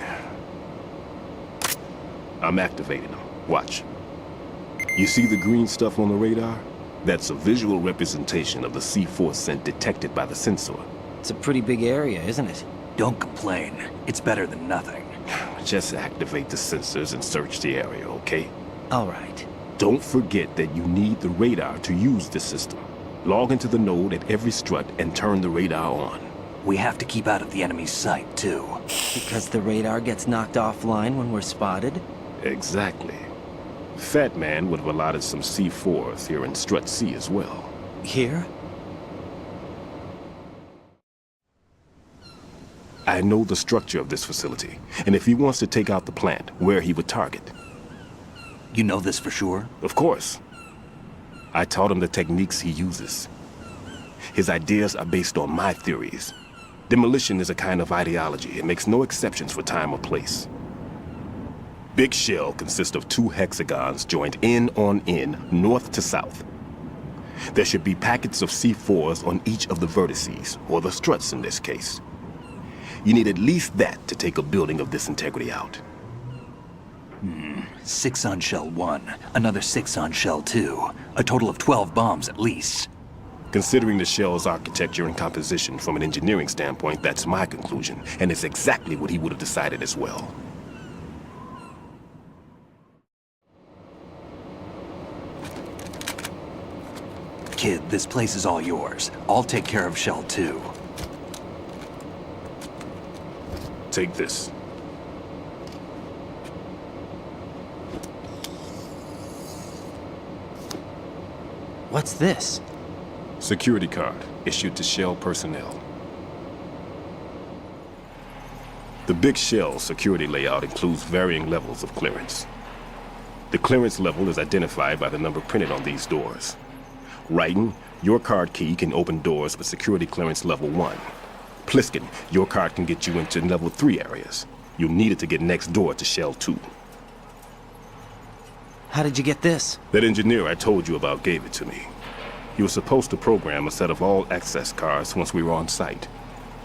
I'm activating them. Watch. You see the green stuff on the radar? That's a visual representation of the C4 scent detected by the sensor. It's a pretty big area, isn't it? Don't complain. It's better than nothing. Just activate the sensors and search the area, okay? All right. Don't forget that you need the radar to use the system. Log into the node at every strut and turn the radar on. We have to keep out of the enemy's sight, too. Because the radar gets knocked offline when we're spotted? Exactly. Fat Man would have allotted some C4s here in Strut C as well. Here? I know the structure of this facility, and if he wants to take out the plant, where he would target. You know this for sure? Of course. I taught him the techniques he uses. His ideas are based on my theories. Demolition is a kind of ideology. It makes no exceptions for time or place. Big Shell consists of 2 hexagons joined end on end, north to south. There should be packets of C4s on each of the vertices, or the struts in this case. You need at least that to take a building of this integrity out. 6 on Shell 1, another 6 on Shell 2. A total of 12 bombs at least. Considering the shell's architecture and composition from an engineering standpoint, that's my conclusion, and it's exactly what he would have decided as well. Kid, this place is all yours. I'll take care of Shell 2. Take this. What's this? Security card, issued to Shell personnel. The Big Shell security layout includes varying levels of clearance. The clearance level is identified by the number printed on these doors. Raiden, your card key can open doors with security clearance level 1. Pliskin, your card can get you into level 3 areas. You'll need it to get next door to Shell 2. How did you get this? That engineer I told you about gave it to me. He was supposed to program a set of all access cards once we were on site.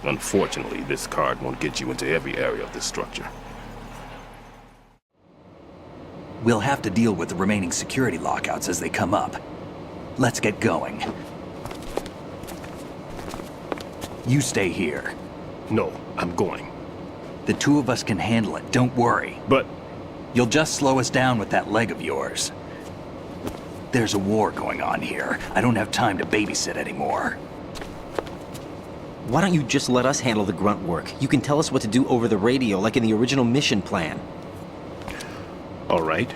Unfortunately, this card won't get you into every area of this structure. We'll have to deal with the remaining security lockouts as they come up. Let's get going. You stay here. No, I'm going. The 2 of us can handle it, don't worry. But... You'll just slow us down with that leg of yours. There's a war going on here. I don't have time to babysit anymore. Why don't you just let us handle the grunt work? You can tell us what to do over the radio, like in the original mission plan. All right.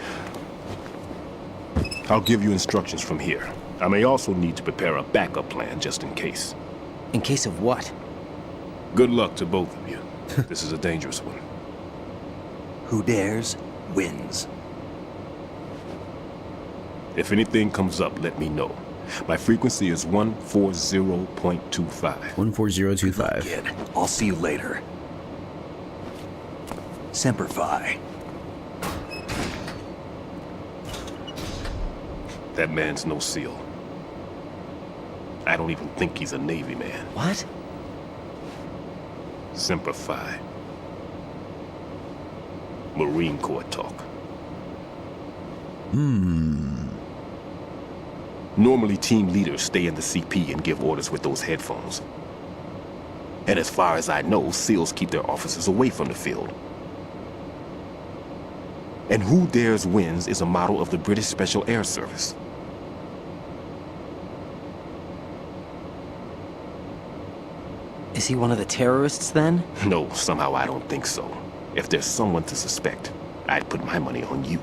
I'll give you instructions from here. I may also need to prepare a backup plan just in case. In case of what? Good luck to both of you. This is a dangerous one. Who dares, wins. If anything comes up, let me know. My frequency is 140.25. 14025. Kid, I'll see you later. Semper Fi. That man's no SEAL. I don't even think he's a Navy man. What? Semper Fi. Marine Corps talk. Normally, team leaders stay in the CP and give orders with those headphones. And as far as I know, SEALs keep their officers away from the field. And Who Dares Wins is a model of the British Special Air Service. Is he one of the terrorists then? No, somehow I don't think so. If there's someone to suspect, I'd put my money on you.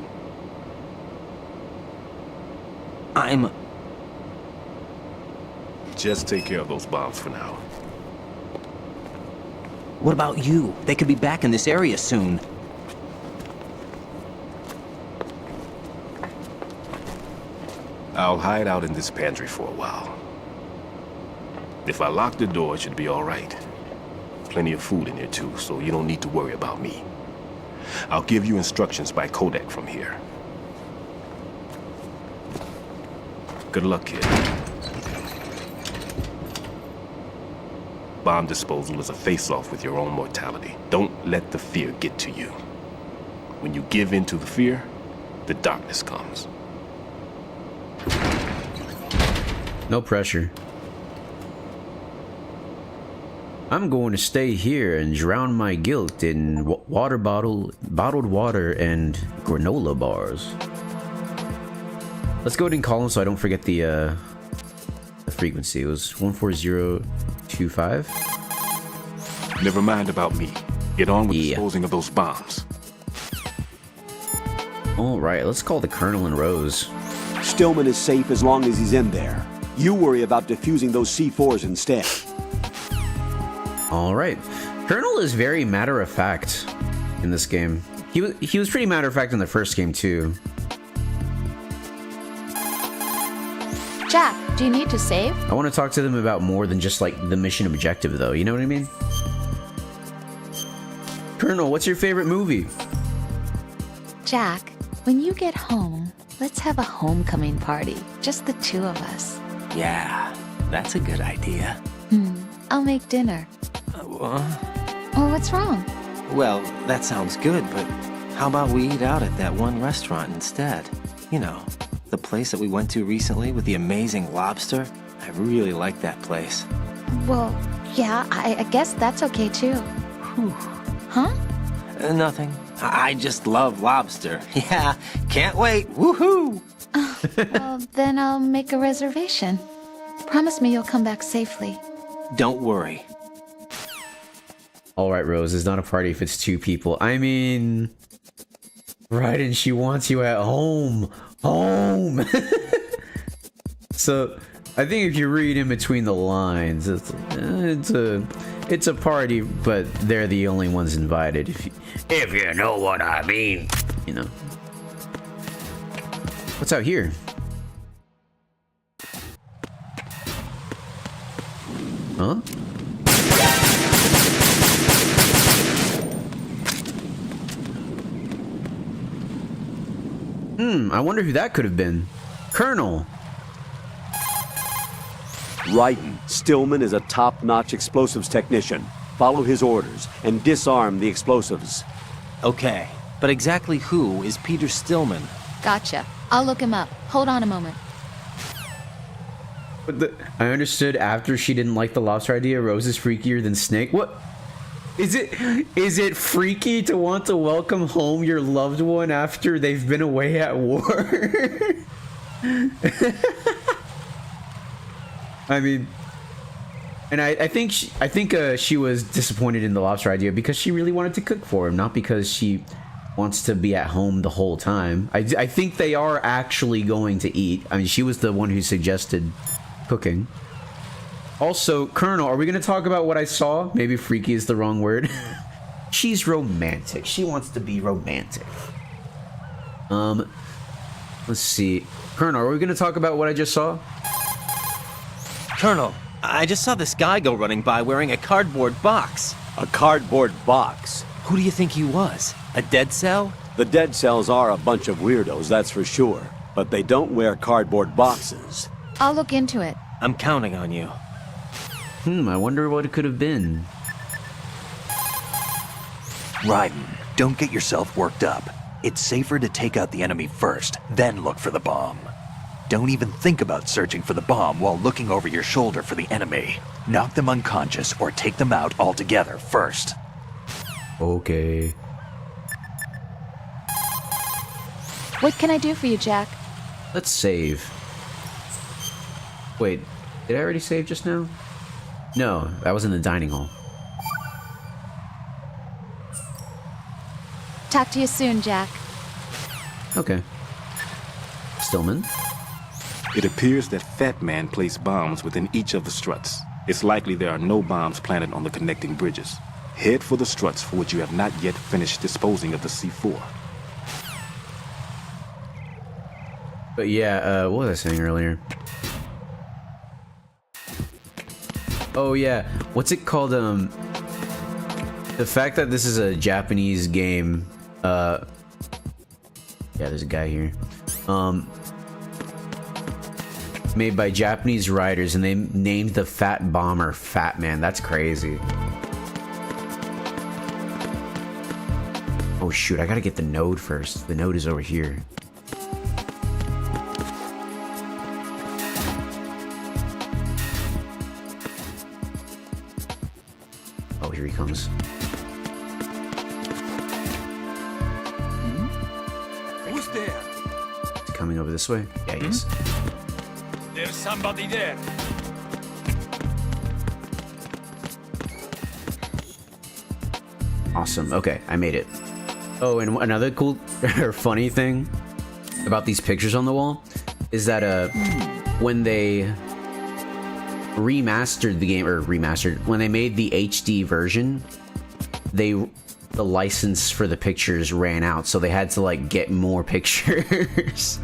Just take care of those bombs for now. What about you? They could be back in this area soon. I'll hide out in this pantry for a while. If I lock the door, it should be all right. Plenty of food in here too, so you don't need to worry about me. I'll give you instructions by codec from here. Good luck, kid. Bomb disposal is a face-off with your own mortality. Don't let the fear get to you. When you give in to the fear, the darkness comes. No pressure. I'm going to stay here and drown my guilt in bottled water and granola bars. Let's go ahead and call him so I don't forget the frequency. It was 14025. Never mind about me. Get on with disposing of those bombs. All right, let's call the Colonel and Rose. Stillman is safe as long as he's in there. You worry about defusing those C4s instead. All right. Colonel is very matter-of-fact in this game. He was pretty matter-of-fact in the first game, too. Jack, do you need to save? I want to talk to them about more than just, like, the mission objective, though. You know what I mean? Colonel, what's your favorite movie? Jack, when you get home, let's have a homecoming party. Just the two of us. Yeah, that's a good idea. I'll make dinner. Oh, what's wrong? Well, that sounds good, but how about we eat out at that one restaurant instead? You know, the place that we went to recently with the amazing lobster. I really like that place. Well, yeah, I guess that's okay too. Huh? Nothing. I just love lobster. Yeah, can't wait. Woohoo! Well, then I'll make a reservation. Promise me you'll come back safely. Don't worry. All right, Rose, it's not a party if it's two people. I mean, right, and she wants you at home. Home! So, I think if you read in between the lines, it's a party, but they're the only ones invited. If you know what I mean. You know. What's out here? Huh? I wonder who that could have been. Colonel. Raiden, Stillman is a top-notch explosives technician. Follow his orders and disarm the explosives. Okay, but exactly who is Peter Stillman? Gotcha. I'll look him up. Hold on a moment. But I understood after she didn't like the lobster idea, Rose is freakier than Snake. What? Is it freaky to want to welcome home your loved one after they've been away at war? I mean, and I think she was disappointed in the lobster idea because she really wanted to cook for him, not because she wants to be at home the whole time. I think they are actually going to eat. I mean, she was the one who suggested cooking. Also, Colonel, are we going to talk about what I saw? Maybe freaky is the wrong word. She's romantic. She wants to be romantic. Let's see. Colonel, are we going to talk about what I just saw? Colonel, I just saw this guy go running by wearing a cardboard box. A cardboard box? Who do you think he was? A dead cell? The dead cells are a bunch of weirdos, that's for sure. But they don't wear cardboard boxes. I'll look into it. I'm counting on you. I wonder what it could have been. Raiden, don't get yourself worked up. It's safer to take out the enemy first, then look for the bomb. Don't even think about searching for the bomb while looking over your shoulder for the enemy. Knock them unconscious or take them out altogether first. Okay. What can I do for you, Jack? Let's save. Wait, did I already save just now? No, that was in the dining hall. Talk to you soon, Jack. Okay. Stillman? It appears that Fat Man placed bombs within each of the struts. It's likely there are no bombs planted on the connecting bridges. Head for the struts for which you have not yet finished disposing of the C4. But yeah, what was I saying earlier? Oh yeah, what's it called? The fact that this is a Japanese game, yeah, there's a guy here. Made by Japanese writers, and they named the Fat Bomber Fat Man. That's crazy. Oh shoot, I gotta get the node first. The node is over here. Oh, here he comes. Who's there? Is he coming over this way? Yeah, he is. There's somebody there. Awesome. Okay, I made it. Oh, and another cool or funny thing about these pictures on the wall is that when they remastered the game, or when they made the HD version, the license for the pictures ran out, so they had to like get more pictures.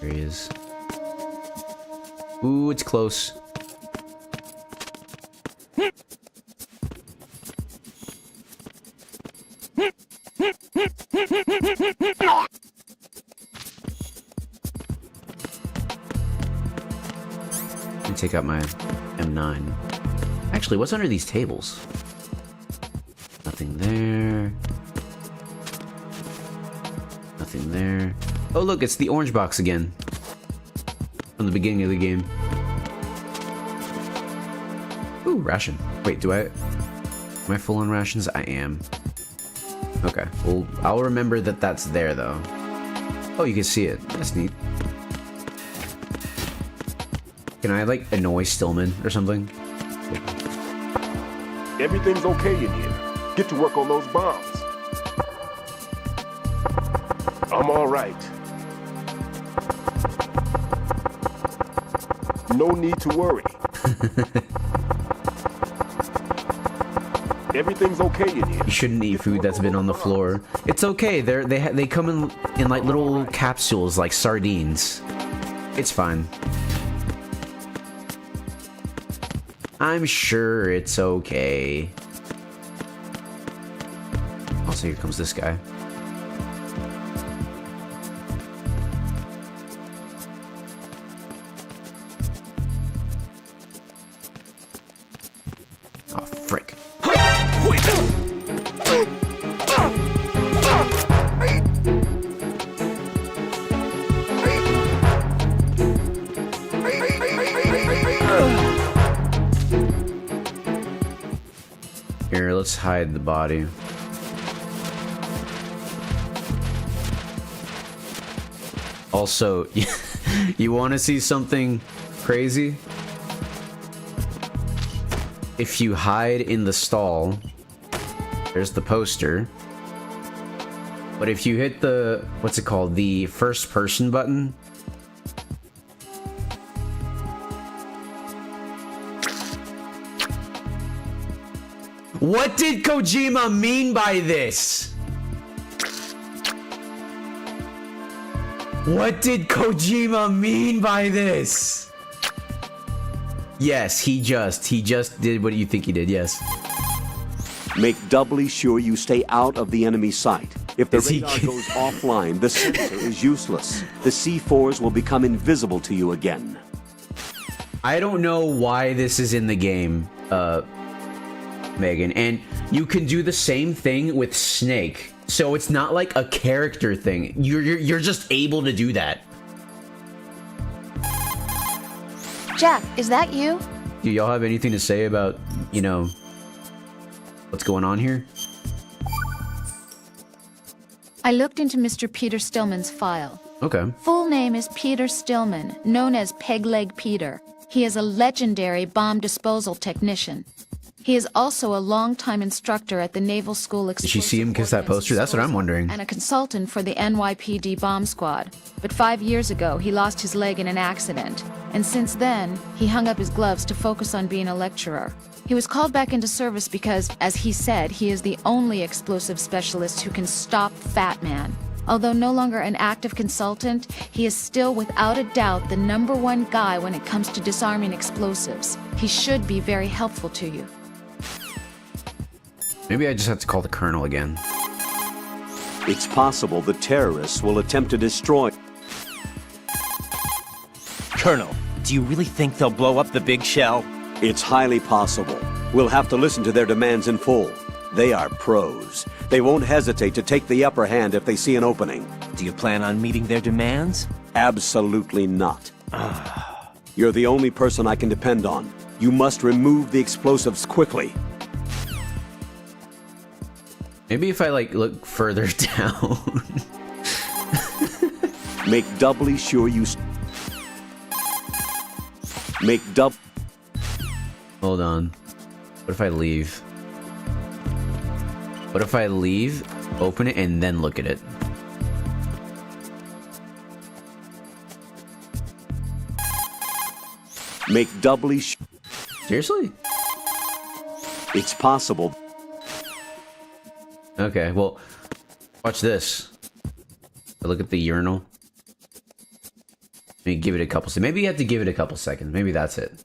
There he is. Ooh, it's close. Let me take out my M9. Actually, what's under these tables? Nothing there. Nothing there. Oh look, it's the orange box again. From the beginning of the game. Ooh, ration. Wait, am I full on rations? I am. Okay, well, I'll remember that that's there though. Oh, you can see it. That's neat. Can I like annoy Stillman or something? Everything's okay in here. Get to work on those bombs. I'm all right. No need to worry. Everything's okay in here. You shouldn't eat food that's been on the floor. It's okay. They come in like little capsules, like sardines. It's fine. I'm sure it's okay. Also, here comes this guy. Oh, frick. Here, let's hide the body. Also, you want to see something crazy? If you hide in the stall, there's the poster. But if you hit the, what's it called? The first person button. What did Kojima mean by this? What did Kojima mean by this? Yes, he just did what you think he did, yes. Make doubly sure you stay out of the enemy sight. If the radar goes offline, the sensor is useless. The C4s will become invisible to you again. I don't know why this is in the game, Megan, and you can do the same thing with Snake. So it's not like a character thing. You're just able to do that. Jack, is that you? Do y'all have anything to say about, you know, what's going on here? I looked into Mr. Peter Stillman's file. Okay. Full name is Peter Stillman, known as Pegleg Peter. He is a legendary bomb disposal technician. He is also a longtime instructor at the Naval School Did she see him kiss that poster? That's what I'm wondering. and a consultant for the NYPD bomb squad. But 5 years ago, he lost his leg in an accident. And since then, he hung up his gloves to focus on being a lecturer. He was called back into service because, as he said, he is the only explosive specialist who can stop Fat Man. Although no longer an active consultant, he is still without a doubt the #1 guy when it comes to disarming explosives. He should be very helpful to you. Maybe I just have to call the Colonel again. It's possible the terrorists will attempt to destroy... Colonel, do you really think they'll blow up the big shell? It's highly possible. We'll have to listen to their demands in full. They are pros. They won't hesitate to take the upper hand if they see an opening. Do you plan on meeting their demands? Absolutely not. You're the only person I can depend on. You must remove the explosives quickly. Maybe if I, like, look further down. Make doubly sure you... Hold on. What if I leave? What if I leave, open it, and then look at it? Make doubly Seriously? It's possible. Okay, well, watch this. I look at the urinal. Maybe give it a couple seconds. Maybe you have to give it a couple seconds. Maybe that's it.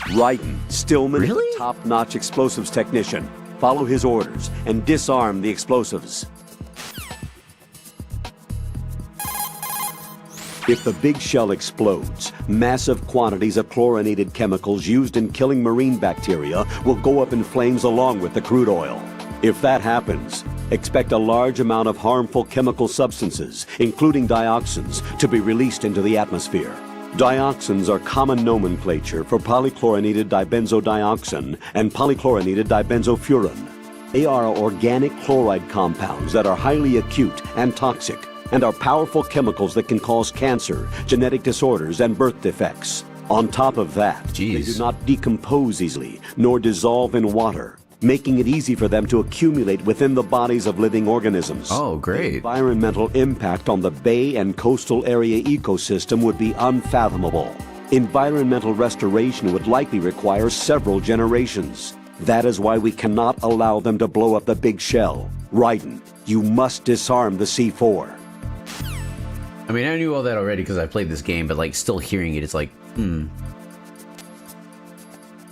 Ryden, Stillman Really? is a top-notch explosives technician. Follow his orders and disarm the explosives. If the big shell explodes, massive quantities of chlorinated chemicals used in killing marine bacteria will go up in flames along with the crude oil. If that happens, expect a large amount of harmful chemical substances, including dioxins, to be released into the atmosphere. Dioxins are common nomenclature for polychlorinated dibenzodioxin and polychlorinated dibenzofuran. They are organic chloride compounds that are highly acute and toxic, and are powerful chemicals that can cause cancer, genetic disorders, and birth defects. On top of that, they do not decompose easily, nor dissolve in water, making it easy for them to accumulate within the bodies of living organisms. Oh, great. The environmental impact on the bay and coastal area ecosystem would be unfathomable. Environmental restoration would likely require several generations. That is why we cannot allow them to blow up the big shell. Ryden, you must disarm the C4. I mean, I knew all that already because I played this game, but, like, still hearing it, it's like,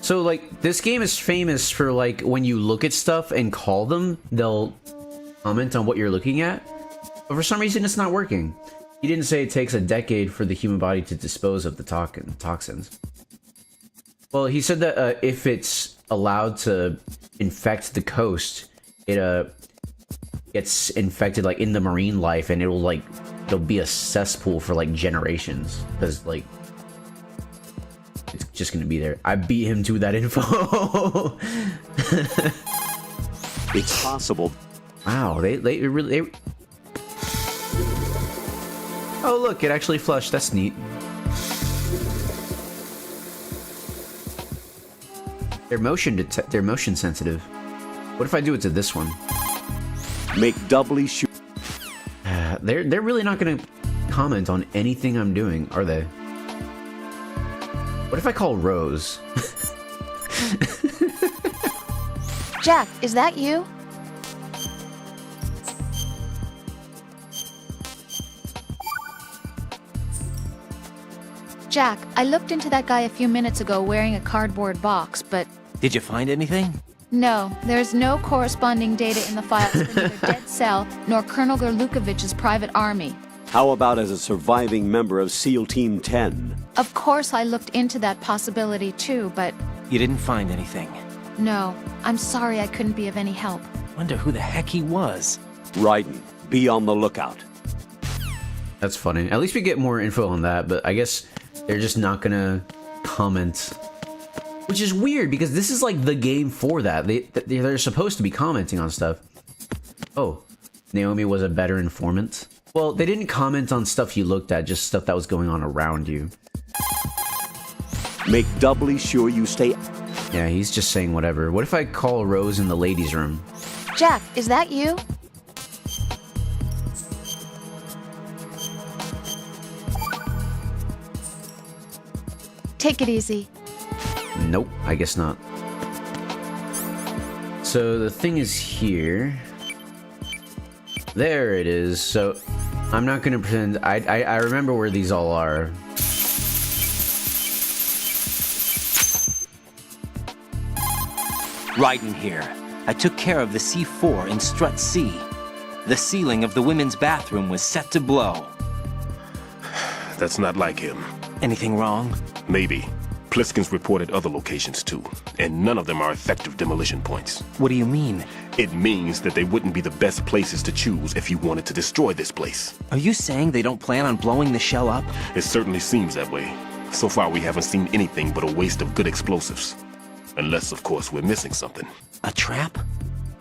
So, like, this game is famous for, like, when you look at stuff and call them, they'll comment on what you're looking at. But for some reason, it's not working. He didn't say it takes a decade for the human body to dispose of the toxins. Well, he said that if it's allowed to infect the coast, it gets infected, like, in the marine life, and it'll, like, there'll be a cesspool for, like, generations. Because, like, it's just gonna be there. I beat him to that info. It's possible. Wow, they really... Oh, look, it actually flushed. That's neat. They're motion sensitive. What if I do it to this one? Make doubly sure. They're really not gonna comment on anything I'm doing, are they? What if I call Rose? Jack, is that you? Jack, I looked into that guy a few minutes ago wearing a cardboard box, but... Did you find anything? No, there's no corresponding data in the files for neither Dead Cell nor Colonel Gorlukovich's private army. How about as a surviving member of SEAL Team 10? Of course I looked into that possibility too, but... You didn't find anything? No, I'm sorry I couldn't be of any help. Wonder who the heck he was. Raiden, be on the lookout. That's funny. At least we get more info on that, but I guess they're just not gonna comment. Which is weird, because this is like the game for that. They're supposed to be commenting on stuff. Oh, Naomi was a better informant? Well, they didn't comment on stuff you looked at, just stuff that was going on around you. Make doubly sure you stay... Yeah, he's just saying whatever. What if I call Rose in the ladies' room? Jack, is that you? Take it easy. Nope, I guess not. So the thing is here. There it is. So I'm not gonna pretend. I remember where these all are. Raiden here. I took care of the C4 in Strut C. The ceiling of the women's bathroom was set to blow. That's not like him. Anything wrong? Maybe. Pliskin's reported other locations too, and none of them are effective demolition points. What do you mean? It means that they wouldn't be the best places to choose if you wanted to destroy this place. Are you saying they don't plan on blowing the shell up? It certainly seems that way. So far we haven't seen anything but a waste of good explosives. Unless, of course, we're missing something. A trap?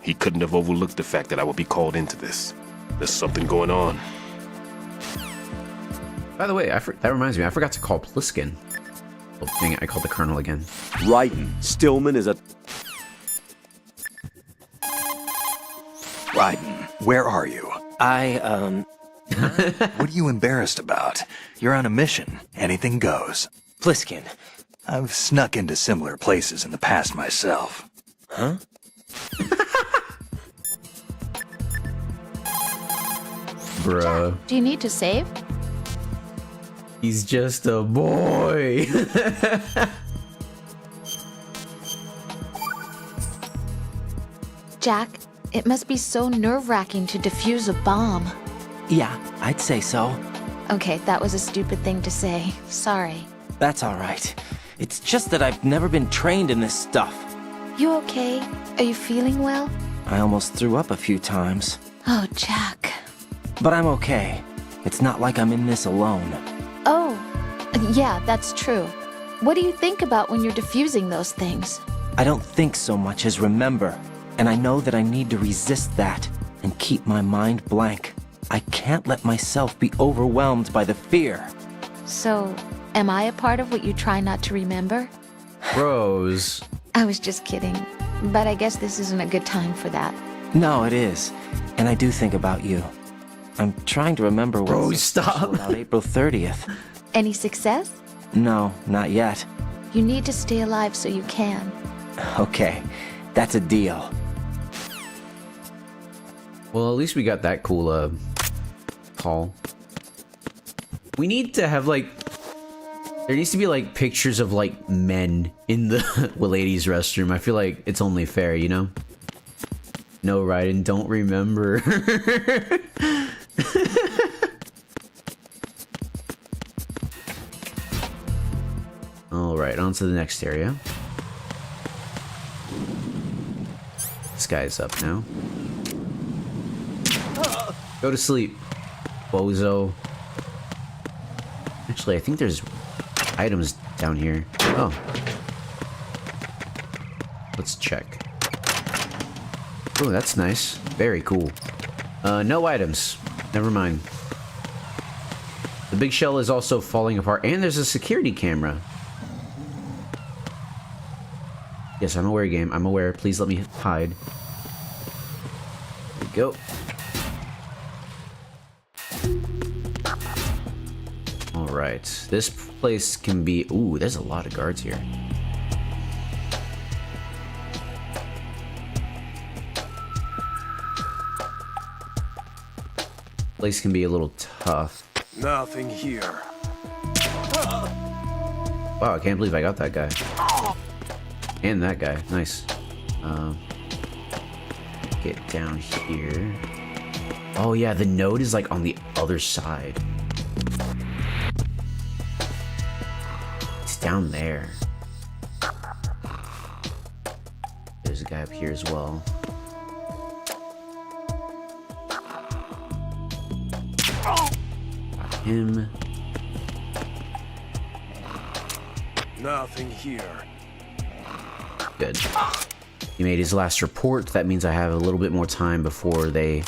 He couldn't have overlooked the fact that I would be called into this. There's something going on. By the way, that reminds me, I forgot to call Pliskin. Oh, dang it, I called the Colonel again. Raiden, Stillman is a... Raiden, where are you? What are you embarrassed about? You're on a mission. Anything goes. Pliskin. I've snuck into similar places in the past myself. Huh? Bruh. Do you need to save? He's just a boy. Jack, it must be so nerve-wracking to defuse a bomb. Yeah, I'd say so. Okay, that was a stupid thing to say. Sorry. That's all right. It's just that I've never been trained in this stuff. You okay? Are you feeling well? I almost threw up a few times. Oh, Jack. But I'm okay. It's not like I'm in this alone. Oh, yeah, that's true. What do you think about when you're defusing those things? I don't think so much as remember. And I know that I need to resist that and keep my mind blank. I can't let myself be overwhelmed by the fear. So, am I a part of what you try not to remember? Rose. I was just kidding. But I guess this isn't a good time for that. No, it is. And I do think about you. I'm trying to remember what's Rose, stop. about April 30th. Any success? No, not yet. You need to stay alive so you can. Okay, that's a deal. Well, at least we got that cool, call. We need to have, like... There needs to be, like, pictures of, like, men in the ladies' restroom. I feel like it's only fair, you know? No, Raiden, don't remember. Alright, on to the next area. This guy's up now. Go to sleep, bozo. Actually, I think there's items down here. Oh. Let's check. Oh, that's nice. Very cool. No items. Never mind. The big shell is also falling apart, and there's a security camera. Yes, I'm aware, game. I'm aware. Please let me hide. There we go. Alright. This place can be... Ooh, there's a lot of guards here. Place can be a little tough. Nothing here. Wow, I can't believe I got that guy. And that guy. Nice. Get down here. Oh yeah, the node is like on the other side. It's down there. There's a guy up here as well. Got him. Nothing here. Good. He made his last report. That means I have a little bit more time before they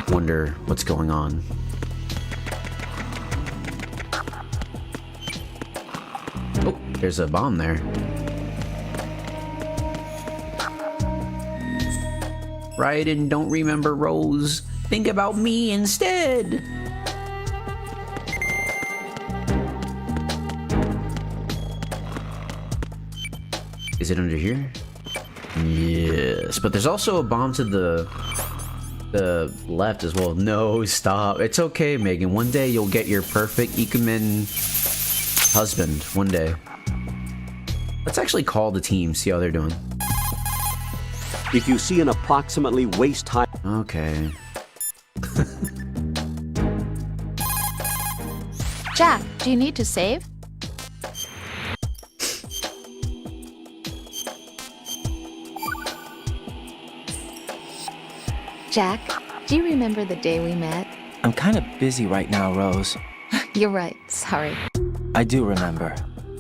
wonder what's going on. Oh, there's a bomb there. Raiden, don't remember Rose. Think about me instead. Is it under here? Yes, but there's also a bomb to the left as well. No, stop. It's okay, Megan. One day you'll get your perfect Ikumen husband. One day. Let's actually call the team, see how they're doing. If you see an approximately waist-high... Okay. Jack, do you need to save? Jack, do you remember the day we met? I'm kind of busy right now, Rose. You're right, sorry. I do remember.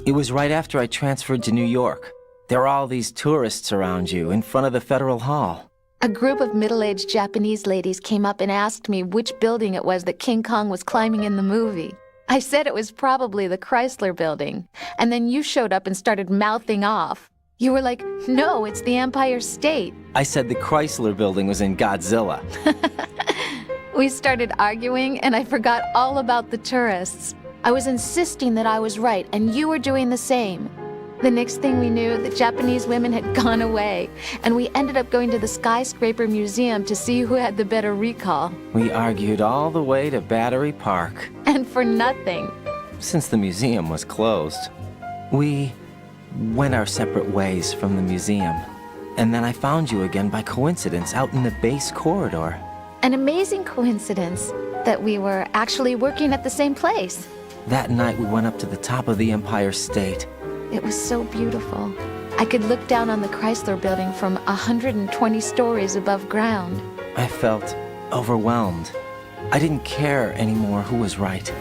It was right after I transferred to New York. There were all these tourists around you in front of the Federal Hall. A group of middle-aged Japanese ladies came up and asked me which building it was that King Kong was climbing in the movie. I said it was probably the Chrysler Building, and then you showed up and started mouthing off. You were like, no, it's the Empire State. I said the Chrysler Building was in Godzilla. We started arguing, and I forgot all about the tourists. I was insisting that I was right, and you were doing the same. The next thing we knew, the Japanese women had gone away, and we ended up going to the Skyscraper Museum to see who had the better recall. We argued all the way to Battery Park. And for nothing. Since the museum was closed, we went our separate ways from the museum. And then I found you again by coincidence out in the base corridor. An amazing coincidence that we were actually working at the same place. That night we went up to the top of the Empire State. It was so beautiful. I could look down on the Chrysler Building from 120 stories above ground. I felt overwhelmed. I didn't care anymore who was right.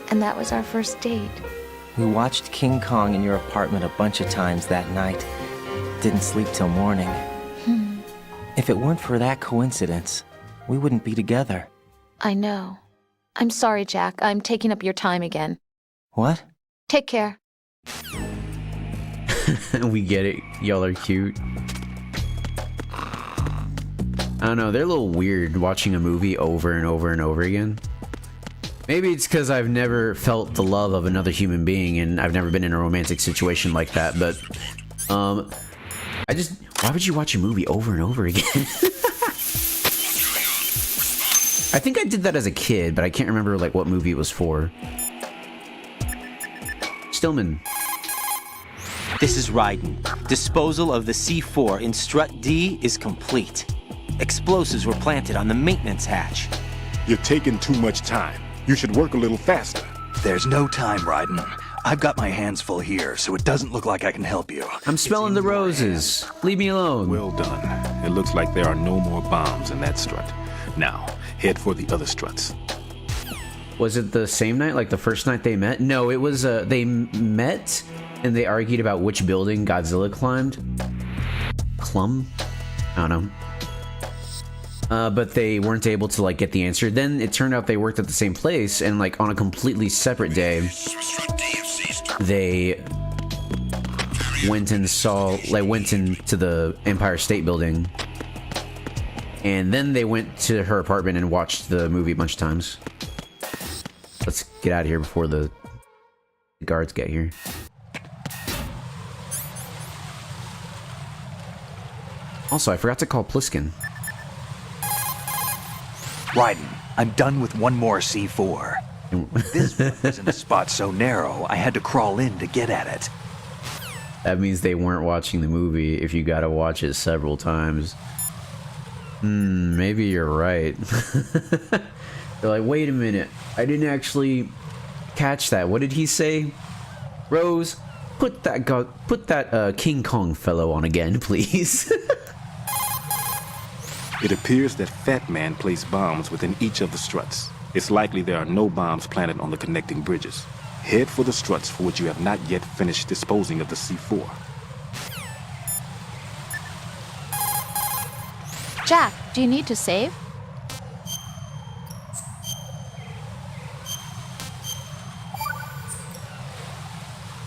And that was our first date. We watched King Kong in your apartment a bunch of times that night. Didn't sleep till morning. If it weren't for that coincidence, we wouldn't be together. I know. I'm sorry, Jack. I'm taking up your time again. What? Take care. We get it. Y'all are cute. I don't know. They're a little weird watching a movie over and over and over again. Maybe it's because I've never felt the love of another human being and I've never been in a romantic situation like that, but why would you watch a movie over and over again? I think I did that as a kid, but I can't remember like what movie it was for. Stillman. This is Raiden. Disposal of the C4 in Strut D is complete. Explosives were planted on the maintenance hatch. You're taking too much time. You should work a little faster. There's no time, Raiden. I've got my hands full here, so it doesn't look like I can help you. I'm smelling the roses. Leave me alone. Well done. It looks like there are no more bombs in that strut. Now, head for the other struts. Was it the same night, like the first night they met? No, it was, they met and they argued about which building Godzilla climbed. I don't know. But they weren't able to like get the answer. Then it turned out they worked at the same place, and like on a completely separate day, they went into the Empire State Building, and then they went to her apartment and watched the movie a bunch of times. Let's get out of here before the guards get here. Also, I forgot to call Pliskin. Raiden, I'm done with one more C4. This one was in a spot so narrow, I had to crawl in to get at it. That means they weren't watching the movie if you gotta watch it several times. Maybe you're right. They're like, wait a minute, I didn't actually catch that. What did he say? Rose, put that King Kong fellow on again, please. It appears that Fat Man placed bombs within each of the struts. It's likely there are no bombs planted on the connecting bridges. Head for the struts for which you have not yet finished disposing of the C4. Jack, do you need to save?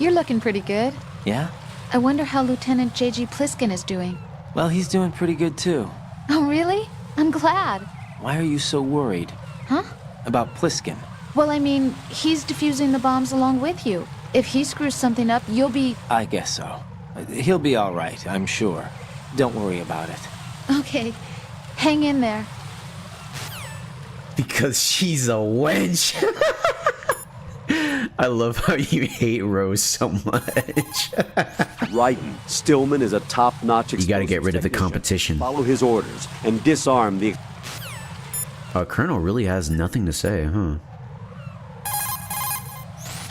You're looking pretty good. Yeah? I wonder how Lieutenant J.G. Pliskin is doing. Well, he's doing pretty good too. Oh, really? I'm glad. Why are you so worried? Huh? About Pliskin? Well, I mean, he's defusing the bombs along with you. If he screws something up, you'll be... I guess so. He'll be all right, I'm sure. Don't worry about it. Okay. Hang in there. Because she's a wench. I love how you hate Rose so much. Raiden, Stillman is a top-notch You gotta get rid of the technician. competition. Follow his orders and disarm the... Colonel really has nothing to say, huh?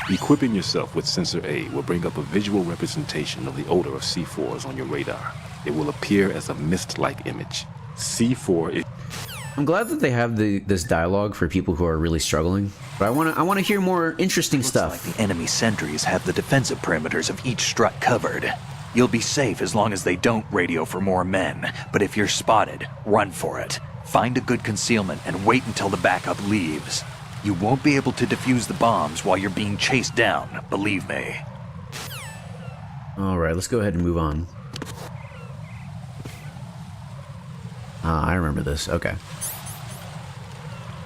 Equipping yourself with Sensor A will bring up a visual representation of the odor of C4s on your radar. It will appear as a mist-like image. C4 is... I'm glad that they have this dialogue for people who are really struggling, but I want to hear more interesting stuff. Like the enemy sentries have the defensive perimeters of each strut covered. You'll be safe as long as they don't radio for more men, but if you're spotted, run for it. Find a good concealment and wait until the backup leaves. You won't be able to defuse the bombs while you're being chased down, believe me. Alright, let's go ahead and move on. I remember this. Okay.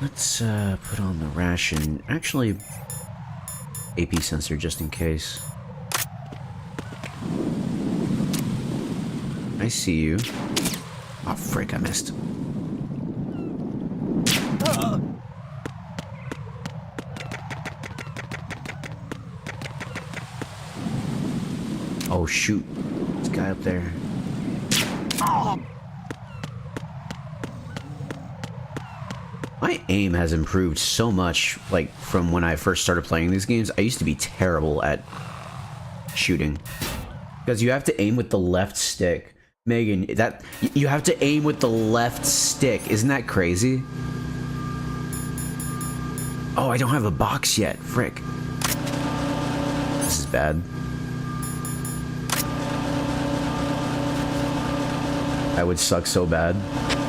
Let's put on the ration. Actually, AP sensor just in case. I see you. Oh, frick, I missed. Oh, shoot. This guy up there. My aim has improved so much, like, from when I first started playing these games. I used to be terrible at shooting. Because you have to aim with the left stick. Megan, you have to aim with the left stick. Isn't that crazy? Oh, I don't have a box yet. Frick. This is bad. I would suck so bad.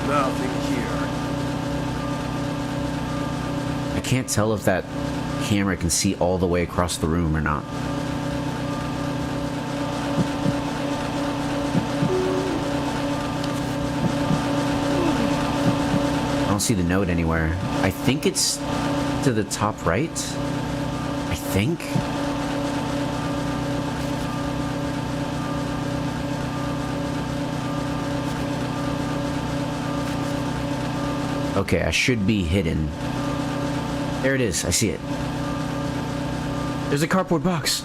Nothing here. I can't tell if that camera can see all the way across the room or not. I don't see the note anywhere. I think it's to the top right. I think. Okay, I should be hidden. There it is. I see it. There's a cardboard box.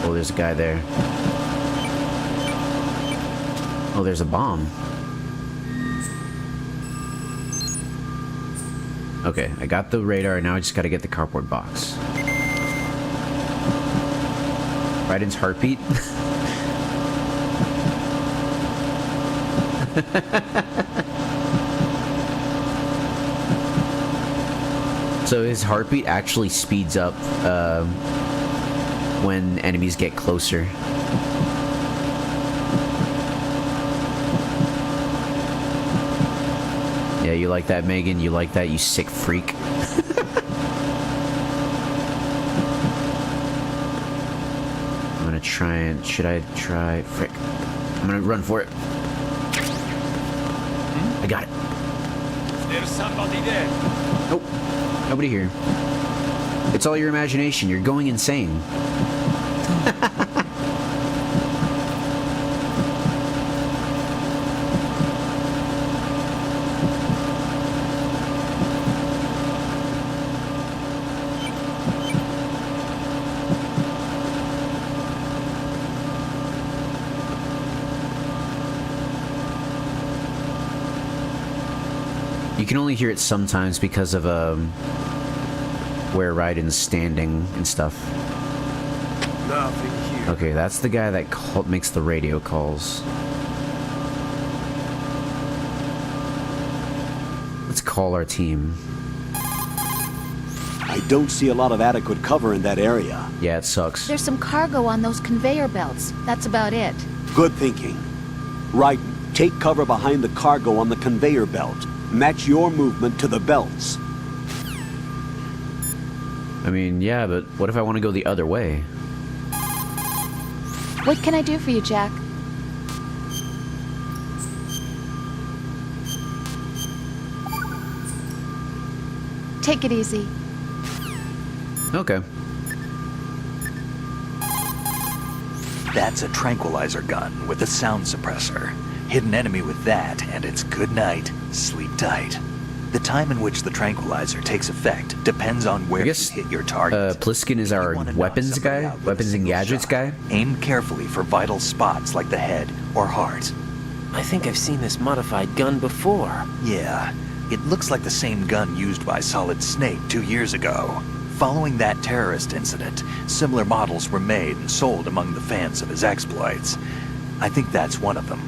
Oh, there's a guy there. Oh, there's a bomb. Okay, I got the radar. Now I just gotta get the cardboard box. Raiden's heartbeat. So his heartbeat actually speeds up when enemies get closer. Yeah, you like that, Megan? You like that, you sick freak? I'm gonna try and... Should I try... Frick. I'm gonna run for it. I got it. There's somebody there. Nope. Nobody here. It's all your imagination. You're going insane. You can only hear it sometimes because of where Raiden's standing and stuff. Nothing here. Okay, that's the guy that makes the radio calls. Let's call our team. I don't see a lot of adequate cover in that area. Yeah, it sucks. There's some cargo on those conveyor belts. That's about it. Good thinking. Right, take cover behind the cargo on the conveyor belt. Match your movement to the belts. I mean, yeah, but what if I want to go the other way? What can I do for you, Jack? Take it easy. Okay. That's a tranquilizer gun with a sound suppressor. Hit an enemy with that, and it's good night. Sleep tight. The time in which the tranquilizer takes effect depends on where you hit your target. Pliskin is our weapons guy, weapons and gadgets guy. Aim carefully for vital spots like the head or heart. I think I've seen this modified gun before. Yeah, it looks like the same gun used by Solid Snake 2 years ago. Following that terrorist incident, similar models were made and sold among the fans of his exploits. I think that's one of them.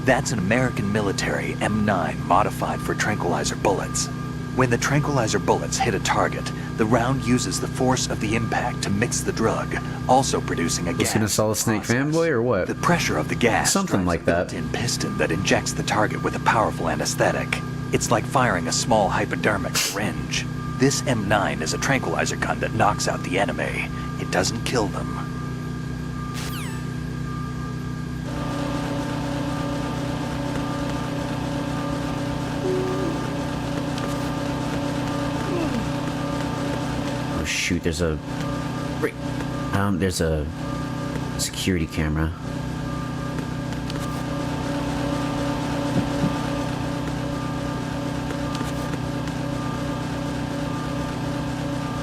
That's an American military M9 modified for tranquilizer bullets. When the tranquilizer bullets hit a target, the round uses the force of the impact to mix the drug, also producing a gas. Is it a Solid Snake fanboy or what? The pressure of the gas something like that. built-in piston that injects the target with a powerful anesthetic. It's like firing a small hypodermic syringe. This M9 is a tranquilizer gun that knocks out the enemy. It doesn't kill them. Oh shoot, there's a security camera.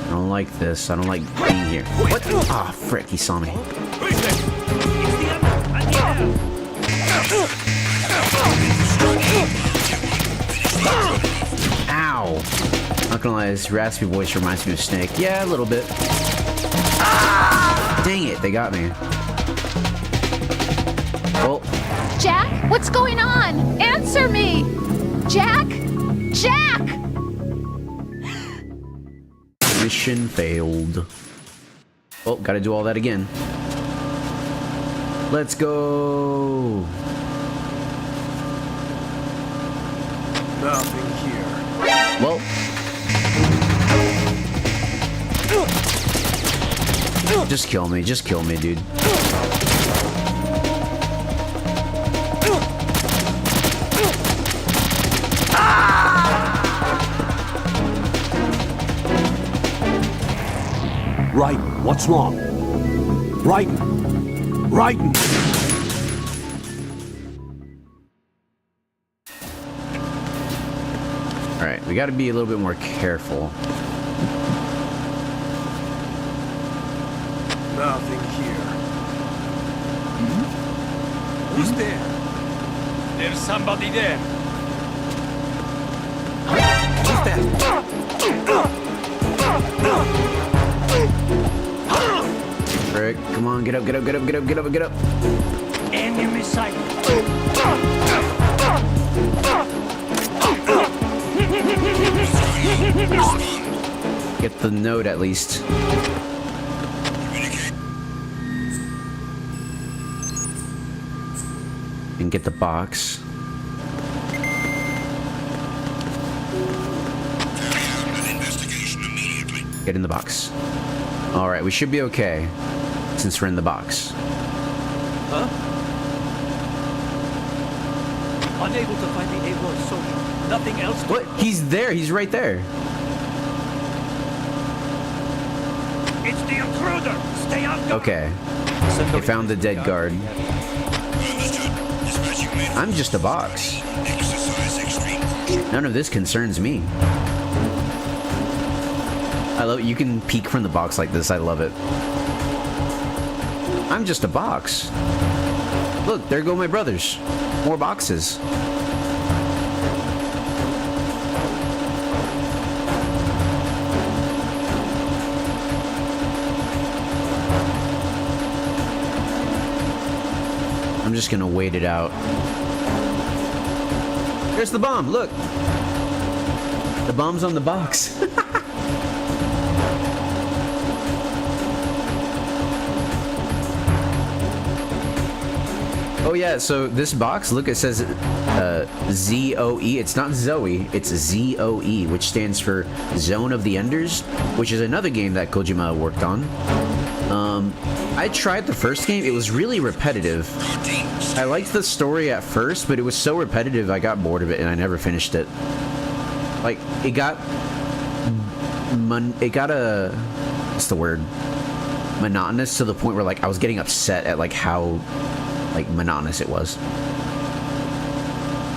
I don't like this. I don't like being here. What? Ah, frick, he saw me. Ow! Not gonna lie, this raspy voice reminds me of Snake. Yeah, a little bit. Dang it, they got me. Well. Jack, what's going on? Answer me! Jack? Jack! Mission failed. Oh, gotta do all that again. Let's go. Nothing here. Well. Just kill me, dude. Raiden, what's wrong? Raiden! Raiden! Alright, we gotta be a little bit more careful. Nothing here. Who's there? There's somebody there. Who's there? Frick, come on, get up, get up, get up, get up, get up, get up. Enemy sight. Get the note at least. And get the box. Get in the box. Alright, we should be okay. Since we're in the box. Huh? Unable to find the Aloy soldier. Nothing else to... What? He's there. He's right there. It's the intruder. Stay on guard. Okay. They found the dead guard. I'm just a box. None of this concerns me. I love it. You can peek from the box like this. I love it. I'm just a box. Look, there go my brothers. More boxes. just gonna wait it out. There's the bomb, look! The bomb's on the box. Oh yeah, so this box, look, it says ZOE. It's not Zoe, it's ZOE, which stands for Zone of the Enders, which is another game that Kojima worked on. I tried the first game. It was really repetitive. I liked the story at first, but it was so repetitive I got bored of it and I never finished it. Like, it got what's the word? Monotonous to the point where, like, I was getting upset at, like, how, like, monotonous it was.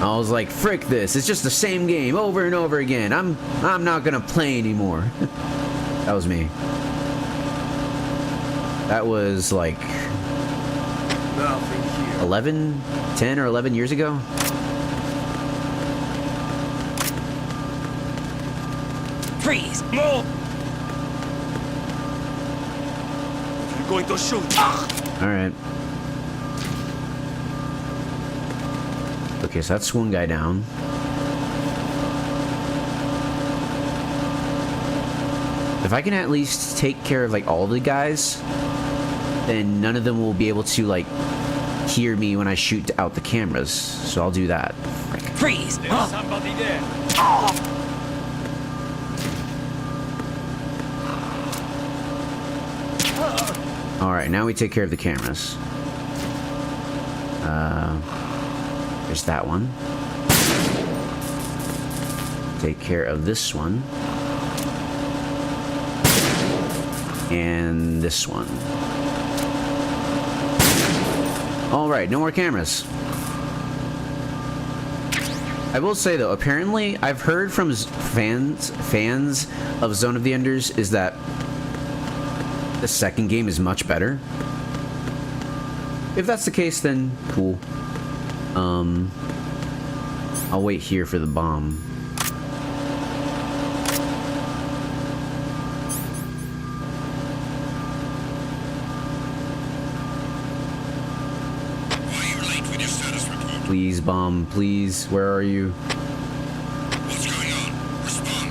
I was like, frick this, it's just the same game over and over again. I'm not gonna play anymore. That was me. That was like 10 or 11 years ago. Freeze! Move! You're going to shoot. Alright. Okay, so that's one guy down. If I can at least take care of, like, all the guys, then none of them will be able to, like, hear me when I shoot out the cameras. So I'll do that. Freeze! There's somebody there. Alright, now we take care of the cameras. There's that one. Take care of this one. And this one. Alright, no more cameras. I will say though, apparently I've heard from fans of Zone of the Enders is that the second game is much better. If that's the case, then cool. I'll wait here for the bomb. Please, bomb, please. Where are you? What's going on? Respond.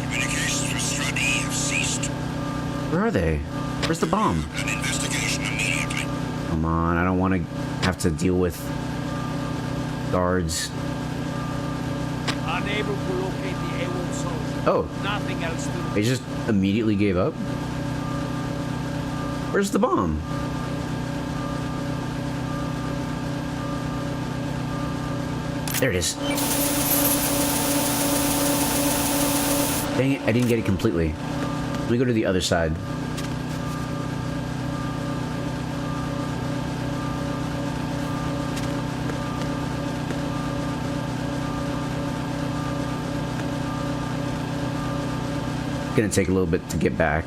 Communications with Strut E have ceased. Where are they? Where's the bomb? An investigation immediately. Come on, I don't want to have to deal with guards. Unable to locate the AWOL soldier. Oh. Nothing else to do. They just immediately gave up? Where's the bomb? There it is. Dang it, I didn't get it completely. Let me go to the other side. Gonna take a little bit to get back.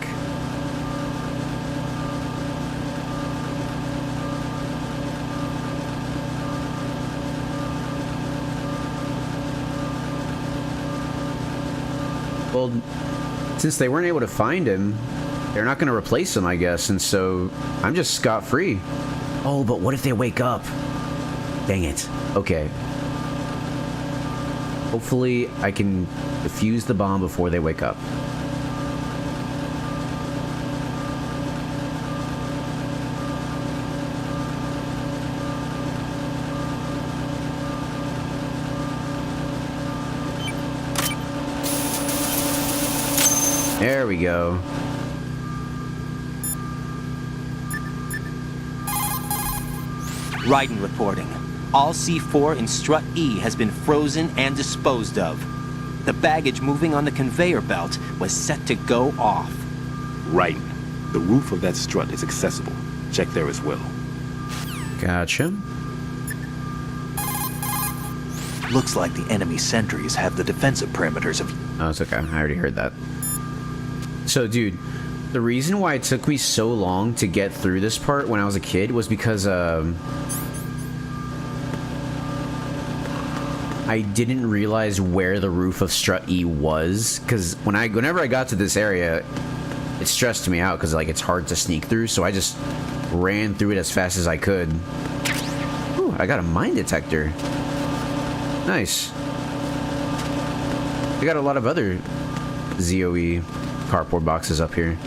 Well, since they weren't able to find him, they're not going to replace him, I guess, and so I'm just scot-free. Oh, but what if they wake up? Dang it. Okay. Hopefully, I can defuse the bomb before they wake up. There we go. Raiden reporting. All C4 in Strut E has been frozen and disposed of. The baggage moving on the conveyor belt was set to go off. Right. The roof of that strut is accessible. Check there as well. Gotcha. Looks like the enemy sentries have the defensive perimeters of... Oh, it's okay. I already heard that. So, dude, the reason why it took me so long to get through this part when I was a kid was because, I didn't realize where the roof of Strut E was, because whenever I got to this area, it stressed me out, because, like, it's hard to sneak through, so I just ran through it as fast as I could. Ooh, I got a mine detector. Nice. I got a lot of other ZOE cardboard boxes up here.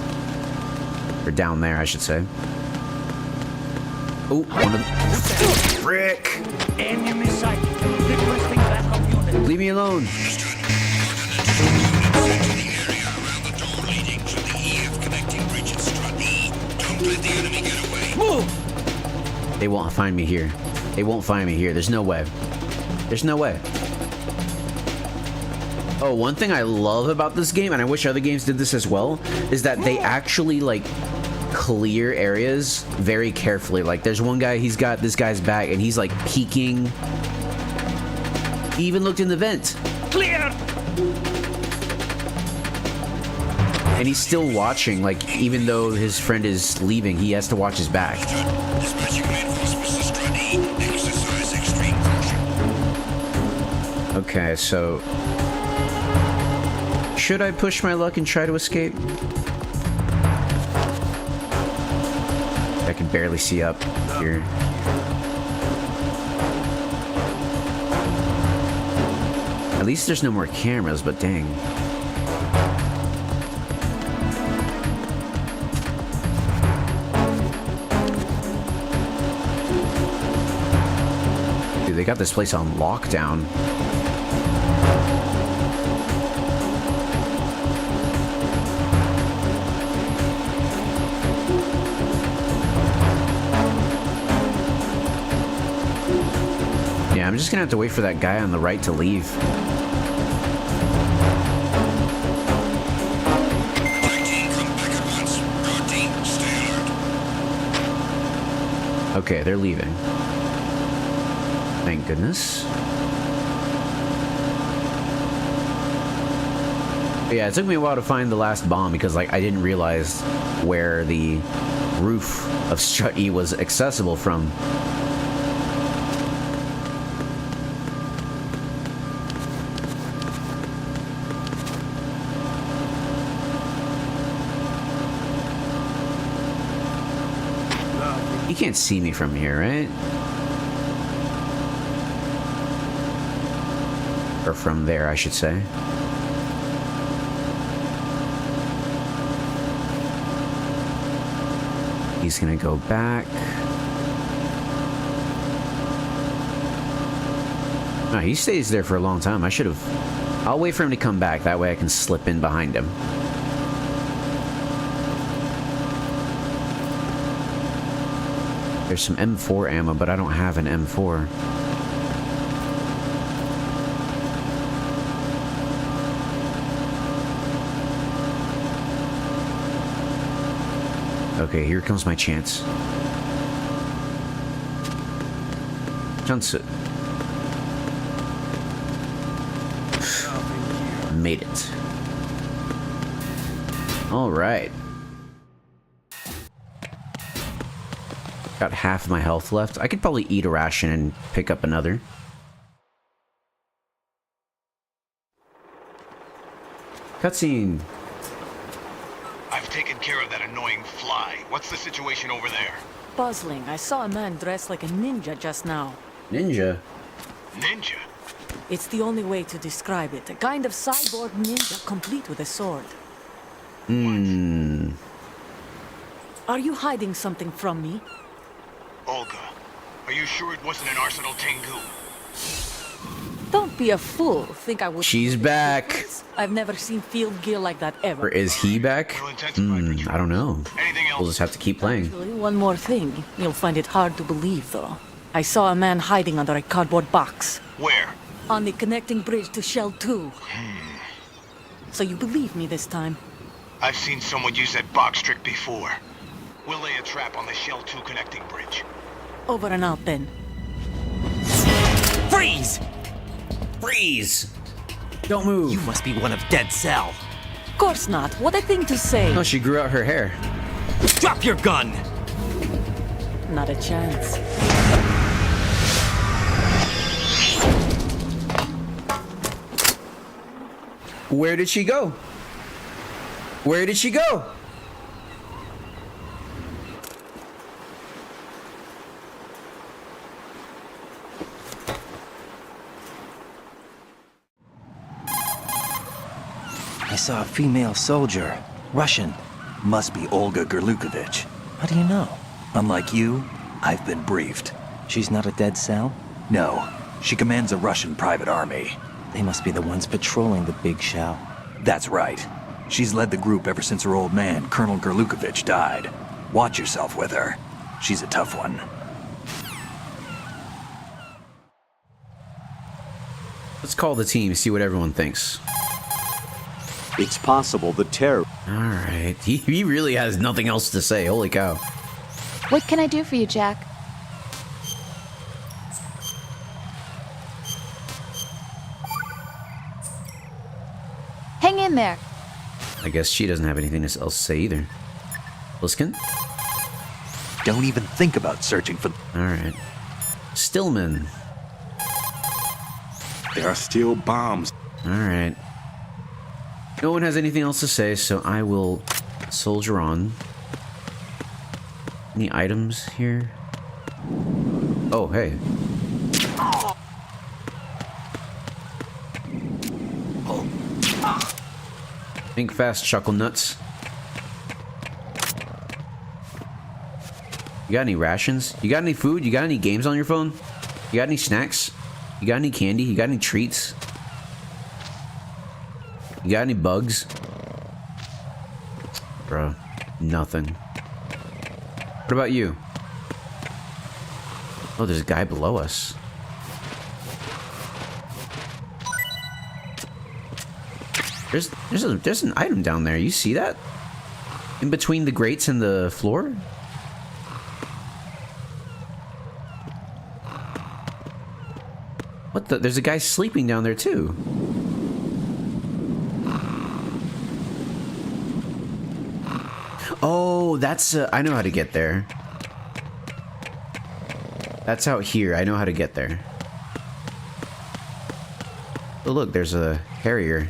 Or down there, I should say. Oh, one of them. Frick! Enemy sight. Requesting backup unit. Leave me alone. Move! They won't find me here. They won't find me here. There's no way. There's no way. Oh, one thing I love about this game, and I wish other games did this as well, is that they actually, like, clear areas very carefully. Like, there's one guy, he's got this guy's back, and he's, like, peeking. He even looked in the vent. Clear! And he's still watching, like, even though his friend is leaving, he has to watch his back. Okay, so... should I push my luck and try to escape? I can barely see up here. At least there's no more cameras, but dang. Dude, they got this place on lockdown. Yeah, I'm just gonna have to wait for that guy on the right to leave. Okay, they're leaving. Thank goodness. But yeah, it took me a while to find the last bomb because, like, I didn't realize where the roof of Strut E was accessible from. You can't see me from here, right? Or from there, I should say. He's gonna go back. No, he stays there for a long time. I should have... I'll wait for him to come back. That way I can slip in behind him. There's some M4 ammo, but I don't have an M4. Okay, here comes my chance. Chance. Made it. All right. Got half my health left. I could probably eat a ration and pick up another. Cutscene. I've taken care of that annoying fly. What's the situation over there? Puzzling. I saw a man dressed like a ninja just now. Ninja? Ninja? It's the only way to describe it. A kind of cyborg ninja, complete with a sword. Hmm. Are you hiding something from me? Olga, are you sure it wasn't an Arsenal Tengu? Don't be a fool. Think I would... She's back. I've never seen field gear like that ever. Or is he back? I don't know. We'll just have to keep playing. Actually, one more thing. You'll find it hard to believe, though. I saw a man hiding under a cardboard box. Where? On the connecting bridge to Shell 2. So you believe me this time? I've seen someone use that box trick before. We'll lay a trap on the Shell 2 connecting bridge. Over and out, then. Freeze! Freeze! Don't move. You must be one of Dead Cell. Of course not. What a thing to say. Oh, she grew out her hair. Drop your gun! Not a chance. Where did she go? Where did she go? saw a female soldier. Russian. Must be Olga Gerlukovich. How do you know? Unlike you, I've been briefed. She's not a dead cell? No. She commands a Russian private army. They must be the ones patrolling the big shell. That's right. She's led the group ever since her old man, Colonel Gerlukovich, died. Watch yourself with her. She's a tough one. Let's call the team, see what everyone thinks. It's possible the terror... Alright, he really has nothing else to say, holy cow. What can I do for you, Jack? Hang in there. I guess she doesn't have anything else to say either. Pliskin? Don't even think about searching for... Alright. Stillman. There are still bombs. Alright. No one has anything else to say, so I will soldier on. Any items here? Oh, hey. Think fast, Chuckle Nuts. You got any rations? You got any food? You got any games on your phone? You got any snacks? You got any candy? You got any treats? You got any bugs? Bro, nothing. What about you? Oh, there's a guy below us. There's an item down there. You see that? In between the grates and the floor? What the? There's a guy sleeping down there too. Oh, that's I know how to get there. That's out here. I know how to get there. Oh, look, there's a Harrier.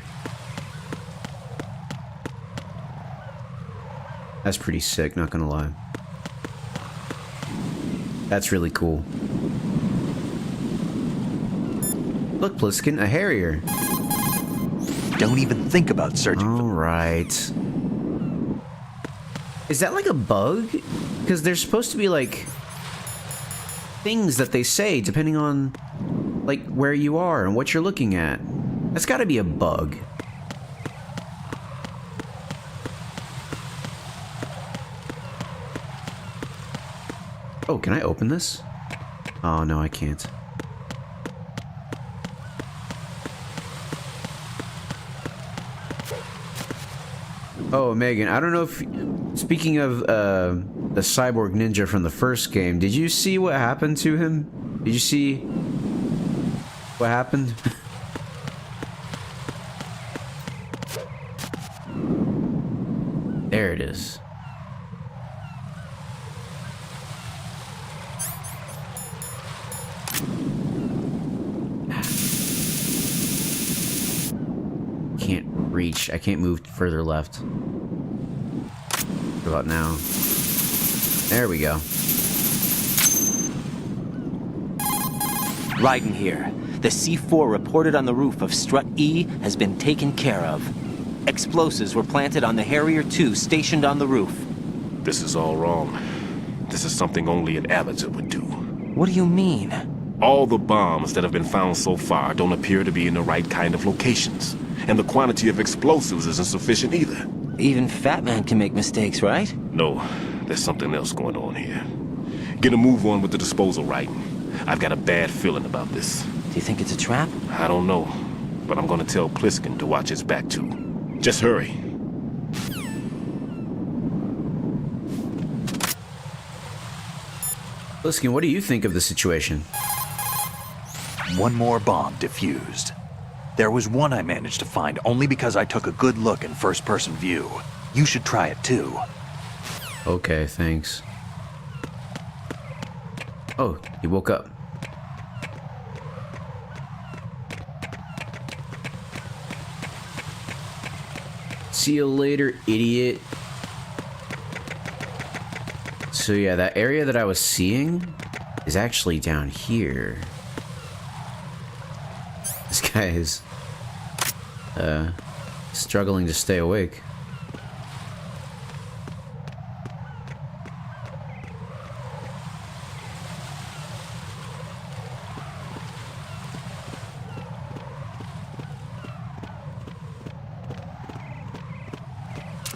That's pretty sick, not gonna lie. That's really cool. Look, Pliskin, a Harrier. Don't even think about searching. Alright. Is that like a bug? Because there's supposed to be like things that they say depending on like where you are and what you're looking at. That's gotta be a bug. Oh, can I open this? Oh, no, I can't. Oh, Megan, I don't know if... Speaking of the cyborg ninja from the first game, did you see what happened to him? Did you see what happened? There it is. Can't reach. I can't move further left. What about now? There we go. Raiden here. The C4 reported on the roof of Strut E has been taken care of. Explosives were planted on the Harrier 2 stationed on the roof. This is all wrong. This is something only an amateur would do. What do you mean? All the bombs that have been found so far don't appear to be in the right kind of locations. And the quantity of explosives isn't sufficient either. Even Fat Man can make mistakes, right? No, there's something else going on here. Get a move on with the disposal, Raiden. I've got a bad feeling about this. Do you think it's a trap? I don't know, but I'm gonna tell Pliskin to watch his back too. Just hurry. Pliskin, what do you think of the situation? One more bomb defused. There was one I managed to find only because I took a good look in first-person view. You should try it too. Okay, thanks. Oh, he woke up. See you later, idiot. So yeah, that area that I was seeing is actually down here. This guy is Struggling to stay awake.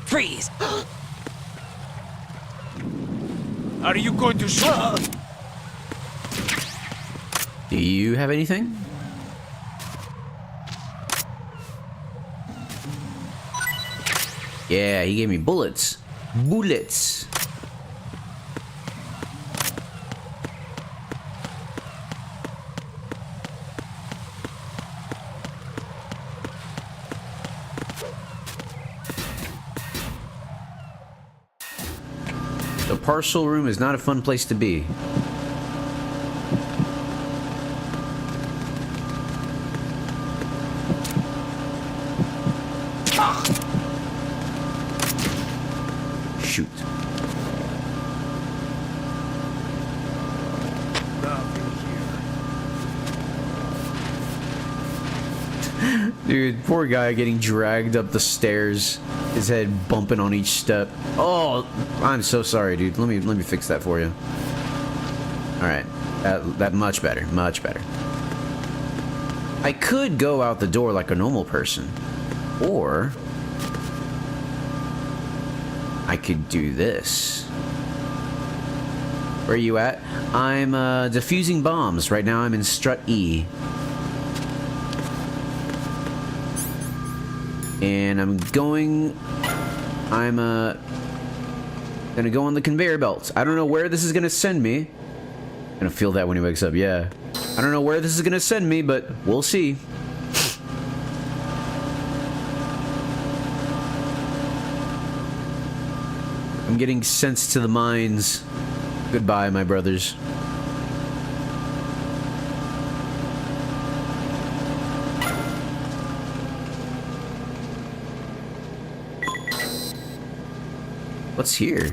Freeze! Are you going to shoot? Do you have anything? Yeah, he gave me bullets. Bullets. The parcel room is not a fun place to be. Shoot. Dude, poor guy getting dragged up the stairs, his head bumping on each step. Oh, I'm so sorry, dude. Let me fix that for you. All right, that much better, much better. I could go out the door like a normal person, or I could do this. Where are you at? I'm defusing bombs. Right now I'm in strut E. And I'm gonna go on the conveyor belt. I don't know where this is gonna send me. I'm gonna feel that when he wakes up, yeah. I don't know where this is gonna send me, but we'll see. I'm getting sense to the mines. Goodbye, my brothers. What's here?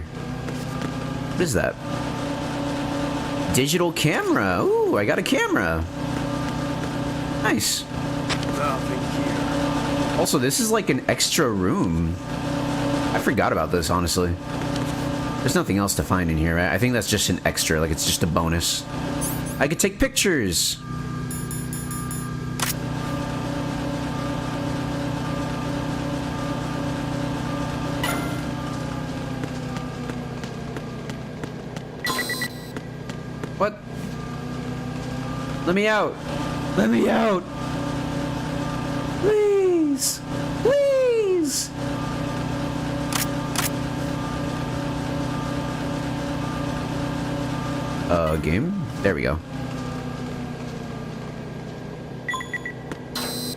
What is that? Digital camera. Ooh, I got a camera. Nice. Also, this is like an extra room. I forgot about this, honestly. There's nothing else to find in here, right? I think that's just an extra, like it's just a bonus. I could take pictures. What? Let me out. Let me out. Please. Please. Game. There we go.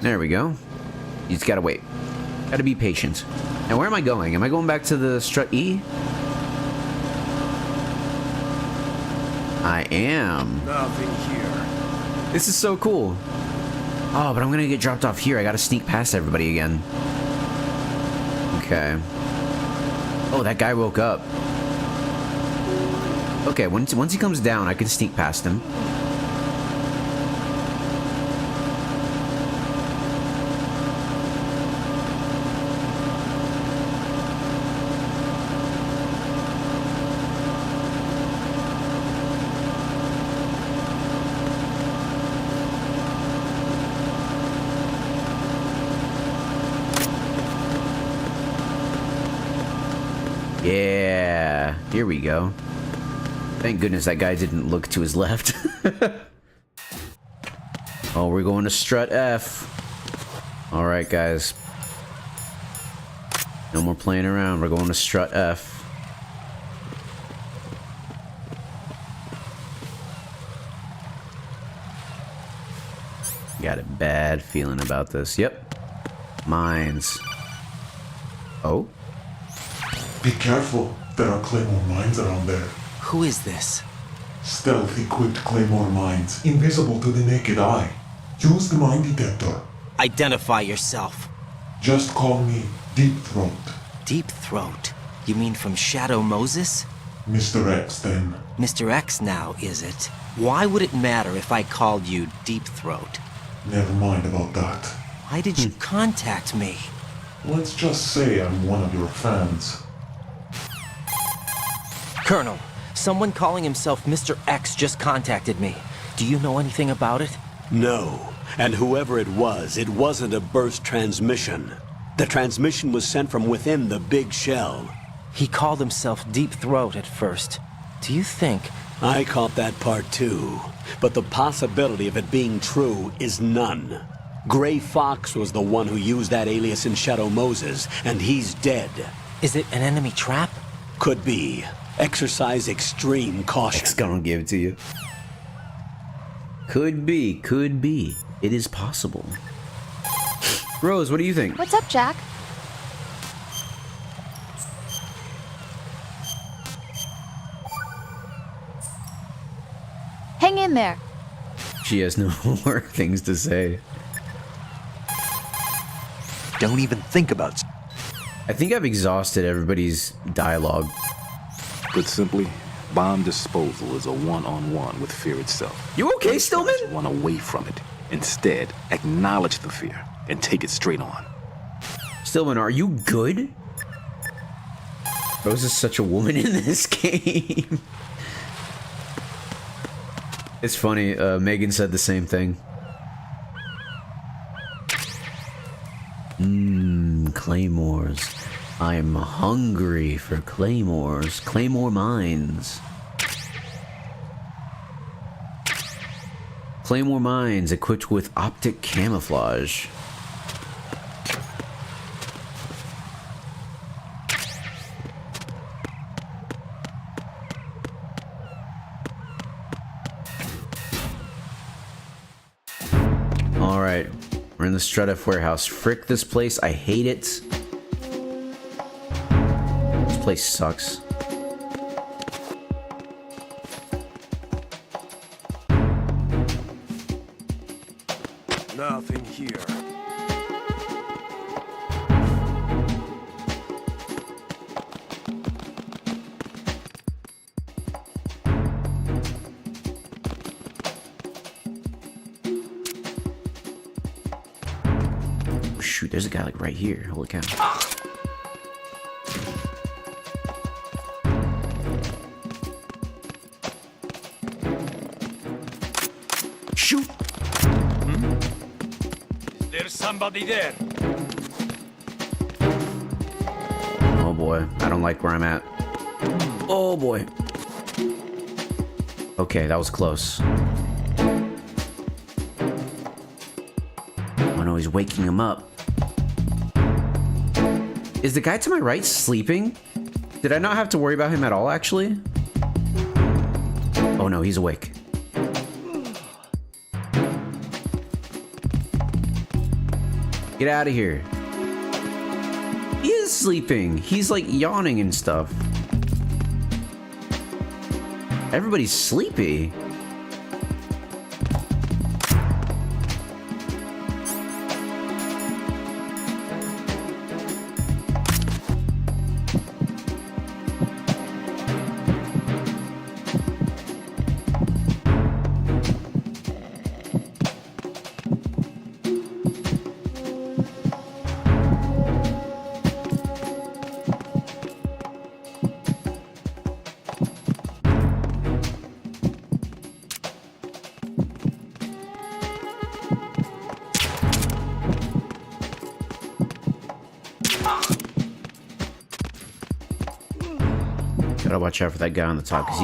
There we go. You just gotta wait. Gotta be patient. Now, where am I going? Am I going back to the strut E? I am. Nothing here. This is so cool. Oh, but I'm gonna get dropped off here. I gotta sneak past everybody again. Okay. Oh, that guy woke up. Okay, once he comes down, I can sneak past him. Yeah, here we go. Thank goodness that guy didn't look to his left. Oh, we're going to strut F. Alright, guys. No more playing around. We're going to strut F. Got a bad feeling about this. Yep. Mines. Oh? Be careful. There are Claymore mines around there. Who is this? Stealth-equipped Claymore mines, invisible to the naked eye. Use the mine detector. Identify yourself. Just call me Deep Throat. Deep Throat? You mean from Shadow Moses? Mr. X, then. Mr. X now, is it? Why would it matter if I called you Deep Throat? Never mind about that. Why did you contact me? Let's just say I'm one of your fans. Colonel, someone calling himself Mr. X just contacted me. Do you know anything about it? No. And whoever it wasn't a burst transmission. The transmission was sent from within the big shell. He called himself Deep Throat at first. Do you think... I caught that part too. But the possibility of it being true is none. Gray Fox was the one who used that alias in Shadow Moses, and he's dead. Is it an enemy trap? Could be. Exercise extreme caution. It's gonna give it to you. Could be, could be. It is possible. Rose, what do you think? What's up, Jack? Hang in there. She has no more things to say. Don't even think about it. I think I've exhausted everybody's dialogue. Put simply, bomb disposal is a one-on-one with fear itself. You okay, Stillman? Run away from it. Instead, acknowledge the fear and take it straight on. Stillman, are you good? Rose is such a woman in this game. It's funny, Megan said the same thing. Claymores. I'm hungry for claymores. Claymore mines. Claymore mines equipped with optic camouflage. Alright, we're in the Strutef warehouse. Frick this place, I hate it. This place sucks. Nothing here. Shoot, there's a guy like right here. Holy cow. Shoot! There's somebody there. Oh boy, I don't like where I'm at. Oh boy. Okay, that was close. Oh no, he's waking him up. Is the guy to my right sleeping? Did I not have to worry about him at all, actually? Oh no, he's awake. Get out of here. He is sleeping. He's like yawning and stuff. Everybody's sleepy. Gotta watch out for that guy on the top, because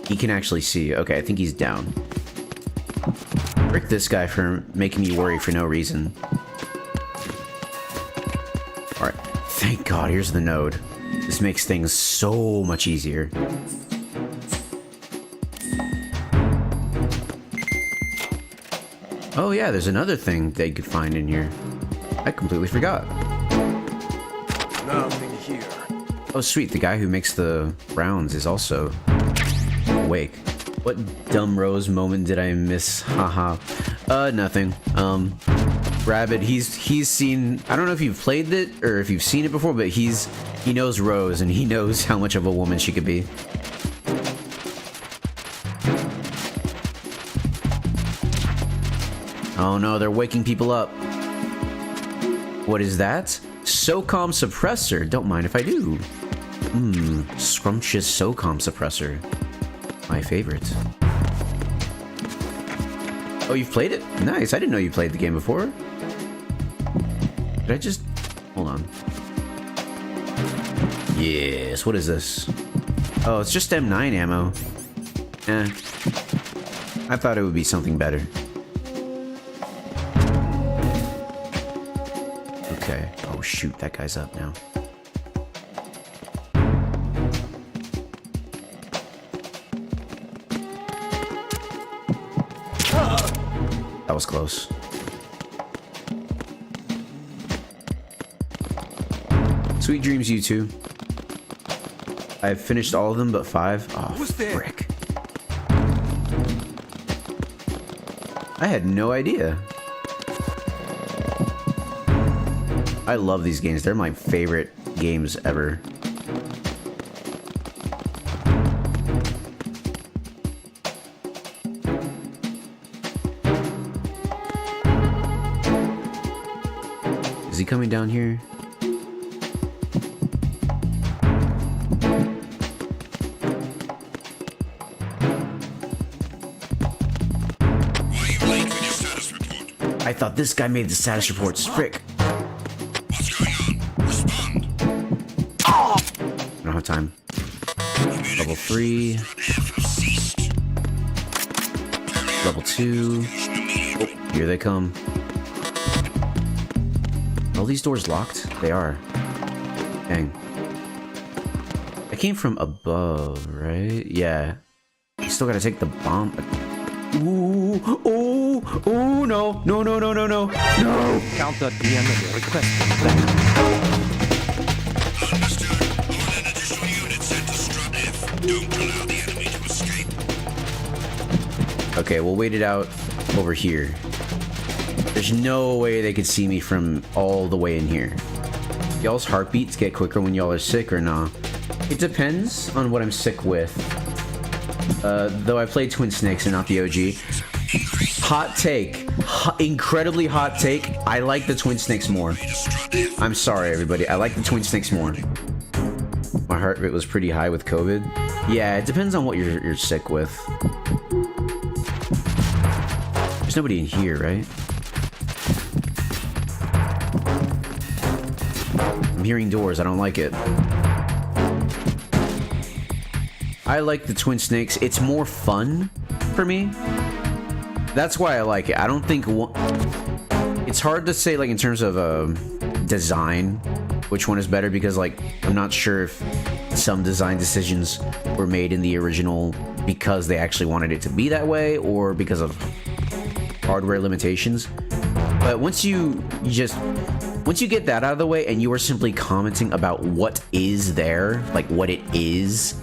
he can actually see. Okay, I think he's down. Frick this guy for making me worry for no reason. Alright, thank God, here's the node. This makes things so much easier. Oh yeah, there's another thing they could find in here. I completely forgot. Nothing here. Oh sweet, the guy who makes the rounds is also awake. What dumb Rose moment did I miss? Haha. Nothing. Rabbit, he's seen, I don't know if you've played it or if you've seen it before, but he knows Rose and he knows how much of a woman she could be. Oh no, they're waking people up. What is that? SOCOM suppressor. Don't mind if I do. Scrumptious SOCOM suppressor. My favorite. Oh, you've played it? Nice. I didn't know you played the game before. Did I just... Hold on. Yes. What is this? Oh, it's just M9 ammo. I thought it would be something better. Okay. Oh, shoot. That guy's up now. That was close. Sweet dreams, you two. I've finished all of them but 5. Oh, frick. I had no idea. I love these games. They're my favorite games ever. Is he coming down here? I thought this guy made the status reports. Frick. What's going on? Respond. Oh! I don't have time. Level 3. Level 2. Oh, here they come. Are all these doors locked? They are. Dang. I came from above, right? Yeah. You still gotta take the bomb. Ooh, oh, oh, no, no, no, no, no, no, no! Counter DM request. Okay, we'll wait it out over here. There's no way they could see me from all the way in here. Y'all's heartbeats get quicker when y'all are sick or nah? It depends on what I'm sick with. Though I played Twin Snakes and not the OG. Hot take. Incredibly hot take. I like the Twin Snakes more. I'm sorry, everybody. I like the Twin Snakes more. My heart rate was pretty high with COVID. Yeah, it depends on what you're sick with. There's nobody in here, right? I'm hearing doors. I don't like it. I like the Twin Snakes. It's more fun for me. That's why I like it. I don't think it's hard to say, like, in terms of design, which one is better, because, like, I'm not sure if some design decisions were made in the original because they actually wanted it to be that way or because of hardware limitations. But once you get that out of the way and you are simply commenting about what is there, like what it is,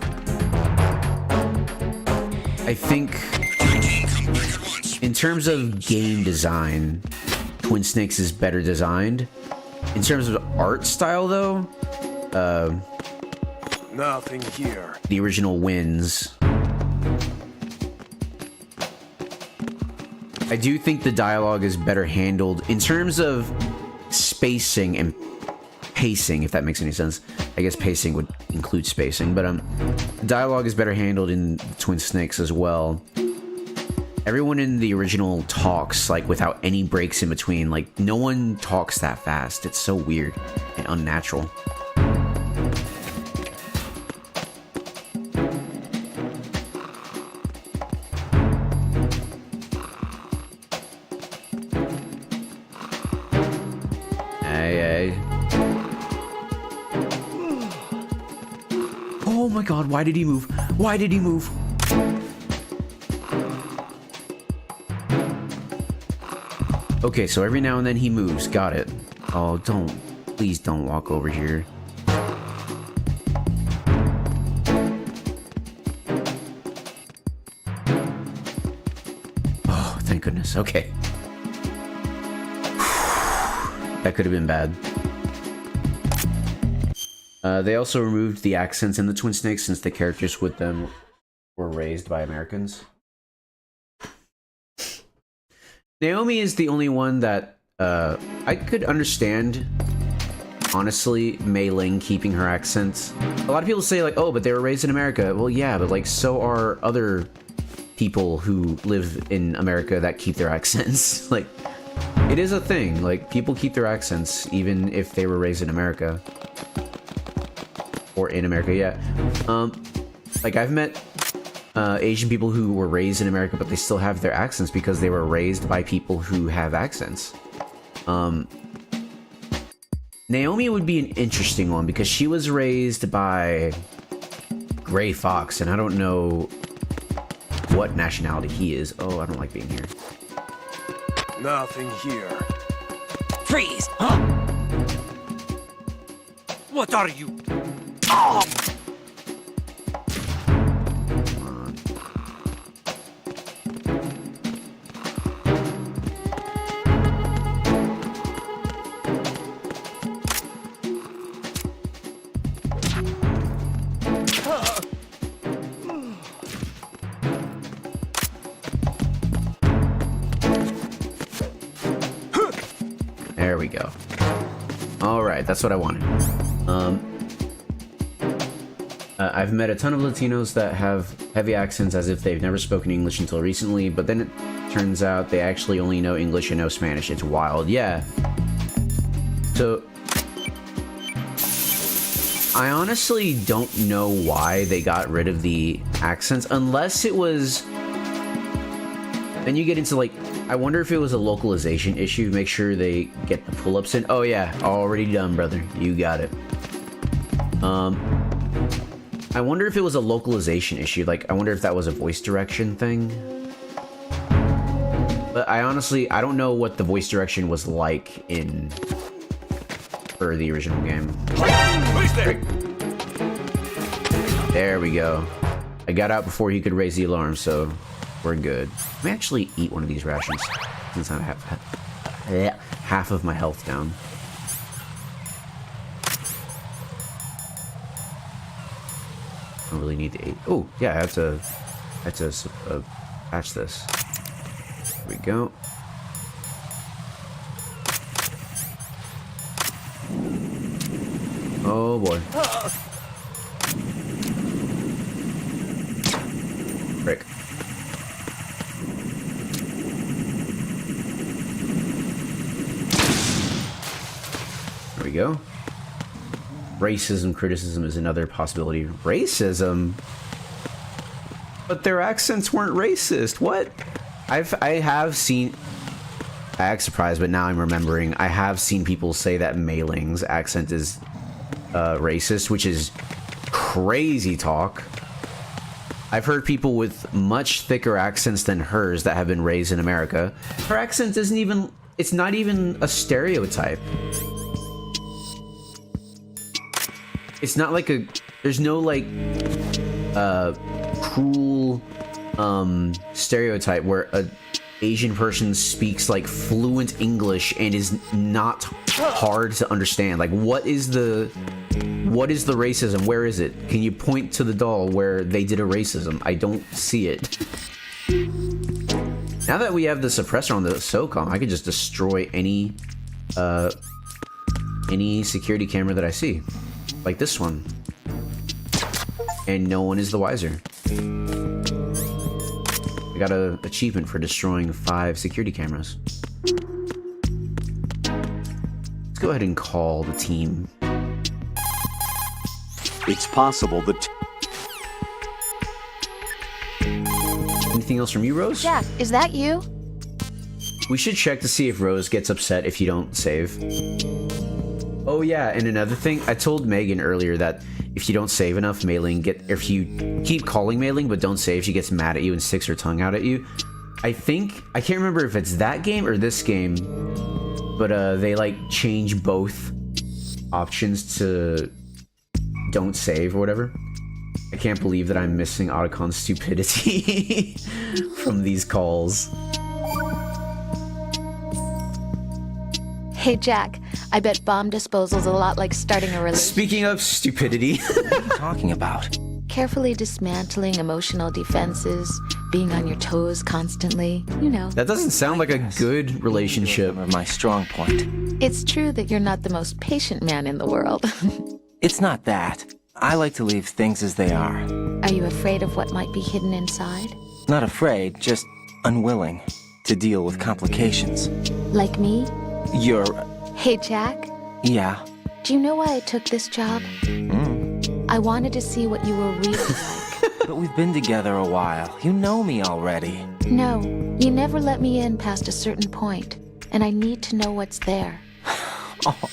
I think in terms of game design, Twin Snakes is better designed. In terms of art style, though, nothing here. The original wins. I do think the dialogue is better handled in terms of spacing and pacing, if that makes any sense. I guess pacing would include spacing, but dialogue is better handled in Twin Snakes as well. Everyone in the original talks like without any breaks in between. Like, no one talks that fast. It's so weird and unnatural. Oh my god, why did he move? Why did he move? Okay, so every now and then he moves. Got it. Oh, please don't walk over here. Oh, thank goodness. Okay. That could have been bad. They also removed the accents in the Twin Snakes since the characters with them were raised by Americans. Naomi is the only one that I could understand honestly, Mei Ling keeping her accent. A lot of people say like, oh, but they were raised in America. Well, yeah, but like so are other people who live in America that keep their accents. Like, it is a thing. Like, people keep their accents even if they were raised in America. Or in America, yeah. Like, I've met Asian people who were raised in America, but they still have their accents because they were raised by people who have accents. Naomi would be an interesting one because she was raised by Gray Fox, and I don't know what nationality he is. Oh, I don't like being here. Nothing here. Freeze! Huh? What are you? Oh! There we go. Alright, that's what I wanted. I've met a ton of Latinos that have heavy accents as if they've never spoken English until recently, but then it turns out they actually only know English and no Spanish. It's wild. Yeah. So, I honestly don't know why they got rid of the accents, unless it was... Then you get into, like, I wonder if it was a localization issue. Make sure they get the pull-ups in. Oh, yeah. Already done, brother. You got it. I wonder if it was a localization issue. Like, I wonder if that was a voice direction thing. But I honestly, I don't know what the voice direction was like in... for the original game. There we go. I got out before he could raise the alarm, so we're good. Let me actually eat one of these rations, since I have half of my health down. I don't really need to eat. Oh, yeah, I have to patch this. There we go. Oh boy. Frick. There we go. Racism criticism is another possibility. Racism? But their accents weren't racist. What? I have seen... I act surprised, but now I'm remembering. I have seen people say that Mei Ling's accent is racist, which is crazy talk. I've heard people with much thicker accents than hers that have been raised in America. Her accent isn't even... It's not even a stereotype. It's not like a... There's no, like, cruel, stereotype where a Asian person speaks, like, fluent English and is not hard to understand. Like, what is the racism? Where is it? Can you point to the doll where they did a racism? I don't see it. Now that we have the suppressor on the SOCOM, I could just destroy any security camera that I see. Like this one. And no one is the wiser. I got an achievement for destroying 5 security cameras. Let's go ahead and call the team. It's possible that... Anything else from you, Rose? Jack, is that you? We should check to see if Rose gets upset if you don't save. Oh yeah, and another thing, I told Megan earlier that if you don't save enough, Mei Ling if you keep calling Mei Ling but don't save, she gets mad at you and sticks her tongue out at you. I can't remember if it's that game or this game, but they like change both options to don't save or whatever. I can't believe that I'm missing Otacon's stupidity from these calls. Hey, Jack, I bet bomb disposal's a lot like starting a relationship. Speaking of stupidity. What are you talking about? Carefully dismantling emotional defenses, being on your toes constantly, you know. That doesn't sound like a good relationship. My strong point. It's true that you're not the most patient man in the world. It's not that. I like to leave things as they are. Are you afraid of what might be hidden inside? Not afraid, just unwilling to deal with complications. Like me? You're... Hey, Jack? Yeah. Do you know why I took this job? I wanted to see what you were really like. But we've been together a while. You know me already. No, you never let me in past a certain point, and I need to know what's there. Oh,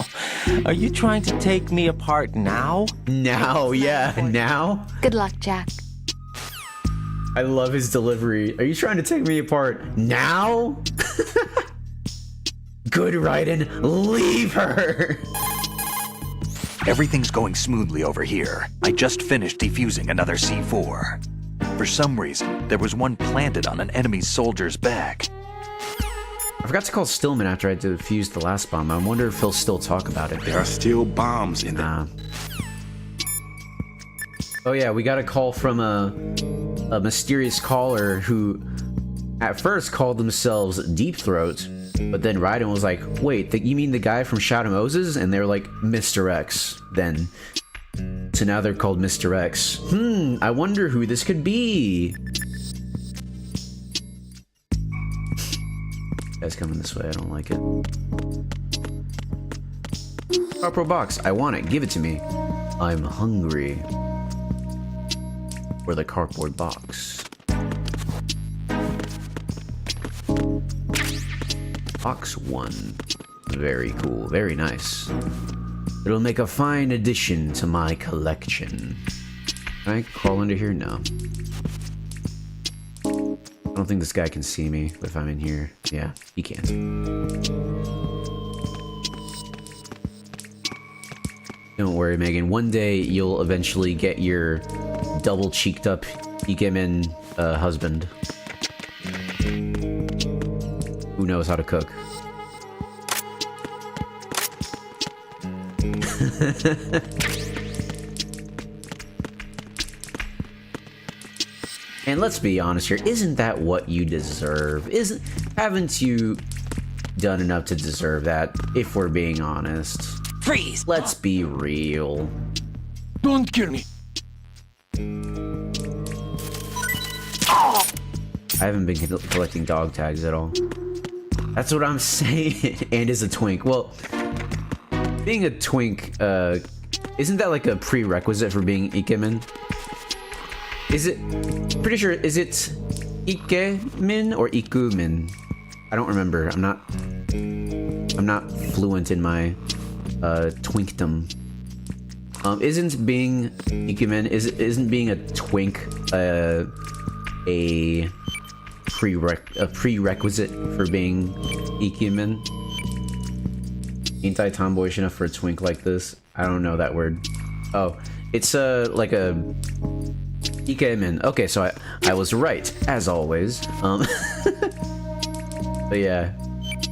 are you trying to take me apart now? Now, yeah, now? Good luck, Jack. I love his delivery. Are you trying to take me apart now? Good, Raiden. Leave her. Everything's going smoothly over here. I just finished defusing another C4. For some reason, there was one planted on an enemy soldier's back. I forgot to call Stillman after I defused the last bomb. I wonder if he'll still talk about it. There are still bombs in there. Oh yeah, we got a call from a mysterious caller who at first called themselves Deep Throat, but then Raiden was like, wait, you mean the guy from Shadow Moses? And they're like, Mr. X, then. So now they're called Mr. X. I wonder who this could be. Guy's coming this way, I don't like it. Pro box, I want it, give it to me. I'm hungry. For the cardboard box. Box 1. Very cool, very nice. It'll make a fine addition to my collection. Can I crawl into here? No. I don't think this guy can see me if I'm in here. Yeah, he can't. Don't worry, Megan. One day you'll eventually get your double-cheeked up Ikemen husband. Who knows how to cook. And let's be honest here, isn't that what you deserve? Haven't you done enough to deserve that, if we're being honest? Freeze! Let's be real. Don't kill me. I haven't been collecting dog tags at all. That's what I'm saying. And is a twink. Well, being a twink, isn't that like a prerequisite for being Ikemen? Is it? Pretty sure. Is it Ikemen or Ikumen? I don't remember. I'm not fluent in my twinkdom. Isn't being Ikemen isn't being a twink a prerequisite for being Ikemen? Ain't I tomboyish enough for a twink like this? I don't know that word. Oh, it's like a Ikemen. Okay, so I was right as always. But yeah,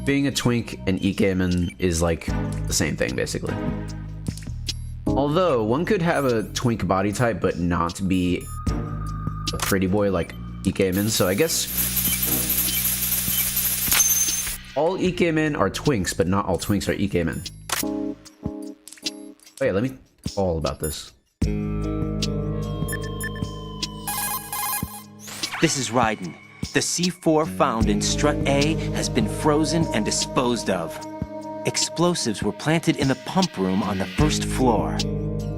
being a twink and Ikemen is like the same thing basically. Although one could have a twink body type but not be a pretty boy like Ikemen, so I guess all Ikemen are twinks, but not all twinks are Ikemen. Oh yeah, let me all about this. This is Raiden. The C4 found in Strut A has been frozen and disposed of. Explosives were planted in the pump room on the first floor.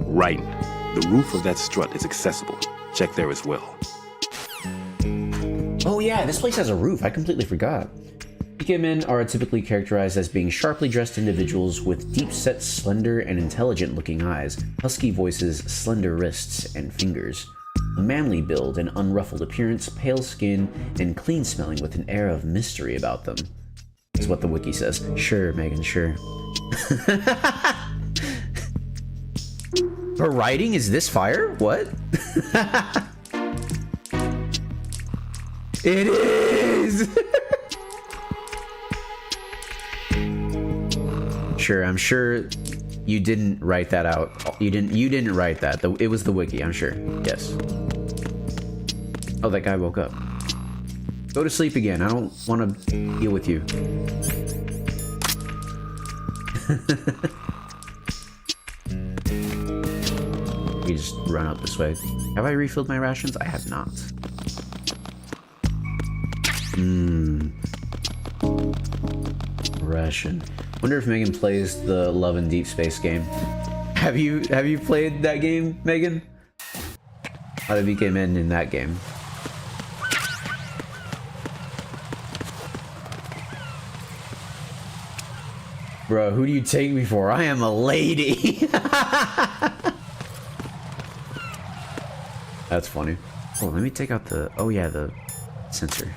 Raiden, the roof of that strut is accessible. Check there as well. Oh yeah, this place has a roof. I completely forgot. Ikemen are typically characterized as being sharply dressed individuals with deep-set, slender, and intelligent-looking eyes, husky voices, slender wrists, and fingers. A manly build and unruffled appearance, pale skin, and clean-smelling with an air of mystery about them. Is what the wiki says. Sure, Megan, sure. Her writing is this fire? What? It is! Sure, I'm sure you didn't write that out. You didn't write that. It was the wiki, I'm sure. Yes. Oh, that guy woke up. Go to sleep again. I don't want to deal with you. We just run out this way. Have I refilled my rations? I have not. Ration. Wonder if Megan plays the Love and Deep Space game. Have you played that game, Megan? I became in that game. Bro, who do you take me for? I am a lady. That's funny. Oh, let me take out the... Oh yeah, the sensor.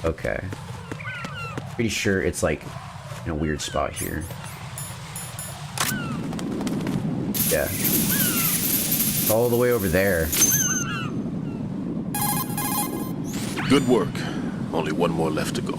Okay. Pretty sure it's like in a weird spot here. Yeah. It's all the way over there. Good work. Only one more left to go.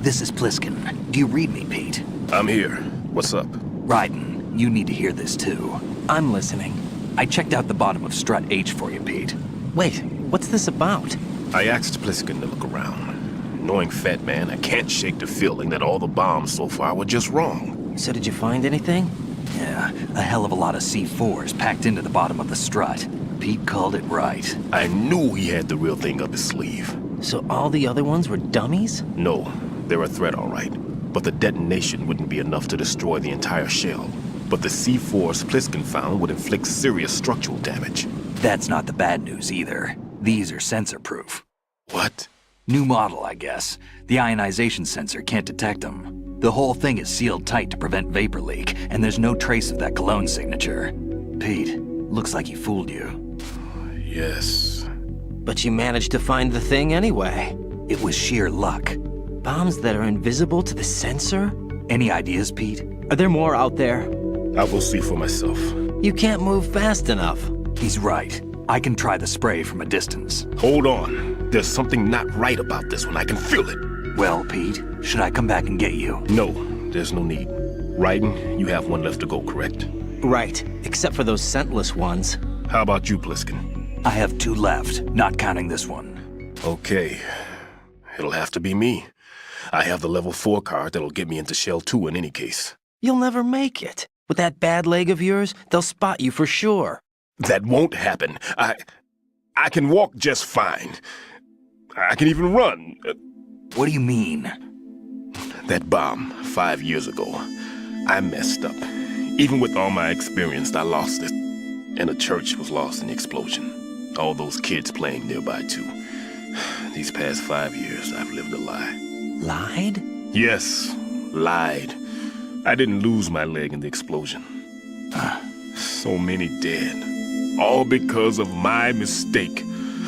This is Pliskin. Do you read me, Pete? I'm here. What's up? Raiden, you need to hear this too. I'm listening. I checked out the bottom of Strut H for you, Pete. Wait, what's this about? I asked Pliskin to look around. Knowing Fat Man, I can't shake the feeling that all the bombs so far were just wrong. So did you find anything? Yeah, a hell of a lot of C4s packed into the bottom of the strut. Pete called it right. I knew he had the real thing up his sleeve. So all the other ones were dummies? No, they're a threat, all right. But the detonation wouldn't be enough to destroy the entire shell. But the C4s Pliskin found would inflict serious structural damage. That's not the bad news either. These are sensor-proof. What? New model, I guess. The ionization sensor can't detect them. The whole thing is sealed tight to prevent vapor leak, and there's no trace of that cologne signature. Pete, looks like he fooled you. Yes. But you managed to find the thing anyway. It was sheer luck. Bombs that are invisible to the sensor? Any ideas, Pete? Are there more out there? I'll go see for myself. You can't move fast enough. He's right. I can try the spray from a distance. Hold on. There's something not right about this one. I can feel it. Well, Pete, should I come back and get you? No, there's no need. Raiden, you have one left to go, correct? Right, except for those scentless ones. How about you, Pliskin? I have 2 left, not counting this one. Okay. It'll have to be me. I have the level 4 card that'll get me into Shell 2 in any case. You'll never make it. With that bad leg of yours, they'll spot you for sure. That won't happen. I can walk just fine. I can even run. What do you mean? That bomb 5 years ago. I messed up. Even with all my experience, I lost it. And the church was lost in the explosion. All those kids playing nearby, too. These past 5 years, I've lived a lie. Lied? Yes, lied. I didn't lose my leg in the explosion. So many dead. All because of my mistake.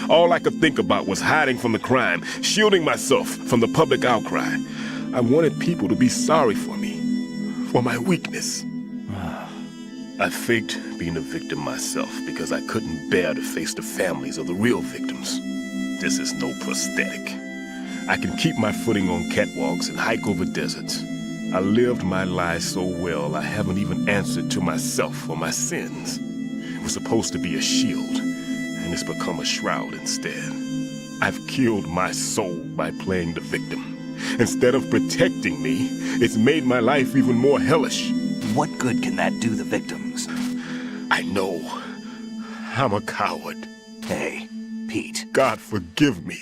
All I could think about was hiding from the crime, shielding myself from the public outcry. I wanted people to be sorry for me, for my weakness. I faked being a victim myself because I couldn't bear to face the families of the real victims. This is no prosthetic. I can keep my footing on catwalks and hike over deserts. I lived my life so well I haven't even answered to myself for my sins. It was supposed to be a shield, and it's become a shroud instead. I've killed my soul by playing the victim. Instead of protecting me, it's made my life even more hellish. What good can that do the victims? I know. I'm a coward. Hey, Pete. God forgive me.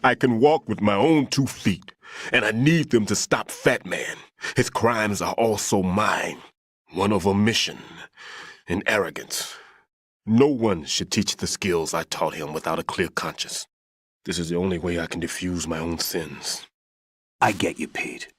I can walk with my own 2 feet, and I need them to stop Fat Man. His crimes are also mine. One of omission and arrogance. No one should teach the skills I taught him without a clear conscience. This is the only way I can diffuse my own sins. I get you, Pete.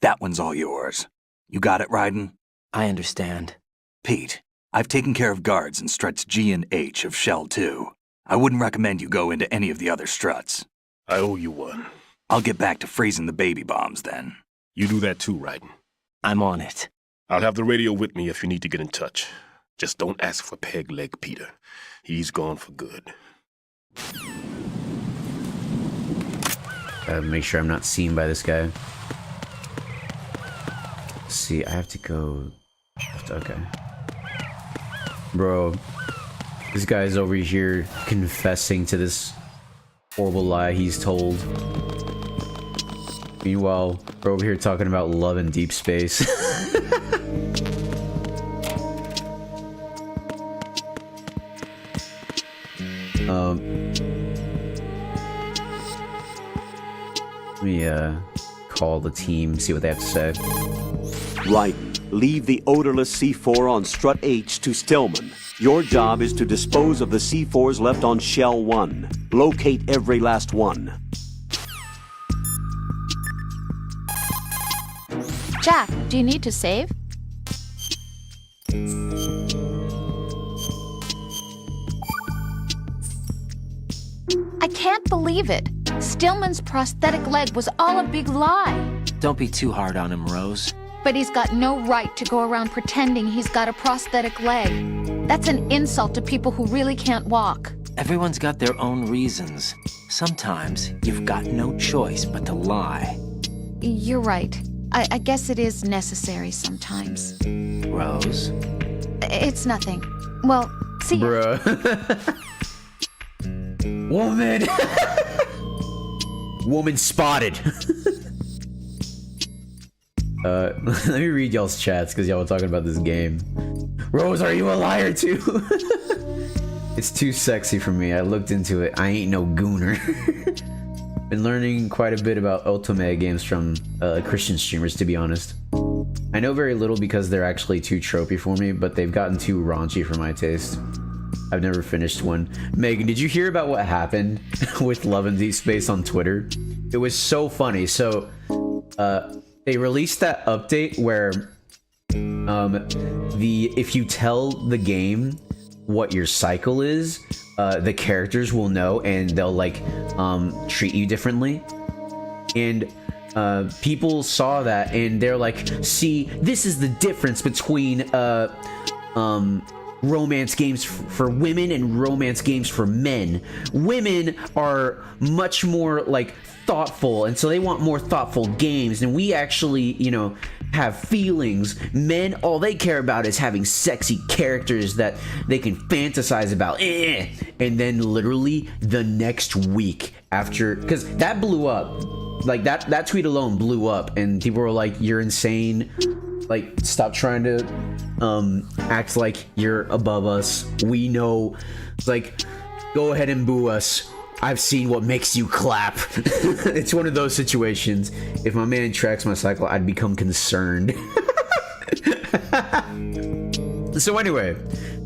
That one's all yours. You got it, Raiden? I understand. Pete, I've taken care of guards in struts G and H of Shell 2. I wouldn't recommend you go into any of the other struts. I owe you one. I'll get back to freezing the baby bombs then. You do that too, Raiden. I'm on it. I'll have the radio with me if you need to get in touch. Just don't ask for Peg Leg Peter. He's gone for good. Make sure I'm not seen by this guy. See, I have to go... Okay. Bro, this guy's over here confessing to this horrible lie he's told. Meanwhile, we're over here talking about love in deep space. Let me call the team, see what they have to say. Right. Leave the odorless C4 on Strut H to Stillman. Your job is to dispose of the C4s left on Shell 1. Locate every last one. Jack, do you need to save? I can't believe it. Stillman's prosthetic leg was all a big lie. Don't be too hard on him, Rose. But he's got no right to go around pretending he's got a prosthetic leg. That's an insult to people who really can't walk. Everyone's got their own reasons. Sometimes you've got no choice but to lie. You're right. I guess it is necessary sometimes. Rose? It's nothing. Well, see ya. Bruh. Woman! Woman spotted. Let me read y'all's chats because y'all were talking about this game. Rose, are you a liar too? It's too sexy for me. I looked into it. I ain't no gooner. Been learning quite a bit about Ultimate games from Christian streamers, to be honest. I know very little because they're actually too tropey for me, but they've gotten too raunchy for my taste. I've never finished one. Megan, did you hear about what happened with Love in Deep Space on Twitter? It was so funny. So, they released that update where if you tell the game what your cycle is, the characters will know and they'll like treat you differently. And people saw that and they're like, see, this is the difference between romance games for women and romance games for men. Women are much more like thoughtful, and so they want more thoughtful games, and we actually, you know, have feelings. Men, all they care about is having sexy characters that they can fantasize about. And then literally the next week after, because that blew up, like that tweet alone blew up, and people were like, you're insane, like stop trying to act like you're above us, we know, like go ahead and boo us, I've seen what makes you clap. It's one of those situations. If my man tracks my cycle, I'd become concerned. So anyway,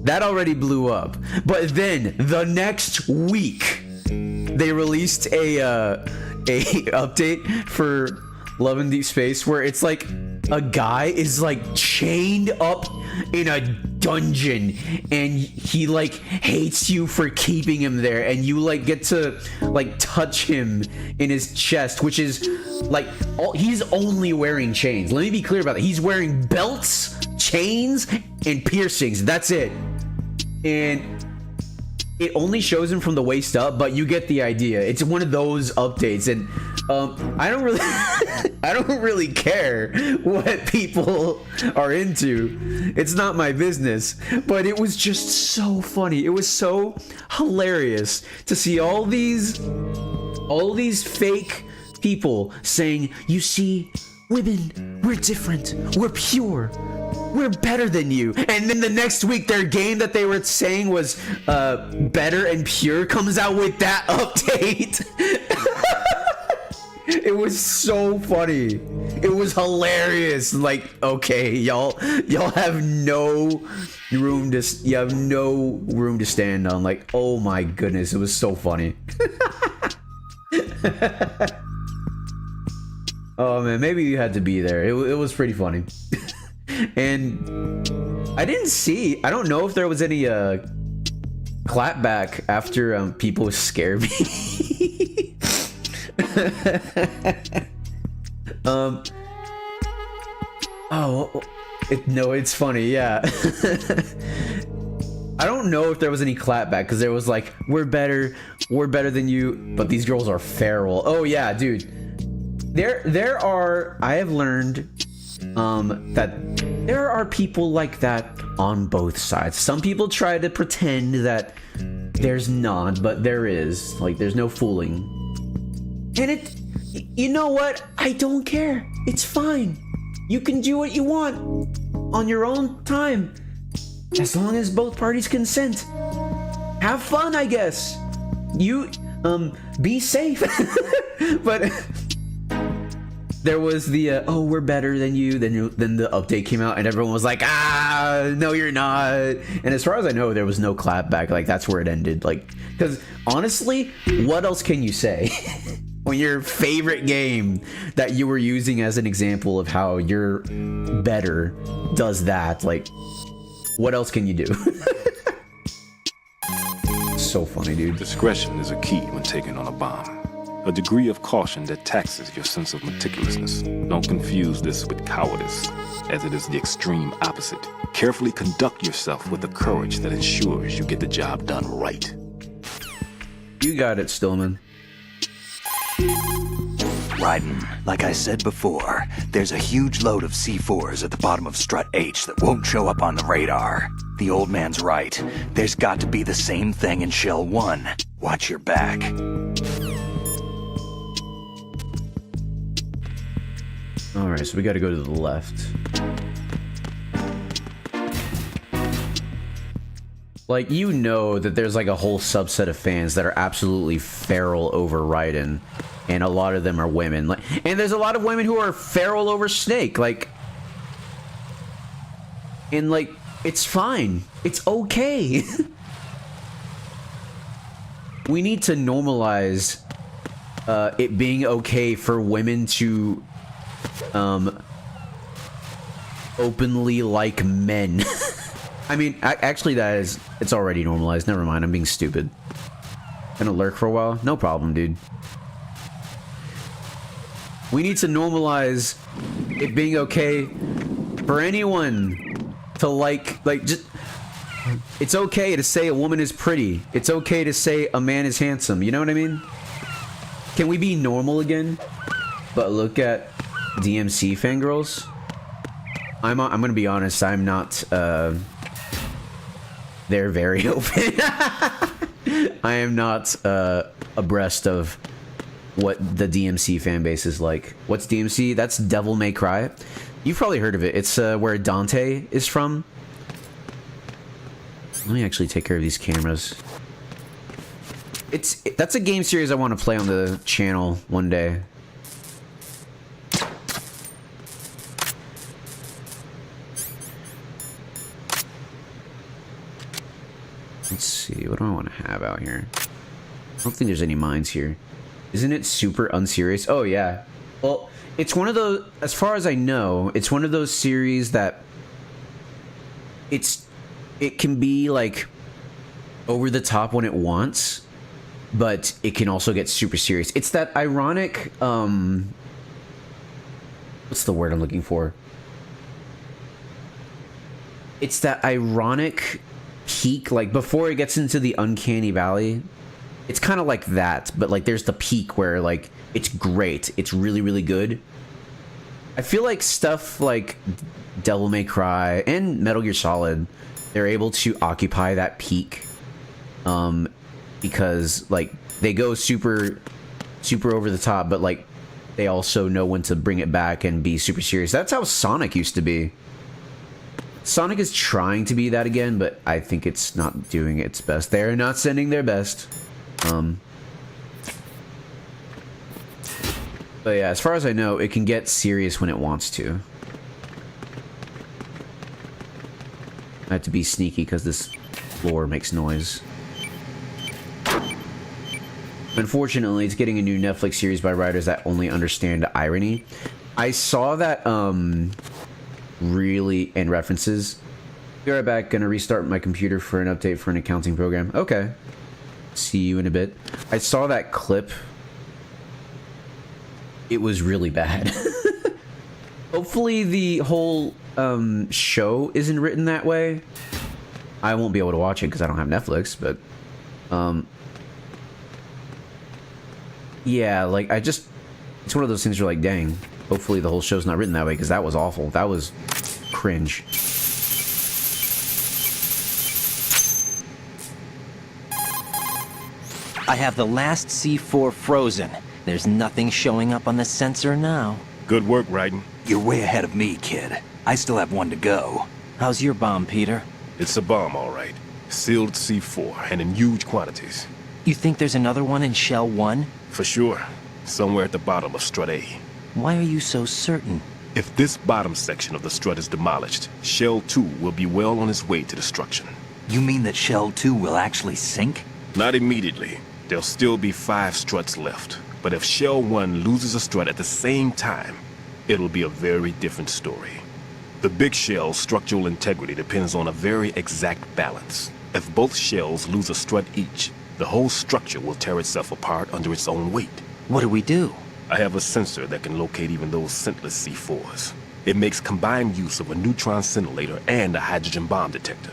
that already blew up. But then the next week, they released a update for Love in Deep Space where it's like a guy is like chained up in a dungeon and he like hates you for keeping him there, and you like get to like touch him in his chest, which is like he's only wearing chains. Let me be clear about that. He's wearing belts, chains, and piercings. That's it. And it only shows him from the waist up, but you get the idea. It's one of those updates, and I don't really care what people are into. It's not my business. But it was just so funny. It was so hilarious to see all these fake people saying, "You see, women, we're different. We're pure. We're better than you." And then the next week, their game that they were saying was better and pure comes out with that update. It was so funny. It was hilarious. Like, okay, y'all have no room to stand on. Like, oh my goodness, it was so funny. Oh man, maybe you had to be there. It was pretty funny. And I don't know if there was any clapback after people scared me. No, it's funny, yeah. I don't know if there was any clapback because there was like, we're better than you, but these girls are feral. Oh yeah, dude. I have learned that there are people like that on both sides. Some people try to pretend that There's not, but there is. Like, there's no fooling. And you know what? I don't care. It's fine. You can do what you want on your own time, as long as both parties consent. Have fun, I guess. You, be safe. But there was the, oh, we're better than you. Then the update came out and everyone was like, ah, no, you're not. And as far as I know, there was no clap back. Like, that's where it ended. Like, because honestly, what else can you say? When your favorite game that you were using as an example of how you're better does that, like, what else can you do? So funny, dude. Discretion is a key when taking on a bomb. A degree of caution that taxes your sense of meticulousness. Don't confuse this with cowardice, as it is the extreme opposite. Carefully conduct yourself with the courage that ensures you get the job done right. You got it, Stillman. Raiden, like I said before, there's a huge load of C4s at the bottom of Strut H that won't show up on the radar. The old man's right. There's got to be the same thing in Shell 1. Watch your back. Alright, so we gotta go to the left. Like, you know that there's like a whole subset of fans that are absolutely feral over Raiden. And a lot of them are women. Like, and there's a lot of women who are feral over Snake. Like, and like, it's fine. It's okay. We need to normalize it being okay for women to openly like men. I mean, actually, it's already normalized. Never mind, I'm being stupid. Gonna lurk for a while? No problem, dude. We need to normalize it being okay for anyone to like just... It's okay to say a woman is pretty. It's okay to say a man is handsome. You know what I mean? Can we be normal again? But look at DMC fangirls. I'm gonna be honest, I'm not, they're very open. I am not, abreast of what the DMC fan base is like. What's DMC? That's Devil May Cry. You've probably heard of it. It's where Dante is from. Let me actually take care of these cameras. That's a game series I want to play on the channel one day. Let's see, what do I want to have out here? I don't think there's any mines here. Isn't it super unserious? Oh, yeah. Well, it's one of those, as far as I know, it's one of those series that it can be, like, over the top when it wants, but it can also get super serious. It's that ironic, what's the word I'm looking for? It's that ironic peak, like, before it gets into the uncanny valley. It's kind of like that, but like there's the peak where like it's great, it's really, really good. I feel like stuff like Devil May Cry and Metal Gear Solid, they're able to occupy that peak because like they go super over the top, but like they also know when to bring it back and be super serious. That's how Sonic used to be. Sonic is trying to be that again, but I think it's not doing its best. They're not sending their best. But yeah, as far as I know, it can get serious when it wants to. I have to be sneaky because this floor makes noise. Unfortunately, it's getting a new Netflix series by writers that only understand irony. I saw that, really, and references. Be right back, gonna restart my computer for an update for an accounting program. Okay. See you in a bit. I saw that clip. It was really bad. Hopefully the whole show isn't written that way. I won't be able to watch it because I don't have Netflix, but yeah, like it's one of those things where like, dang, hopefully the whole show's not written that way because that was awful. That was cringe. I have the last C4 frozen. There's nothing showing up on the sensor now. Good work, Raiden. You're way ahead of me, kid. I still have one to go. How's your bomb, Peter? It's a bomb, all right. Sealed C4, and in huge quantities. You think there's another one in Shell 1? For sure. Somewhere at the bottom of Strut A. Why are you so certain? If this bottom section of the strut is demolished, Shell 2 will be well on its way to destruction. You mean that Shell 2 will actually sink? Not immediately. There'll still be 5 struts left. But if Shell 1 loses a strut at the same time, it'll be a very different story. The big shell's structural integrity depends on a very exact balance. If both shells lose a strut each, the whole structure will tear itself apart under its own weight. What do we do? I have a sensor that can locate even those scentless C4s. It makes combined use of a neutron scintillator and a hydrogen bomb detector.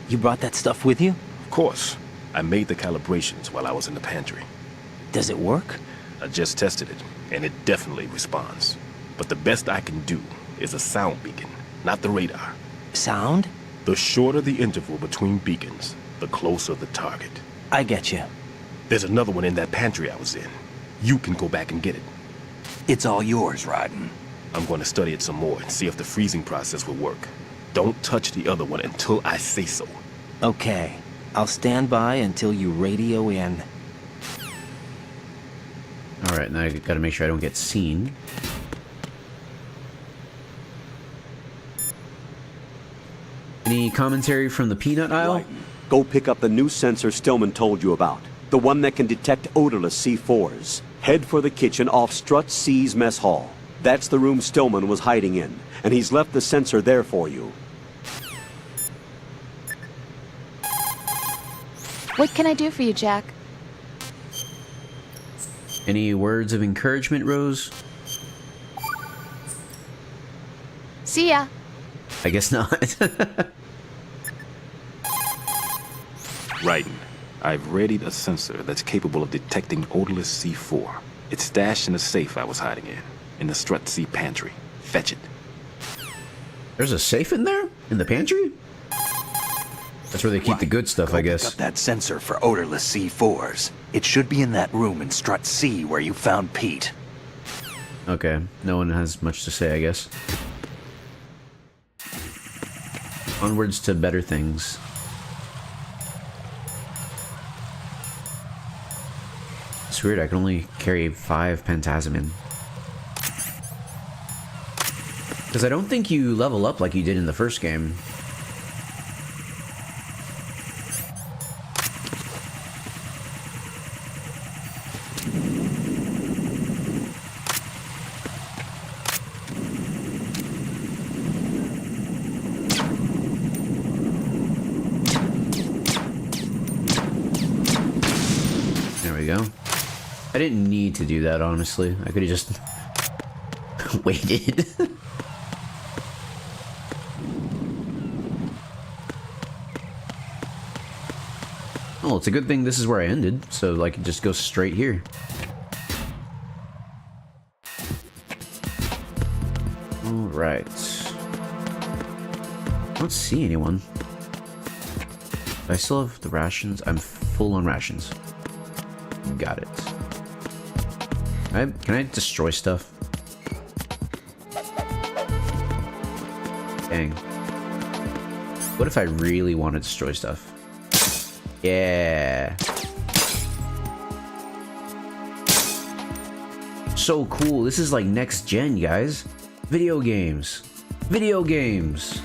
You brought that stuff with you? Of course. I made the calibrations while I was in the pantry. Does it work? I just tested it, and it definitely responds. But the best I can do is a sound beacon, not the radar. Sound? The shorter the interval between beacons, the closer the target. I get you. There's another one in that pantry I was in. You can go back and get it. It's all yours, Raiden. I'm going to study it some more and see if the freezing process will work. Don't touch the other one until I say so. Okay. I'll stand by until you radio in. Alright, now I gotta make sure I don't get seen. Any commentary from the peanut aisle? Go pick up the new sensor Stillman told you about. The one that can detect odorless C4s. Head for the kitchen off Strut C's mess hall. That's the room Stillman was hiding in, and he's left the sensor there for you. What can I do for you, Jack? Any words of encouragement, Rose? See ya. I guess not. Raiden, I've readied a sensor that's capable of detecting odorless C4. It's stashed in a safe I was hiding in the Strut C pantry. Fetch it. There's a safe in there? In the pantry? That's where they keep the good stuff, I guess. Pick up that sensor for odorless C4s. It should be in that room in Strut C where you found Pete. Okay, no one has much to say, I guess. Onwards to better things. It's weird, I can only carry 5 Pentazemin. Because I don't think you level up like you did in the first game. I didn't need to do that, honestly. I could have just waited. Oh, it's a good thing this is where I ended, so I can just go straight here. Alright. I don't see anyone. I still have the rations. I'm full on rations. Got it. Can I destroy stuff? Dang. What if I really want to destroy stuff? Yeah. So cool. This is like next gen, guys. Video games. Video games.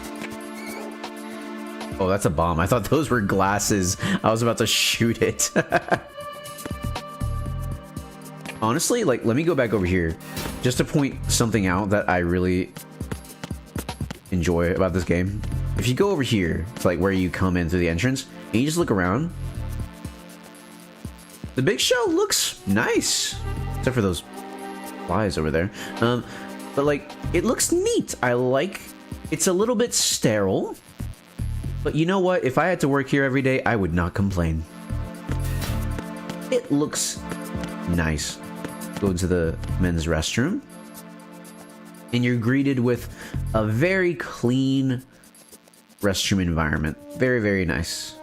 Oh, that's a bomb. I thought those were glasses. I was about to shoot it. Honestly, like, let me go back over here just to point something out that I really enjoy about this game. If you go over here, it's like where you come in through the entrance, and you just look around, the big shell looks nice, except for those flies over there. But like, it looks neat. I like, it's a little bit sterile, but you know what? If I had to work here every day, I would not complain. It looks nice. Go into the men's restroom, and you're greeted with a very clean restroom environment. Very, very nice.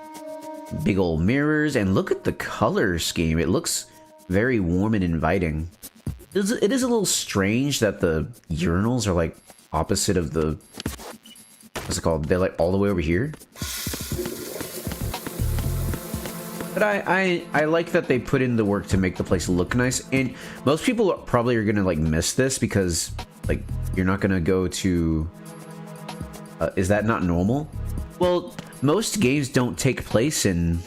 big old mirrors, and look at the color scheme. It looks very warm and inviting. It is a little strange that the urinals are like opposite of the, what's it called? They're like all the way over here. But I like that they put in the work to make the place look nice. And most people probably are gonna like miss this because like you're not gonna go to. Is that not normal? Well, most games don't take place in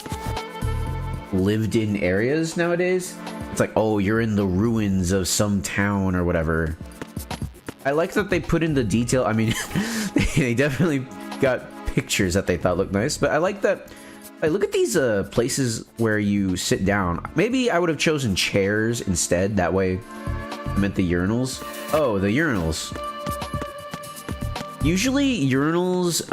lived-in areas nowadays. It's like, oh, you're in the ruins of some town or whatever. I like that they put in the detail. I mean, they definitely got pictures that they thought looked nice, but I like that. Like, look at these places where you sit down. Maybe I would have chosen chairs instead. That way, I meant the urinals. Oh, the urinals. Usually, urinals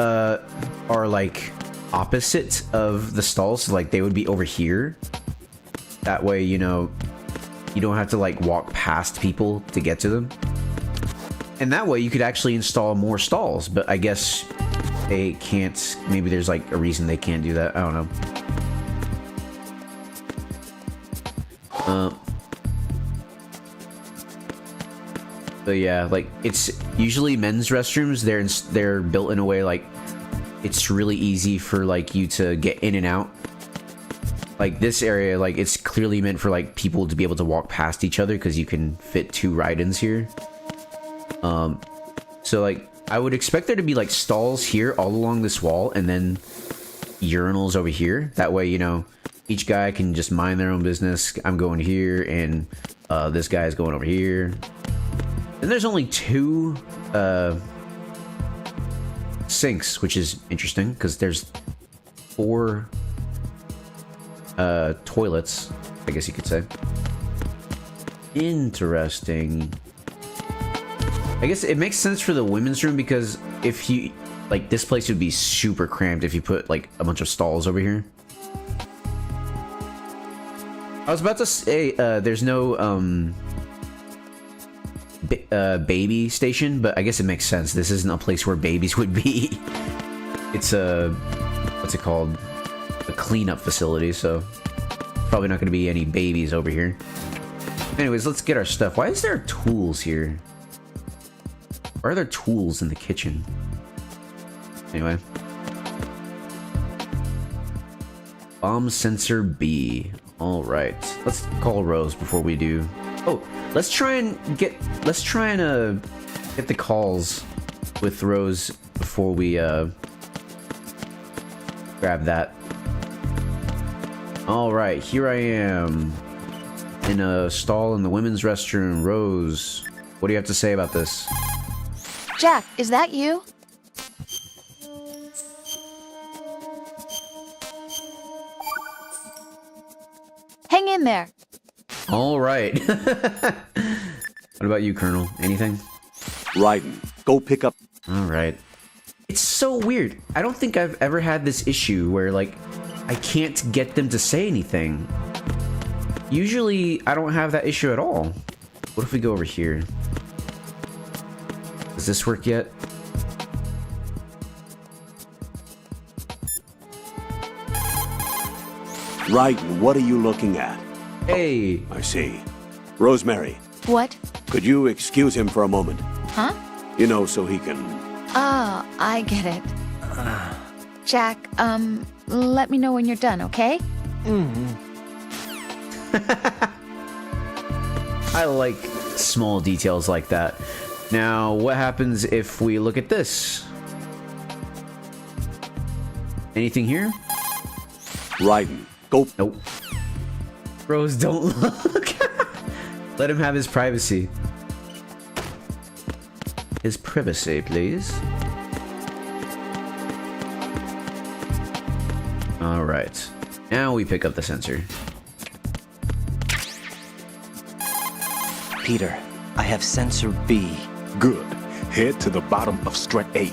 are like opposite of the stalls. So, like, they would be over here. That way, you know, you don't have to like walk past people to get to them. And that way, you could actually install more stalls. But I guess they can't. Maybe there's like a reason they can't do that. I don't know. But yeah, like it's usually men's restrooms. They're built in a way like it's really easy for like you to get in and out. Like this area, like it's clearly meant for like people to be able to walk past each other because you can fit 2 ride-ins here. So like I would expect there to be like stalls here all along this wall and then urinals over here. That way, you know, each guy can just mind their own business. I'm going here and this guy is going over here. And there's only 2 sinks, which is interesting because there's 4 toilets, I guess you could say. Interesting. I guess it makes sense for the women's room because if you like this place would be super cramped if you put like a bunch of stalls over here. I was about to say there's no baby station, but I guess it makes sense. This isn't a place where babies would be. It's a what's it called? A cleanup facility, so probably not going to be any babies over here. Anyways, let's get our stuff. Why is there tools here? Why are there tools in the kitchen? Anyway. Bomb sensor B. Alright. Let's call Rose before we do. Oh, let's try and get the calls with Rose before we grab that. Alright, here I am. In a stall in the women's restroom. Rose, what do you have to say about this? Jack, is that you? Hang in there. All right. What about you, Colonel? Anything? Raiden, go pick up. All right. It's so weird. I don't think I've ever had this issue where, like, I can't get them to say anything. Usually, I don't have that issue at all. What if we go over here? Does this work yet? Raiden, what are you looking at? Hey. I see. Rosemary. What? Could you excuse him for a moment? Huh? You know, so he can... Ah, I get it. Jack, let me know when you're done, okay? I like small details like that. Now, what happens if we look at this? Anything here? Raiden, go. Nope. Rose, don't look. Let him have his privacy. His privacy, please. Alright. Now we pick up the sensor. Peter, I have sensor B. Good. Head to the bottom of strut A.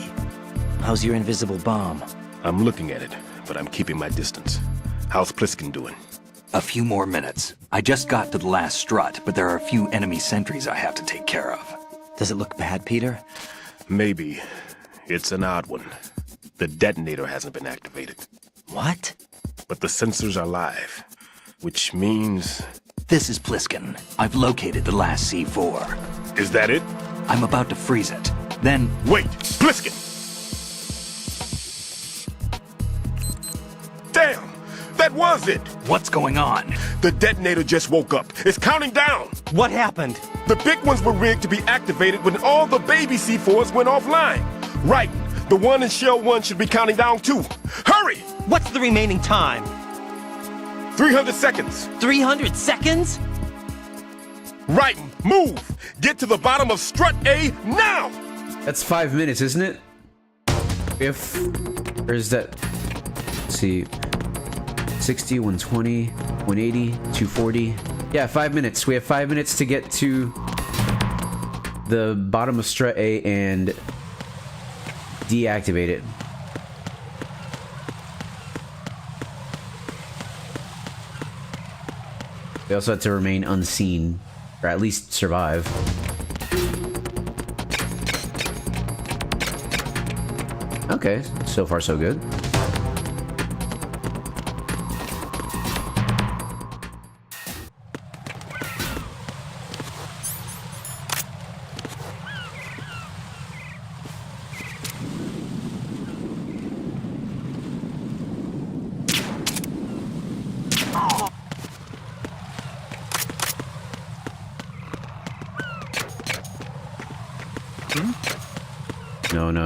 How's your invisible bomb? I'm looking at it, but I'm keeping my distance. How's Pliskin doing? A few more minutes. I just got to the last strut, but there are a few enemy sentries I have to take care of. Does it look bad, Peter? Maybe. It's an odd one. The detonator hasn't been activated. What? but the sensors are live, which means... This is Pliskin. I've located the last C4. Is that it? I'm about to freeze it. Then... Wait! Pliskin! Damn! That was it! What's going on? The detonator just woke up. It's counting down! What happened? The big ones were rigged to be activated when all the baby C4s went offline. Right. The one in Shell 1 should be counting down too. Hurry! What's the remaining time? 300 seconds. 300 seconds? Right. Move! Get to the bottom of strut A now! That's 5 minutes, isn't it? Or is that... Let's see... 60, 120, 180, 240. Yeah, 5 minutes. We have 5 minutes to get to the bottom of strut A and deactivate it. We also have to remain unseen, or at least survive. Okay, so far so good.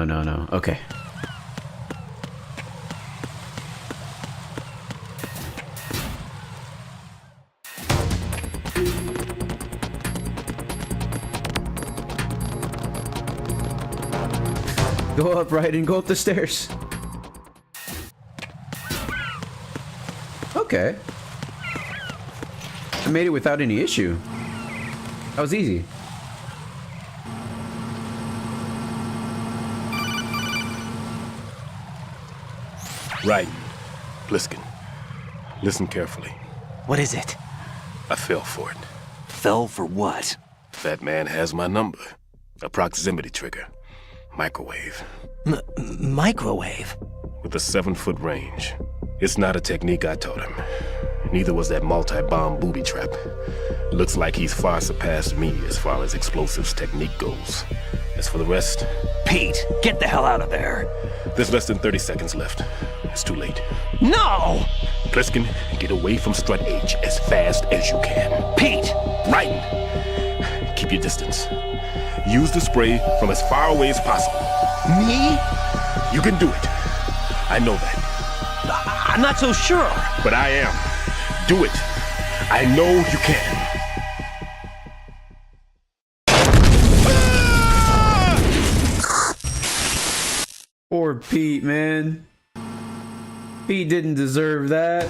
No. Okay. Go up, Raiden. Go up the stairs. Okay. I made it without any issue. That was easy. Right. Pliskin. Listen carefully. What is it? I fell for it. Fell for what? That man has my number. A proximity trigger. Microwave. Microwave? With a 7-foot range. It's not a technique I taught him. Neither was that multi-bomb booby trap. Looks like he's far surpassed me as far as explosives technique goes. As for the rest... Pete, get the hell out of there! There's less than 30 seconds left. It's too late. No! Pliskin, get away from strut H as fast as you can. Pete! Raiden! Keep your distance. Use the spray from as far away as possible. Me? You can do it. I know that. I'm not so sure. But I am. Do it. I know you can. Poor Pete, man. Pete didn't deserve that.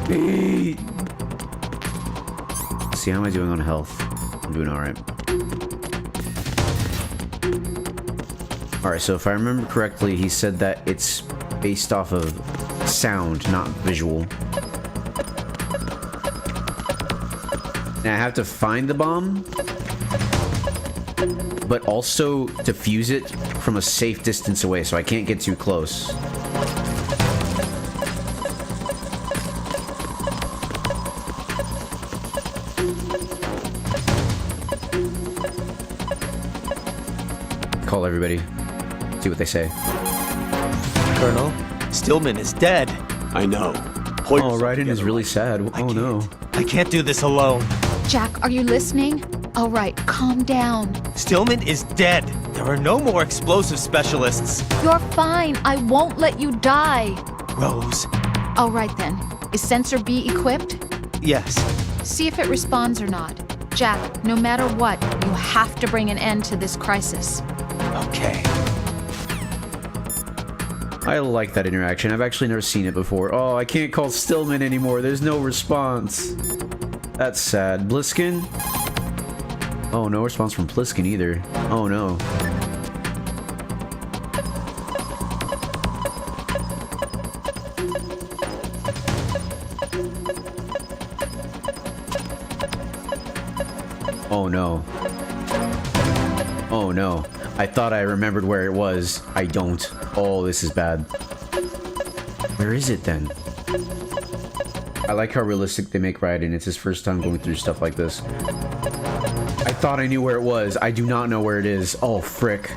Pete. Let's see, how am I doing on health? I'm doing alright. Alright, so if I remember correctly, he said that it's based off of sound, not visual. Now I have to find the bomb, but also defuse it from a safe distance away, so I can't get too close. Call everybody. See what they say. Colonel, Stillman is dead. I know. Oh, Raiden is really sad. Oh no. I can't do this alone. Jack, are you listening? All right, calm down. Stillman is dead. There are no more explosive specialists. You're fine. I won't let you die. Rose. All right then. Is Sensor B equipped? Yes. See if it responds or not. Jack, no matter what, you have to bring an end to this crisis. Okay. I like that interaction. I've actually never seen it before. Oh, I can't call Stillman anymore. There's no response. That's sad. Pliskin? Oh, no response from Pliskin either. Oh, no. Oh, no. Oh, no. I thought I remembered where it was. I don't. Oh, this is bad. Where is it then? I like how realistic they make Raiden. It's his first time going through stuff like this. I thought I knew where it was. I do not know where it is. Oh, frick.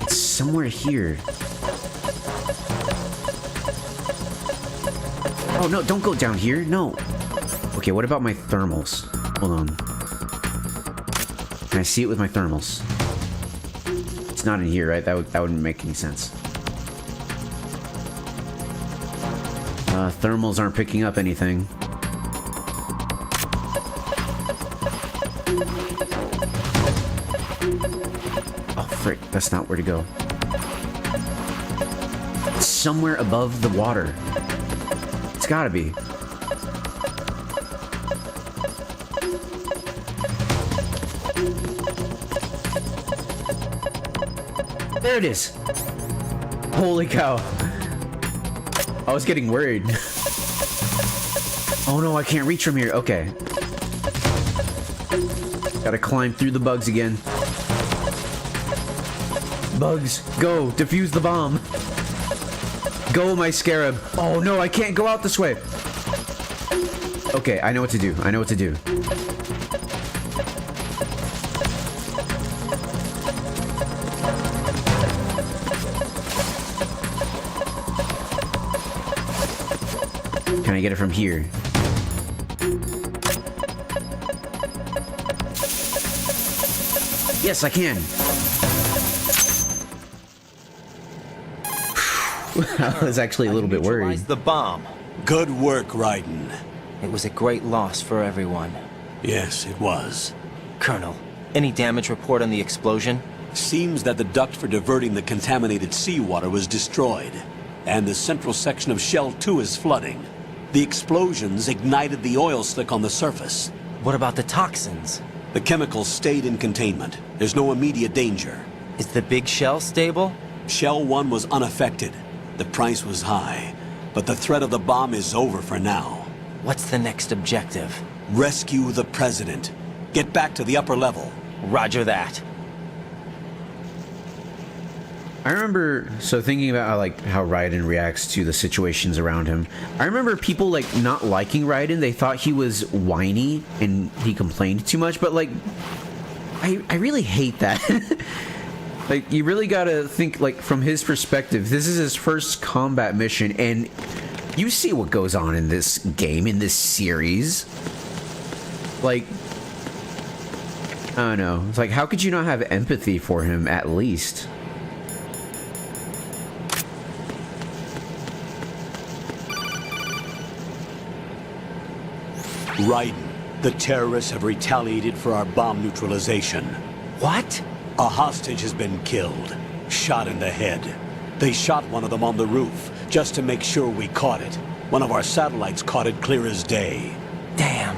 It's somewhere here. Oh, no, don't go down here. No. Okay, what about my thermals? Hold on. Can I see it with my thermals? It's not in here, right? That wouldn't make any sense. Thermals aren't picking up anything. Oh, frick. That's not where to go. It's somewhere above the water. It's gotta be. There it is. Holy cow. I was getting worried. Oh no, I can't reach from here. Okay. Gotta climb through the bugs again. Bugs, go. Defuse the bomb. Go, my scarab. Oh no, I can't go out this way. Okay, I know what to do. I know what to do. Can I get it from here? Yes, I can. I was actually a little bit worried. The bomb. Good work, Raiden. It was a great loss for everyone. Yes, it was. Colonel, any damage report on the explosion? Seems that the duct for diverting the contaminated seawater was destroyed, and the central section of Shell 2 is flooding. The explosions ignited the oil slick on the surface. What about the toxins? The chemicals stayed in containment. There's no immediate danger. Is the big shell stable? Shell 1 was unaffected. The price was high, but the threat of the bomb is over for now. What's the next objective? Rescue the President. Get back to the upper level. Roger that. I remember, so thinking about how Raiden reacts to the situations around him. I remember people not liking Raiden. They thought he was whiny and he complained too much. But I really hate that. You really gotta think from his perspective. This is his first combat mission, and you see what goes on in this game, in this series. I don't know. It's how could you not have empathy for him at least? Raiden, the terrorists have retaliated for our bomb neutralization. What? A hostage has been killed, shot in the head. They shot one of them on the roof, just to make sure we caught it. One of our satellites caught it clear as day. Damn.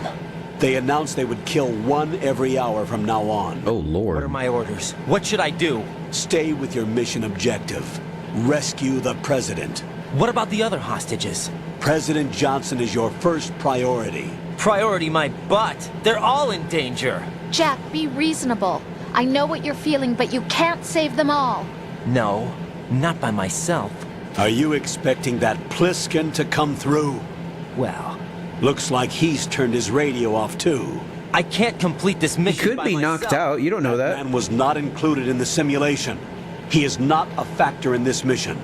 They announced they would kill one every hour from now on. Oh, Lord. What are my orders? What should I do? Stay with your mission objective. Rescue the President. What about the other hostages? President Johnson is your first priority. Priority my butt. They're all in danger. Jack, be reasonable. I know what you're feeling, but you can't save them all. No, not by myself. Are you expecting that Pliskin to come through? Well, looks like he's turned his radio off too. I can't complete this mission. He could be knocked out. You don't know that. Man was not included in the simulation. He is not a factor in this mission.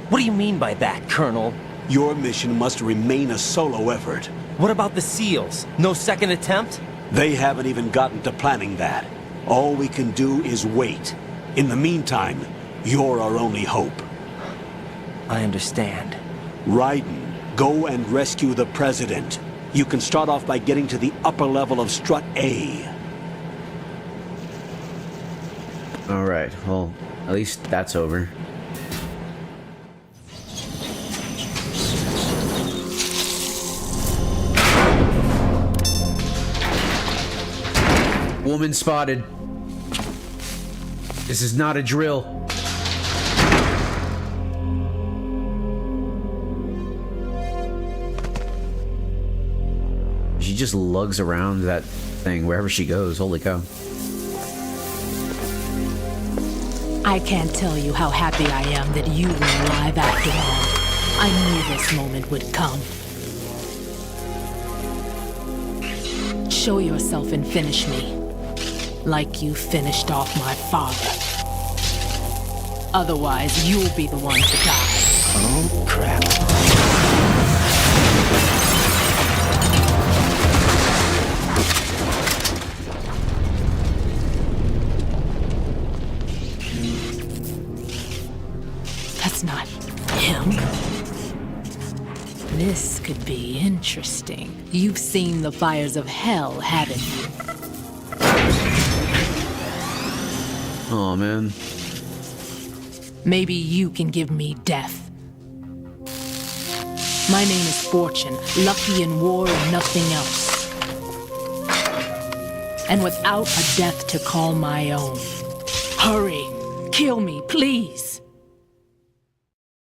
What do you mean by that, Colonel? Your mission must remain a solo effort. What about the SEALs? No second attempt? They haven't even gotten to planning that. All we can do is wait. In the meantime, you're our only hope. I understand. Raiden, go and rescue the President. You can start off by getting to the upper level of Strut A. Alright, well, at least that's over. Woman spotted. This is not a drill. She just lugs around that thing wherever she goes. Holy cow. I can't tell you how happy I am that you were alive after all. I knew this moment would come. Show yourself and finish me. Like you finished off my father. Otherwise, you'll be the one to die. Oh, crap. That's not him. This could be interesting. You've seen the fires of hell, haven't you? Oh man. Maybe you can give me death. My name is Fortune, lucky in war and nothing else. And without a death to call my own. Hurry, kill me, please.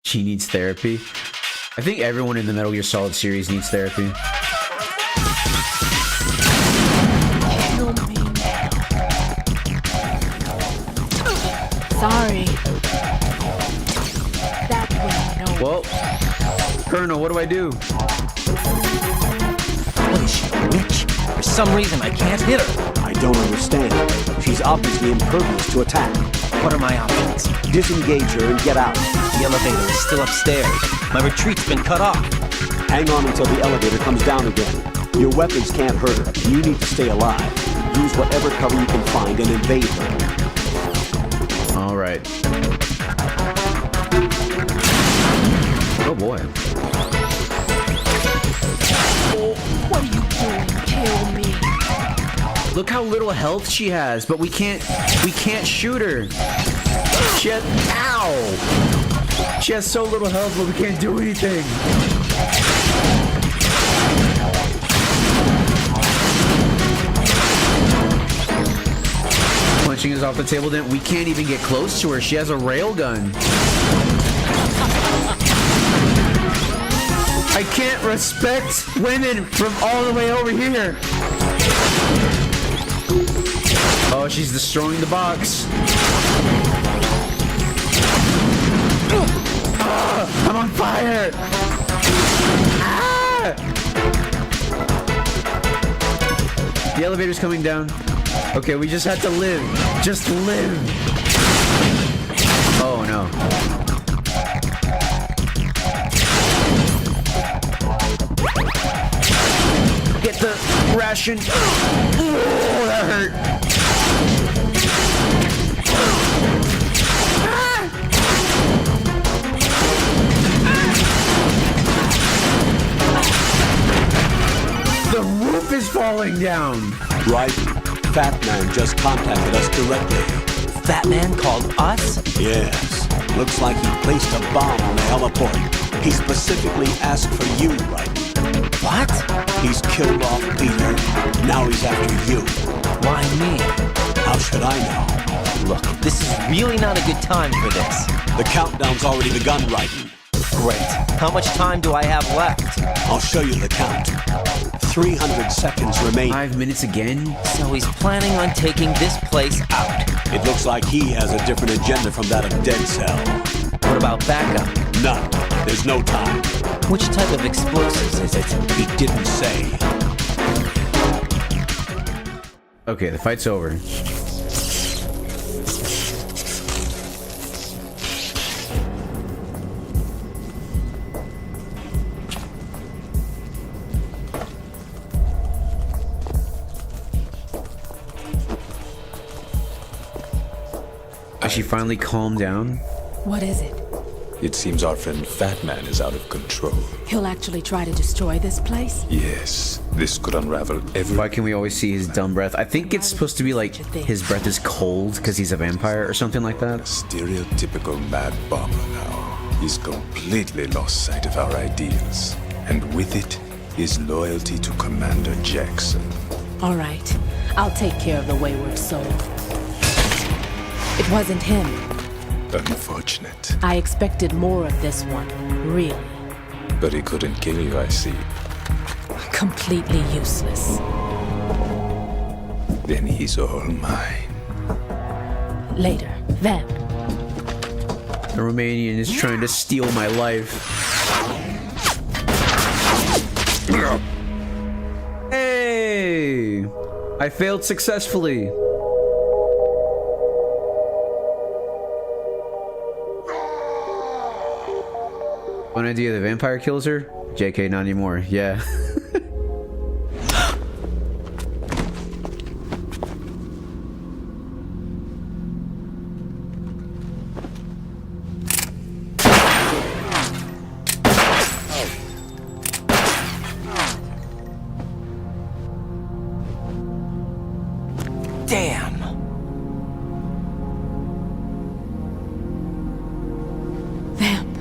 She needs therapy. I think everyone in the Metal Gear Solid series needs therapy. Kill me. Sorry. That way, no. Well, Colonel, what do I do? What is she, a witch? For some reason, I can't hit her. I don't understand. She's obviously impervious to attack. What are my options? Disengage her and get out. The elevator is still upstairs. My retreat's been cut off. Hang on until the elevator comes down again. Your weapons can't hurt her. You need to stay alive. Use whatever cover you can find and invade her. All right. Oh boy. What are you doing? Kill me. Look how little health she has, but we can't shoot her. She has, ow! She has so little health, but we can't do anything. Punching is off the table, then we can't even get close to her. She has a railgun. I can't respect women from all the way over here. Oh, she's destroying the box. I'm on fire. Ah! The elevator's coming down. Okay, we just have to live. Just live. Oh, no. Get the ration. Oh, that hurt. The roof is falling down. Right. Fat Man just contacted us directly. Fat Man called us? Yes. Looks like he placed a bomb on the heliport. He specifically asked for you, right? What? He's killed off Peter. Now he's after you. Why me? How should I know? Look, this is really not a good time for this. The countdown's already begun, Raiden. Great. How much time do I have left? I'll show you the count. 300 seconds remain. 5 minutes again? So he's planning on taking this place out. It looks like he has a different agenda from that of Dead Cell. What about backup? None. There's no time. Which type of explosives is it? He didn't say. Okay, the fight's over. Has she finally calmed down? What is it? It seems our friend Fat Man is out of control. He'll actually try to destroy this place? Yes, this could unravel every... Why can we always see his dumb breath? I think it's supposed to be like his breath is cold because he's a vampire or something like that. Stereotypical mad bomber now. He's completely lost sight of our ideals. And with it, his loyalty to Commander Jackson. All right. I'll take care of the wayward soul. It wasn't him. Unfortunate. I expected more of this one, really. But he couldn't kill you, I see. Completely useless. then he's all mine. Later, Vamp. The Romanian is trying to steal my life. Hey! I failed successfully. One idea, the vampire kills her? JK, not anymore. Yeah. Damn! Vamp.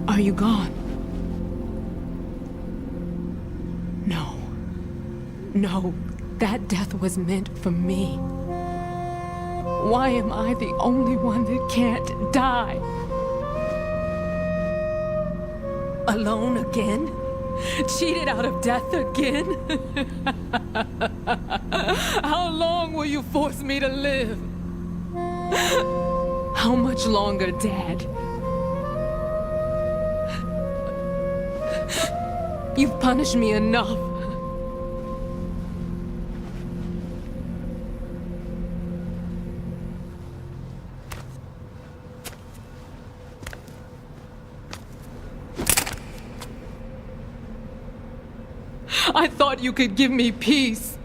Are you gone? No. No, that death was meant for me. Why am I the only one that can't die? Alone again? Cheated out of death again? How long will you force me to live? How much longer, Dad? You've punished me enough. I thought you could give me peace.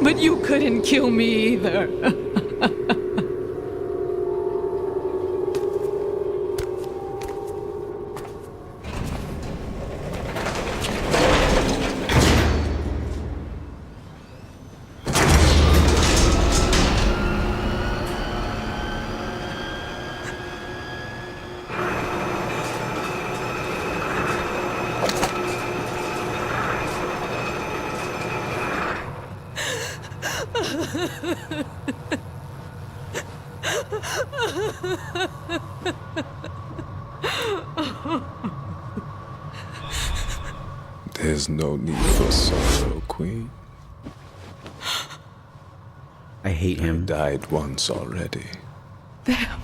But you couldn't kill me either. There's no need for sorrow, Queen. I hate him. I died once already. Vamp.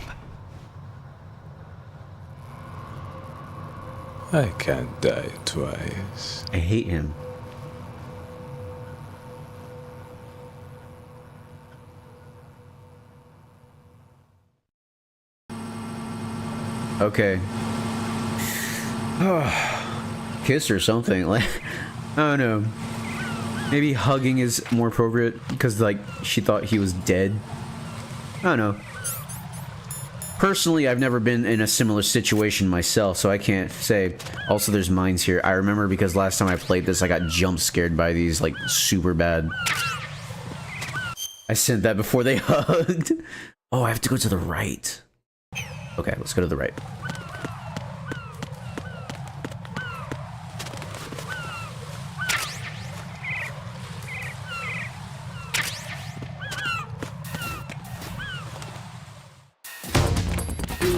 I can't die twice. I hate him. Okay. Kiss or something. Like, I don't know. Maybe hugging is more appropriate because, like, she thought he was dead. I don't know. Personally, I've never been in a similar situation myself, so I can't say. Also, there's mines here. I remember because last time I played this, I got jump scared by these, like, super bad. I sent that before they hugged. Oh, I have to go to the right. Okay, let's go to the right.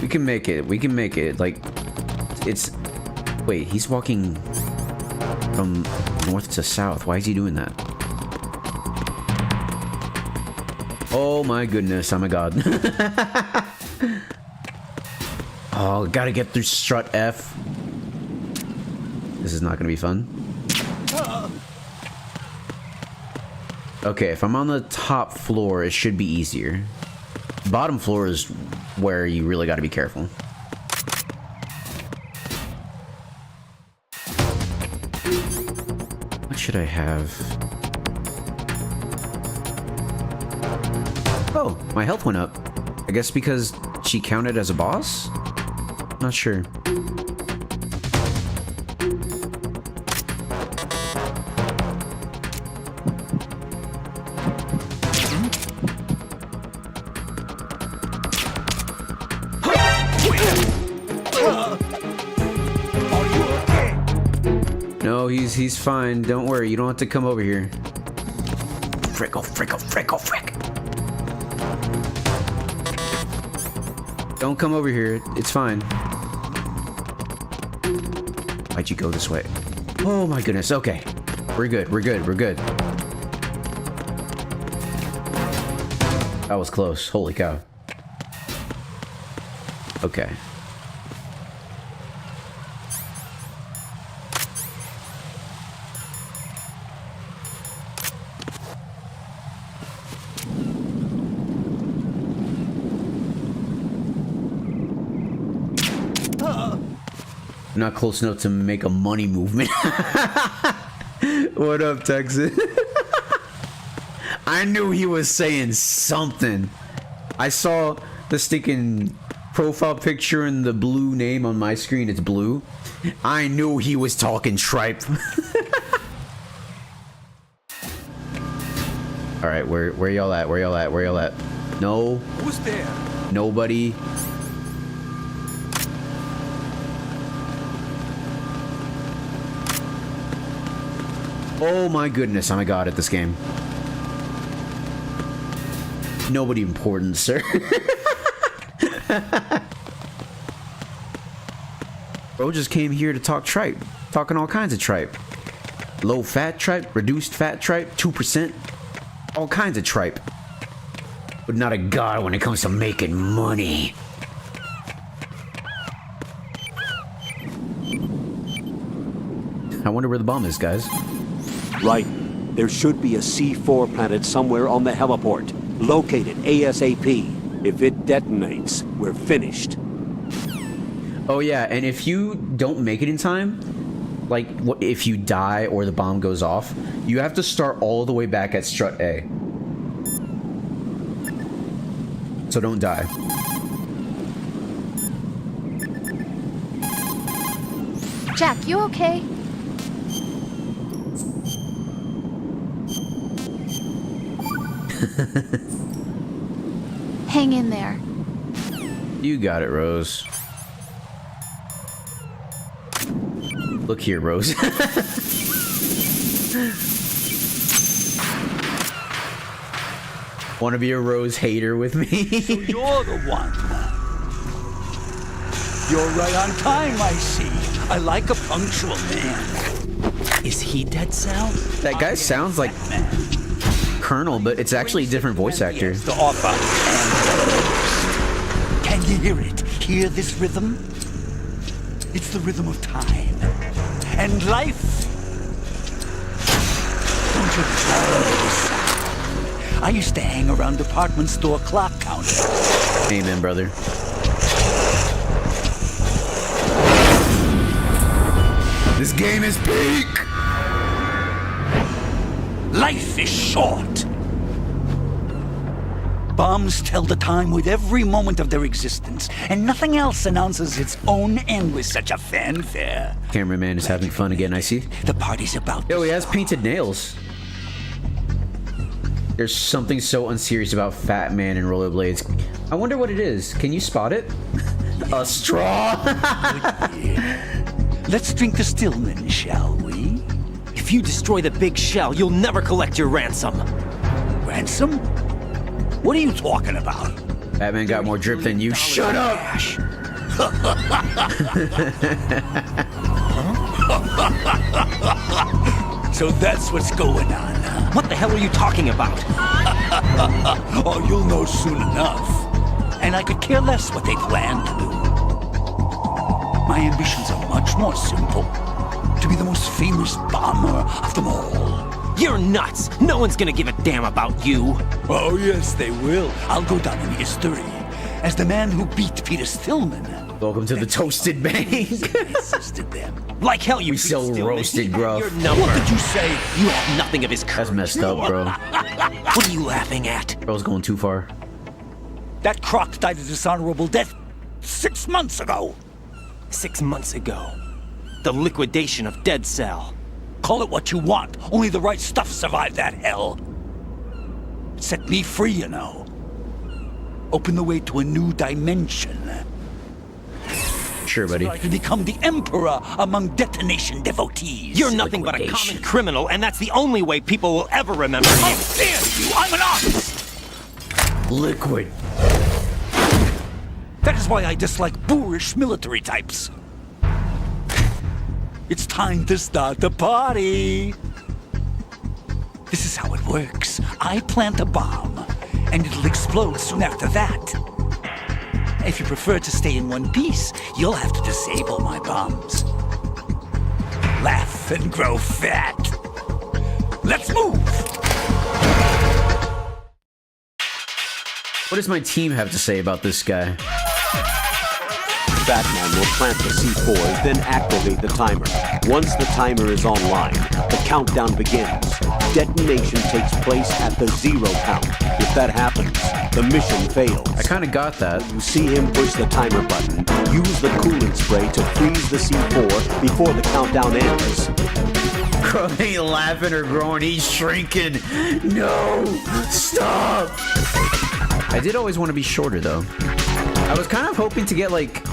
We can make it. We can make it. Like, it's... Wait, he's walking from north to south. Why is he doing that? Oh my goodness. Oh my god. Oh, gotta get through strut F. This is not gonna be fun. Okay, if I'm on the top floor, it should be easier. Bottom floor is where you really gotta be careful. What should I have? Oh, my health went up. I guess because she counted as a boss? Not sure. No, he's fine. Don't worry. You don't have to come over here. Frick, oh frick, oh frick, oh frick. Don't come over here. It's fine. Why'd you go this way? Oh my goodness. Okay. We're good. We're good. We're good. That was close. Holy cow. Okay. Not close enough to make a money movement. What up, Texas? I knew he was saying something. I saw the stinking profile picture and the blue name on my screen. It's blue. I knew he was talking tripe. All right, where y'all at? Where y'all at? Where y'all at? No. Who's there? Nobody. Oh my goodness, I'm a god at this game. Nobody important, sir. Bro just came here to talk tripe. Talking all kinds of tripe. Low fat tripe, reduced fat tripe, 2%. All kinds of tripe. But not a god when it comes to making money. I wonder where the bomb is, guys. Right. There should be a C4 planted somewhere on the heliport. Locate it ASAP. If it detonates, we're finished. Oh yeah, and if you don't make it in time, like if you die or the bomb goes off, you have to start all the way back at strut A. So don't die. Jack, you okay? Hang in there. You got it, Rose. Look here, Rose. Want to be a Rose hater with me? So you're the one. You're right on time, I see. I like a punctual man. Is he Dead Cell? That guy sounds like Colonel, but it's actually a different voice actor. The offer. Can you hear it? Hear this rhythm? It's the rhythm of time and life. Don't you love this sound? I used to hang around department store clock counters. Amen, brother. This game is peak. Life is short. Bombs tell the time with every moment of their existence, and nothing else announces its own end with such a fanfare. Cameraman is having fun again, I see. The party's about. Yo, he has painted nails. There's something so unserious about Fat Man and rollerblades. I wonder what it is. Can you spot it? A straw. Let's drink the Stillman, shall we? If you destroy the big shell, you'll never collect your ransom. Ransom? What are you talking about? Batman got more drip than you. Shut up! So that's what's going on, huh? What the hell are you talking about? Oh, you'll know soon enough. And I could care less what they plan to do. My ambitions are much more simple. To be the most famous bomber of them all. You're nuts! No one's gonna give a damn about you! Oh, yes, they will. I'll go down in history as the man who beat Peter Stillman. Welcome to the Toasted Bank. Assisted them. Like hell you We sell Stillman. roasted gruff. Your number. What did you say? You have nothing of his courage. That's messed up, bro. What are you laughing at? Bro's going too far. That croc died a dishonorable death 6 months ago. 6 months ago. The liquidation of Dead Cell. Call it what you want. Only the right stuff survived that hell. It set me free, you know. Open the way to a new dimension. Sure, buddy. So I can become the emperor among detonation devotees. You're nothing but a common criminal, and that's the only way people will ever remember you. How dare you! I'm an artist! Liquid. That is why I dislike boorish military types. It's time to start the party. This is how it works. I plant a bomb, and it'll explode soon after that. If you prefer to stay in one piece, you'll have to disable my bombs. Laugh and grow fat. Let's move! What does my team have to say about this guy? Batman will plant the C4s, then activate the timer. Once the timer is online, the countdown begins. Detonation takes place at the 0 count. If that happens, the mission fails. I kind of got that. When you see him push the timer button, use the coolant spray to freeze the C4 before the countdown ends. Crow ain't laughing or growing, he's shrinking. No, stop. I did always want to be shorter though. I was kind of hoping to get like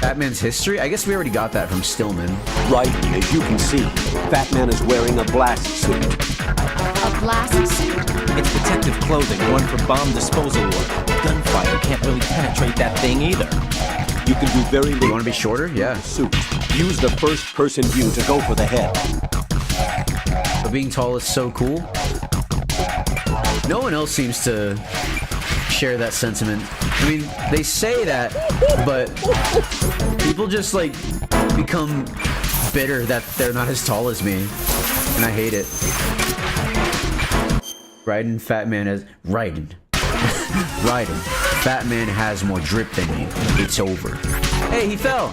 Batman's history. I guess we already got that from Stillman. Right, as you can see, Batman is wearing a blast suit. A blast suit? It's protective clothing worn for bomb disposal work. Gunfire can't really penetrate that thing either. You can do very little. You want to be shorter? Yeah. Suit. Use the first-person view to go for the head. But being tall is so cool. No one else seems to share that sentiment. I mean, they say that, but people just like become bitter that they're not as tall as me, and I hate it. Raiden, Fat Man has Raiden. Raiden, Fat Man has more drip than you. It's over. Hey, he fell.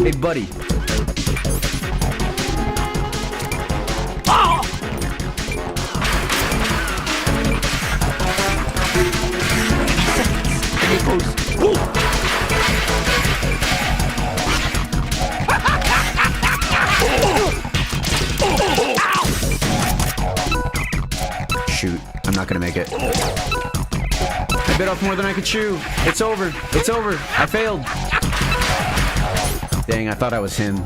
Hey, buddy. Oh! Shoot, I'm not gonna make it. I bit off more than I could chew. It's over. It's over. I failed. Dang, I thought I was him.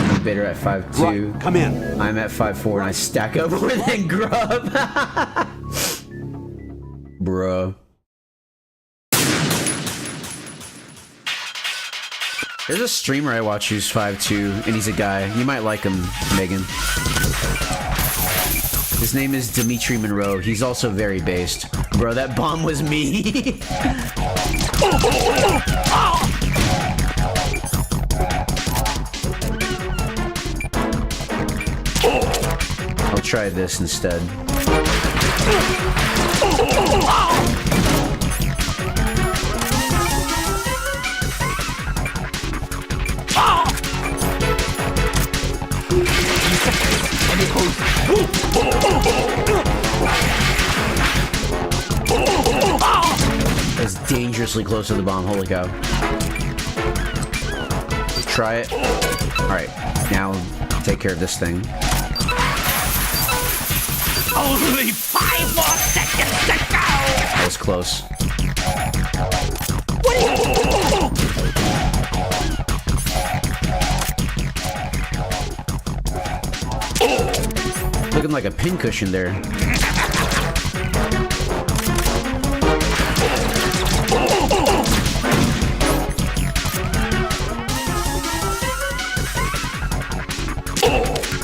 I'm bitter at 5'2". Right, come in. I'm at 5'4", and I stack up with that grub. Bruh. There's a streamer I watch who's 5'2", and he's a guy. You might like him, Megan. His name is Dimitri Monroe. He's also very based. Bro, that bomb was me. I'll try this instead. That's dangerously close to the bomb. Holy cow. Try it. Alright, now take care of this thing. Only 5 more seconds to go! That was close. Looking like a pincushion there.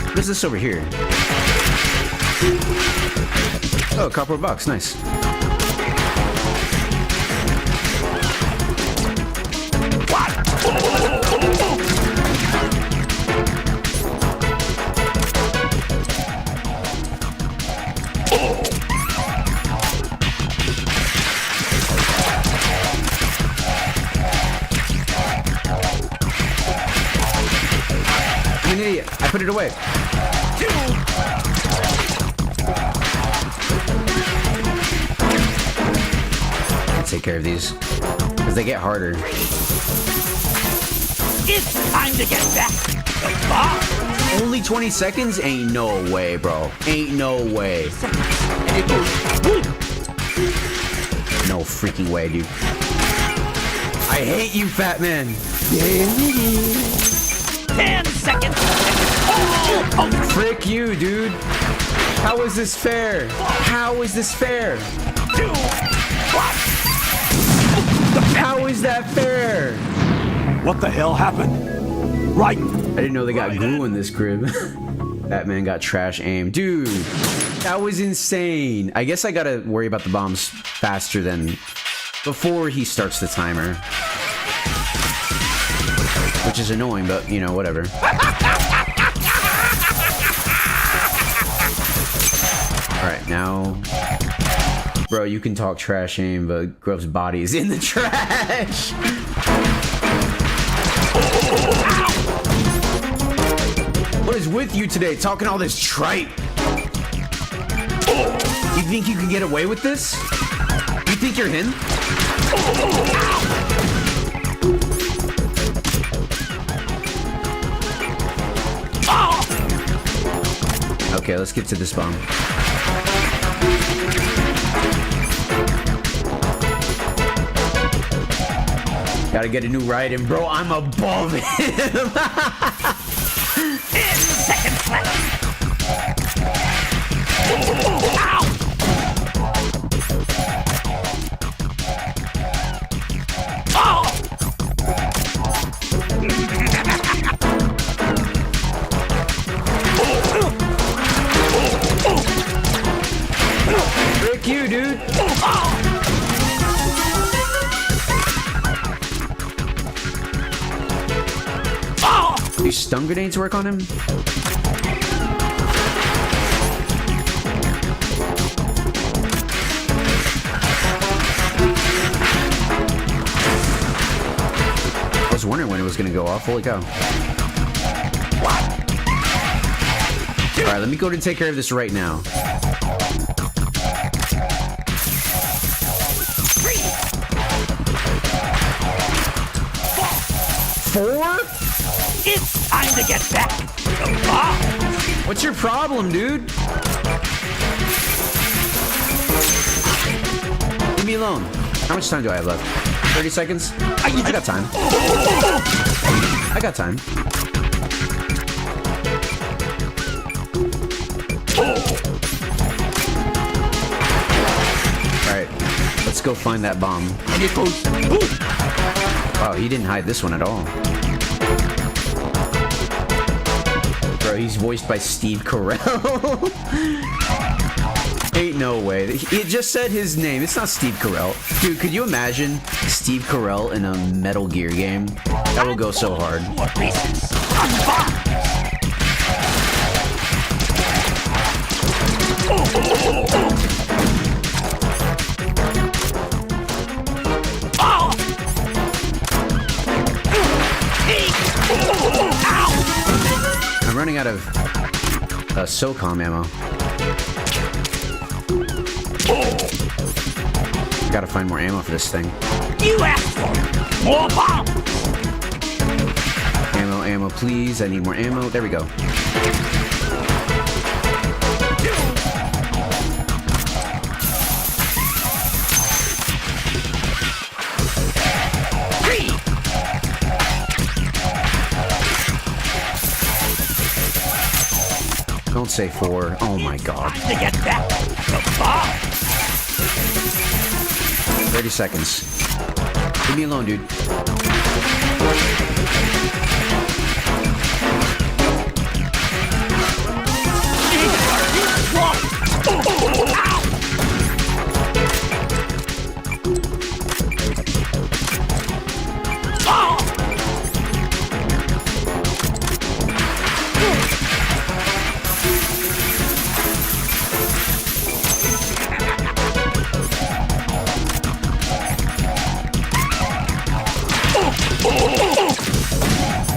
What is this over here? Oh, copper box, nice. I'm an idiot. I put it away. Take care of these because they get harder. It's time to get back to the bar. Only 20 seconds? Ain't no way, bro. Ain't no way. No freaking way, dude. I hate you, Fat Man. 10 seconds. Oh, frick you, dude. How is this fair? How is this fair? 2, 1. How is that fair? What the hell happened? Right. I didn't know they got glue in this crib. Batman got trash aimed. Dude, that was insane. I guess I gotta worry about the bombs faster than before he starts the timer. Which is annoying, but, you know, whatever. Alright, now... Bro, you can talk trash aim, but Grubb's body is in the trash! What is with you today, talking all this tripe? You think you can get away with this? You think you're him? Okay, let's get to this bomb. Gotta get a new ride in, bro. I'm above him. Seconds left. Frick you, dude. Do stun grenades work on him? I was wondering when it was gonna go off. Holy cow. Alright, let me go and take care of this right now. 4? It's time to get back to the bomb. What's your problem, dude? Leave me alone. How much time do I have left? 30 seconds? I got time. I got time. Alright, let's go find that bomb. Wow, he didn't hide this one at all. Bro, he's voiced by Steve Carell. Ain't no way. It just said his name. It's not Steve Carell. Dude, could you imagine Steve Carell in a Metal Gear game? That will go so hard. I'm running out of SOCOM ammo. Gotta find more ammo for this thing. You asked for more bombs. Ammo, ammo, please. I need more ammo. There we go. Don't say 4. Oh my god. To get back to the bomb. 30 seconds. Leave me alone, dude.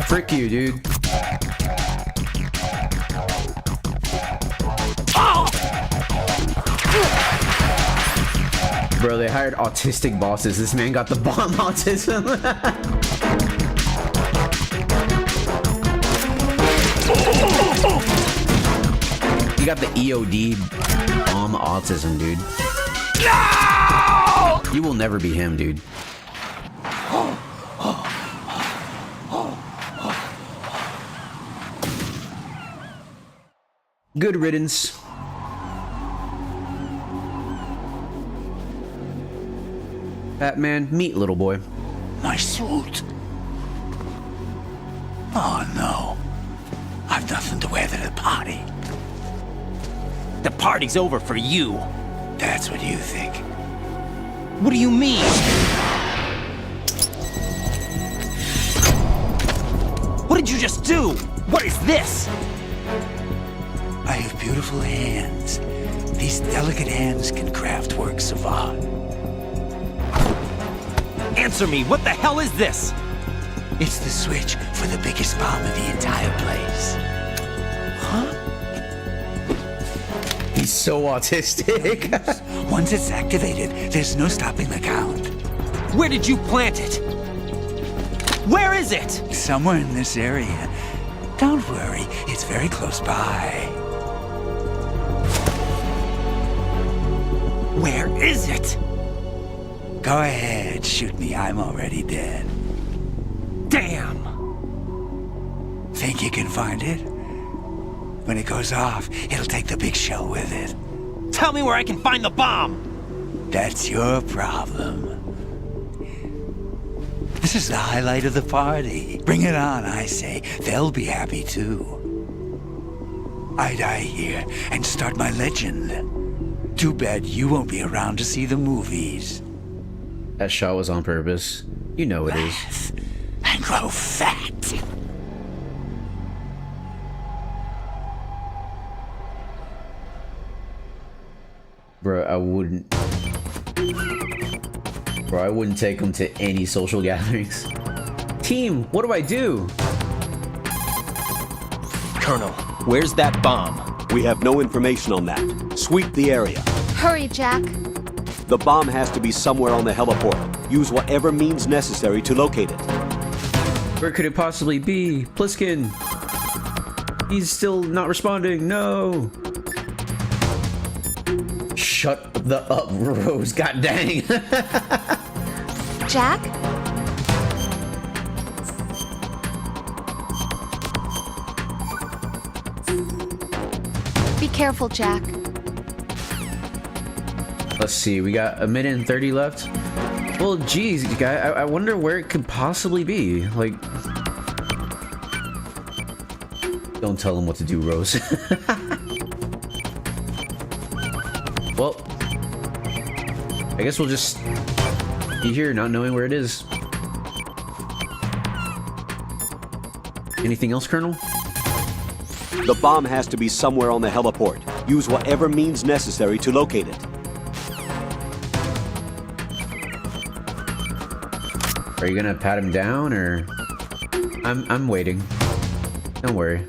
Frick you, dude. Bro, they hired autistic bosses. This man got the bomb autism. You got the EOD bomb autism, dude. No! You will never be him, dude. Good riddance. Batman, meet little boy. My suit. Oh, no. I've nothing to wear to the party. The party's over for you. That's what you think. What do you mean? What did you just do? What is this? I have beautiful hands. These delicate hands can craft works of art. Answer me, what the hell is this? It's the switch for the biggest bomb in the entire place. Huh? He's so autistic. Once it's activated, there's no stopping the count. Where did you plant it? Where is it? Somewhere in this area. Don't worry, it's very close by. Where is it? Go ahead, shoot me. I'm already dead. Damn! Think you can find it? When it goes off, it'll take the big show with it. Tell me where I can find the bomb! That's your problem. This is the highlight of the party. Bring it on, I say. They'll be happy too. I die here and start my legend. Too bad you won't be around to see the movies. That shot was on purpose. You know it is. And grow fat. Bro, I wouldn't take him to any social gatherings. Team, what do I do? Colonel, where's that bomb? We have no information on that. Sweep the area. Hurry, Jack. The bomb has to be somewhere on the heliport. Use whatever means necessary to locate it. Where could it possibly be? Pliskin! He's still not responding, no! Shut the up, Rose, god dang! Jack? Be careful, Jack. Let's see, we got a minute and 30 left. Well, geez, guy, I wonder where it could possibly be. Like, don't tell him what to do, Rose. Well, I guess we'll just be here not knowing where it is. Anything else, Colonel? The bomb has to be somewhere on the heliport. Use whatever means necessary to locate it. Are you gonna pat him down, or I'm waiting. Don't worry.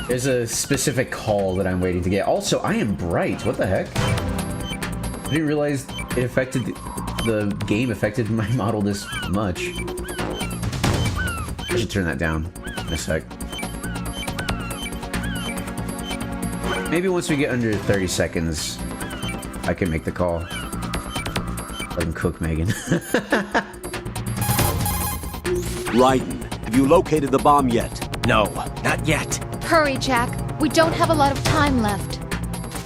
There's a specific call that I'm waiting to get. Also, I am bright. What the heck? I didn't realize it affected the game affected my model this much. I should turn that down in a sec. Maybe once we get under 30 seconds, I can make the call. Let him cook Megan. Raiden, have you located the bomb yet? No, not yet. Hurry, Jack. We don't have a lot of time left.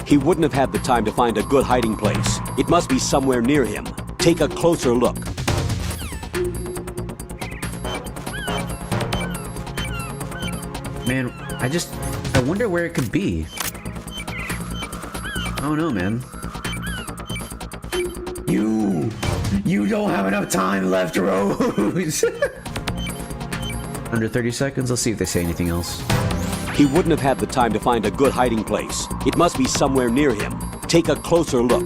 He wouldn't have had the time to find a good hiding place. It must be somewhere near him. Take a closer look. Man, I wonder where it could be. I don't know, man. You don't have enough time left, Rose. Under 30 seconds. Let's see if they say anything else. He wouldn't have had the time to find a good hiding place. It must be somewhere near him. Take a closer look.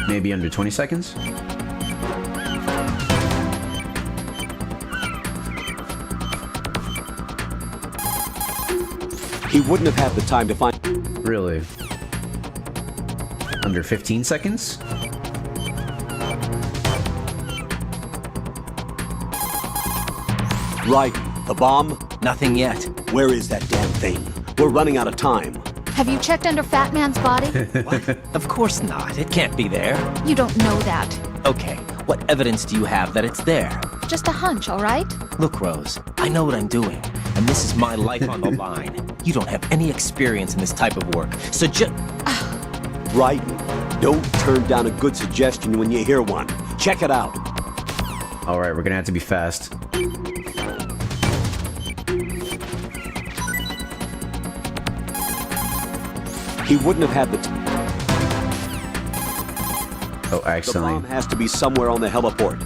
Maybe under 20 seconds? He wouldn't have had the time to find... Really? Under 15 seconds? Right. The bomb? Nothing yet. Where is that damn thing? We're running out of time. Have you checked under Fat Man's body? What? Of course not. It can't be there. You don't know that. Okay, what evidence do you have that it's there? Just a hunch, all right? Look, Rose, I know what I'm doing, and this is my life on the line. You don't have any experience in this type of work, so just... Right. Don't turn down a good suggestion when you hear one. Check it out. All right, we're gonna have to be fast. He wouldn't have had the Oh, The accidentally. bomb has to be somewhere on the heliport.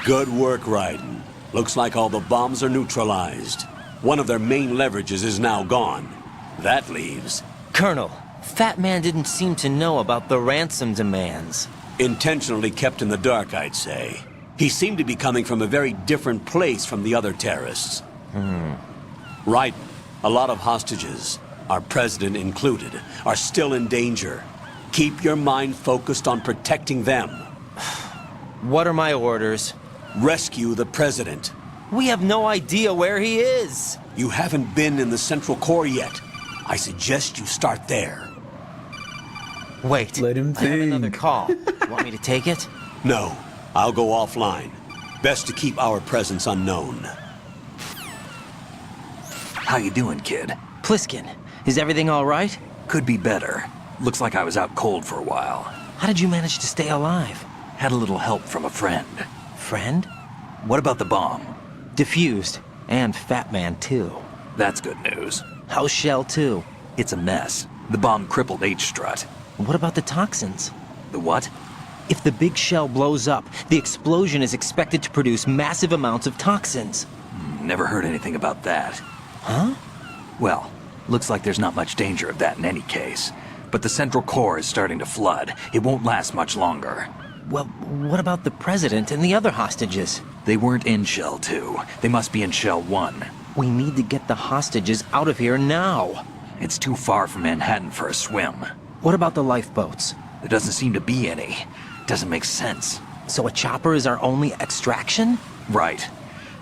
Good work, Raiden. Looks like all the bombs are neutralized. One of their main leverages is now gone. That leaves... Colonel, Fat Man didn't seem to know about the ransom demands. Intentionally kept in the dark, I'd say. He seemed to be coming from a very different place from the other terrorists. Raiden, a lot of hostages, our president included, are still in danger. Keep your mind focused on protecting them. What are my orders? Rescue the president. We have no idea where he is. You haven't been in the Central Core yet. I suggest you start there. Wait, let him I have another call. Want me to take it? No, I'll go offline. Best to keep our presence unknown. How you doing, kid? Pliskin, is everything all right? Could be better. Looks like I was out cold for a while. How did you manage to stay alive? Had a little help from a friend. Friend? What about the bomb? Diffused. And Fat Man, too. That's good news. How's Shell, too? It's a mess. The bomb crippled H-Strut. What about the toxins? The what? If the big shell blows up, the explosion is expected to produce massive amounts of toxins. Never heard anything about that. Huh? Well, looks like there's not much danger of that in any case. But the Central Core is starting to flood. It won't last much longer. Well, what about the president and the other hostages? They weren't in Shell 2. They must be in Shell 1. We need to get the hostages out of here now. It's too far from Manhattan for a swim. What about the lifeboats? There doesn't seem to be any. Doesn't make sense. So a chopper is our only extraction? Right.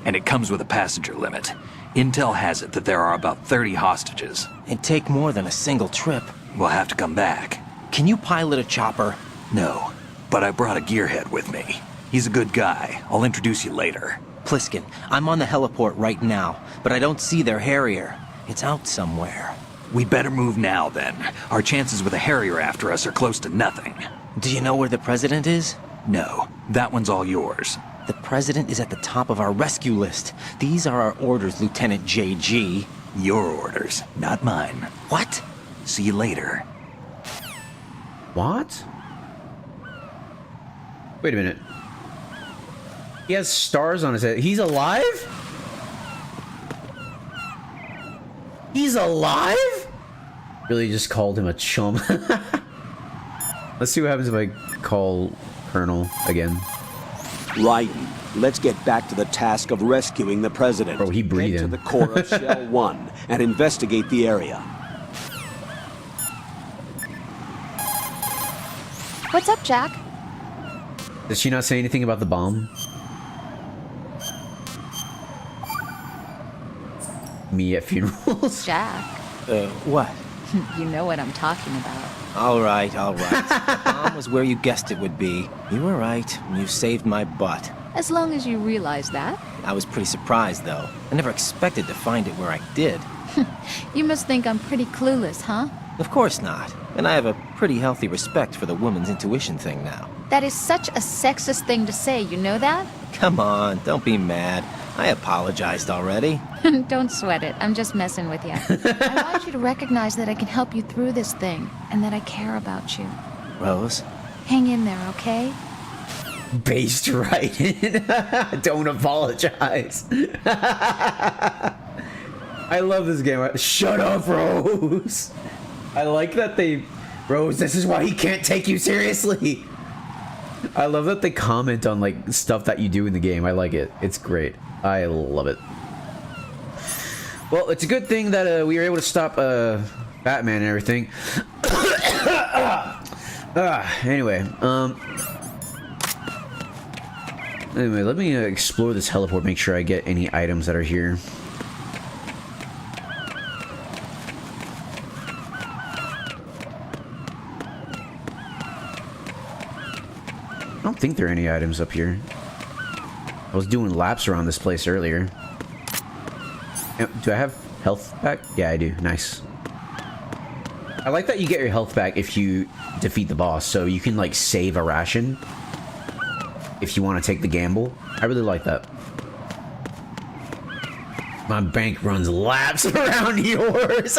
And it comes with a passenger limit. Intel has it that there are about 30 hostages. It'd take more than a single trip. We'll have to come back. Can you pilot a chopper? No, but I brought a gearhead with me. He's a good guy. I'll introduce you later. Pliskin, I'm on the heliport right now, but I don't see their Harrier. It's out somewhere. We'd better move now, then. Our chances with a Harrier after us are close to nothing. Do you know where the president is? No, that one's all yours. The president is at the top of our rescue list. These are our orders, Lieutenant JG. Your orders, not mine. What? See you later. What? Wait a minute. He has stars on his head. He's alive? He's alive? Really just called him a chum. Let's see what happens if I call Colonel again. Raiden, let's get back to the task of rescuing the president. Bro, he breathed Get to in. the core of Shell 1 and investigate the area. What's up, Jack? Did she not say anything about the bomb? Me at funerals? Jack, What? you know what I'm talking about. All right, all right. The bomb was where you guessed it would be. You were right. You saved my butt. As long as you realize that. I was pretty surprised, though. I never expected to find it where I did. You must think I'm pretty clueless, huh? Of course not. And I have a pretty healthy respect for the woman's intuition thing now. That is such a sexist thing to say, you know that? Come on, don't be mad. I apologized already. Don't sweat it. I'm just messing with you. I want you to recognize that I can help you through this thing, and that I care about you. Rose? Hang in there, okay? Based right. Don't apologize. I love this game. Shut up, Rose. I like that they... Rose, this is why he can't take you seriously. I love that they comment on like stuff that you do in the game. I like it. It's great. I love it. Well, it's a good thing that we were able to stop Batman and everything. Anyway, let me explore this heliport, make sure I get any items that are here. I don't think there are any items up here. I was doing laps around this place earlier. Do I have health back? Yeah, I do. Nice. I like that you get your health back if you defeat the boss, so you can like save a ration if you want to take the gamble. I really like that. My bank runs laps around yours.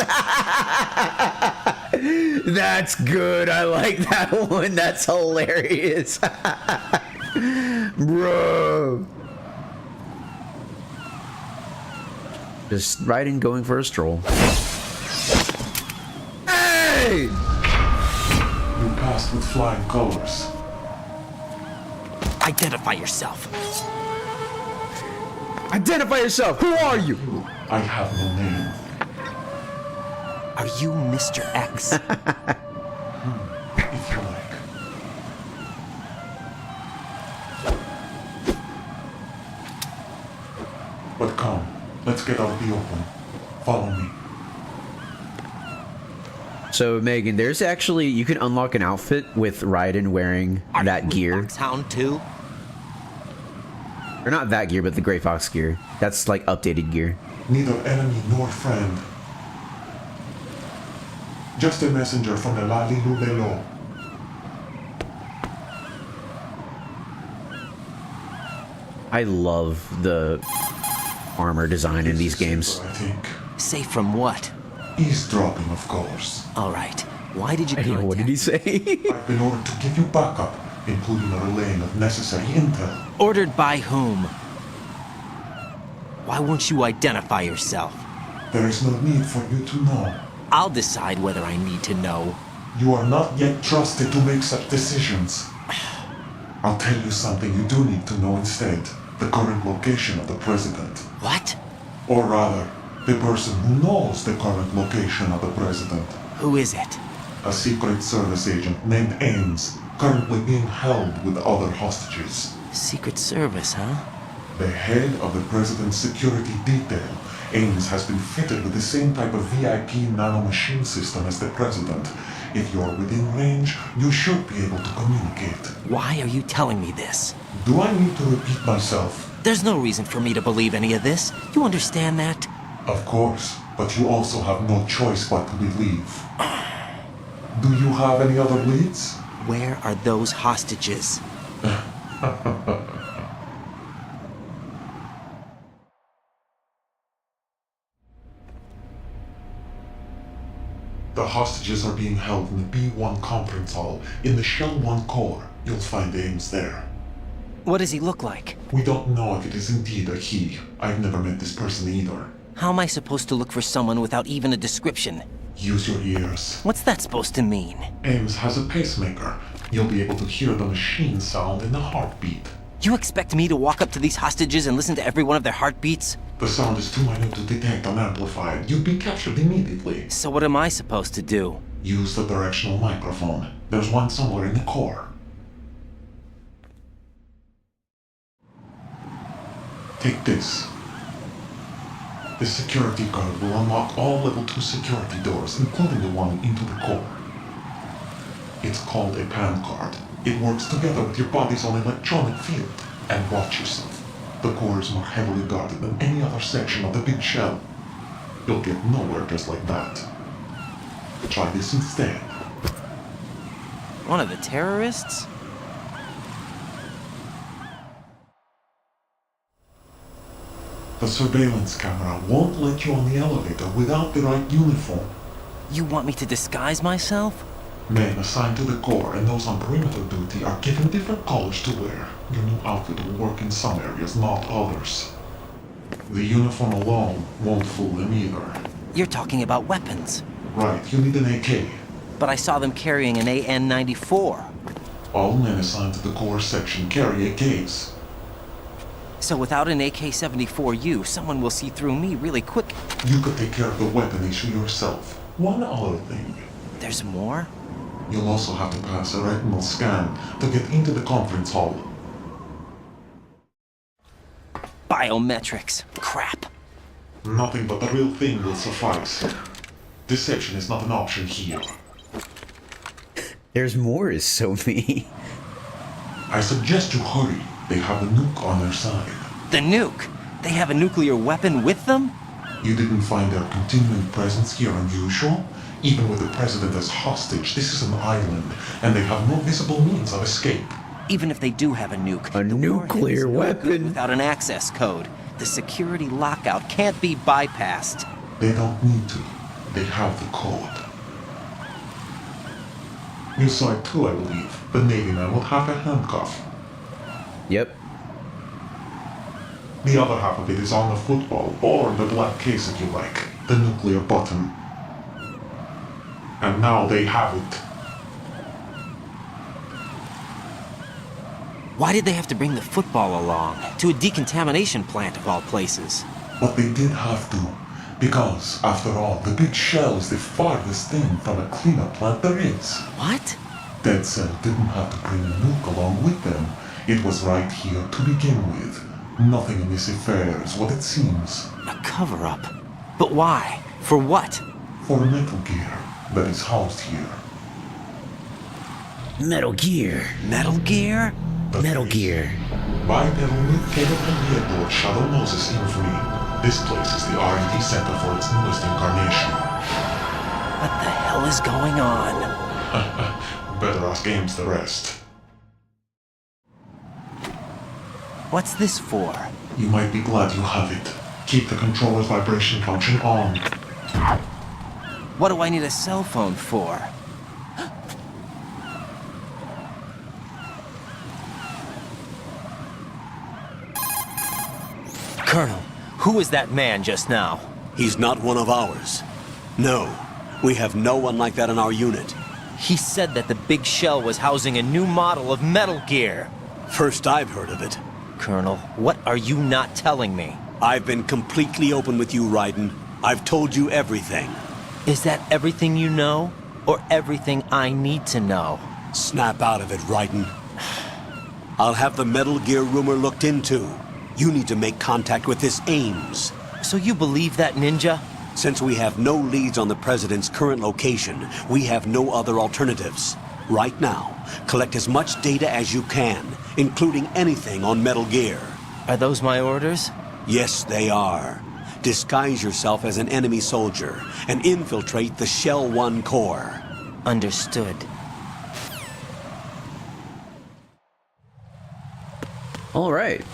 That's good. I like that one. That's hilarious. Bro. Just riding, going for a stroll. Hey! You passed with flying colors. Identify yourself. Identify yourself. Who are you? I have no name. Are you Mr. X? If you like. But come, let's get out of the open. Follow me. So Megan, there's actually, you can unlock an outfit with Raiden wearing that gear. Hound too? Or not that gear, but the Gray Fox gear. That's like updated gear. Neither enemy nor friend. Just a messenger from the Lali Lubelo. I love the armor design in these games. I think. Safe from what? Eavesdropping, of course. All right. Why did you contact? What did he say? I've been ordered to give you backup, including a relaying of necessary intel. Ordered by whom? Why won't you identify yourself? There is no need for you to know. I'll decide whether I need to know. You are not yet trusted to make such decisions. I'll tell you something you do need to know instead. The current location of the president. What? Or rather, the person who knows the current location of the president. Who is it? A Secret Service agent named Ames, currently being held with other hostages. Secret Service, huh? The head of the president's security detail, Ames, has been fitted with the same type of VIP nanomachine system as the president. If you're within range, you should be able to communicate. Why are you telling me this? Do I need to repeat myself? There's no reason for me to believe any of this. You understand that? Of course, but you also have no choice but to believe. Do you have any other leads? Where are those hostages? The hostages are being held in the B1 conference hall in the Shell 1 core. You'll find Ames there. What does he look like? We don't know if it is indeed a he. I've never met this person either. How am I supposed to look for someone without even a description? Use your ears. What's that supposed to mean? Ames has a pacemaker. You'll be able to hear the machine sound in the heartbeat. You expect me to walk up to these hostages and listen to every one of their heartbeats? The sound is too minute to detect and amplify it. You'd be captured immediately. So what am I supposed to do? Use the directional microphone. There's one somewhere in the core. Take this. The security card will unlock all level 2 security doors, including the one into the core. It's called a PAN card. It works together with your body's own electronic field. And watch yourself. The core is more heavily guarded than any other section of the big shell. You'll get nowhere just like that. Try this instead. One of the terrorists? The surveillance camera won't let you on the elevator without the right uniform. You want me to disguise myself? Men assigned to the core and those on perimeter duty are given different colors to wear. Your new outfit will work in some areas, not others. The uniform alone won't fool them either. You're talking about weapons. Right, you need an AK. But I saw them carrying an AN-94. All men assigned to the core section carry AKs. So without an AK-74U, someone will see through me really quick. You could take care of the weapon issue yourself. One other thing. There's more? You'll also have to pass a retinal scan to get into the conference hall. Biometrics. Crap. Nothing but the real thing will suffice. Deception is not an option here. There's more is so me. I suggest you hurry. They have the nuke on their side. The nuke? They have a nuclear weapon with them? You didn't find their continuing presence here unusual? Even with the president as hostage, this is an island, and they have no visible means of escape. Even if they do have a nuke, A nuclear weapon? Without an access code, the security lockout can't be bypassed. They don't need to. They have the code. You saw it too, I believe. The Navy man with half a handcuff. Yep. The other half of it is on the football, or the black case if you like. The nuclear button. And now they have it. Why did they have to bring the football along? To a decontamination plant of all places. But they did have to. Because, after all, the big shell is the farthest thing from a cleanup plant there is. What? Dead Cell didn't have to bring a nuke along with them. It was right here to begin with. Nothing in this affair is what it seems. A cover-up? But why? For what? For Metal Gear that is housed here. Metal Gear. Metal Gear? Metal Gear. Bipedal nuke came from the aboard Shadow Moses infamy. This place is the R&D center for its newest incarnation. What the hell is going on? Better ask Ames the rest. What's this for? You might be glad you have it. Keep the controller's vibration function on. What do I need a cell phone for? Colonel, who was that man just now? He's not one of ours. No, we have no one like that in our unit. He said that the big shell was housing a new model of Metal Gear. First I've heard of it. Colonel, what are you not telling me? I've been completely open with you, Raiden. I've told you everything. Is that everything you know? Or everything I need to know? Snap out of it, Raiden. I'll have the Metal Gear rumor looked into. You need to make contact with this Ames. So you believe that ninja? Since we have no leads on the President's current location, we have no other alternatives. Right now, collect as much data as you can, including anything on Metal Gear. Are those my orders? Yes, they are. Disguise yourself as an enemy soldier and infiltrate the Shell 1 core. Understood. All right.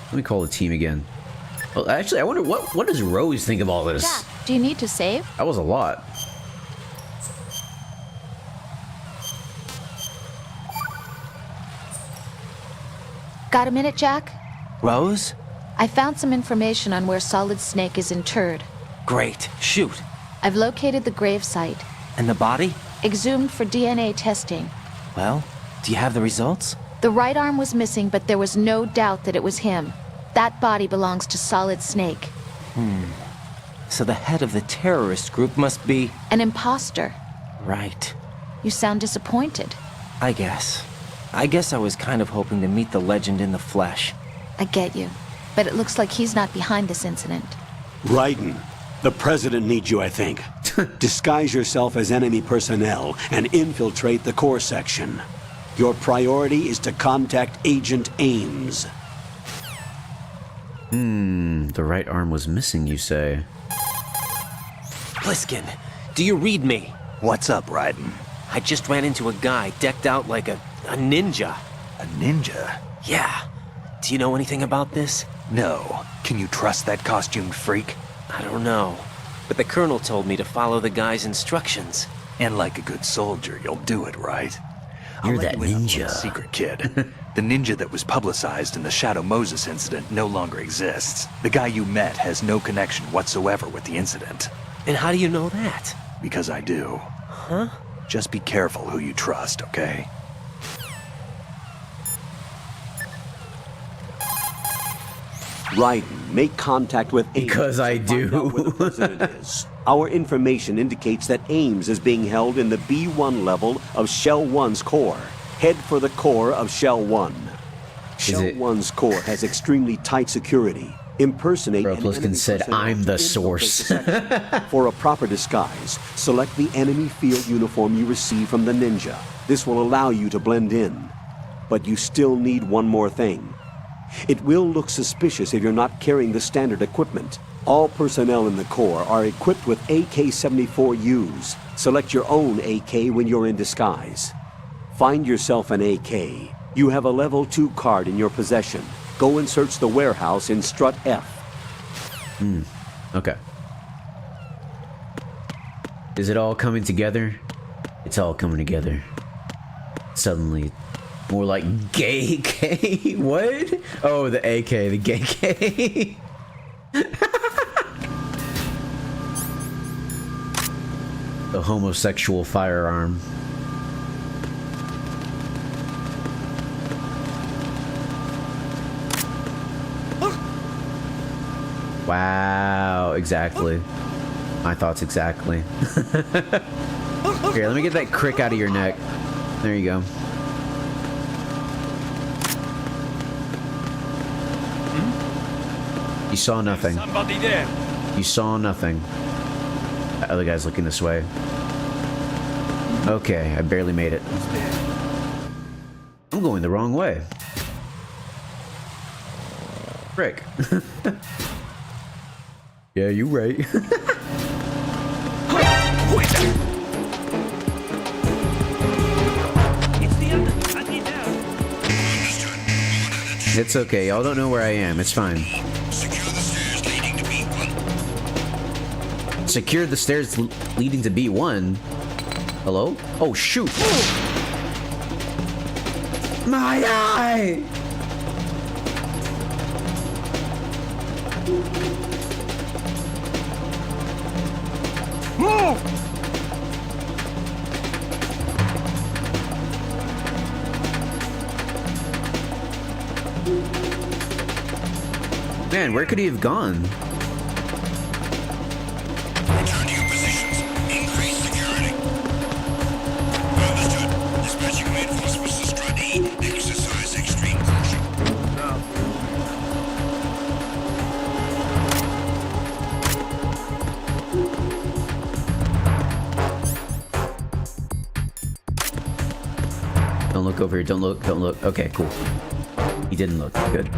Let me call the team again. Well, actually, I wonder what does Rose think of all this? Jack, do you need to save? That was a lot. Got a minute, Jack? Rose? I found some information on where Solid Snake is interred. Great. Shoot. I've located the grave site. And the body? Exhumed for DNA testing. Well, do you have the results? The right arm was missing, but there was no doubt that it was him. That body belongs to Solid Snake. So the head of the terrorist group must be... An imposter. Right. You sound disappointed. I guess I was kind of hoping to meet the legend in the flesh. I get you. But it looks like he's not behind this incident. Raiden, the President needs you, I think. Disguise yourself as enemy personnel and infiltrate the core section. Your priority is to contact Agent Ames. The right arm was missing, you say? Pliskin, do you read me? What's up, Raiden? I just ran into a guy decked out like a ninja. A ninja? Yeah. Do you know anything about this? No. Can you trust that costumed freak? I don't know. But the colonel told me to follow the guy's instructions. And like a good soldier, you'll do it, right? You're I'll let that you in on a ninja. little secret, kid. The ninja that was publicized in the Shadow Moses incident no longer exists. The guy you met has no connection whatsoever with the incident. And how do you know that? Because I do. Huh? Just be careful who you trust, okay? Raiden, make contact with Ames. Because I do. Find out where the President is. Our information indicates that Ames is being held in the B1 level of Shell 1's core. Head for the core of Shell 1. Shell 1's core has extremely tight security. Impersonate Bro, an Pliskin enemy said, personnel "I'm to the infiltrate source." the section. For a proper disguise, select the enemy field uniform you receive from the ninja. This will allow you to blend in. But you still need one more thing. It will look suspicious if you're not carrying the standard equipment. All personnel in the Corps are equipped with AK-74Us. Select your own AK when you're in disguise. Find yourself an AK. You have a level 2 card in your possession. Go and search the warehouse in Strut F. Okay. Is it all coming together? It's all coming together. Suddenly, more like gay K. What? Oh, the AK, the gay K. The homosexual firearm. Wow, exactly. My thoughts exactly. Here, let me get that crick out of your neck. There you go. You saw nothing. Somebody there. You saw nothing. That other guy's looking this way. Okay, I barely made it. I'm going the wrong way. Frick. Yeah, you right. It's okay, y'all don't know where I am. It's fine. Secure the stairs leading to B1. Hello? Oh, shoot. My eye! Move! Man, where could he have gone? Return to your positions. Increase security. Understood. Dispatching reinforcements to Strut E. Exercise extreme caution. Don't look over here. Don't look. Don't look. Okay, cool. He didn't look. Good.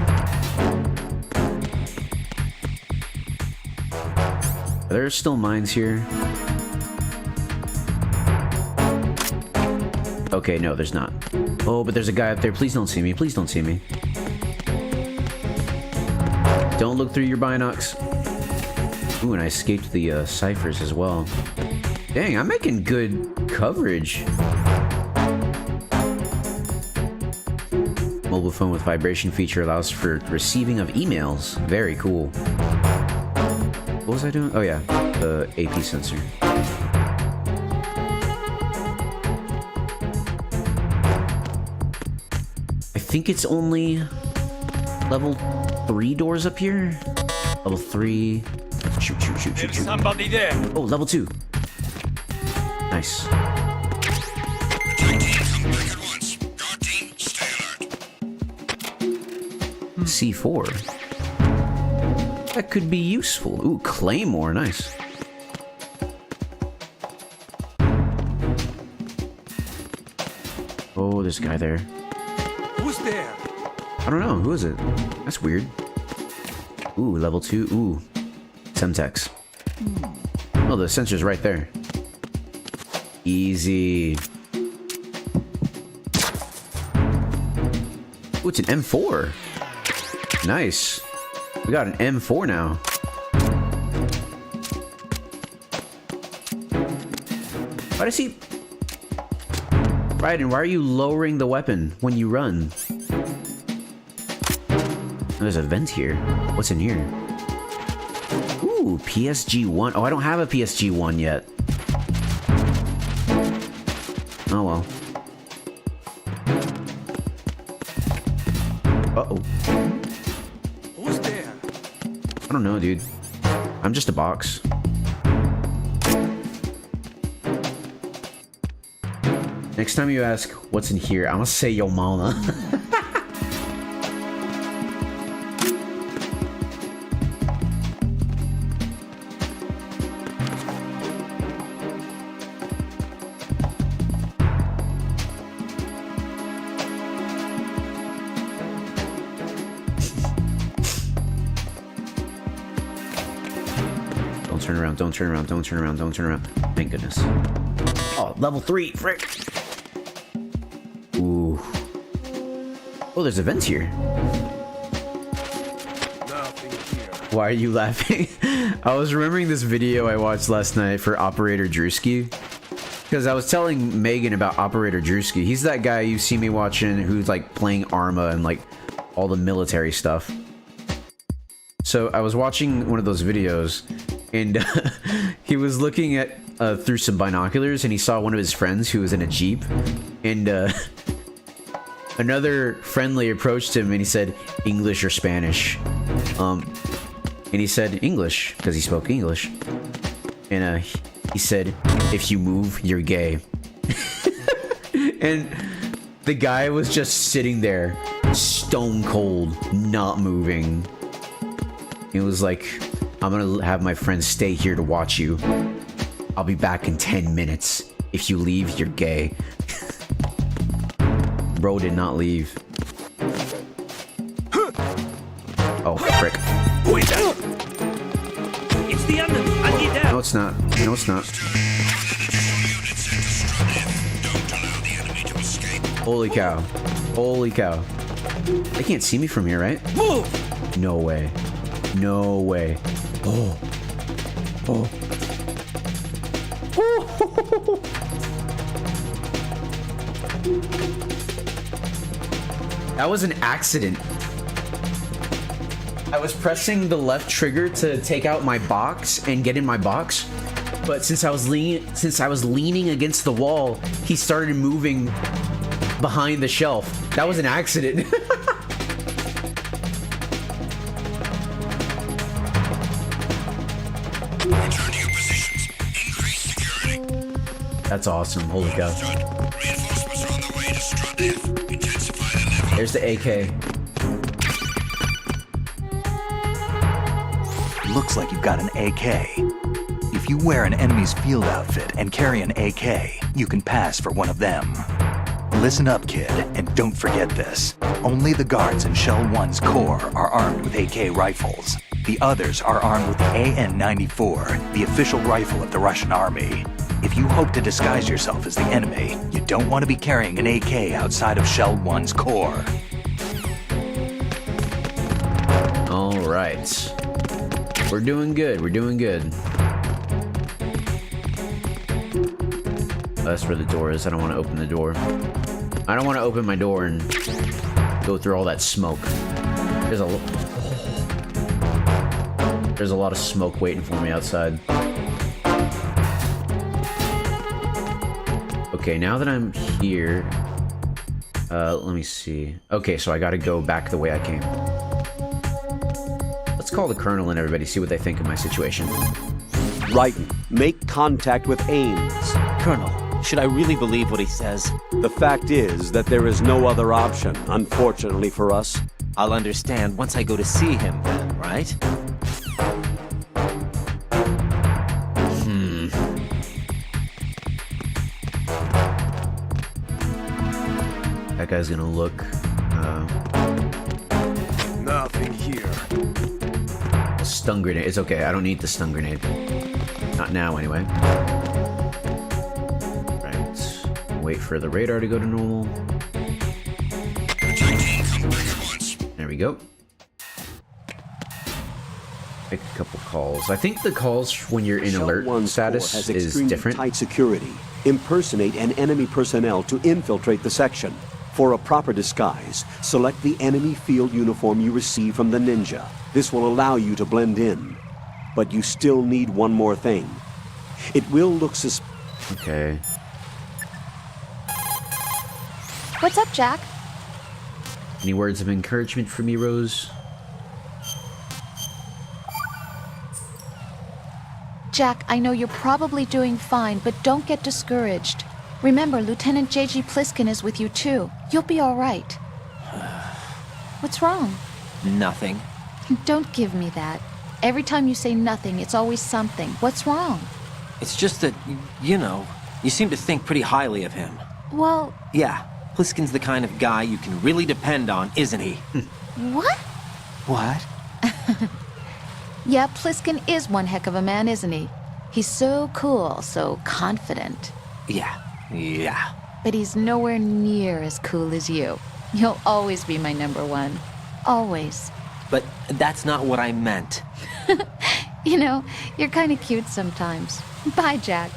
Are there still mines here? Okay, no, there's not. Oh, but there's a guy up there. Please don't see me. Please don't see me. Don't look through your binocs. Ooh, and I escaped the ciphers as well. Dang, I'm making good coverage. Mobile phone with vibration feature allows for receiving of emails. Very cool. What was I doing? Oh yeah, the AP sensor. I think it's only level 3 doors up here. Level 3. Shoot, shoot, shoot, shoot, There's shoot. somebody there. Oh, level 2. Nice. Attack team, come back at once. Guard team, stay alert. C4. That could be useful. Ooh, Claymore, nice. Oh, there's a guy there. Who's there? I don't know, who is it? That's weird. Ooh, level 2. Ooh, Semtex. Oh, the sensor's right there. Easy. Ooh, it's an M4. Nice. We got an M4 now. Why does he... Raiden, why are you lowering the weapon when you run? There's a vent here. What's in here? Ooh, PSG-1. Oh, I don't have a PSG-1 yet. Oh, well. Uh-oh. Who's there? I don't know, dude. I'm just a box. Next time you ask what's in here, I'm gonna say Yo Mama. turn around, don't turn around, don't turn around, don't turn around. Thank goodness. Oh, level 3, frick. Ooh. Oh, there's events here. Why are you laughing? I was remembering this video I watched last night for Operator Drewski. Because I was telling Megan about Operator Drewski. He's that guy you see me watching who's like playing Arma and like all the military stuff. So I was watching one of those videos and he was looking at through some binoculars and he saw one of his friends who was in a Jeep. And another friendly approached him and he said, English or Spanish? And he said English, because he spoke English. And he said, if you move, you're gay. And the guy was just sitting there, stone cold, not moving. He was like, I'm gonna have my friends stay here to watch you. I'll be back in 10 minutes. If you leave, you're gay. Bro did not leave. Oh, frick. Who is that? It's the enemy. I'll get down. No, it's not. No, it's not. Holy cow. Holy cow. They can't see me from here, right? Move! No way. No way. Oh. Oh. That was an accident. I was pressing the left trigger to take out my box and get in my box, but since I was leaning against the wall, he started moving behind the shelf. That was an accident. Return to your positions. Increase security. That's awesome. Holy cow. Reinforcements are on the way to Strut F. Intensify the level. There's the AK. Looks like you've got an AK. If you wear an enemy's field outfit and carry an AK, you can pass for one of them. Listen up, kid, and don't forget this. Only the guards in Shell 1's core are armed with AK rifles. The others are armed with the AN-94, the official rifle of the Russian army. If you hope to disguise yourself as the enemy, you don't want to be carrying an AK outside of Shell 1's core. All right. We're doing good. We're doing good. That's where the door is. I don't want to open the door. I don't want to open my door and go through all that smoke. There's a lot of smoke waiting for me outside. Okay, now that I'm here, let me see. Okay, so I gotta go back the way I came. Let's call the colonel and everybody, see what they think of my situation. Raiden, make contact with Ames. Colonel, should I really believe what he says? The fact is that there is no other option, unfortunately for us. I'll understand once I go to see him then, right? That guy's gonna look, Nothing here. Stun grenade. It's okay, I don't need the stun grenade. Not now, anyway. Right. Wait for the radar to go to normal. There we go. Make a couple calls. I think the calls when you're in alert status is different. Tight security. Impersonate an enemy personnel to infiltrate the section. For a proper disguise, select the enemy field uniform you receive from the ninja. This will allow you to blend in. But you still need one more thing. It will look Okay. What's up, Jack? Any words of encouragement for me, Rose? Jack, I know you're probably doing fine, but don't get discouraged. Remember, Lieutenant J.G. Pliskin is with you too. You'll be all right. What's wrong? Nothing. Don't give me that. Every time you say nothing, it's always something. What's wrong? It's just that, you know, you seem to think pretty highly of him. Well... Yeah, Pliskin's the kind of guy you can really depend on, isn't he? What? What? Yeah, Pliskin is one heck of a man, isn't he? He's so cool, so confident. Yeah. But he's nowhere near as cool as you. You'll always be my number one. Always. But that's not what I meant. You know, you're kind of cute sometimes. Bye, Jack.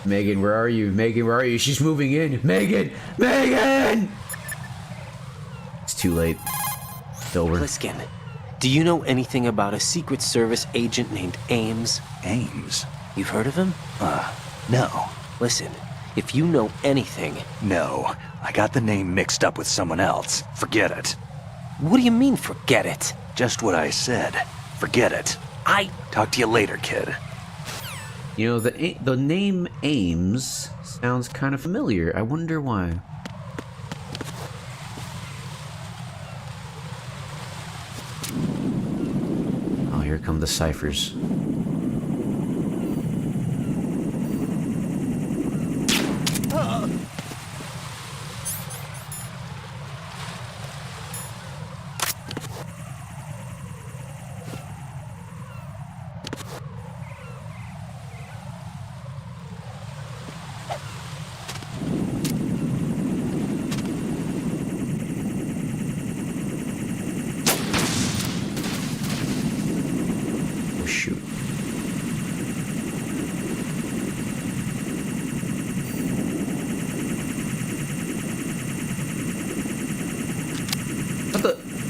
Megan, where are you? Megan, where are you? She's moving in. Megan! Megan! It's too late. It's over. Pliskin, do you know anything about a Secret Service agent named Ames? Ames? You've heard of him? No. Listen, if you know anything... No. I got the name mixed up with someone else. Forget it. What do you mean, forget it? Just what I said. Forget it. Talk to you later, kid. You know, the name Ames sounds kind of familiar. I wonder why. Oh, here come the ciphers.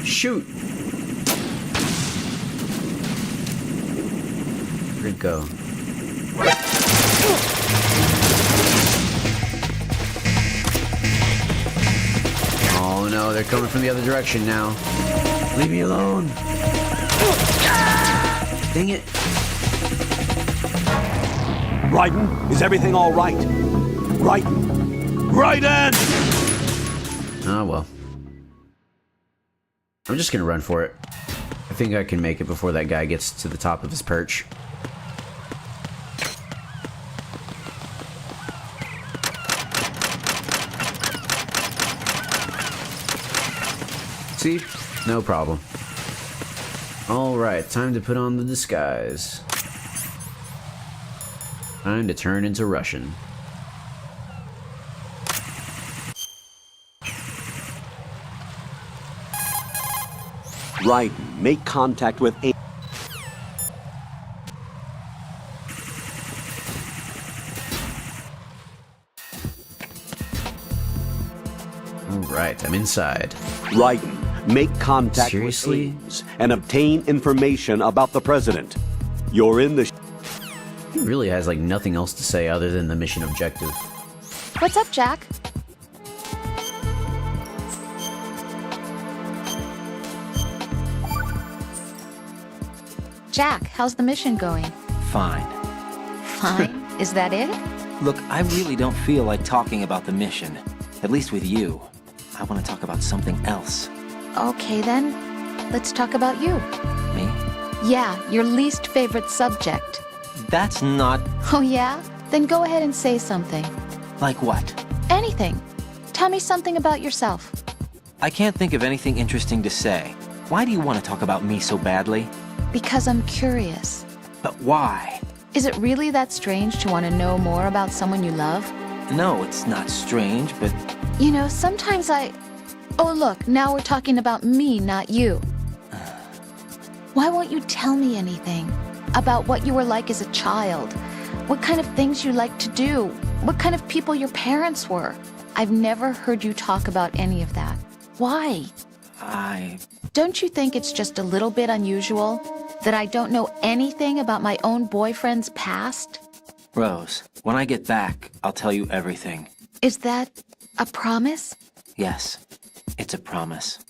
Shoot! Where'd it go? Oh no, they're coming from the other direction now. Leave me alone! Dang it! Raiden, is everything all right? Raiden! Raiden! Oh well. I'm just gonna run for it. I think I can make it before that guy gets to the top of his perch. See? No problem. Alright, time to put on the disguise. Time to turn into Russian. Raiden, make contact with A. Alright, I'm inside. Raiden, make contact Seriously? with Ames and obtain information about the president. You're in the... He really has like nothing else to say other than the mission objective. What's up, Jack? Jack, how's the mission going? Fine. Fine? Is that it? Look, I really don't feel like talking about the mission. At least with you. I want to talk about something else. Okay then, let's talk about you. Me? Yeah, your least favorite subject. That's not... Oh yeah? Then go ahead and say something. Like what? Anything. Tell me something about yourself. I can't think of anything interesting to say. Why do you want to talk about me so badly? Because I'm curious. But why? Is it really that strange to want to know more about someone you love? No, it's not strange, but... You know, sometimes Oh look, now we're talking about me, not you. Why won't you tell me anything? About what you were like as a child? What kind of things you liked to do? What kind of people your parents were? I've never heard you talk about any of that. Why? Don't you think it's just a little bit unusual that I don't know anything about my own boyfriend's past? Rose, when I get back, I'll tell you everything. Is that a promise? Yes, it's a promise.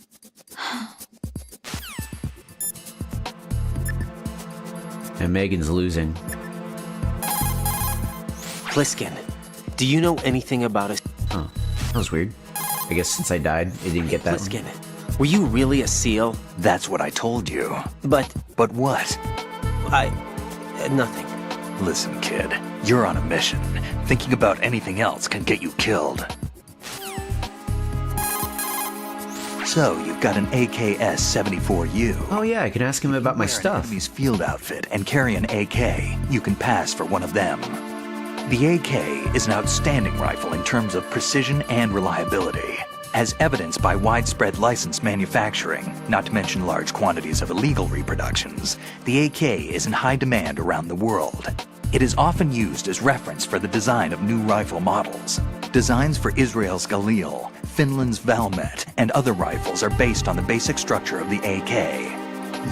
And Megan's losing. Pliskin, do you know anything about a... Oh, that was weird. I guess since I died, it didn't get that. Pliskin, were you really a SEAL? That's what I told you. But what? Nothing. Listen, kid. You're on a mission. Thinking about anything else can get you killed. So, you've got an AKS-74U. Oh yeah, I can ask him about my Wear an stuff. enemy's field outfit and carry an AK, you can pass for one of them. The AK is an outstanding rifle in terms of precision and reliability, as evidenced by widespread licensed manufacturing, not to mention large quantities of illegal reproductions. The AK is in high demand around the world. It is often used as reference for the design of new rifle models. Designs for Israel's Galil, Finland's Valmet, and other rifles are based on the basic structure of the AK.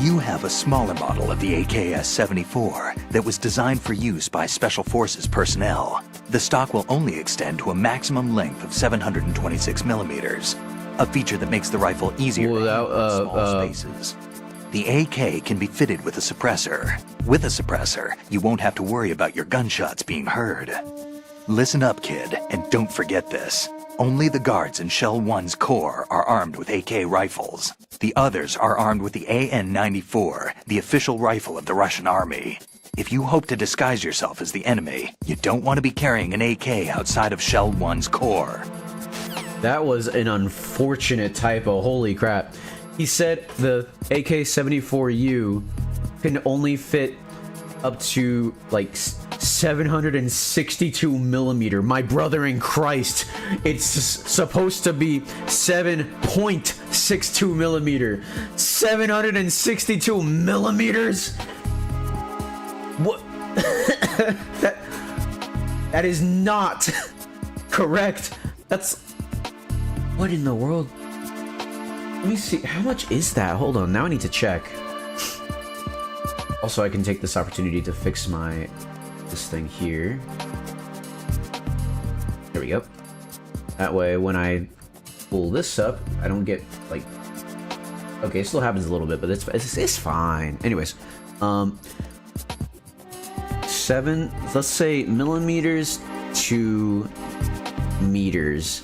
You have a smaller model of the AKS-74 that was designed for use by Special Forces personnel. The stock will only extend to a maximum length of 726 millimeters, a feature that makes the rifle easier to handle in small spaces. The AK can be fitted with a suppressor. With a suppressor, you won't have to worry about your gunshots being heard. Listen up, kid, and don't forget this. Only the guards in Shell 1's Corps are armed with AK rifles. The others are armed with the AN-94, the official rifle of the Russian army. If you hope to disguise yourself as the enemy, you don't want to be carrying an AK outside of Shell 1's Corps. That was an unfortunate typo, holy crap. He said the AK-74U can only fit up to like 762 millimeter. My brother in Christ, it's supposed to be 7.62 millimeter. 762 millimeters? What? that is not correct. That's, what in the world? Let me see, how much is that? Hold on, now I need to check. Also, I can take this opportunity to fix this thing here. There we go. That way, when I pull this up, I don't get, like... Okay, it still happens a little bit, but it's fine. Anyways, 7, let's say millimeters to meters.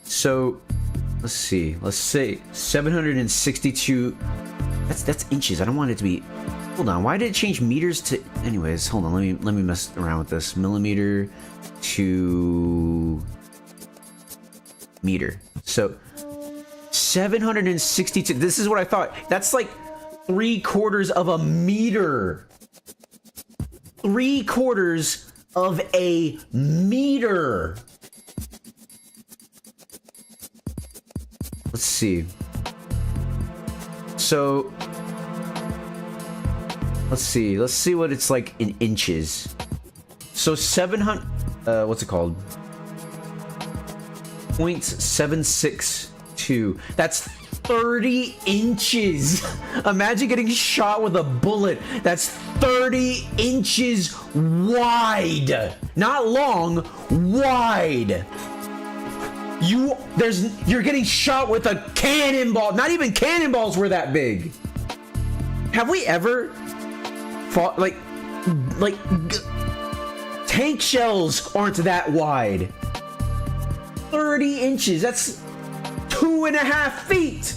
So, let's see. Let's say 762... That's inches. I don't want it to be... Hold on. Why did it change meters to... Anyways, hold on. Let me mess around with this. Millimeter to meter. So 762. This is what I thought. That's like 3/4 of a meter. 3/4 of a meter. Let's see. So let's see what it's like in inches. So 700 what's it called? 0.762. That's 30 inches. Imagine getting shot with a bullet that's 30 inches wide. Not long, wide. You're getting shot with a cannonball. Not even cannonballs were that big. Have we ever fought like tank shells aren't that wide. 30 inches. That's 2.5 feet.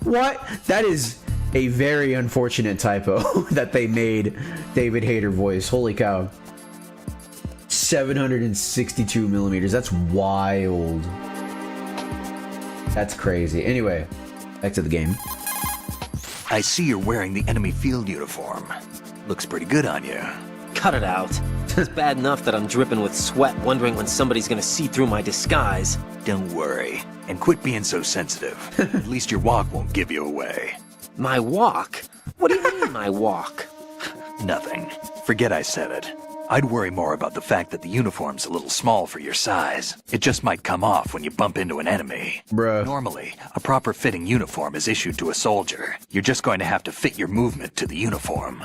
What? That is a very unfortunate typo that they made David Hayter voice. Holy cow. 762 millimeters. That's wild. That's crazy. Anyway, back to the game. I see you're wearing the enemy field uniform. Looks pretty good on you. Cut it out. It's bad enough that I'm dripping with sweat, wondering when somebody's gonna see through my disguise. Don't worry. And quit being so sensitive. At least your walk won't give you away. My walk? What do you mean, my walk? Nothing. Forget I said it. I'd worry more about the fact that the uniform's a little small for your size. It just might come off when you bump into an enemy. Bruh. Normally, a proper fitting uniform is issued to a soldier. You're just going to have to fit your movement to the uniform.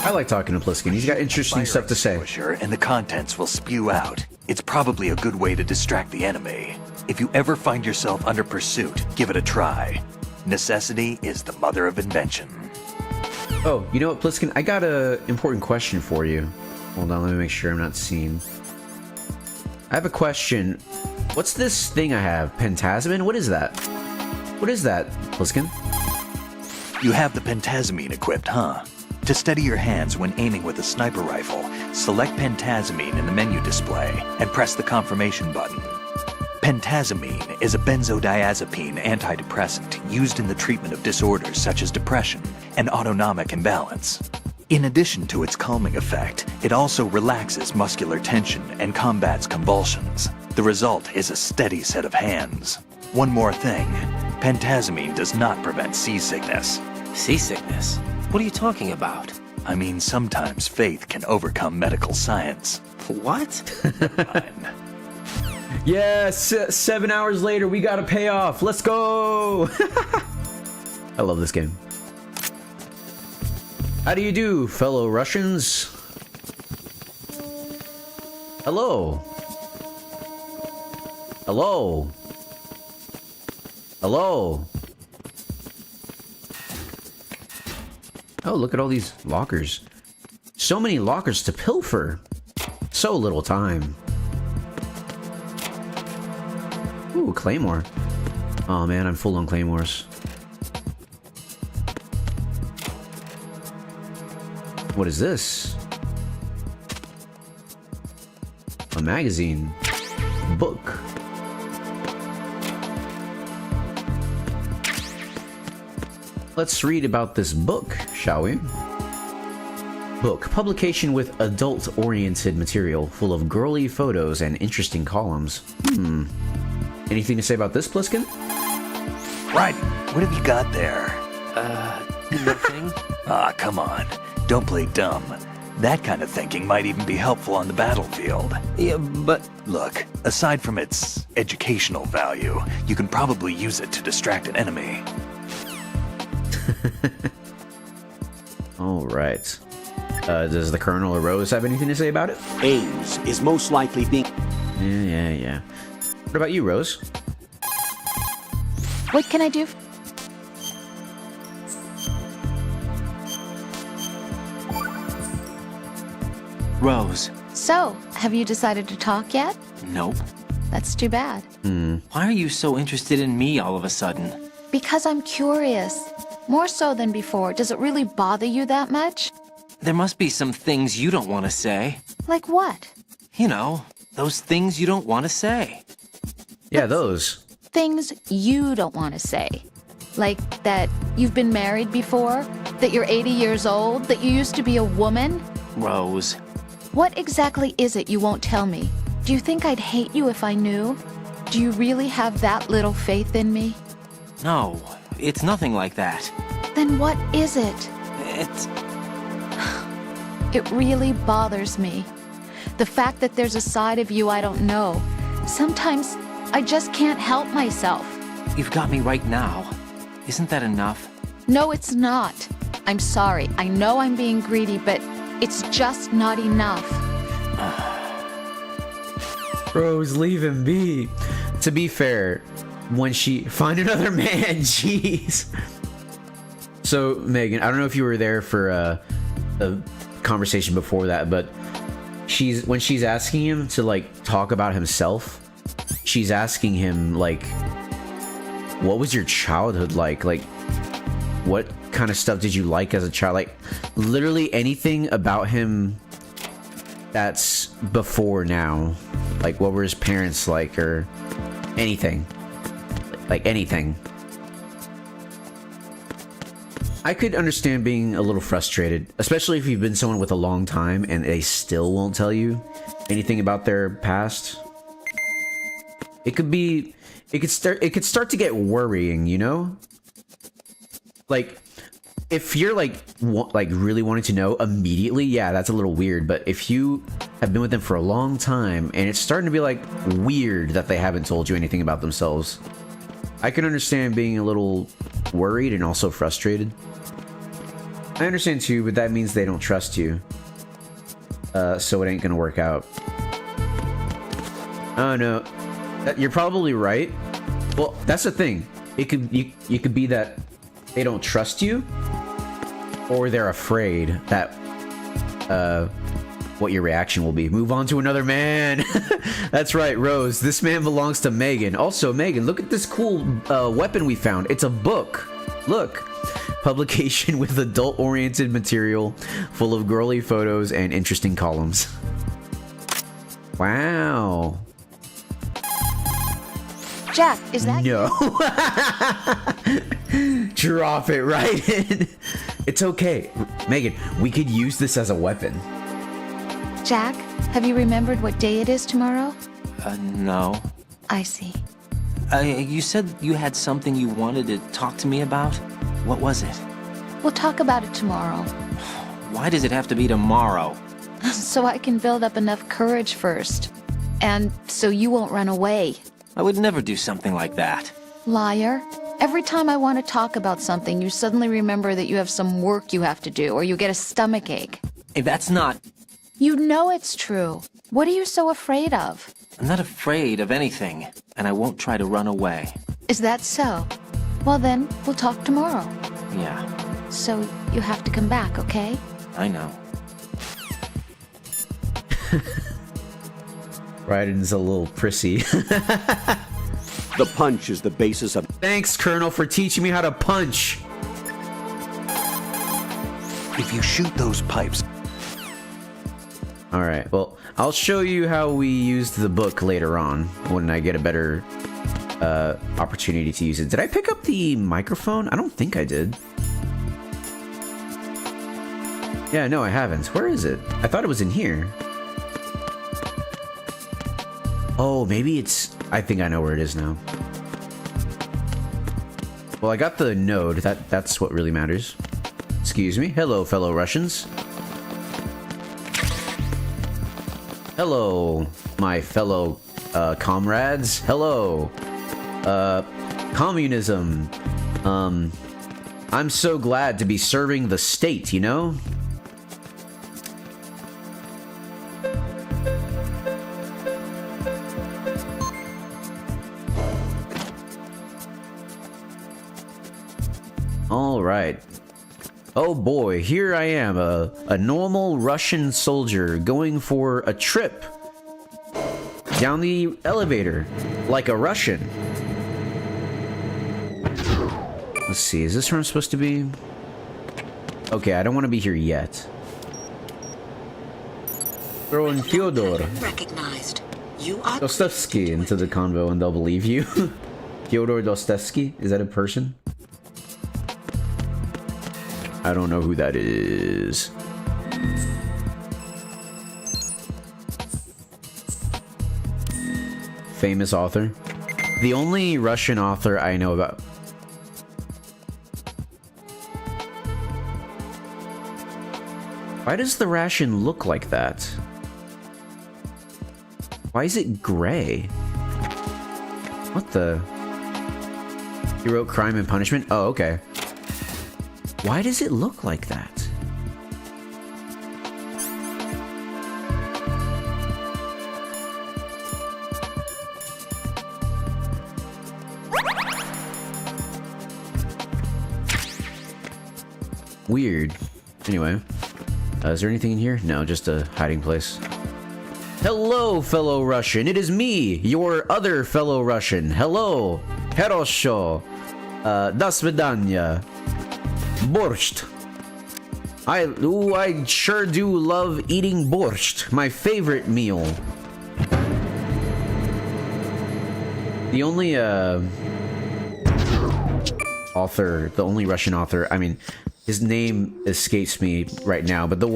I like talking to Pliskin. He's got interesting stuff to say. And the contents will spew out. It's probably a good way to distract the enemy. If you ever find yourself under pursuit, give it a try. Necessity is the mother of invention. Oh, you know what, Pliskin? I got an important question for you. Hold on, let me make sure I'm not seen. I have a question. What's this thing I have? Pentasmin? What is that? What is that, Pliskin? You have the pentasmine equipped, huh? To steady your hands when aiming with a sniper rifle, select pentazamine in the menu display and press the confirmation button. Pentazamine is a benzodiazepine antidepressant used in the treatment of disorders such as depression and autonomic imbalance. In addition to its calming effect, it also relaxes muscular tension and combats convulsions. The result is a steady set of hands. One more thing, pentazamine does not prevent seasickness. Seasickness? What are you talking about? I mean, sometimes faith can overcome medical science. What? Yeah, 7 hours later, we got a payoff. Let's go. I love this game. How do you do, fellow Russians? Hello. Hello. Hello. Oh, look at all these lockers. So many lockers to pilfer. So little time. Ooh, Claymore. Oh man, I'm full on Claymores. What is this? A magazine. Book. Let's read about this book, shall we? Book. Publication with adult-oriented material, full of girly photos and interesting columns. Anything to say about this, Pliskin? Right. What have you got there? Nothing. Ah, come on. Don't play dumb. That kind of thinking might even be helpful on the battlefield. Yeah, but... Look, aside from its educational value, you can probably use it to distract an enemy. All right. Does the Colonel or Rose have anything to say about it? Ames is most likely being... Yeah. What about you, Rose? What can I do? Rose. So, have you decided to talk yet? Nope. That's too bad. Why are you so interested in me all of a sudden? Because I'm curious. More so than before. Does it really bother you that much? There must be some things you don't want to say. Like what? You know, those things you don't want to say. Yeah, those. Things you don't want to say. Like that you've been married before? That you're 80 years old? That you used to be a woman? Rose. What exactly is it you won't tell me? Do you think I'd hate you if I knew? Do you really have that little faith in me? No, it's nothing like that. Then what is it? It's... It really bothers me. The fact that there's a side of you I don't know. Sometimes I just can't help myself. You've got me right now. Isn't that enough? No, it's not. I'm sorry. I know I'm being greedy, but it's just not enough. Rose, leave him be. To be fair, when she... Find another man, jeez. So, Megan, I don't know if you were there for a conversation before that, but when she's asking him to, like, talk about himself, she's asking him, like, what was your childhood like? Like, what kind of stuff did you like as a child? Like, literally anything about him that's before now. Like, what were his parents like, or anything. Like, anything. I could understand being a little frustrated, especially if you've been someone with a long time and they still won't tell you anything about their past. It could start to get worrying, you know? Like, if you're like really wanting to know immediately, yeah, that's a little weird. But if you have been with them for a long time and it's starting to be like weird that they haven't told you anything about themselves, I can understand being a little worried and also frustrated. I understand too, but that means they don't trust you. So it ain't gonna work out. Oh no, you're probably right. Well, that's the thing. It could you could be that they don't trust you, or they're afraid that what your reaction will be. Move on to another man. That's right, Rose. This man belongs to Megan. Also, Megan, look at this cool weapon we found. It's a book. Look, publication with adult-oriented material, full of girly photos and interesting columns. Wow. Jack, is that No. Drop it right in. It's okay. Megan, we could use this as a weapon. Jack, have you remembered what day it is tomorrow? No. I see. You said you had something you wanted to talk to me about? What was it? We'll talk about it tomorrow. Why does it have to be tomorrow? So I can build up enough courage first. And so you won't run away. I would never do something like that. Liar. Every time I want to talk about something, you suddenly remember that you have some work you have to do, or you get a stomachache. Hey, that's not... You know it's true. What are you so afraid of? I'm not afraid of anything, and I won't try to run away. Is that so? Well then, we'll talk tomorrow. Yeah, So you have to come back, okay? I know. Raiden's a little prissy. The punch is the basis of... Thanks, Colonel, for teaching me how to punch. If you shoot those pipes... Alright, well, I'll show you how we used the book later on, when I get a better opportunity to use it. Did I pick up the microphone? I don't think I did. Yeah, no, I haven't. Where is it? I thought it was in here. Oh, maybe it's... I think I know where it is now. Well, I got the node. That's what really matters. Excuse me. Hello, fellow Russians. Hello, my fellow comrades. Hello. Communism. I'm so glad to be serving the state, you know? All right. Oh boy, here I am, a normal Russian soldier going for a trip down the elevator, like a Russian. Let's see, is this where I'm supposed to be? Okay, I don't want to be here yet. Throw in Fyodor Recognized. You are Dostoevsky into the convo and they'll believe you. Fyodor Dostoevsky? Is that a person? I don't know who that is. Famous author. The only Russian author I know about. Why does the ration look like that? Why is it gray? What the? He wrote Crime and Punishment? Oh, okay. Why does it look like that? Weird. Anyway, is there anything in here? No, just a hiding place. Hello, fellow Russian. It is me, your other fellow Russian. Hello. Хорошо. До свидания. Borscht. I sure do love eating borscht. My favorite meal. The only author, the only Russian author, I mean, his name escapes me right now, but the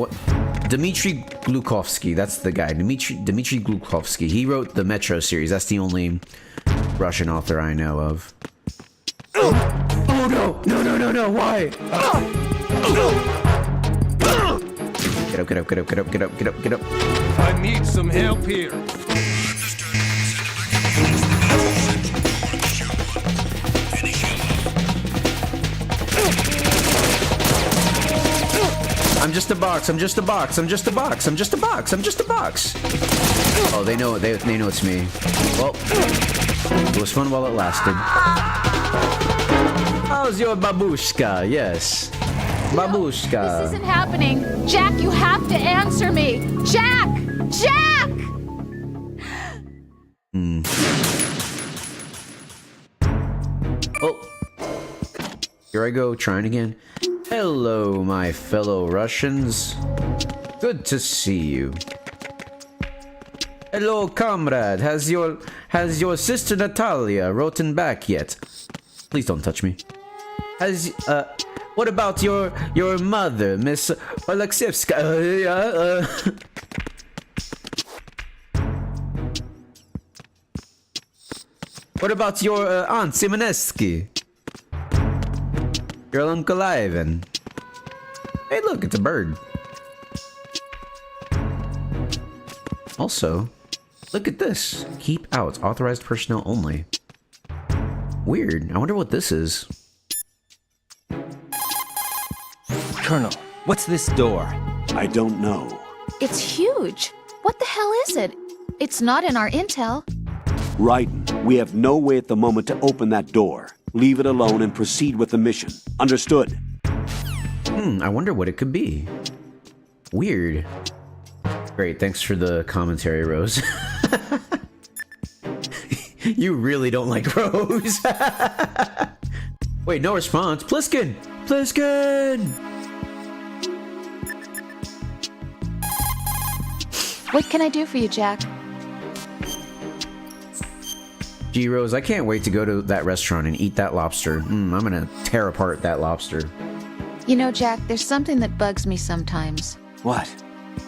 Dmitry Glukovsky, that's the guy. Dmitry Glukovsky. He wrote the Metro series. That's the only Russian author I know of. Oh no! No, no, no, no! Why? Get up, get up, get up, get up, get up, get up, get up. I need some help here. I'm just a box, I'm just a box, I'm just a box, I'm just a box, I'm just a box. Oh, they know it's me. Well, it was fun while it lasted. How's your babushka? Yes. Babushka. This isn't happening. Jack, you have to answer me. Jack! Jack! Oh. Here I go, trying again. Hello, my fellow Russians. Good to see you. Hello, comrade. Has your sister Natalia written back yet? Please don't touch me. What about your mother, Miss Oleksievska? What about your aunt Simoneski? Your Uncle Ivan? Hey, look, it's a bird. Also, look at this. Keep out. Authorized personnel only. Weird. I wonder what this is. Colonel, what's this door? I don't know. It's huge. What the hell is it? It's not in our intel. Raiden, we have no way at the moment to open that door. Leave it alone and proceed with the mission. Understood? I wonder what it could be. Weird. Great, thanks for the commentary, Rose. You really don't like Rose. Wait, no response. Pliskin! Pliskin! What can I do for you, Jack? Gee, Rose, I can't wait to go to that restaurant and eat that lobster. I'm gonna tear apart that lobster. You know, Jack, there's something that bugs me sometimes. What?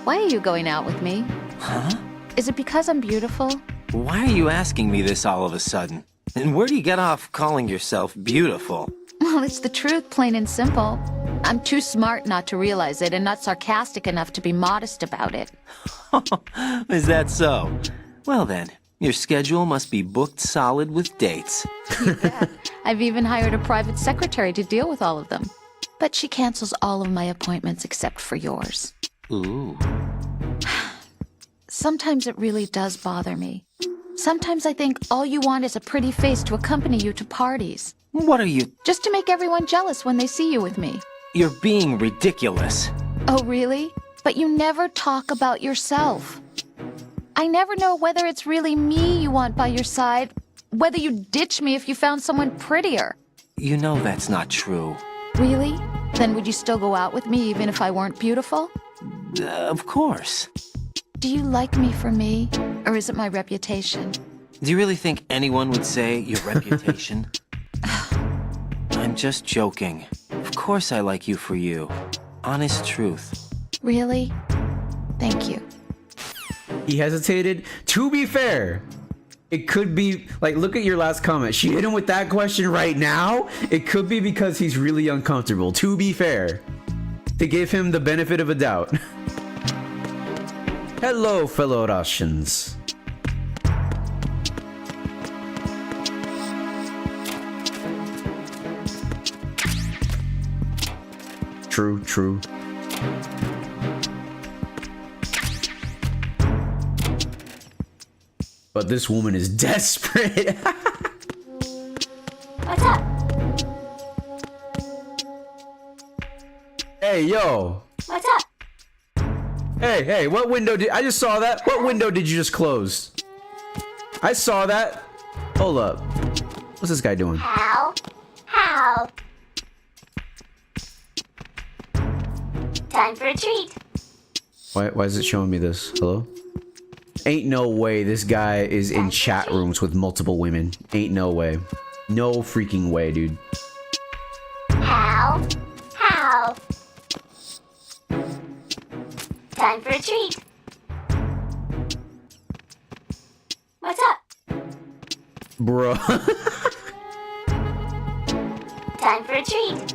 Why are you going out with me? Huh? Is it because I'm beautiful? Why are you asking me this all of a sudden? And where do you get off calling yourself beautiful? Well, it's the truth, plain and simple. I'm too smart not to realize it and not sarcastic enough to be modest about it. Is that so? Well then, your schedule must be booked solid with dates. You bet. I've even hired a private secretary to deal with all of them. But she cancels all of my appointments except for yours. Ooh. Sometimes it really does bother me. Sometimes I think all you want is a pretty face to accompany you to parties. What are you? Just to make everyone jealous when they see you with me. You're being ridiculous. Oh, really? But you never talk about yourself. I never know whether it's really me you want by your side, whether you'd ditch me if you found someone prettier. You know that's not true. Really? Then would you still go out with me even if I weren't beautiful? Of course. Do you like me for me, or is it my reputation? Do you really think anyone would say your reputation? I'm just joking. Of course I like you for you. Honest truth. Really? Thank you. He hesitated. To be fair, it could be, like, look at your last comment. She hit him with that question right now. It could be because he's really uncomfortable. To be fair. To give him the benefit of a doubt. Hello, fellow Russians. True, true. But this woman is desperate. What's up? Hey, yo. What's up? Hey, what window did... I just saw that. What window did you just close? I saw that. Hold up. What's this guy doing? How? Time for a treat. Why is it showing me this? Hello? Ain't no way this guy is in chat rooms with multiple women. Ain't no way. No freaking way, dude. How? Time for a treat. What's up? Bro. Time for a treat.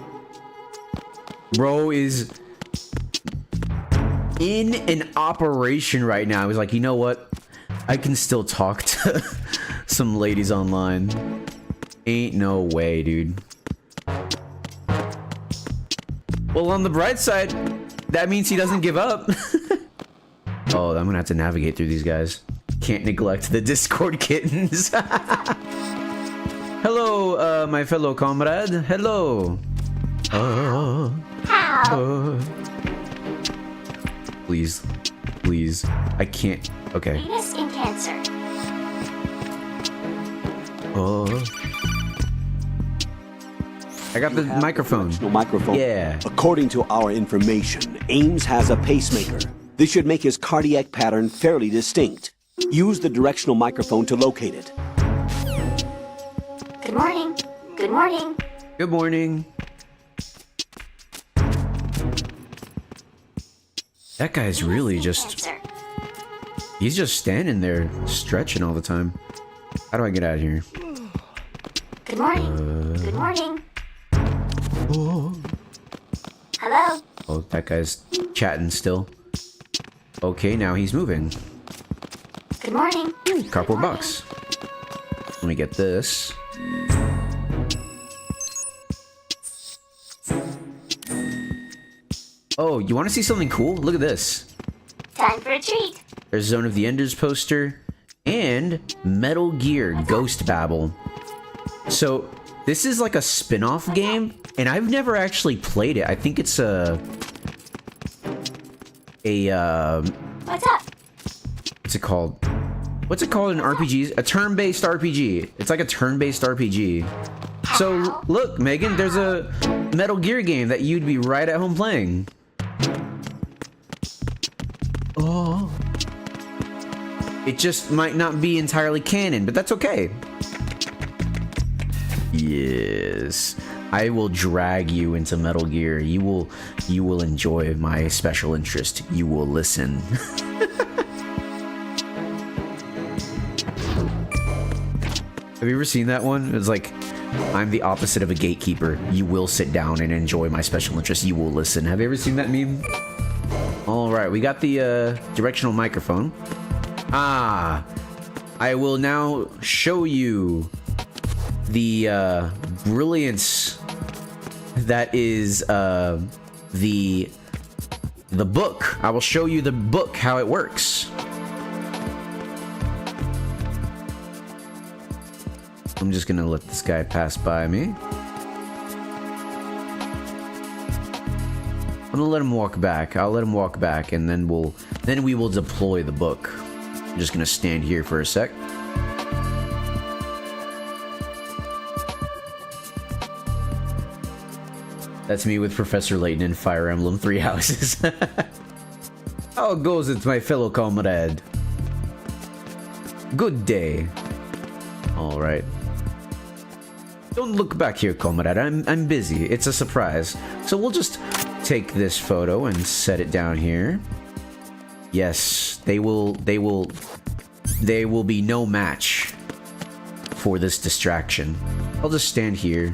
Bro is in an operation right now. He's like, you know what? I can still talk to some ladies online. Ain't no way, dude. Well, on the bright side, that means he doesn't give up. Oh, I'm gonna have to navigate through these guys. Can't neglect the Discord kittens. Hello, my fellow comrade. Hello. Please. I can't. Okay. Venus in Cancer. I got the microphone. No microphone. Yeah. According to our information, Ames has a pacemaker. This should make his cardiac pattern fairly distinct. Use the directional microphone to locate it. Good morning. Good morning. Good morning. That guy's really just... He's just standing there, stretching all the time. How do I get out of here? Good morning. Good morning. Hello. Oh, that guy's chatting still. Okay, now he's moving. Good morning. Cardboard box. Let me get this. Oh, you want to see something cool? Look at this. Time for a treat. There's Zone of the Enders poster and Metal Gear Ghost Babel. So this is like a spin-off game, and I've never actually played it. I think it's What's up? what's it called? What's it called in RPGs? A turn-based RPG. It's like a turn-based RPG. So look, Megan, there's a Metal Gear game that you'd be right at home playing. Oh. It just might not be entirely canon, but that's okay. Yes. I will drag you into Metal Gear. You will enjoy my special interest. You will listen. Have you ever seen that one? It's like, I'm the opposite of a gatekeeper. You will sit down and enjoy my special interest. You will listen. Have you ever seen that meme? Alright, we got the directional microphone. Ah, I will now show you the brilliance that is the book. I will show you the book, how it works. I'm just gonna let this guy pass by me. I'm gonna let him walk back. I'll let him walk back, and then we will deploy the book. I'm just gonna stand here for a sec. That's me with Professor Layton in Fire Emblem 3 Houses. How goes it, my fellow comrade? Good day. All right. Don't look back here, comrade. I'm busy. It's a surprise. So we'll just take this photo and set it down here. Yes, they will be no match for this distraction. I'll just stand here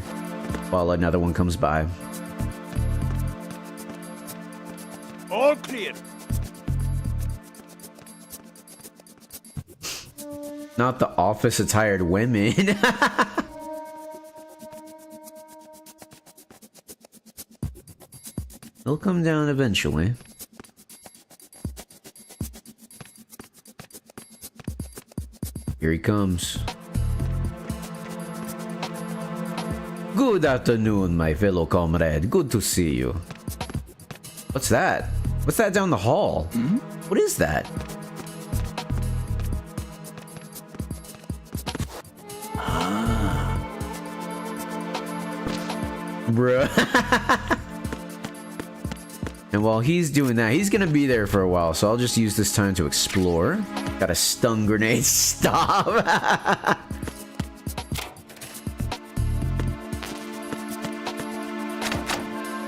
while another one comes by. All clear. Not the office attired women. They'll come down eventually. Here he comes. Good afternoon, my fellow comrade. Good to see you. What's that? What's that down the hall? What is that? Bruh. And while he's doing that, he's gonna be there for a while, so I'll just use this time to explore. Got a stun grenade. Stop!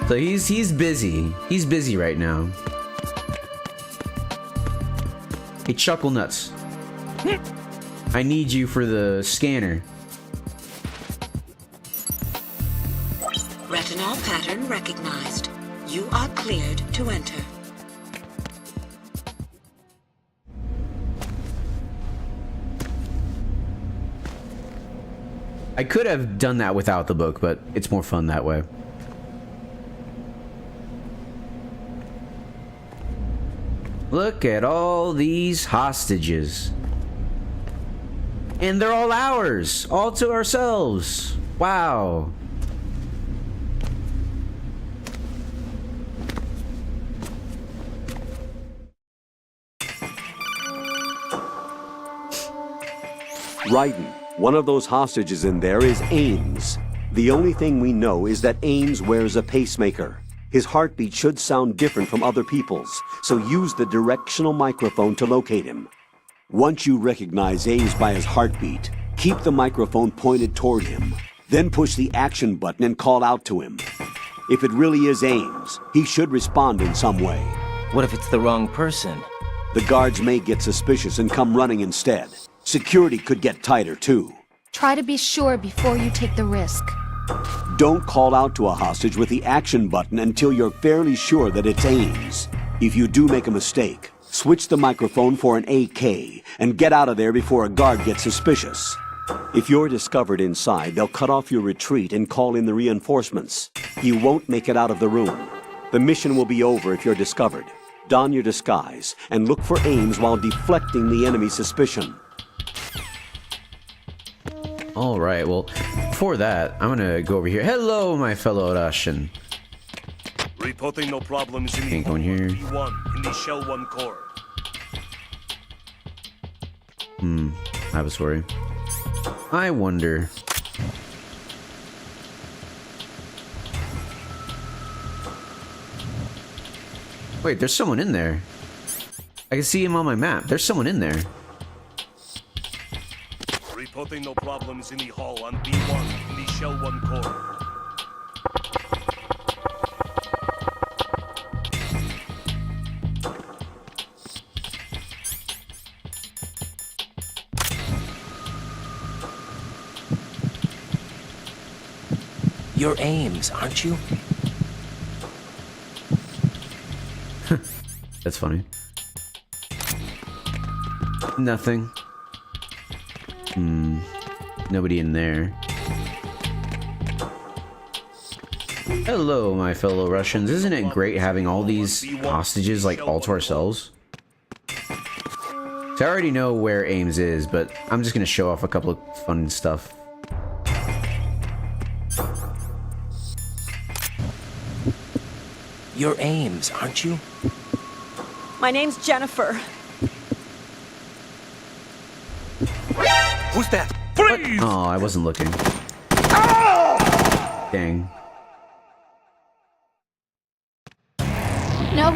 So he's busy. He's busy right now. Hey, Chuckle Nuts. I need you for the scanner. Retinol pattern recognized. You are cleared to enter. I could have done that without the book, but it's more fun that way. Look at all these hostages. And they're all ours, all to ourselves. Wow. Raiden, one of those hostages in there is Ames. The only thing we know is that Ames wears a pacemaker. His heartbeat should sound different from other people's, so use the directional microphone to locate him. Once you recognize Ames by his heartbeat, keep the microphone pointed toward him. Then push the action button and call out to him. If it really is Ames, he should respond in some way. What if it's the wrong person? The guards may get suspicious and come running instead. Security could get tighter, too. Try to be sure before you take the risk. Don't call out to a hostage with the action button until you're fairly sure that it's Ames. If you do make a mistake, switch the microphone for an AK and get out of there before a guard gets suspicious. If you're discovered inside, they'll cut off your retreat and call in the reinforcements. You won't make it out of the room. The mission will be over if you're discovered. Don your disguise and look for Ames while deflecting the enemy's suspicion. All right, well, before that, I'm gonna go over here. Hello, my fellow Russian. Reporting no problems in Can't go in here. B1 in the Shell 1 core. I was worried. I wonder. Wait, there's someone in there. I can see him on my map. There's someone in there. Reporting no problems in the hall on B1 in the Shell 1 core. You're Ames, aren't you? That's funny. Nothing. Nobody in there. Hello, my fellow Russians. Isn't it great having all these hostages, like, all to ourselves? So I already know where Ames is, but I'm just gonna show off a couple of fun stuff. You're Ames, aren't you? My name's Jennifer. Who's that? Freeze! Oh, I wasn't looking. Dang. No!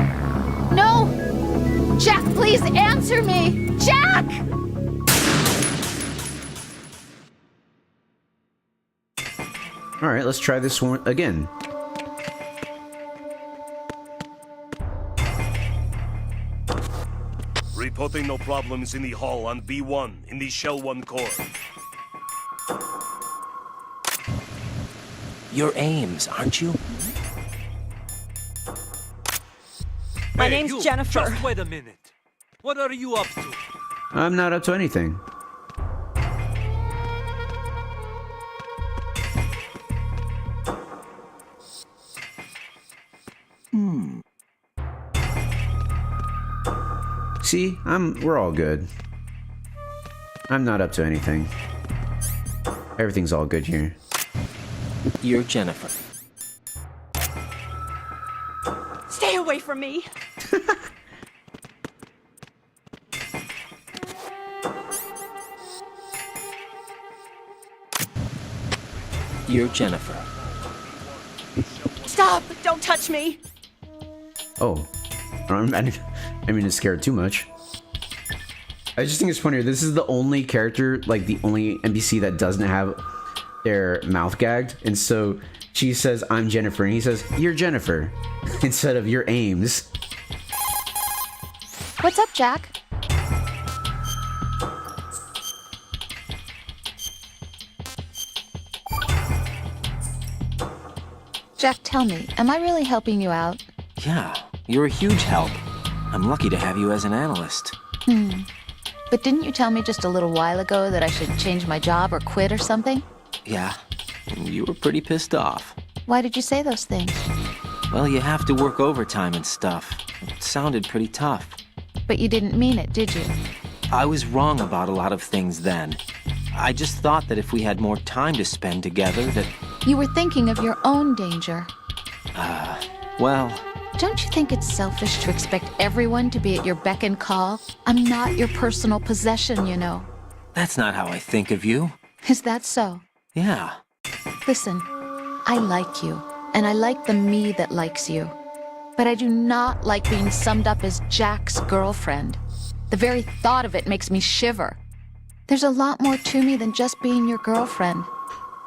No! Jack, please answer me! Jack! Alright, let's try this one again. Reporting no problems in the hall on B1 in the Shell 1 core. You're Ames, aren't you? My Hey, name's you, Jennifer. Just wait a minute. What are you up to? I'm not up to anything. See, we're all good. I'm not up to anything. Everything's all good here. You're Jennifer. Stay away from me. You're Jennifer. Stop! Don't touch me. Oh. I mean to scare too much. I just think it's funnier. This is the only character, like the only NPC that doesn't have their mouth gagged. And so she says, I'm Jennifer. And he says, you're Jennifer. Instead of you're Ames. What's up, Jack? Jack, tell me, am I really helping you out? Yeah, you're a huge help. I'm lucky to have you as an analyst. But didn't you tell me just a little while ago that I should change my job or quit or something? Yeah, you were pretty pissed off. Why did you say those things? Well, you have to work overtime and stuff. It sounded pretty tough. But you didn't mean it, did you? I was wrong about a lot of things then. I just thought that if we had more time to spend together, that... You were thinking of your own danger. Well... Don't you think it's selfish to expect everyone to be at your beck and call? I'm not your personal possession, you know. That's not how I think of you. Is that so? Yeah. Listen, I like you, and I like the me that likes you. But I do not like being summed up as Jack's girlfriend. The very thought of it makes me shiver. There's a lot more to me than just being your girlfriend.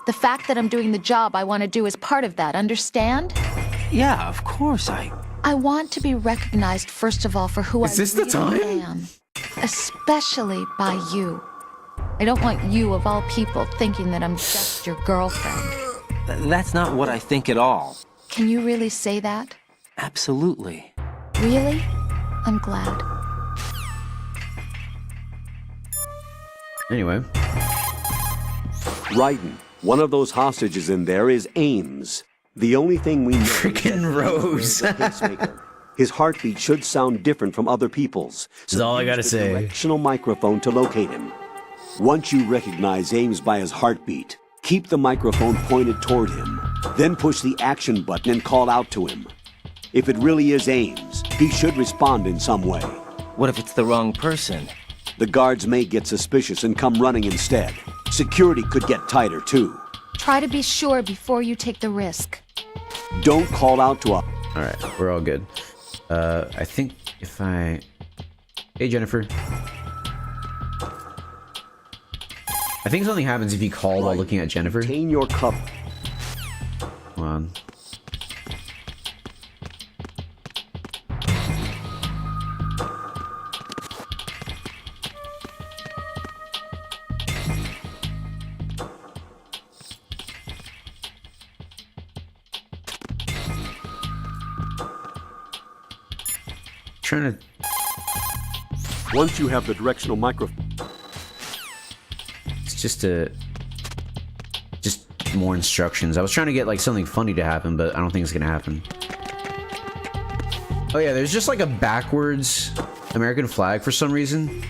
The fact that I'm doing the job I want to do is part of that, understand? Yeah, of course, I want to be recognized, first of all, for who Is this the really time? am. Especially by you. I don't want you, of all people, thinking that I'm just your girlfriend. That's not what I think at all. Can you really say that? Absolutely. Really? I'm glad. Anyway. Raiden, one of those hostages in there is Ames. The only thing we know Freaking Rose. His heartbeat should sound different from other people's. That's all I gotta use the say. Directional microphone to locate him. Once you recognize Ames by his heartbeat, keep the microphone pointed toward him. Then push the action button and call out to him. If it really is Ames, he should respond in some way. What if it's the wrong person? The guards may get suspicious and come running instead. Security could get tighter, too. Try to be sure before you take the risk. Don't call out to us. Alright, we're all good. I think if I... Hey, Jennifer. I think something happens if you call while looking at Jennifer. Maintain your cup. Come on. Trying to... Once you have the directional microphone... It's just more instructions. I was trying to get like something funny to happen, but I don't think it's gonna happen. Oh yeah, there's just like a backwards American flag for some reason.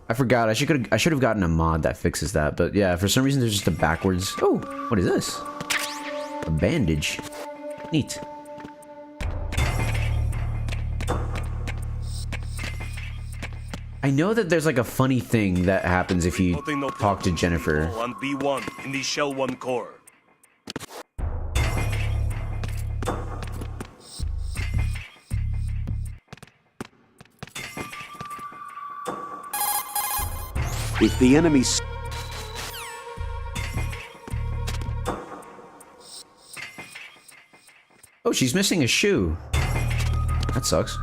I forgot. I should have gotten a mod that fixes that. But yeah, for some reason there's just a backwards. Oh, what is this? A bandage. Neat. I know that there's like a funny thing that happens if you talk to Jennifer. On B1 in the Shell 1 core. If the enemy's... Oh, she's missing a shoe. That sucks.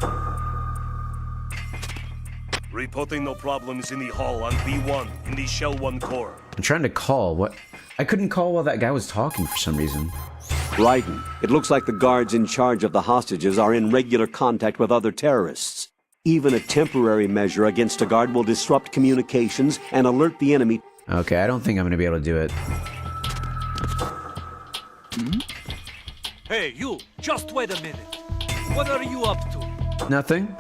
Reporting no problems in the hall on B1 in the Shell 1 core. I'm trying to call. What? I couldn't call while that guy was talking for some reason. Raiden, it looks like the guards in charge of the hostages are in regular contact with other terrorists. Even a temporary measure against a guard will disrupt communications and alert the enemy. Okay, I don't think I'm gonna be able to do it. Hey, you! Just wait a minute. What are you up to? Nothing.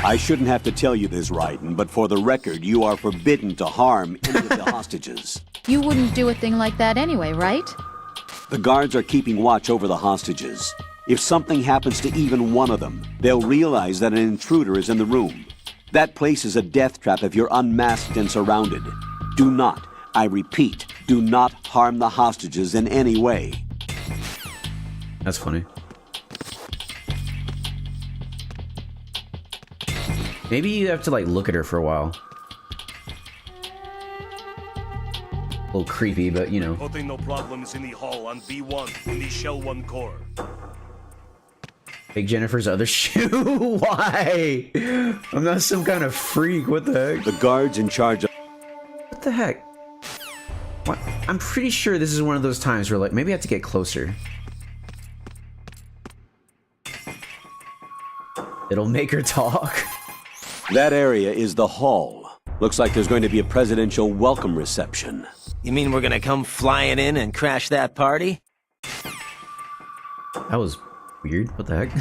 I shouldn't have to tell you this, Raiden, but for the record, you are forbidden to harm any of the hostages. You wouldn't do a thing like that anyway, right? The guards are keeping watch over the hostages. If something happens to even one of them, they'll realize that an intruder is in the room. That place is a death trap if you're unmasked and surrounded. Do not, I repeat, do not harm the hostages in any way. That's funny. Maybe you have to like look at her for a while. A little creepy, but you know. Reporting no problems in the hall on B1 in the Shell 1 core. Take Jennifer's other shoe? Why? I'm not some kind of freak. What the heck? The guards in charge of... What the heck? What? I'm pretty sure this is one of those times where like maybe I have to get closer. It'll make her talk. That area is the hall. Looks like there's going to be a presidential welcome reception. You mean we're gonna come flying in and crash that party? That was weird. What the heck?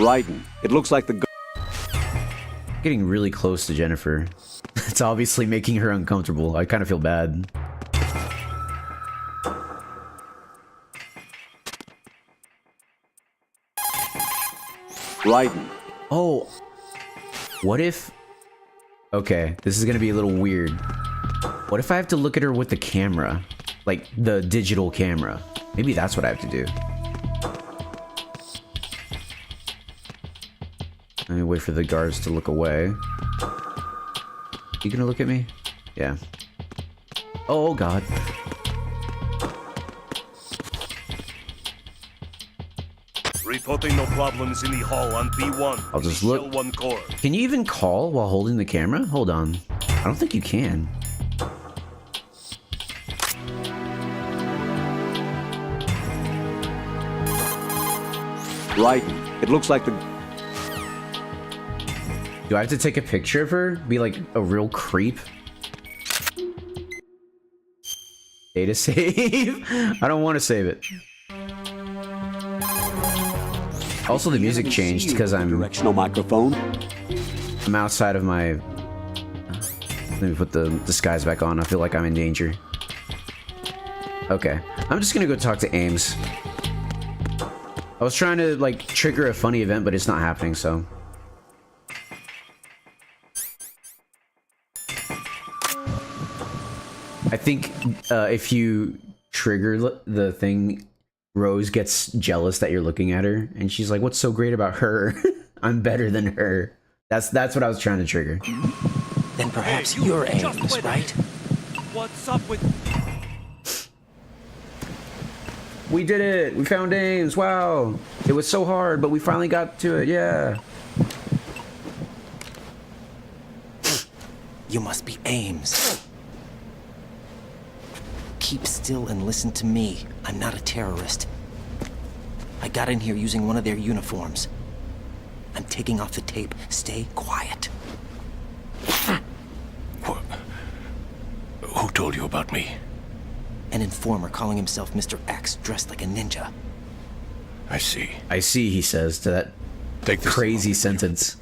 Raiden, it looks like the... Getting really close to Jennifer. It's obviously making her uncomfortable. I kind of feel bad. Raiden. Oh. What if... Okay, this is gonna be a little weird. What if I have to look at her with the camera? Like, the digital camera. Maybe that's what I have to do. Let me wait for the guards to look away. You gonna look at me? Yeah. Oh, God. Reporting no problems in the hall on B1. I'll just look. Shell 1 core. Can you even call while holding the camera? Hold on. I don't think you can. Raiden, it looks like the... Do I have to take a picture of her? Be like a real creep? Data save? I don't want to save it. Also, the music changed because I'm directional microphone. I'm outside of my. Let me put the disguise back on. I feel like I'm in danger. Okay, I'm just gonna go talk to Ames. I was trying to like trigger a funny event, but it's not happening. So. I think if you trigger the thing, Rose gets jealous that you're looking at her, and she's like, "What's so great about her? I'm better than her." That's what I was trying to trigger. Then perhaps you're Ames, right? What's up with... We did it! We found Ames! Wow! It was so hard, but we finally got to it. Yeah. You must be Ames. Keep still and listen to me. I'm not a terrorist. I got in here using one of their uniforms. I'm taking off the tape. Stay quiet. Who told you about me? An informer calling himself Mr. X, dressed like a ninja. I see. I see, he says to that Take this crazy sentence.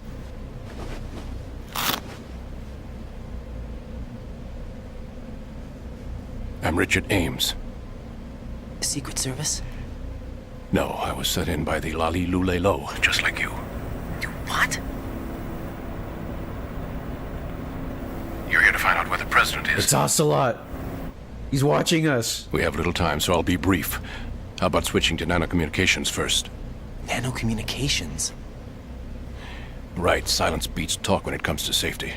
I'm Richard Ames. Secret Service? No, I was sent in by the Lali Lule Lo, just like you. You what? You're here to find out where the president is. It's Ocelot. He's watching us. We have little time, so I'll be brief. How about switching to nanocommunications first? Nanocommunications? Right, silence beats talk when it comes to safety.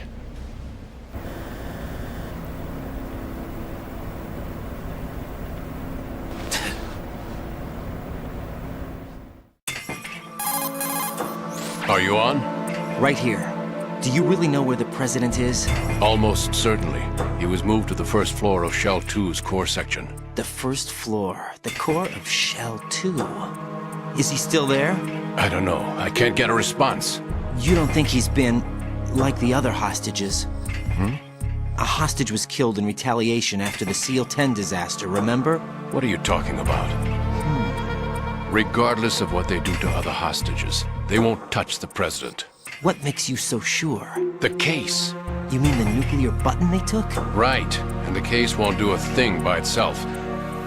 Are you on? Right here. Do you really know where the president is? Almost certainly. He was moved to the first floor of Shell 2's core section. The first floor. The core of Shell 2. Is he still there? I don't know. I can't get a response. You don't think he's been like the other hostages? Hmm? A hostage was killed in retaliation after the SEAL 10 disaster, remember? What are you talking about? Regardless of what they do to other hostages, they won't touch the president. What makes you so sure? The case. You mean the nuclear button they took? Right. And the case won't do a thing by itself.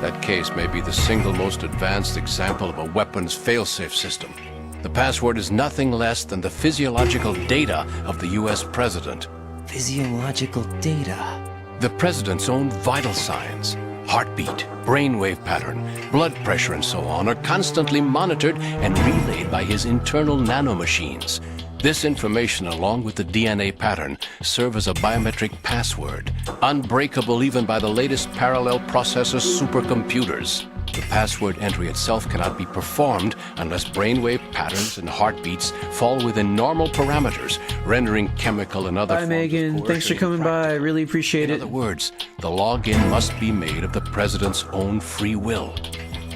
That case may be the single most advanced example of a weapons failsafe system. The password is nothing less than the physiological data of the US president. Physiological data? The president's own vital signs. Heartbeat, brainwave pattern, blood pressure and so on are constantly monitored and relayed by his internal nanomachines. This information, along with the DNA pattern, serve as a biometric password, unbreakable even by the latest parallel processor supercomputers. The password entry itself cannot be performed unless brainwave patterns and heartbeats fall within normal parameters, rendering chemical and other Hi, forms Megan. of Thanks for coercion coming by. I really appreciate it. In other words, the login must be made of the president's own free will.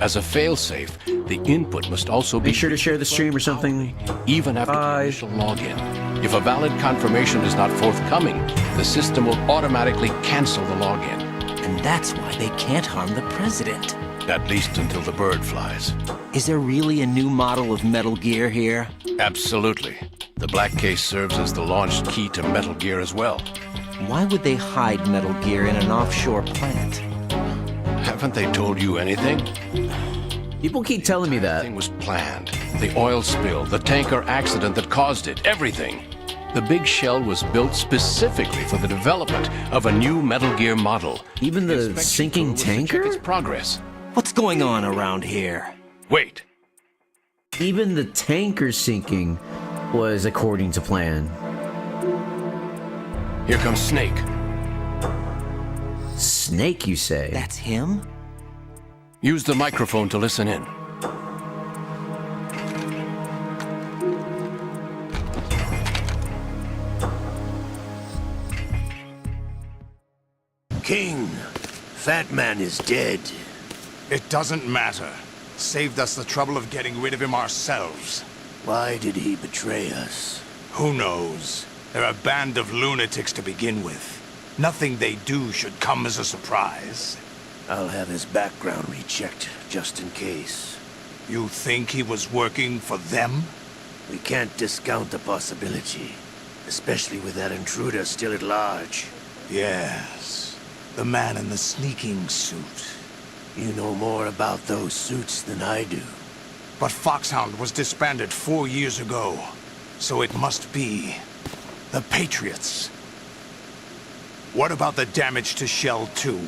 As a failsafe, the input must also be... Make sure to share the stream or something. Even after the initial login. If a valid confirmation is not forthcoming, the system will automatically cancel the login. And that's why they can't harm the president. At least until the bird flies. Is there really a new model of Metal Gear here? Absolutely. The black case serves as the launch key to Metal Gear as well. Why would they hide Metal Gear in an offshore plant? Haven't they told you anything? People keep telling me that. Everything was planned. The oil spill, the tanker accident that caused it, everything. The big shell was built specifically for the development of a new Metal Gear model. Even the sinking tanker? Its progress. What's going on around here? Wait. Even the tanker sinking was according to plan. Here comes Snake. Snake, you say? That's him? Use the microphone to listen in. King, Fat Man is dead. It doesn't matter. Saved us the trouble of getting rid of him ourselves. Why did he betray us? Who knows? They're a band of lunatics to begin with. Nothing they do should come as a surprise. I'll have his background rechecked, just in case. You think he was working for them? We can't discount the possibility, especially with that intruder still at large. Yes, the man in the sneaking suit. You know more about those suits than I do. But Foxhound was disbanded 4 years ago, so it must be the Patriots. What about the damage to Shell 2?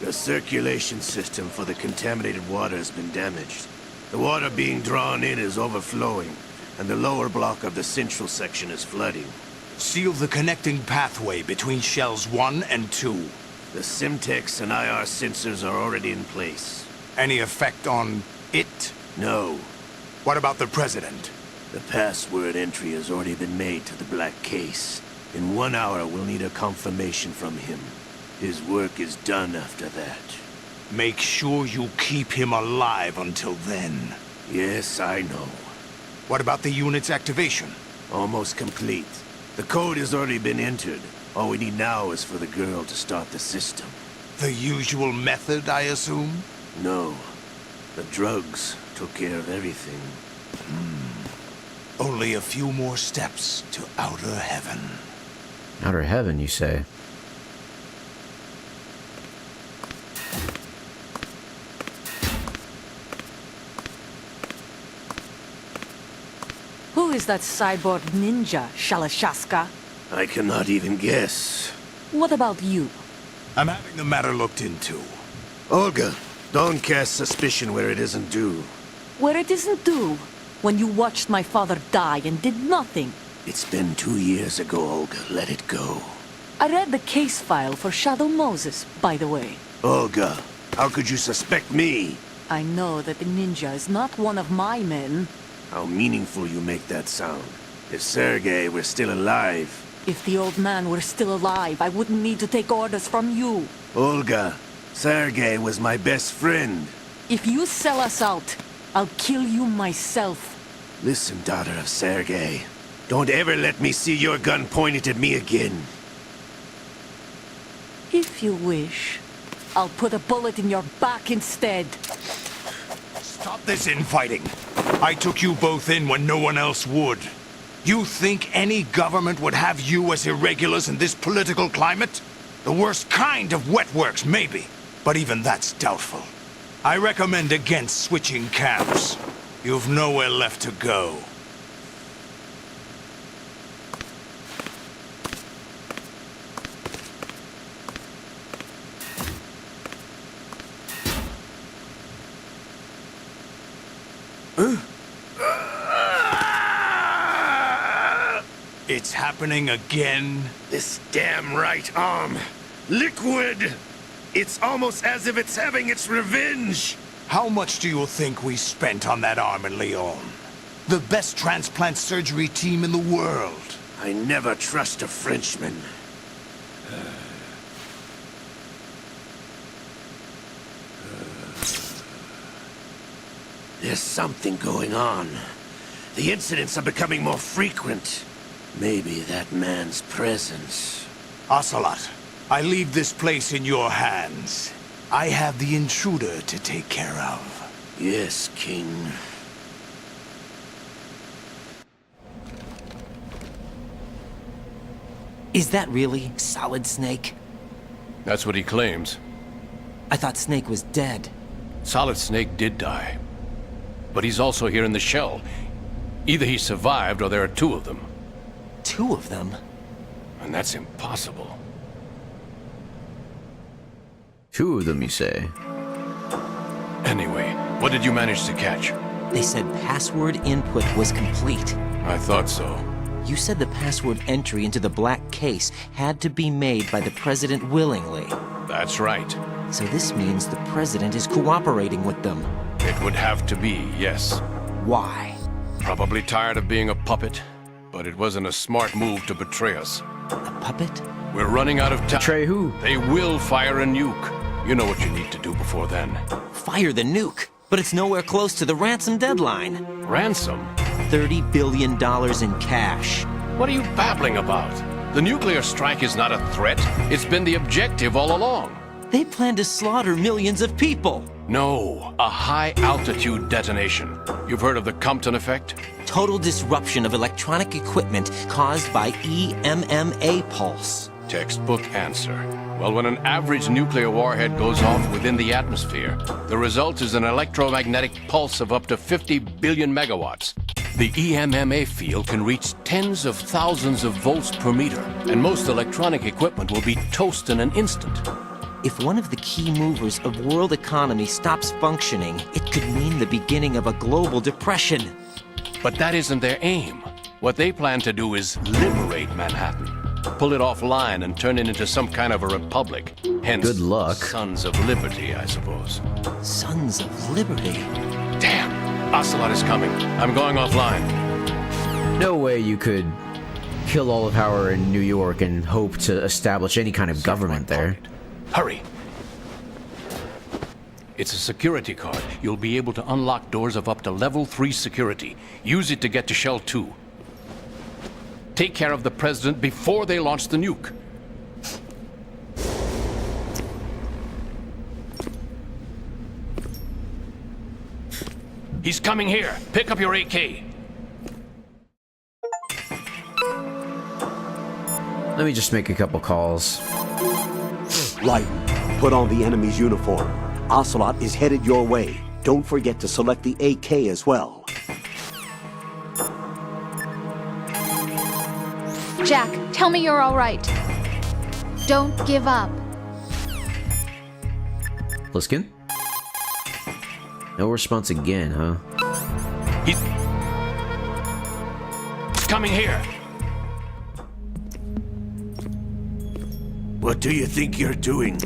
The circulation system for the contaminated water has been damaged. The water being drawn in is overflowing, and the lower block of the central section is flooding. Seal the connecting pathway between Shells 1 and 2. The Simtex and IR sensors are already in place. Any effect on it? No. What about the President? The password entry has already been made to the black case. In 1 hour, we'll need a confirmation from him. His work is done after that. Make sure you keep him alive until then. Yes, I know. What about the unit's activation? Almost complete. The code has already been entered. All we need now is for the girl to start the system. The usual method, I assume? No. The drugs took care of everything. Only a few more steps to outer heaven. Outer heaven, you say? Who is that cyborg ninja, Shalashaska? I cannot even guess. What about you? I'm having the matter looked into. Olga, don't cast suspicion where it isn't due. Where it isn't due? When you watched my father die and did nothing. It's been 2 years ago, Olga. Let it go. I read the case file for Shadow Moses, by the way. Olga, how could you suspect me? I know that the ninja is not one of my men. How meaningful you make that sound. If Sergei were still alive... If the old man were still alive, I wouldn't need to take orders from you. Olga, Sergei was my best friend. If you sell us out, I'll kill you myself. Listen, daughter of Sergei. Don't ever let me see your gun pointed at me again. If you wish, I'll put a bullet in your back instead. Stop this infighting. I took you both in when no one else would. You think any government would have you as irregulars in this political climate? The worst kind of wet works, maybe. But even that's doubtful. I recommend against switching camps. You've nowhere left to go. It's happening again? This damn right arm. Liquid! It's almost as if it's having its revenge! How much do you think we spent on that arm in Lyon? The best transplant surgery team in the world. I never trust a Frenchman. There's something going on. The incidents are becoming more frequent. Maybe that man's presence. Ocelot, I leave this place in your hands. I have the intruder to take care of. Yes, King. Is that really Solid Snake? That's what he claims. I thought Snake was dead. Solid Snake did die. But he's also here in the shell. Either he survived or there are two of them. Two of them? And that's impossible. Two of them, you say? Anyway, what did you manage to catch? They said password input was complete. I thought so. You said the password entry into the black case had to be made by the President willingly. That's right. So this means the President is cooperating with them. It would have to be, yes. Why? Probably tired of being a puppet, but it wasn't a smart move to betray us. A puppet? We're running out of time. Betray who? They will fire a nuke. You know what you need to do before then. Fire the nuke? But it's nowhere close to the ransom deadline. Ransom? $30 billion in cash. What are you babbling about? The nuclear strike is not a threat. It's been the objective all along. They plan to slaughter millions of people. No, a high-altitude detonation. You've heard of the Compton effect? Total disruption of electronic equipment caused by EMMA pulse. Textbook answer. Well, when an average nuclear warhead goes off within the atmosphere, the result is an electromagnetic pulse of up to 50 billion megawatts. The EMMA field can reach tens of thousands of volts per meter, and most electronic equipment will be toast in an instant. If one of the key movers of world economy stops functioning, it could mean the beginning of a global depression. But that isn't their aim. What they plan to do is liberate Manhattan. Pull it offline and turn it into some kind of a republic. Hence, good luck. Sons of Liberty, I suppose. Sons of Liberty? Damn! Ocelot is coming. I'm going offline. No way you could kill all of power in New York and hope to establish any kind of government there. Hurry! It's a security card. You'll be able to unlock doors of up to level 3 security. Use it to get to Shell 2. Take care of the President before they launch the nuke. He's coming here. Pick up your AK. Let me just make a couple calls. Right. Put on the enemy's uniform. Ocelot is headed your way. Don't forget to select the AK as well. Jack, tell me you're all right. Don't give up. Pliskin? No response again, huh? He's coming here. What do you think you're doing?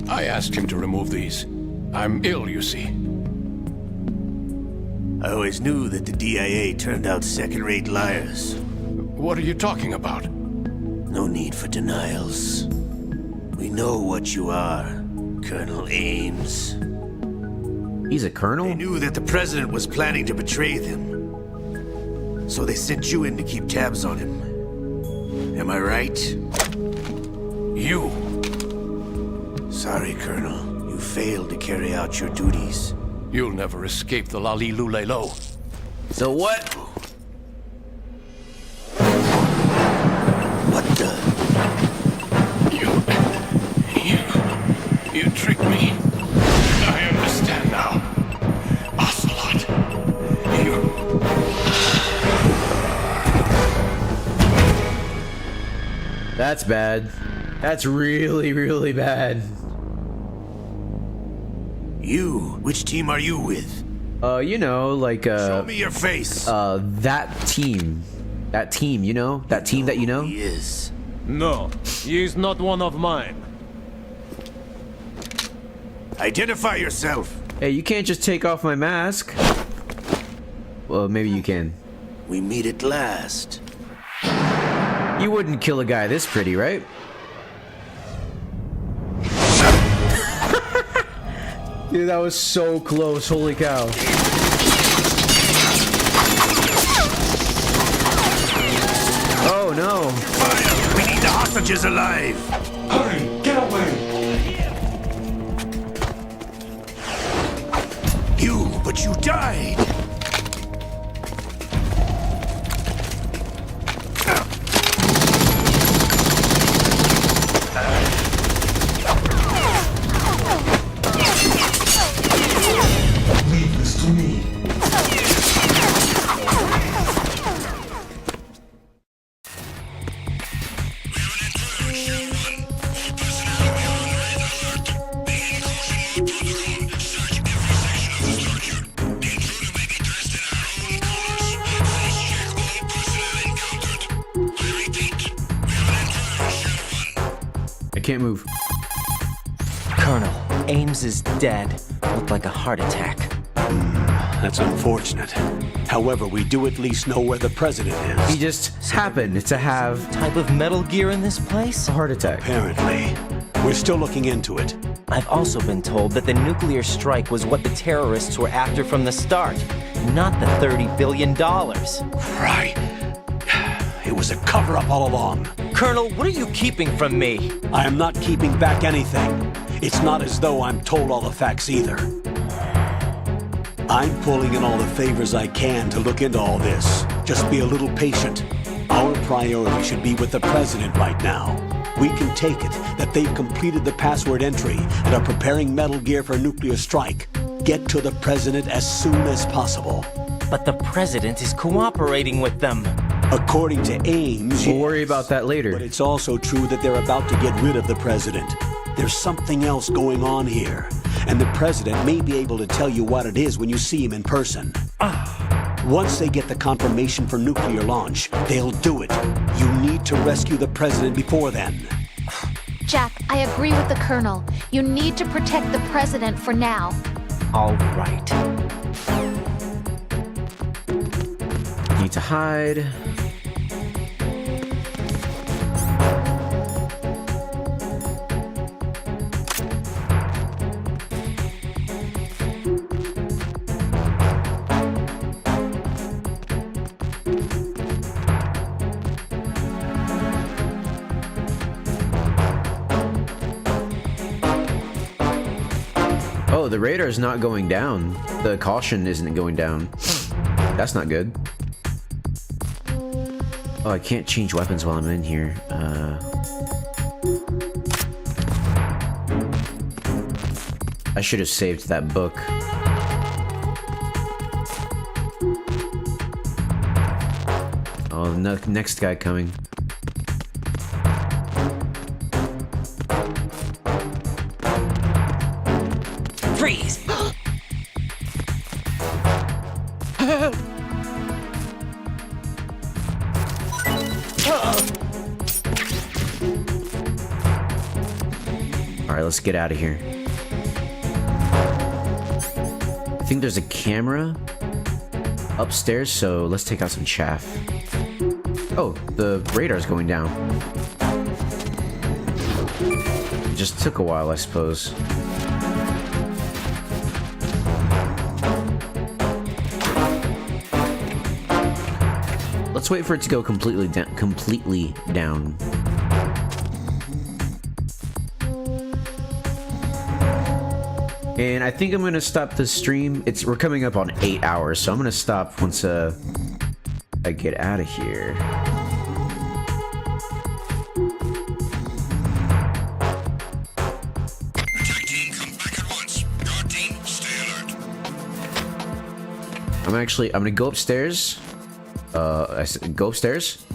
I asked him to remove these. I'm ill, you see. I always knew that the DIA turned out second-rate liars. What are you talking about? No need for denials. We know what you are, Colonel Ames. He's a colonel? They knew that the President was planning to betray them. So they sent you in to keep tabs on him. Am I right? You! Sorry, Colonel. You failed to carry out your duties. You'll never escape the Lali Lulelo. So what? What the? You tricked me. I understand now. Ocelot. That's bad. That's really, really bad. You? Which team are you with? You know, like, Show me your face! That team. That team, you know? That team that you know? He is. No, he is not one of mine. Identify yourself! Hey, you can't just take off my mask. Well, maybe you can. We meet at last. You wouldn't kill a guy this pretty, right? Dude, that was so close. Holy cow. Oh, no. Fire! We need the hostages alive! Hurry! Get away! thought you died! Leave this to me. I can't move. Colonel, Ames is dead. Looked like a heart attack. That's unfortunate. However, we do at least know where the president is. He just happened to have type of Metal Gear in this place? a heart attack. Apparently. We're still looking into it. I've also been told that the nuclear strike was what the terrorists were after from the start, not the $30 billion. Right. It was a cover-up all along. Colonel, what are you keeping from me? I am not keeping back anything. It's not as though I'm told all the facts either. I'm pulling in all the favors I can to look into all this. Just be a little patient. Our priority should be with the president right now. We can take it that they've completed the password entry and are preparing Metal Gear for nuclear strike. Get to the president as soon as possible. But the president is cooperating with them. According to Ames, We'll worry about that later. but it's also true that they're about to get rid of the president. There's something else going on here, and the president may be able to tell you what it is when you see him in person. Once they get the confirmation for nuclear launch, they'll do it. You need to rescue the president before then. Jack, I agree with the Colonel. You need to protect the president for now. All right. Need to hide. Oh, the radar's not going down. The caution isn't going down. That's not good. Oh, I can't change weapons while I'm in here. I should have saved that book. Oh, next guy coming. Freeze! Alright, let's get out of here. I think there's a camera upstairs, so let's take out some chaff. Oh, the radar's going down. It just took a while, I suppose. Let's wait for it to go completely down. And I think I'm gonna stop the stream. We're coming up on 8 hours, so I'm gonna stop once I get out of here. I'm gonna go upstairs. Go upstairs.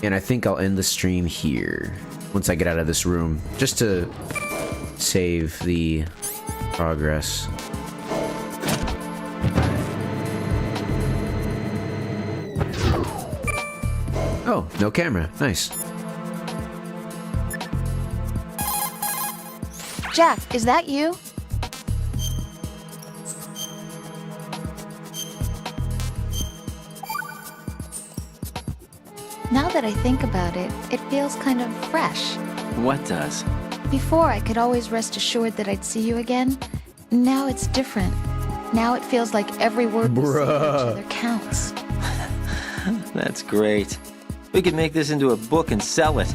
And I think I'll end the stream here once I get out of this room, just to save the progress. Oh, no camera. Nice. Jack, is that you? Now that I think about it, it feels kind of fresh. What does? Before, I could always rest assured that I'd see you again. Now it's different. Now it feels like every word we say to each other counts. That's great. We could make this into a book and sell it.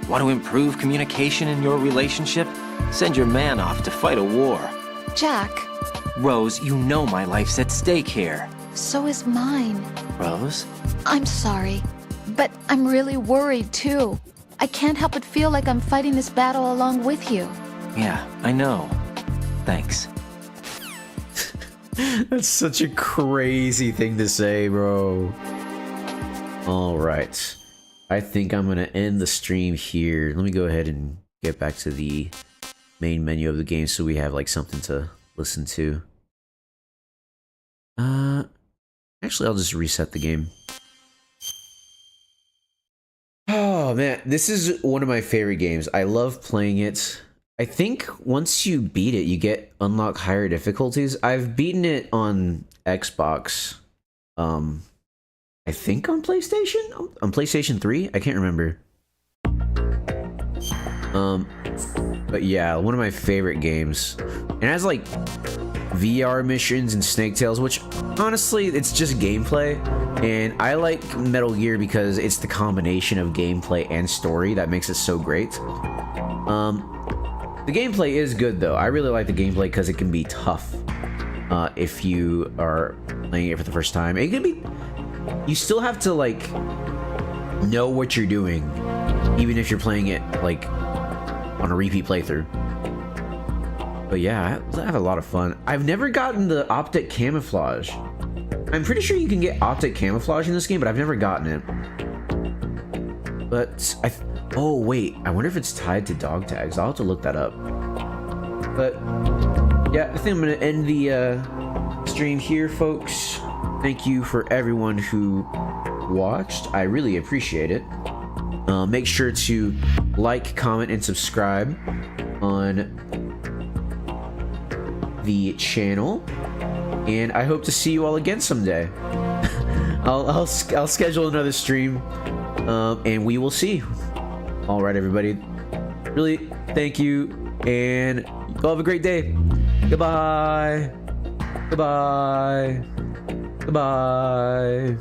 Want to improve communication in your relationship? Send your man off to fight a war. Jack, Rose, you know my life's at stake here. So is mine. Rose? I'm sorry, but I'm really worried too. I can't help but feel like I'm fighting this battle along with you. Yeah, I know. Thanks. That's such a crazy thing to say, bro. Alright. I think I'm gonna end the stream here. Let me go ahead and get back to the main menu of the game so we have like something to listen to. Actually, I'll just reset the game. Oh man, this is one of my favorite games. I love playing it. I think once you beat it, you get unlock higher difficulties. I've beaten it on Xbox. I think on PlayStation? On PlayStation 3? I can't remember. But yeah, one of my favorite games. It has like VR missions and Snake Tales, which honestly, it's just gameplay. And I like Metal Gear because it's the combination of gameplay and story that makes it so great. The gameplay is good though. I really like the gameplay because it can be tough if you are playing it for the first time. It can be... You still have to like know what you're doing, even if you're playing it like on a repeat playthrough. But yeah, I have a lot of fun. I've never gotten the optic camouflage. I'm pretty sure you can get optic camouflage in this game, but I've never gotten it. But oh wait, I wonder if it's tied to dog tags. I'll have to look that up. But yeah, I think I'm gonna end the stream here, folks. Thank you for everyone who watched. I really appreciate it. Make sure to like, comment, and subscribe on the channel. And I hope to see you all again someday. I'll schedule another stream, and we will see. All right, everybody. Really, thank you, and you all have a great day. Goodbye. Goodbye. Goodbye.